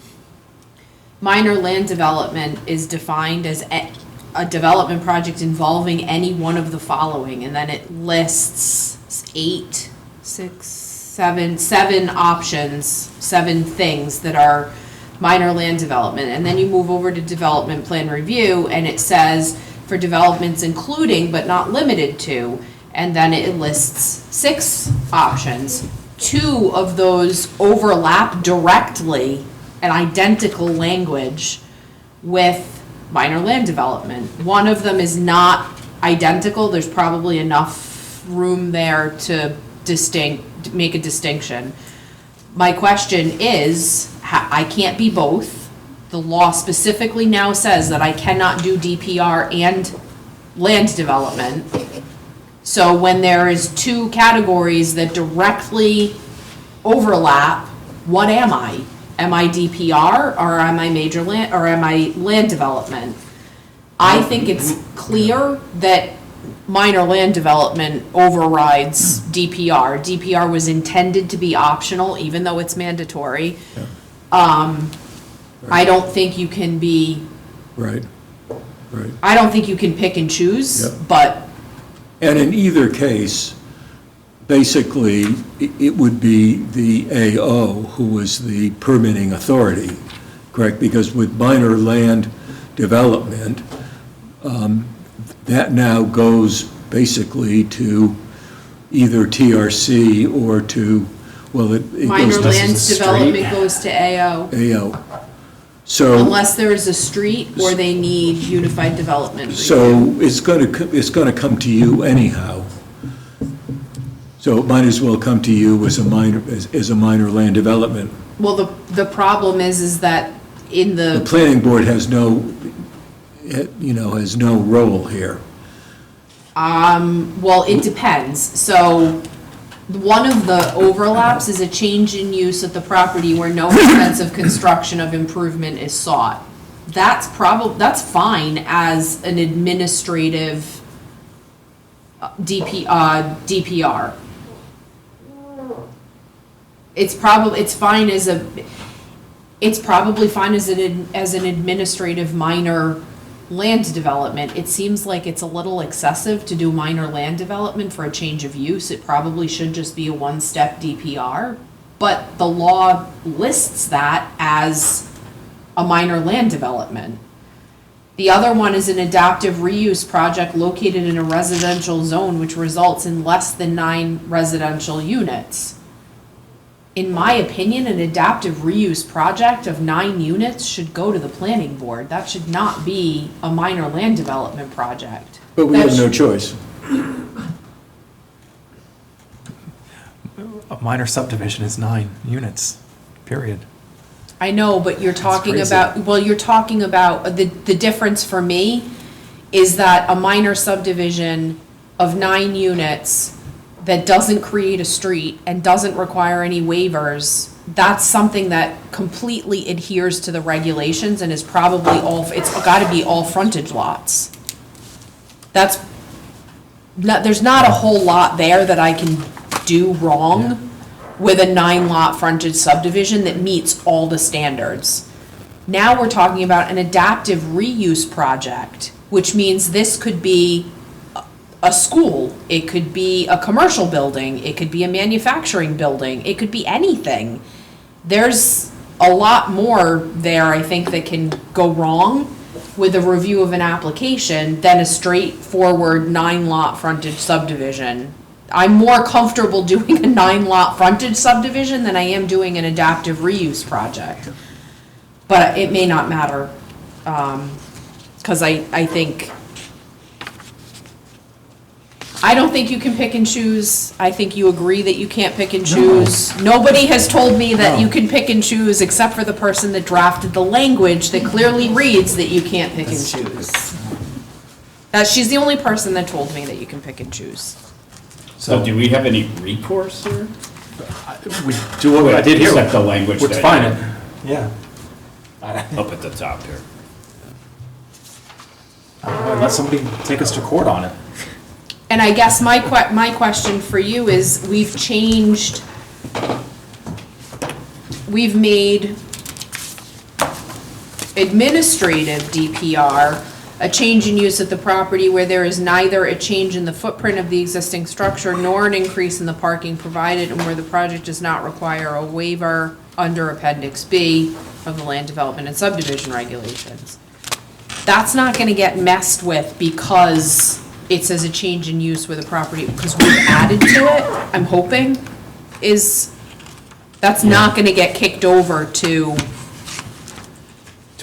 E: Minor land development is defined as a development project involving any one of the following, and then it lists 7 options, 7 things that are minor land development. And then you move over to development plan review, and it says for developments including but not limited to, and then it lists 6 options. 2 of those overlap directly, an identical language with minor land development. One of them is not identical. There's probably enough room there to make a distinction. My question is, I can't be both. The law specifically now says that I cannot do DPR and land development. So when there is 2 categories that directly overlap, what am I? Am I DPR, or am I major land, or am I land development? I think it's clear that minor land development overrides DPR. DPR was intended to be optional, even though it's mandatory. I don't think you can be,
A: Right.
E: I don't think you can pick and choose,
A: Yep.
E: but
A: And in either case, basically, it would be the AO who is the permitting authority, correct? Because with minor land development, that now goes basically to either TRC or to, well, it
E: minor
A: goes to
E: land
C: street.
E: development goes to AO.
A: AO. So.
E: Unless there is a street or they need unified development review.
A: So it's gonna come to you anyhow. So it might as well come to you as a minor land development.
E: Well, the problem is that in
A: The planning board has no role here.
E: well, it depends. So one of the overlaps is a change in use of the property where no extensive construction of improvement is sought. That's fine as an administrative DPR. it's probably fine as an administrative minor land development. It seems like it's a little excessive to do minor land development for a change of use. It probably should just be a one-step DPR, but the law lists that as a minor land development. The other one is an adaptive reuse project located in a residential zone which results in less than 9 residential units. In my opinion, an adaptive reuse project of 9 units should go to the planning board. That should not be a minor land development project.
A: But we
E: That
A: have no
E: should-
A: choice.
C: A minor subdivision is 9 units, period.
E: I know, but you're talking
C: crazy.
E: the difference for me is that a minor subdivision of 9 units that doesn't create a street and doesn't require any waivers, that's something that completely adheres to the regulations and is probably it's gotta be all frontage lots. There's not a whole lot there that I can do wrong with a 9-lot frontage subdivision that meets all the standards. Now we're talking about an adaptive reuse project, which means this could be a school, it could be a commercial building, it could be a manufacturing building, it could be anything. There's a lot more there, I think, that can go wrong with a review of an application than a straightforward 9-lot frontage subdivision. I'm more comfortable doing a 9-lot frontage subdivision than I am doing an adaptive reuse project. But it may not matter, because I don't think you can pick and choose. I think you agree that you can't pick and choose. Nobody has told me that you can pick and choose except for the person that drafted the language that clearly reads that you can't pick and choose. She's the only person that told me that you can pick and choose.
L: So do we have any recourse here?
C: We do what I did here.
L: Except the language
C: Which
L: that-
C: fine, yeah.
L: Up at the top here.
C: Let somebody take us to court on it.
E: And I guess my question for you is, we've made administrative DPR a change in use of the property where there is neither a change in the footprint of the existing structure nor an increase in the parking provided, and where the project does not require a waiver under Appendix B of the Land Development and Subdivision Regulations. That's not gonna get messed with because it says a change in use with a property, because we've added to it, I'm hoping, that's not gonna get kicked over to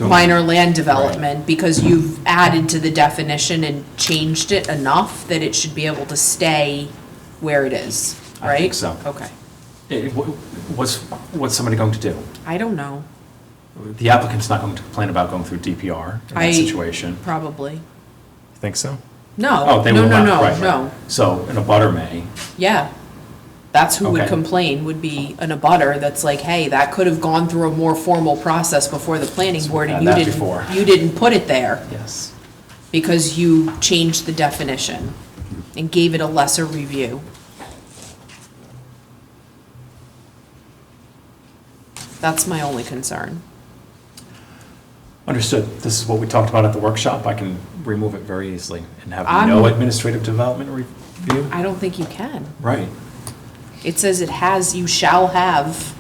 E: minor land development, because you've added to the definition and changed it enough that it should be able to stay where it is, right?
C: I think so.
E: Okay.
C: What's somebody going to do?
E: I don't know,
C: The applicant's not going to complain about going through DPR in that situation.
E: probably.
C: Think so?
E: No,
C: Oh, they
E: no,
C: will
E: no,
C: not,
E: no,
C: right, right.
E: no,
C: So, an abutter may.
E: yeah. That's who would
C: Okay.
E: complain, would be an abutter that's like, hey, that could have gone through a more formal process before the planning board, and
C: had that before.
E: you didn't put it there.
C: Yes.
E: Because you changed the definition and gave it a lesser review. That's my only concern.
C: Understood. This is what we talked about at the workshop. I can remove it very easily and have no
E: I'm-
C: administrative development review.
E: I don't think you can.
C: Right.
E: It says you shall have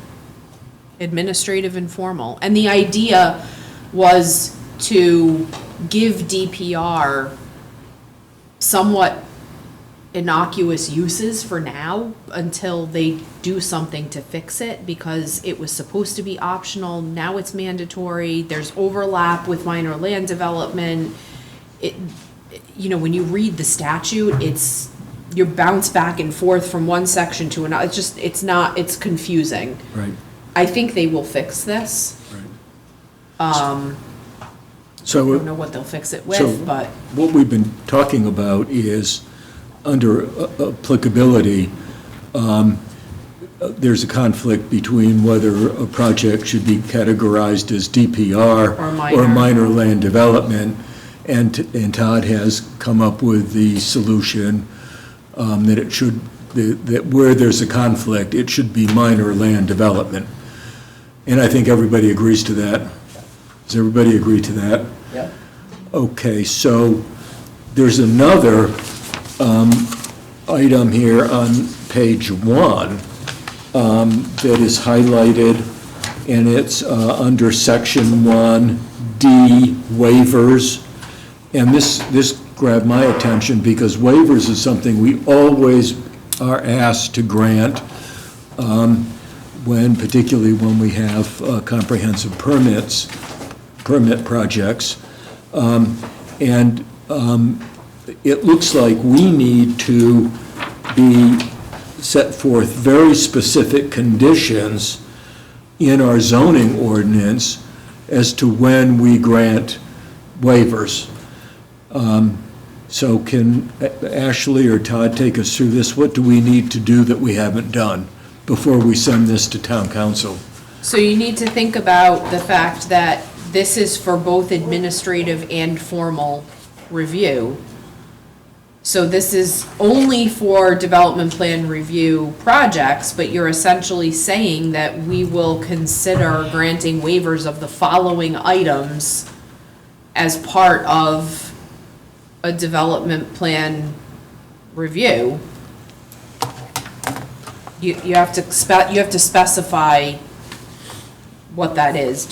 E: administrative and formal. And the idea was to give DPR somewhat innocuous uses for now until they do something to fix it, because it was supposed to be optional, now it's mandatory, there's overlap with minor land development. When you read the statute, you bounce back and forth from one section to another. It's confusing.
A: Right.
E: I think they will fix this. I
A: So
E: don't know what they'll fix it
A: So-
E: with, but
A: what we've been talking about is, under applicability, there's a conflict between whether a project should be categorized as DPR
E: Or minor.
A: or minor land development. And Todd has come up with the solution that it should that where there's a conflict, it should be minor land development. And I think everybody agrees to that. Does everybody agree to that?
F: Yep.
A: Okay, so there's another item here on page 1 that is highlighted, and it's under section 1D, waivers. And this grabbed my attention because waivers is something we always are asked to grant, particularly when we have comprehensive permit projects. It looks like we need to be set forth very specific conditions in our zoning ordinance as to when we grant waivers. So can Ashley or Todd take us through this? What do we need to do that we haven't done before we send this to town council?
E: So you need to think about the fact that this is for both administrative and formal review. So this is only for development plan review projects, but you're essentially saying that we will consider granting waivers of the following items as part of a development plan review. You have to specify what that is.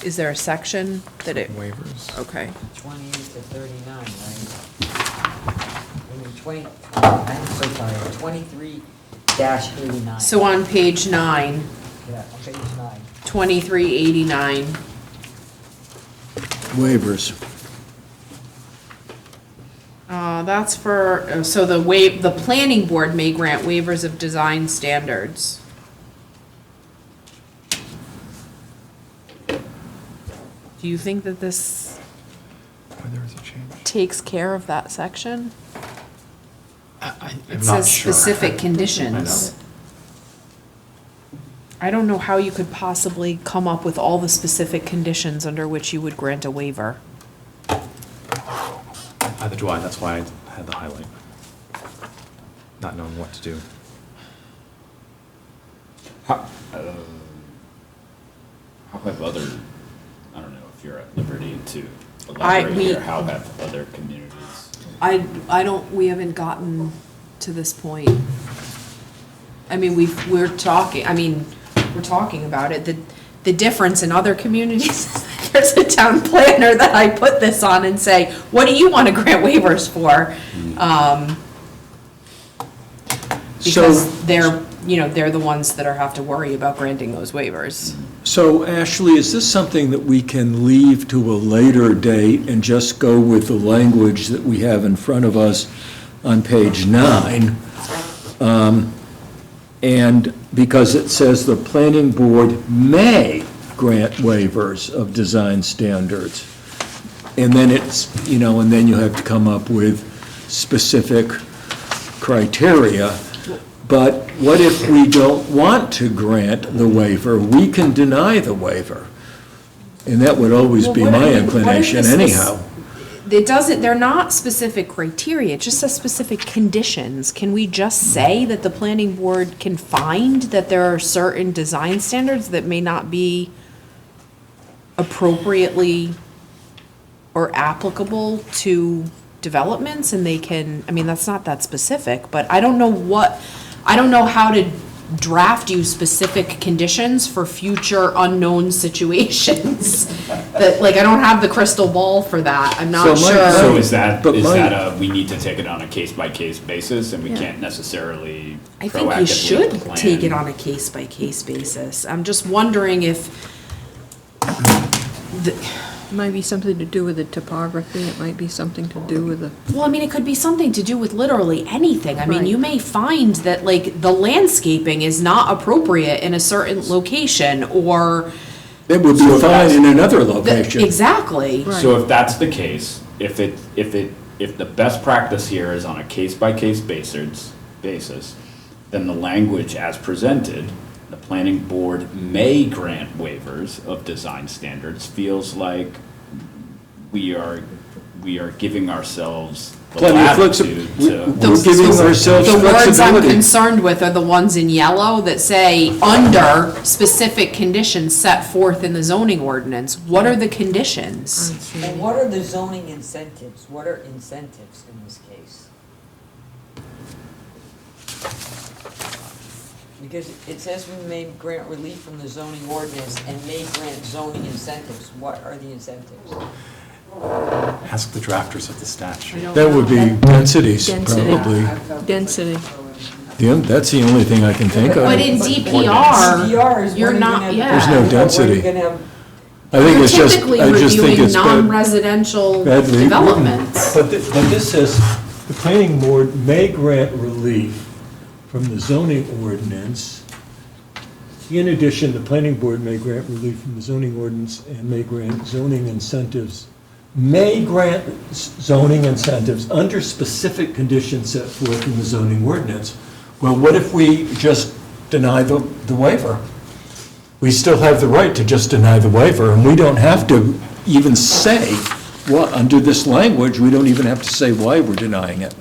E: Is there a section that it?
K: Waivers.
E: Okay.
F: 28 to 39, right? I mean, I'm so sorry, 23-89.
E: So on page 9,
F: Yeah, on page 9.
E: 2389.
A: Waivers.
E: That's for, so the planning board may grant waivers of design standards. Do you think that this
K: There was a change.
E: takes care of that section?
K: I'm
E: It
K: not
E: says
K: sure.
E: specific conditions. I don't know how you could possibly come up with all the specific conditions under which you would grant a waiver.
K: Either do I, that's why I had the highlight. Not knowing what to do.
L: How have other, I don't know if you're at liberty to elaborate here, how have other communities?
E: We haven't gotten to this point. I mean, we're talking about it. The difference in other communities, there's a town planner that I put this on and say, what do you want to grant waivers for? Because they're the ones that have to worry about granting those waivers.
A: So Ashley, is this something that we can leave to a later date and just go with the language that we have in front of us on page 9? And because it says the planning board may grant waivers of design standards. And then and then you have to come up with specific criteria. But what if we don't want to grant the waiver? We can deny the waiver. And that would always be my inclination anyhow.
E: They're not specific criteria, it just says specific conditions. Can we just say that the planning board can find that there are certain design standards that may not be appropriately or applicable to developments, and they can, that's not that specific, but I don't know how to draft you specific conditions for future unknown situations. That, I don't have the crystal ball for that, I'm not sure.
L: So is that we need to take it on a case-by-case basis, and we can't necessarily
E: I think you should take it on a case-by-case basis. I'm just wondering if
I: It might be something to do with the topography, it might be something to do with the,
E: well, it could be something to do with literally anything.
I: Right.
E: You may find that, the landscaping is not appropriate in a certain location, or.
A: It would be fine in another location.
E: Exactly.
I: Right.
L: So if that's the case, if the best practice here is on a case-by-case basis, then the language as presented, the planning board may grant waivers of design standards, feels like we we are giving ourselves the
A: Plenty of
L: latitude to.
A: We're giving ourselves
E: The words I'm
A: flexibility.
E: concerned with are the ones in yellow that say, under specific conditions set forth in the zoning ordinance. What are the conditions?
F: And what are the zoning incentives? What are incentives in this case? Because it says we may grant relief from the zoning ordinance and may grant zoning incentives. What are the incentives?
C: Ask the drafters of the statute.
A: That would be densities,
I: Density.
A: probably.
I: Density.
A: Yeah, that's the only thing I can think of.
E: But in DPR, you're not, yeah.
A: There's no density.
F: What are you gonna have?
A: I think
E: You're
A: it's just,
E: typically
A: I just think
E: reviewing
A: it's
E: non-residential
A: badly written.
E: developments.
A: But this says, the planning board may grant relief from the zoning ordinance. In addition, the planning board may grant relief from the zoning ordinance and may grant zoning incentives. May grant zoning incentives under specific conditions set forth in the zoning ordinance. Well, what if we just deny the waiver? We still have the right to just deny the waiver, and we don't have to even say, what, under this language, we don't even have to say why we're denying it.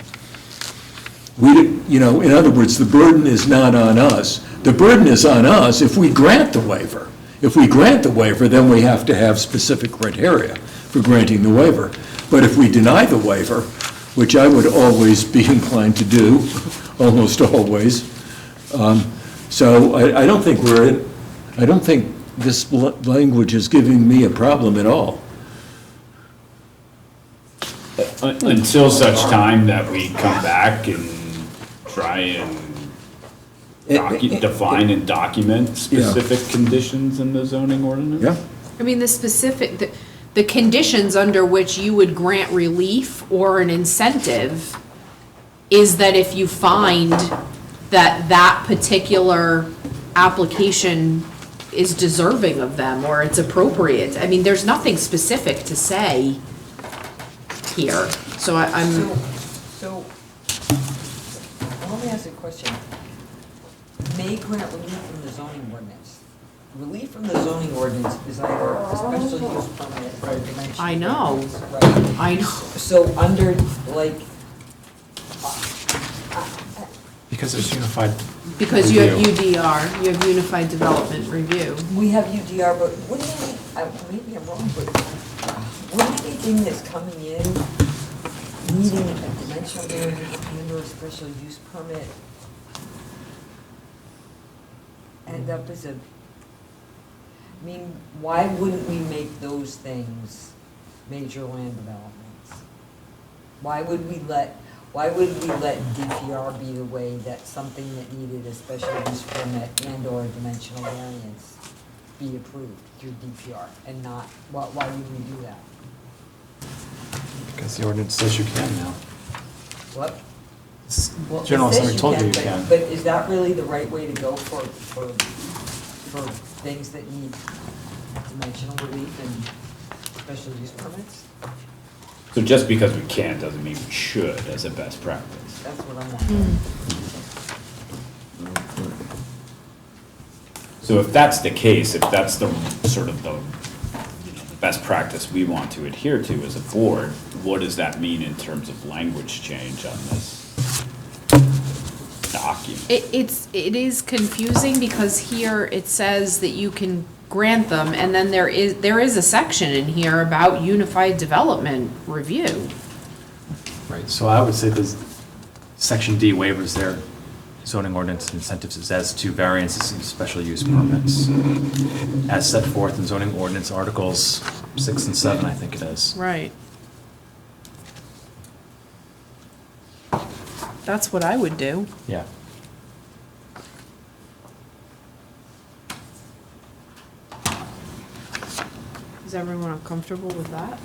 A: In other words, the burden is not on us. The burden is on us if we grant the waiver. If we grant the waiver, then we have to have specific criteria for granting the waiver. But if we deny the waiver, which I would always be inclined to do, almost always, so I don't think this language is giving me a problem at all.
L: Until such time that we come back and try and define and document specific conditions in the zoning ordinance?
A: Yeah.
E: I mean, the conditions under which you would grant relief or an incentive is that if you find that that particular application is deserving of them or it's appropriate. I mean, there's nothing specific to say here, so I'm.
F: So, let me ask you a question. May grant relief from the zoning ordinance. Relief from the zoning ordinance is either a special use permit or a dimensional
E: I know.
F: variance, right?
E: I know.
F: So under, like,
C: Because there's unified.
E: Because you have
C: review.
E: UDR, you have Unified Development Review.
F: we have UDR, but wouldn't maybe I'm wrong, but wouldn't anything that's coming in needing a dimensional variance and or a special use permit end up as a, I mean, why wouldn't we make those things major land developments? Why would we let DPR be the way that something that needed a special use permit and or a dimensional variance be approved through DPR and not, why would we do that?
C: Because the ordinance says you can now.
F: What? Well, it
C: General
F: says
C: Assembly told you you
F: but-
C: can.
F: But is that really the right way to go for things that need dimensional relief and special use permits?
L: So just because we can doesn't mean we should as a best practice.
F: That's what I'm wondering.
L: So if that's the case, if that's the sort of the best practice we want to adhere to as a board, what does that mean in terms of language change on this document?
E: It is confusing because here it says that you can grant them, and then there is a section in here about Unified Development Review.
C: Right, so I would say there's section D waivers there, zoning ordinance incentives is as to variances and special use permits. As set forth in zoning ordinance articles 6 and 7, I think it is.
E: Right. That's what I would do.
C: Yeah.
E: Is everyone comfortable with that?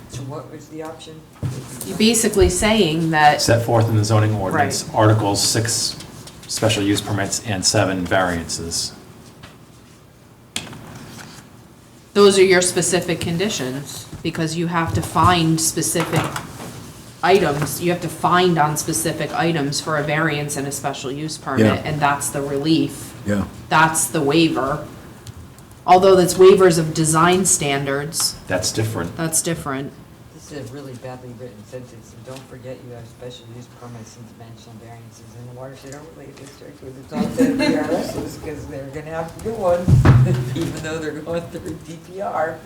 F: So what was the option?
E: You're basically saying that,
C: Set forth in the zoning ordinance, articles 6, special use permits, and 7, variances.
E: those are your specific conditions, because you have to find specific items, you have to find on specific items for a variance and a special use permit,
A: Yeah.
E: and that's the relief.
A: Yeah.
E: That's the waiver. Although that's waivers of design standards,
C: That's different.
E: that's different.
F: This It's a really badly written sentence, and don't forget you have special use permits and dimensional variances in the watershed overlay district with the top 10 PRSs, because they're gonna have to do one, even though they're going through DPR.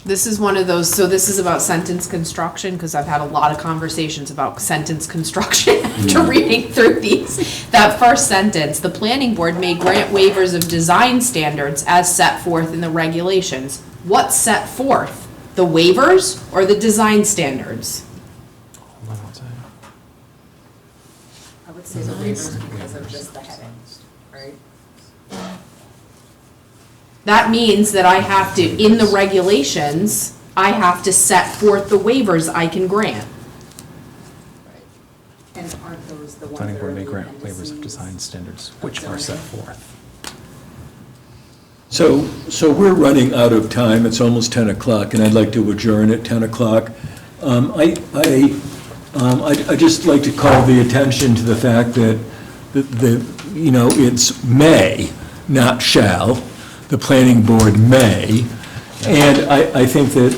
E: This is one of those, so this is about sentence construction, because I've had a lot of conversations about sentence construction after reading through these. That first sentence, the planning board may grant waivers of design standards as set forth in the regulations. What's set forth? The waivers or the design standards?
M: I would say the waivers because of just the heading, right?
E: That means that I have to, in the regulations, I have to set forth the waivers I can grant.
M: And aren't those the ones
K: Planning
M: that are
K: board may
M: the
K: grant waivers of
M: appendices
K: design standards,
M: of
K: which are set
M: zoning?
K: forth.
A: So we're running out of time. It's almost 10 o'clock, and I'd like to adjourn at 10 o'clock. I'd just like to call the attention to the fact that it's may, not shall. The planning board may. And I think that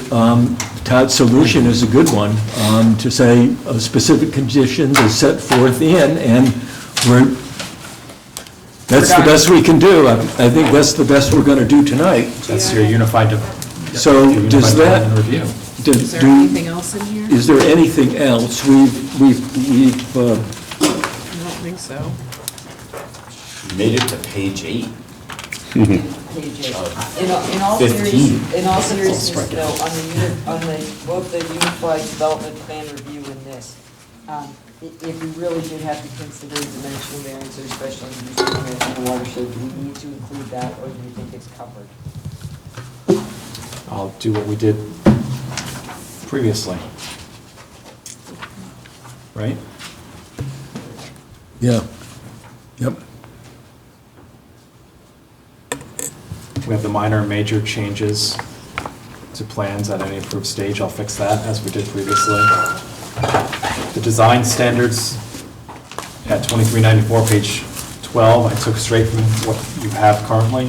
A: Todd's solution is a good one, to say specific conditions are set forth in, and that's the best we can do. I think that's the best we're going to do tonight.
C: That's your unified,
A: So does that,
C: review.
E: Is there anything else in here?
A: is there anything else? We've
E: I don't think so.
L: Made it to page 8.
F: Page 8. In all
L: 15.
F: seriousness, though, on both the unified development plan review and this, if we really did have to consider dimensional variance or special use permit in the watershed, do we need to include that, or do you think it's covered?
C: I'll do what we did previously. Right?
A: yeah, yep.
C: We have the minor and major changes to plans at any approved stage. I'll fix that as we did previously. The design standards at 2394, page 12, I took straight from what you have currently.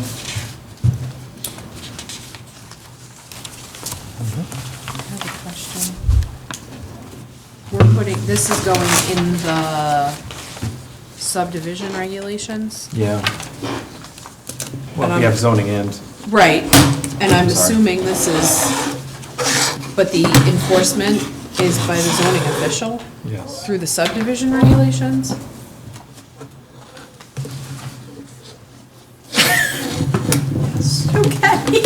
E: I have a question. We're putting, this is going in the subdivision regulations?
C: Yeah. Well,
E: And
C: we
E: I'm-
C: have zoning and,
E: Right, and I'm
C: Sorry.
E: assuming this is, but the enforcement is by the zoning official
C: yes.
E: through the subdivision regulations? Okay.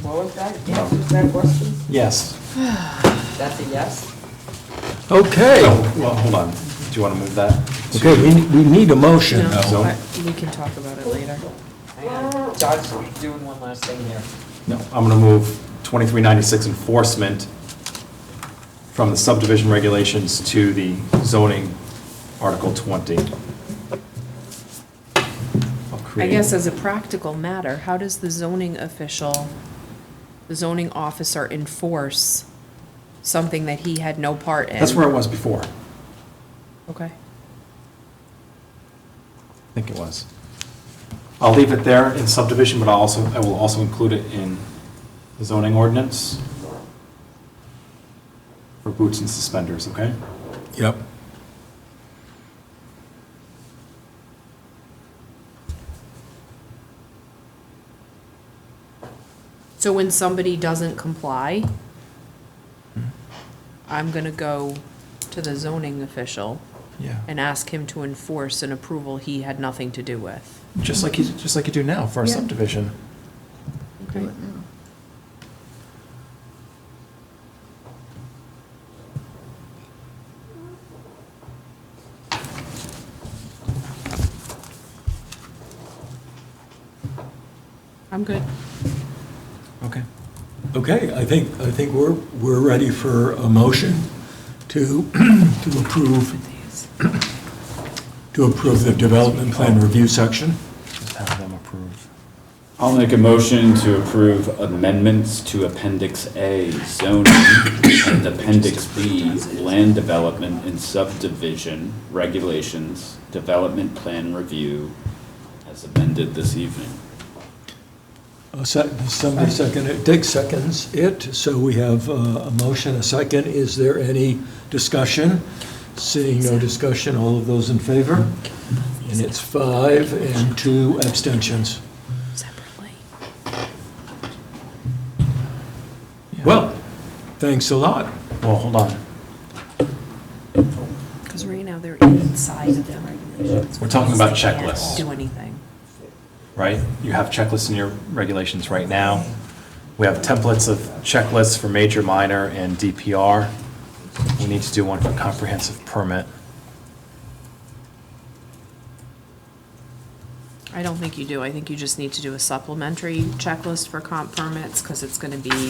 F: What was that? Answer to that question?
C: Yes.
F: That's a yes?
A: Okay,
C: Well, hold on. Do you want to move that?
A: okay, we need a motion
E: No,
A: now.
E: we can talk about it later.
F: Hang on, Todd's doing one last thing here.
C: No, I'm going to move 2396 enforcement from the subdivision regulations to the zoning Article 20. I'll
E: I
C: create-
E: guess as a practical matter, how does the zoning official, the zoning officer enforce something that he had no part in?
C: That's where it was before. I
E: Okay.
C: think it was. I'll leave it there in subdivision, but I will also include it in the zoning ordinance for boots and suspenders, okay?
A: Yep.
E: So when somebody doesn't comply, I'm gonna go to the zoning official
K: Yeah.
E: and ask him to enforce an approval he had nothing to do with.
K: Just like you do now for a
E: Yeah.
K: subdivision.
E: Okay. I'm good.
K: Okay.
A: Okay, I think we're ready for a motion to approve the development plan review section.
K: Just have them approve.
L: I'll make a motion to approve amendments to Appendix A zoning and Appendix B land development and subdivision regulations, development plan review as amended this evening.
A: Somebody second it, Dick seconds it, so we have a motion, a second. Is there any discussion? Seeing no discussion, all of those in favor? And it's 5 and 2 abstentions.
E: Separately.
A: Well, thanks a lot.
C: Well, hold on.
E: Because right now they're inside of their regulations.
C: We're talking about
E: They can't
C: checklists.
E: Do anything.
C: Right? You have checklists in your regulations right now. We have templates of checklists for major, minor, and DPR. We need to do one for comprehensive permit.
E: I don't think you do. I think you just need to do a supplementary checklist for comp permits, because it's gonna be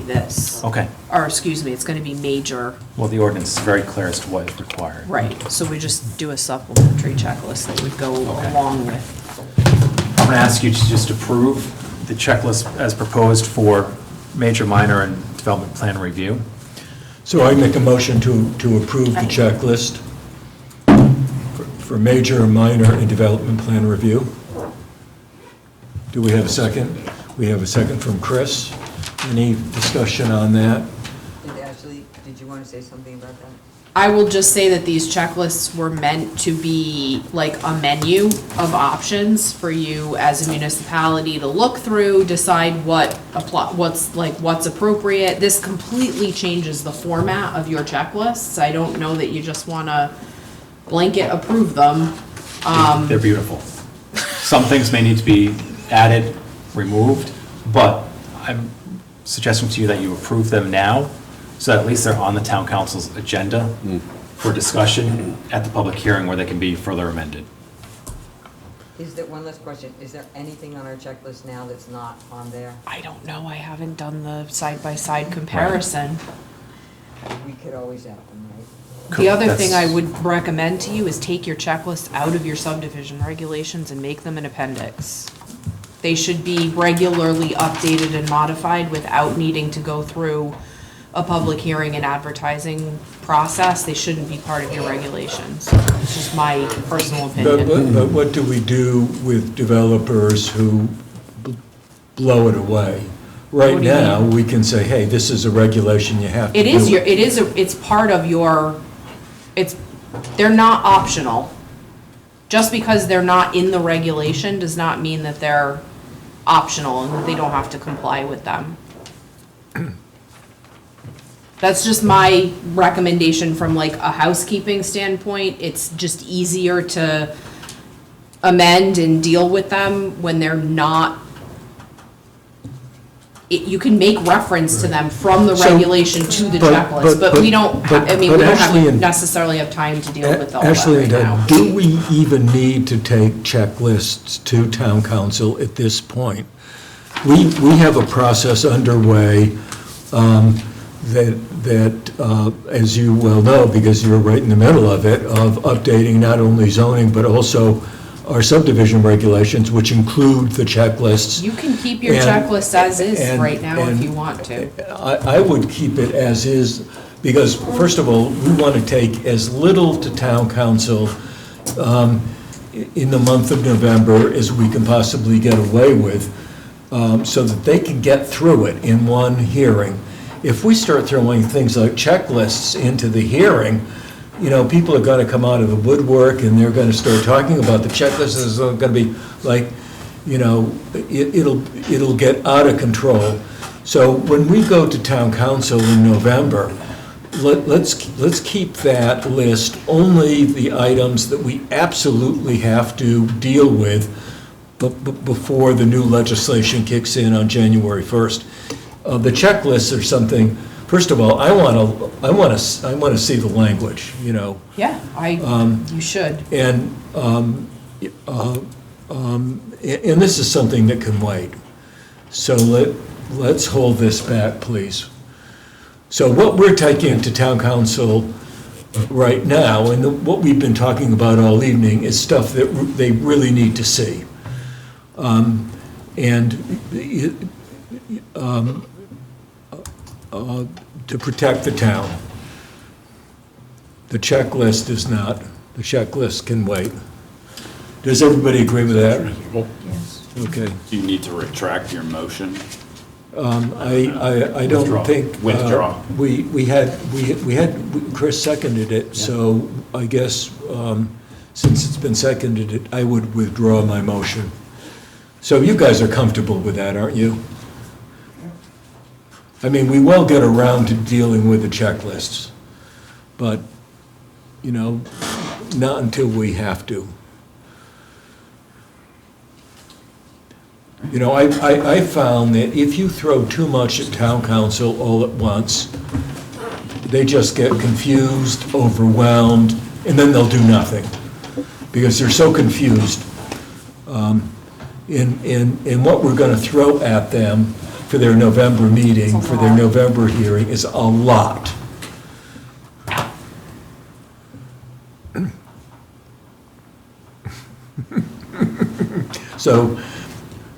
E: this.
C: Okay.
E: Or, excuse me, it's gonna be major.
C: Well, the ordinance is very clear as to what is required.
E: Right, so we just do a supplementary checklist that would go along with.
C: I'm going to ask you to just approve the checklist as proposed for major, minor, and development plan review.
A: So I make a motion to approve the checklist for major, minor, and development plan review. Do we have a second? We have a second from Chris. Any discussion on that?
F: Ashley, did you want to say something about that?
E: I will just say that these checklists were meant to be like a menu of options for you as a municipality to look through, decide what's appropriate. This completely changes the format of your checklists. I don't know that you just wanna blanket approve them.
C: They're beautiful. Some things may need to be added, removed, but I'm suggesting to you that you approve them now, so at least they're on the town council's agenda for discussion at the public hearing where they can be further amended.
F: Is there, one last question, is there anything on our checklist now that's not on there?
E: I don't know, I haven't done the side-by-side comparison.
F: We could always add them, right?
E: The other thing I
C: That's-
E: would recommend to you is take your checklist out of your subdivision regulations and make them an appendix. They should be regularly updated and modified without needing to go through a public hearing and advertising process. They shouldn't be part of your regulations. It's just my personal opinion.
A: But what do we do with developers who blow it away? Right
E: What do you
A: now,
E: mean?
A: we can say, hey, this is a regulation, you have to
E: It
A: do
E: is it's part of your, they're not optional. Just because they're not in the regulation does not mean that they're optional and that they don't have to comply with them. That's just my recommendation from like a housekeeping standpoint. It's just easier to amend and deal with them when they're not. You can make reference to them from the
A: So,
E: regulation to the
A: but-
E: checklist, but we don't,
A: but-
E: I mean,
A: but
E: we don't
A: Ashley and-
E: necessarily have time to deal with all that
A: Ashley,
E: right now.
A: do we even need to take checklists to town council at this point? We have a process underway that, as you well know, because you're right in the middle of it, of updating not only zoning, but also our subdivision regulations, which include the checklists.
E: You can keep your
A: And-
E: checklist as is
A: and-
E: right now if
A: and-
E: you want to.
A: I would keep it as is, because first of all, we want to take as little to town council in the month of November as we can possibly get away with, so that they can get through it in one hearing. If we start throwing things like checklists into the hearing, you know, people are going to come out of the woodwork and they're going to start talking about the checklists. It's going to be like, you know, it'll get out of control. So when we go to town council in November, let's keep that list only the items that we absolutely have to deal with before the new legislation kicks in on January 1st. The checklists are something, first of all, I want to see the language, you know.
E: Yeah, you should.
A: And this is something that can wait. So let's hold this back, please. So what we're taking to town council right now, and what we've been talking about all evening, is stuff that they really need to see. To protect the town. The checklist is not, the checklist can wait. Does everybody agree with that? Okay.
L: Do you need to retract your motion?
A: I don't
C: Withdraw.
A: think.
L: Withdraw.
A: We had, Chris seconded it, so I guess, since it's been seconded, I would withdraw my motion. So you guys are comfortable with that, aren't you? I mean, we will get around to dealing with the checklists, but, you know, not until we have to. You know, I found that if you throw too much at town council all at once, they just get confused, overwhelmed, and then they'll do nothing, because they're so confused in what we're gonna throw at them for their November meeting, for their November hearing, is a lot. So,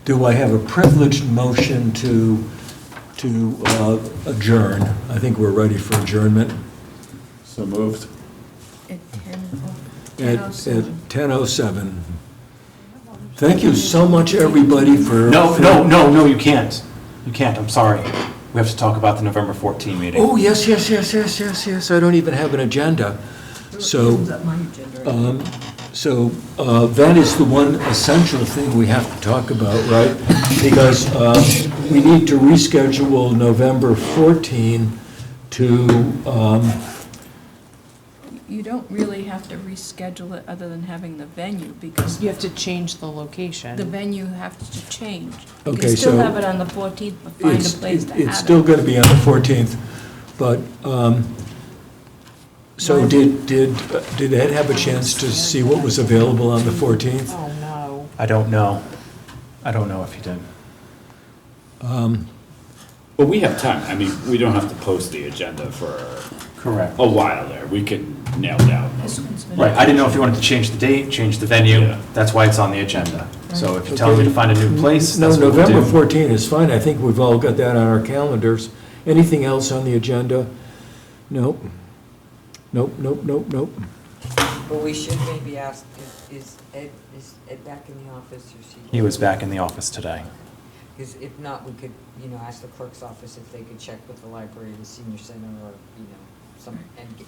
A: do I have a privileged motion to adjourn? I think we're ready for adjournment
L: So moved.
A: at 10:07. Thank you so much, everybody, for...
C: No, you can't. You can't, I'm sorry. We have to talk about the November 14 meeting.
A: Oh, yes. I don't even have an agenda. So, that is the one essential thing we have to talk about, right? Because we need to reschedule November 14 to,
I: You don't really have to reschedule it other than having the venue, because
D: You have to change the location.
I: the venue has to change. You
A: Okay,
I: can still
A: so
I: have it on the 14th, but find a
A: it's
I: place to have it.
A: it's still going to be on the 14th, but, so did Ed have a chance to see what was available on the 14th?
D: Oh, no.
C: I don't know. I don't know if he did.
L: But we have time. I mean, we don't have to post the agenda for
C: Correct.
L: a while there. We can nail down.
C: Right, I didn't know if you wanted to change the date, change the venue.
L: Yeah.
C: That's why it's on the agenda. So if you're telling me to find a new place,
A: No,
C: that's what we'll
A: November
C: do.
A: 14 is fine. I think we've all got that on our calendars. Anything else on the agenda? Nope. Nope.
F: But we should maybe ask, is Ed back in the office, or is he?
C: He was back in the office today.
F: Because if not, we could, ask the clerk's office if they could check with the library, the senior center, or, some,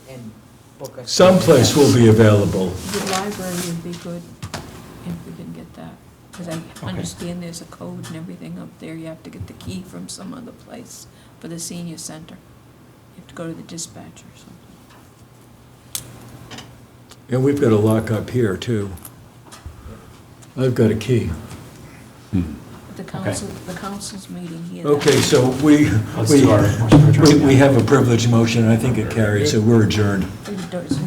F: and book us.
A: Someplace will be available.
I: The library would be good if we can get that, because I understand there's a code and everything up there. You have to get the key from some other place for the senior center. You have to go to the dispatcher or something.
A: And we've got a lock up here, too. I've got a key.
I: The council's meeting here.
A: Okay, so we
C: Let's do our motion for adjournment.
A: have a privileged motion, and I think it carries, so we're adjourned.
I: We